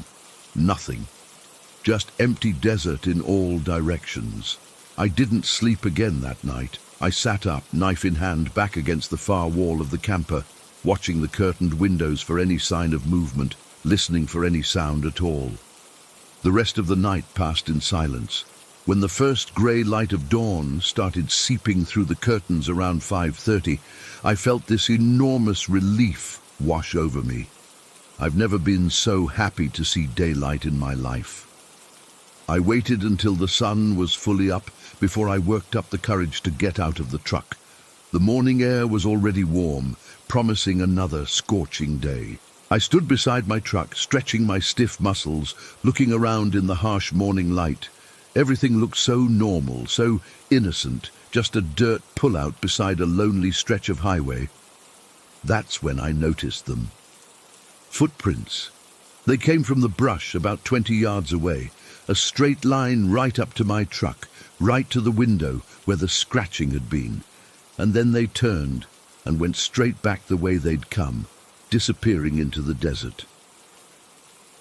Nothing. Just empty desert in all directions. I didn't sleep again that night. I sat up, knife in hand, back against the far wall of the camper, watching the curtained windows for any sign of movement, listening for any sound at all. The rest of the night passed in silence. When the first grey light of dawn started seeping through the curtains around 5:30, I felt this enormous relief wash over me. I've never been so happy to see daylight in my life. I waited until the sun was fully up before I worked up the courage to get out of the truck. The morning air was already warm, promising another scorching day. I stood beside my truck, stretching my stiff muscles, looking around in the harsh morning light. Everything looked so normal, so innocent, just a dirt pullout beside a lonely stretch of highway. That's when I noticed them. Footprints. They came from the brush about 20 yards away, a straight line right up to my truck, right to the window where the scratching had been. And then they turned and went straight back the way they'd come, disappearing into the desert.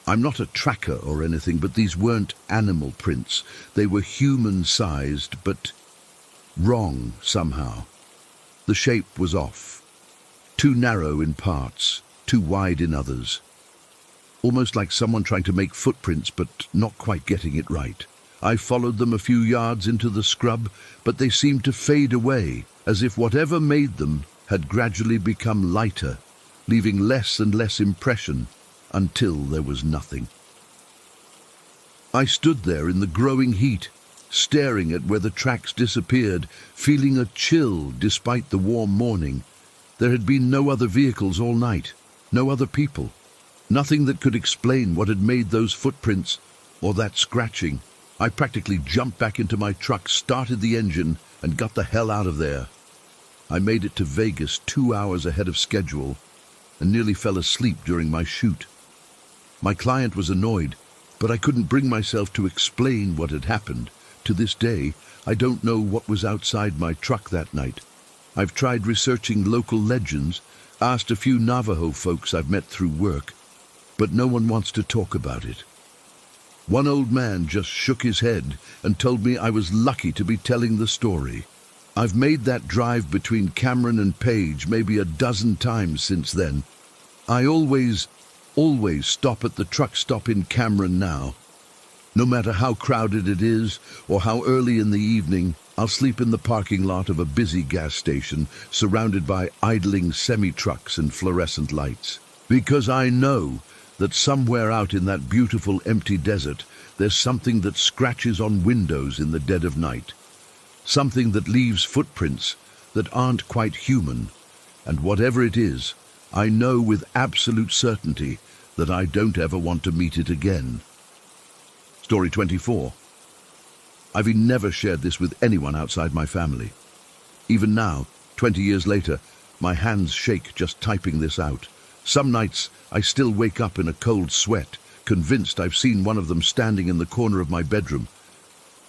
I'm not a tracker or anything, but these weren't animal prints. They were human-sized, but wrong somehow. The shape was off. Too narrow in parts, too wide in others. Almost like someone trying to make footprints but not quite getting it right. I followed them a few yards into the scrub, but they seemed to fade away, as if whatever made them had gradually become lighter, leaving less and less impression until there was nothing. I stood there in the growing heat, staring at where the tracks disappeared, feeling a chill despite the warm morning. There had been no other vehicles all night, no other people. Nothing that could explain what had made those footprints or that scratching. I practically jumped back into my truck, started the engine, and got the hell out of there. I made it to Vegas 2 hours ahead of schedule and nearly fell asleep during my shoot. My client was annoyed, but I couldn't bring myself to explain what had happened. To this day, I don't know what was outside my truck that night. I've tried researching local legends, asked a few Navajo folks I've met through work, but no one wants to talk about it. One old man just shook his head and told me I was lucky to be telling the story. I've made that drive between Cameron and Page maybe a dozen times since then. I always stop at the truck stop in Cameron now. No matter how crowded it is or how early in the evening, I'll sleep in the parking lot of a busy gas station surrounded by idling semi-trucks and fluorescent lights. Because I know that somewhere out in that beautiful empty desert, there's something that scratches on windows in the dead of night. Something that leaves footprints that aren't quite human. And whatever it is, I know with absolute certainty that I don't ever want to meet it again. Story 24. I've never shared this with anyone outside my family. Even now, 20 years later, my hands shake just typing this out. Some nights, I still wake up in a cold sweat, convinced I've seen one of them standing in the corner of my bedroom.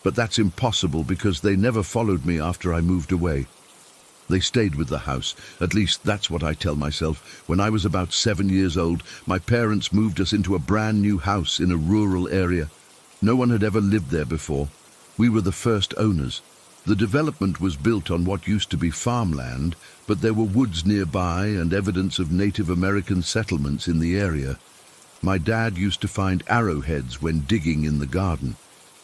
But that's impossible because they never followed me after I moved away. They stayed with the house. At least that's what I tell myself. When I was about 7 years old, my parents moved us into a brand new house in a rural area. No one had ever lived there before. We were the first owners. The development was built on what used to be farmland, but there were woods nearby and evidence of Native American settlements in the area. My dad used to find arrowheads when digging in the garden.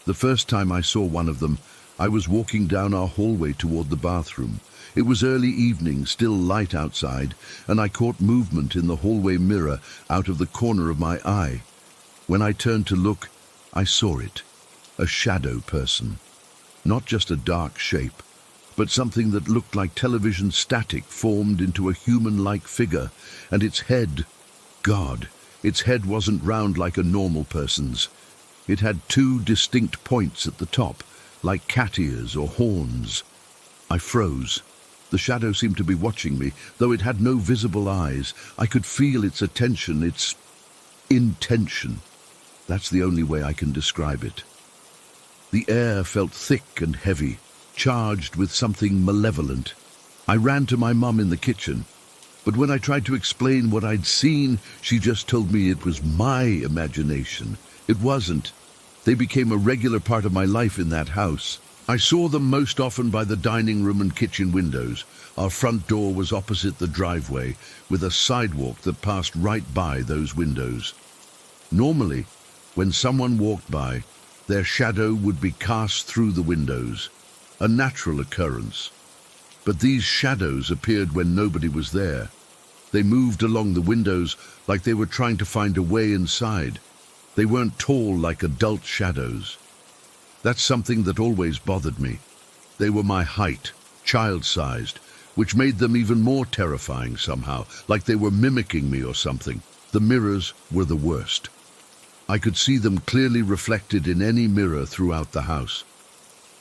The first time I saw one of them, I was walking down our hallway toward the bathroom. It was early evening, still light outside, and I caught movement in the hallway mirror out of the corner of my eye. When I turned to look, I saw it. A shadow person. Not just a dark shape, but something that looked like television static formed into a human-like figure, and its head, God, its head wasn't round like a normal person's. It had 2 distinct points at the top, like cat ears or horns. I froze. The shadow seemed to be watching me, though it had no visible eyes. I could feel its attention, its intention. That's the only way I can describe it. The air felt thick and heavy, charged with something malevolent. I ran to my mum in the kitchen, but when I tried to explain what I'd seen, she just told me it was my imagination. It wasn't. They became a regular part of my life in that house. I saw them most often by the dining room and kitchen windows. Our front door was opposite the driveway, with a sidewalk that passed right by those windows. Normally, when someone walked by, their shadow would be cast through the windows, a natural occurrence. But these shadows appeared when nobody was there. They moved along the windows like they were trying to find a way inside. They weren't tall like adult shadows. That's something that always bothered me. They were my height, child-sized, which made them even more terrifying somehow, like they were mimicking me or something. The mirrors were the worst. I could see them clearly reflected in any mirror throughout the house.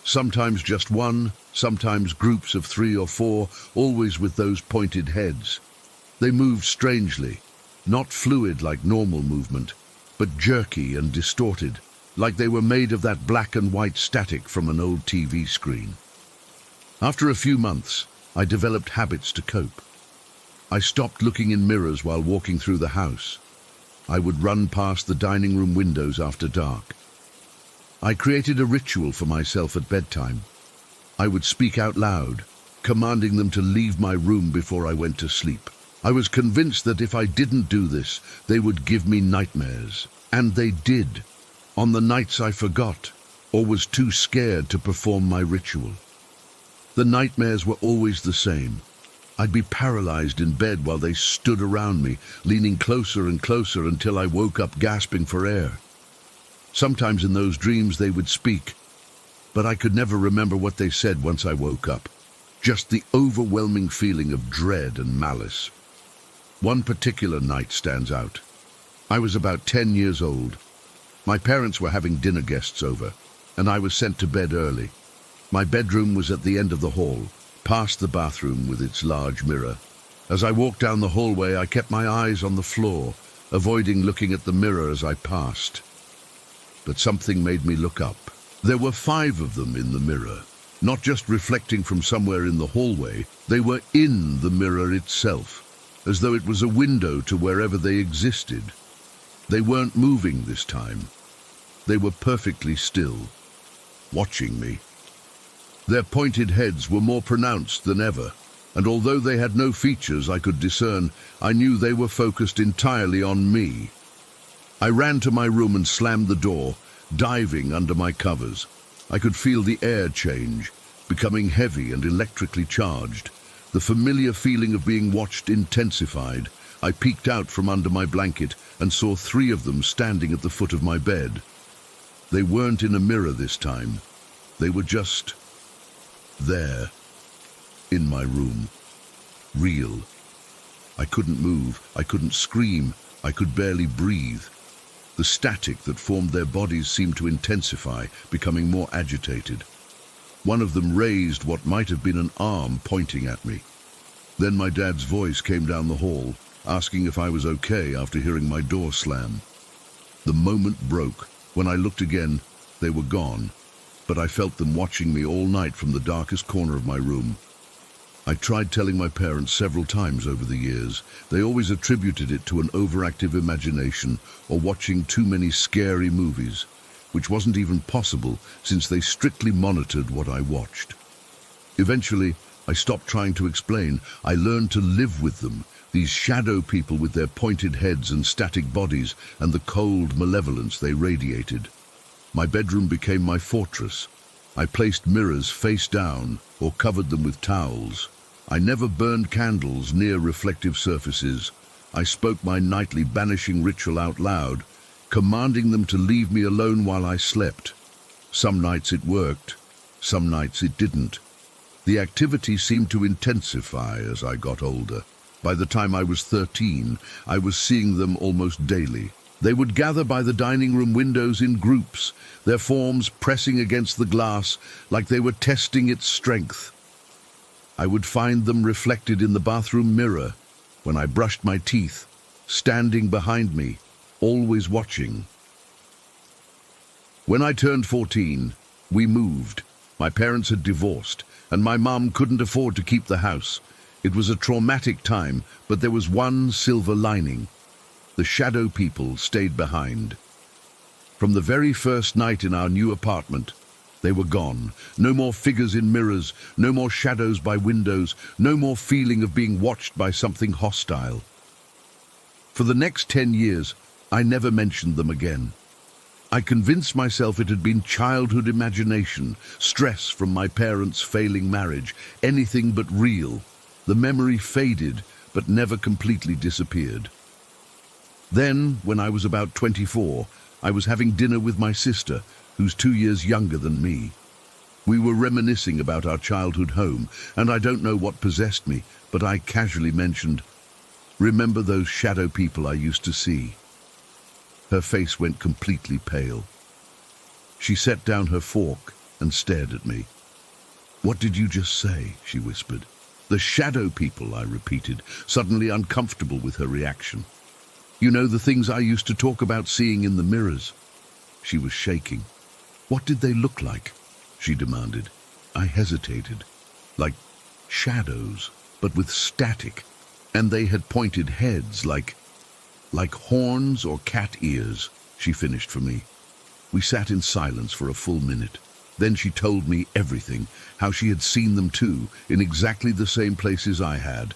Sometimes just one, sometimes groups of 3 or 4, always with those pointed heads. They moved strangely, not fluid like normal movement, but jerky and distorted, like they were made of that black and white static from an old TV screen. After a few months, I developed habits to cope. I stopped looking in mirrors while walking through the house. I would run past the dining room windows after dark. I created a ritual for myself at bedtime. I would speak out loud, commanding them to leave my room before I went to sleep. I was convinced that if I didn't do this, they would give me nightmares. And they did, on the nights I forgot or was too scared to perform my ritual. The nightmares were always the same. I'd be paralyzed in bed while they stood around me, leaning closer and closer until I woke up gasping for air. Sometimes in those dreams they would speak, but I could never remember what they said once I woke up. Just the overwhelming feeling of dread and malice. One particular night stands out. I was about 10 years old. My parents were having dinner guests over, and I was sent to bed early. My bedroom was at the end of the hall, past the bathroom with its large mirror. As I walked down the hallway, I kept my eyes on the floor, avoiding looking at the mirror as I passed. But something made me look up. There were 5 of them in the mirror, not just reflecting from somewhere in the hallway. They were in the mirror itself, as though it was a window to wherever they existed. They weren't moving this time. They were perfectly still, watching me. Their pointed heads were more pronounced than ever, and although they had no features I could discern, I knew they were focused entirely on me. I ran to my room and slammed the door, diving under my covers. I could feel the air change, becoming heavy and electrically charged. The familiar feeling of being watched intensified. I peeked out from under my blanket and saw 3 of them standing at the foot of my bed. They weren't in a mirror this time. They were just there, in my room. Real. I couldn't move, I couldn't scream, I could barely breathe. The static that formed their bodies seemed to intensify, becoming more agitated. One of them raised what might have been an arm, pointing at me. Then my dad's voice came down the hall, asking if I was okay after hearing my door slam. The moment broke. When I looked again, they were gone, but I felt them watching me all night from the darkest corner of my room. I tried telling my parents several times over the years. They always attributed it to an overactive imagination or watching too many scary movies, which wasn't even possible since they strictly monitored what I watched. Eventually, I stopped trying to explain. I learned to live with them, these shadow people with their pointed heads and static bodies and the cold malevolence they radiated. My bedroom became my fortress. I placed mirrors face down or covered them with towels. I never burned candles near reflective surfaces. I spoke my nightly banishing ritual out loud, commanding them to leave me alone while I slept. Some nights it worked, some nights it didn't. The activity seemed to intensify as I got older. By the time I was 13, I was seeing them almost daily. They would gather by the dining room windows in groups, their forms pressing against the glass like they were testing its strength. I would find them reflected in the bathroom mirror when I brushed my teeth, standing behind me, always watching. When I turned 14, we moved. My parents had divorced, and my mom couldn't afford to keep the house. It was a traumatic time, but there was one silver lining. The shadow people stayed behind. From the very first night in our new apartment, they were gone. No more figures in mirrors, no more shadows by windows, no more feeling of being watched by something hostile. For the next 10 years, I never mentioned them again. I convinced myself it had been childhood imagination, stress from my parents' failing marriage, anything but real. The memory faded, but never completely disappeared. Then, when I was about 24, I was having dinner with my sister, who's 2 years younger than me. We were reminiscing about our childhood home, and I don't know what possessed me, but I casually mentioned, "Remember those shadow people I used to see?" Her face went completely pale. She set down her fork and stared at me. "What did you just say?" she whispered. "The shadow people," I repeated, suddenly uncomfortable with her reaction. "You know, the things I used to talk about seeing in the mirrors." She was shaking. "What did they look like?" she demanded. I hesitated. "Like shadows, but with static. And they had pointed heads, like horns or cat ears," she finished for me. We sat in silence for a full minute. Then she told me everything, how she had seen them too, in exactly the same places I had.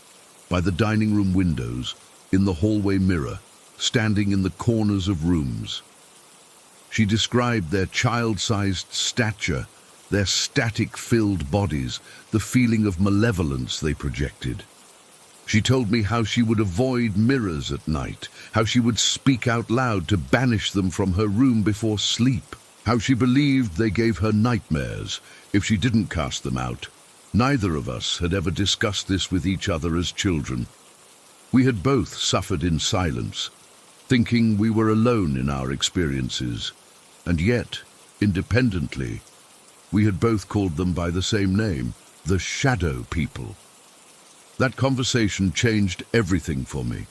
By the dining room windows, in the hallway mirror, standing in the corners of rooms. She described their child-sized stature, their static-filled bodies, the feeling of malevolence they projected. She told me how she would avoid mirrors at night, how she would speak out loud to banish them from her room before sleep, how she believed they gave her nightmares if she didn't cast them out. Neither of us had ever discussed this with each other as children. We had both suffered in silence, thinking we were alone in our experiences, and yet, independently, we had both called them by the same name, the shadow people. That conversation changed everything for me.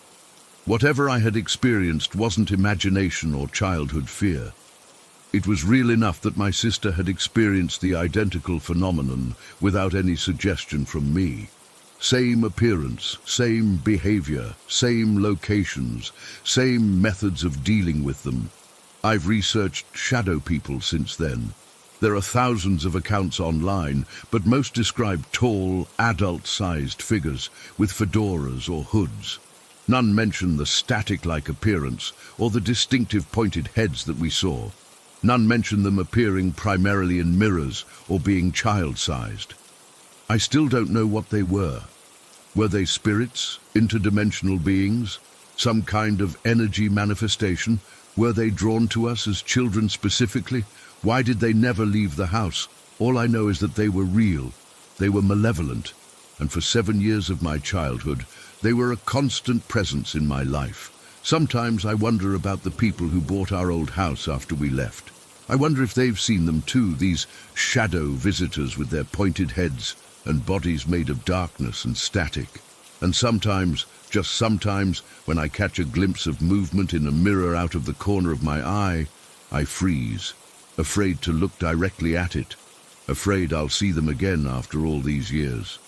Whatever I had experienced wasn't imagination or childhood fear. It was real enough that my sister had experienced the identical phenomenon without any suggestion from me. Same appearance, same behavior, same locations, same methods of dealing with them. I've researched shadow people since then. There are thousands of accounts online, but most describe tall, adult-sized figures with fedoras or hoods. None mention the static-like appearance or the distinctive pointed heads that we saw. None mention them appearing primarily in mirrors or being child-sized. I still don't know what they were. Were they spirits, interdimensional beings, some kind of energy manifestation? Were they drawn to us as children specifically? Why did they never leave the house? All I know is that they were real, they were malevolent, and for 7 years of my childhood, they were a constant presence in my life. Sometimes I wonder about the people who bought our old house after we left. I wonder if they've seen them too, these shadow visitors with their pointed heads and bodies made of darkness and static. And sometimes, just sometimes, when I catch a glimpse of movement in a mirror out of the corner of my eye, I freeze, afraid to look directly at it, afraid I'll see them again after all these years.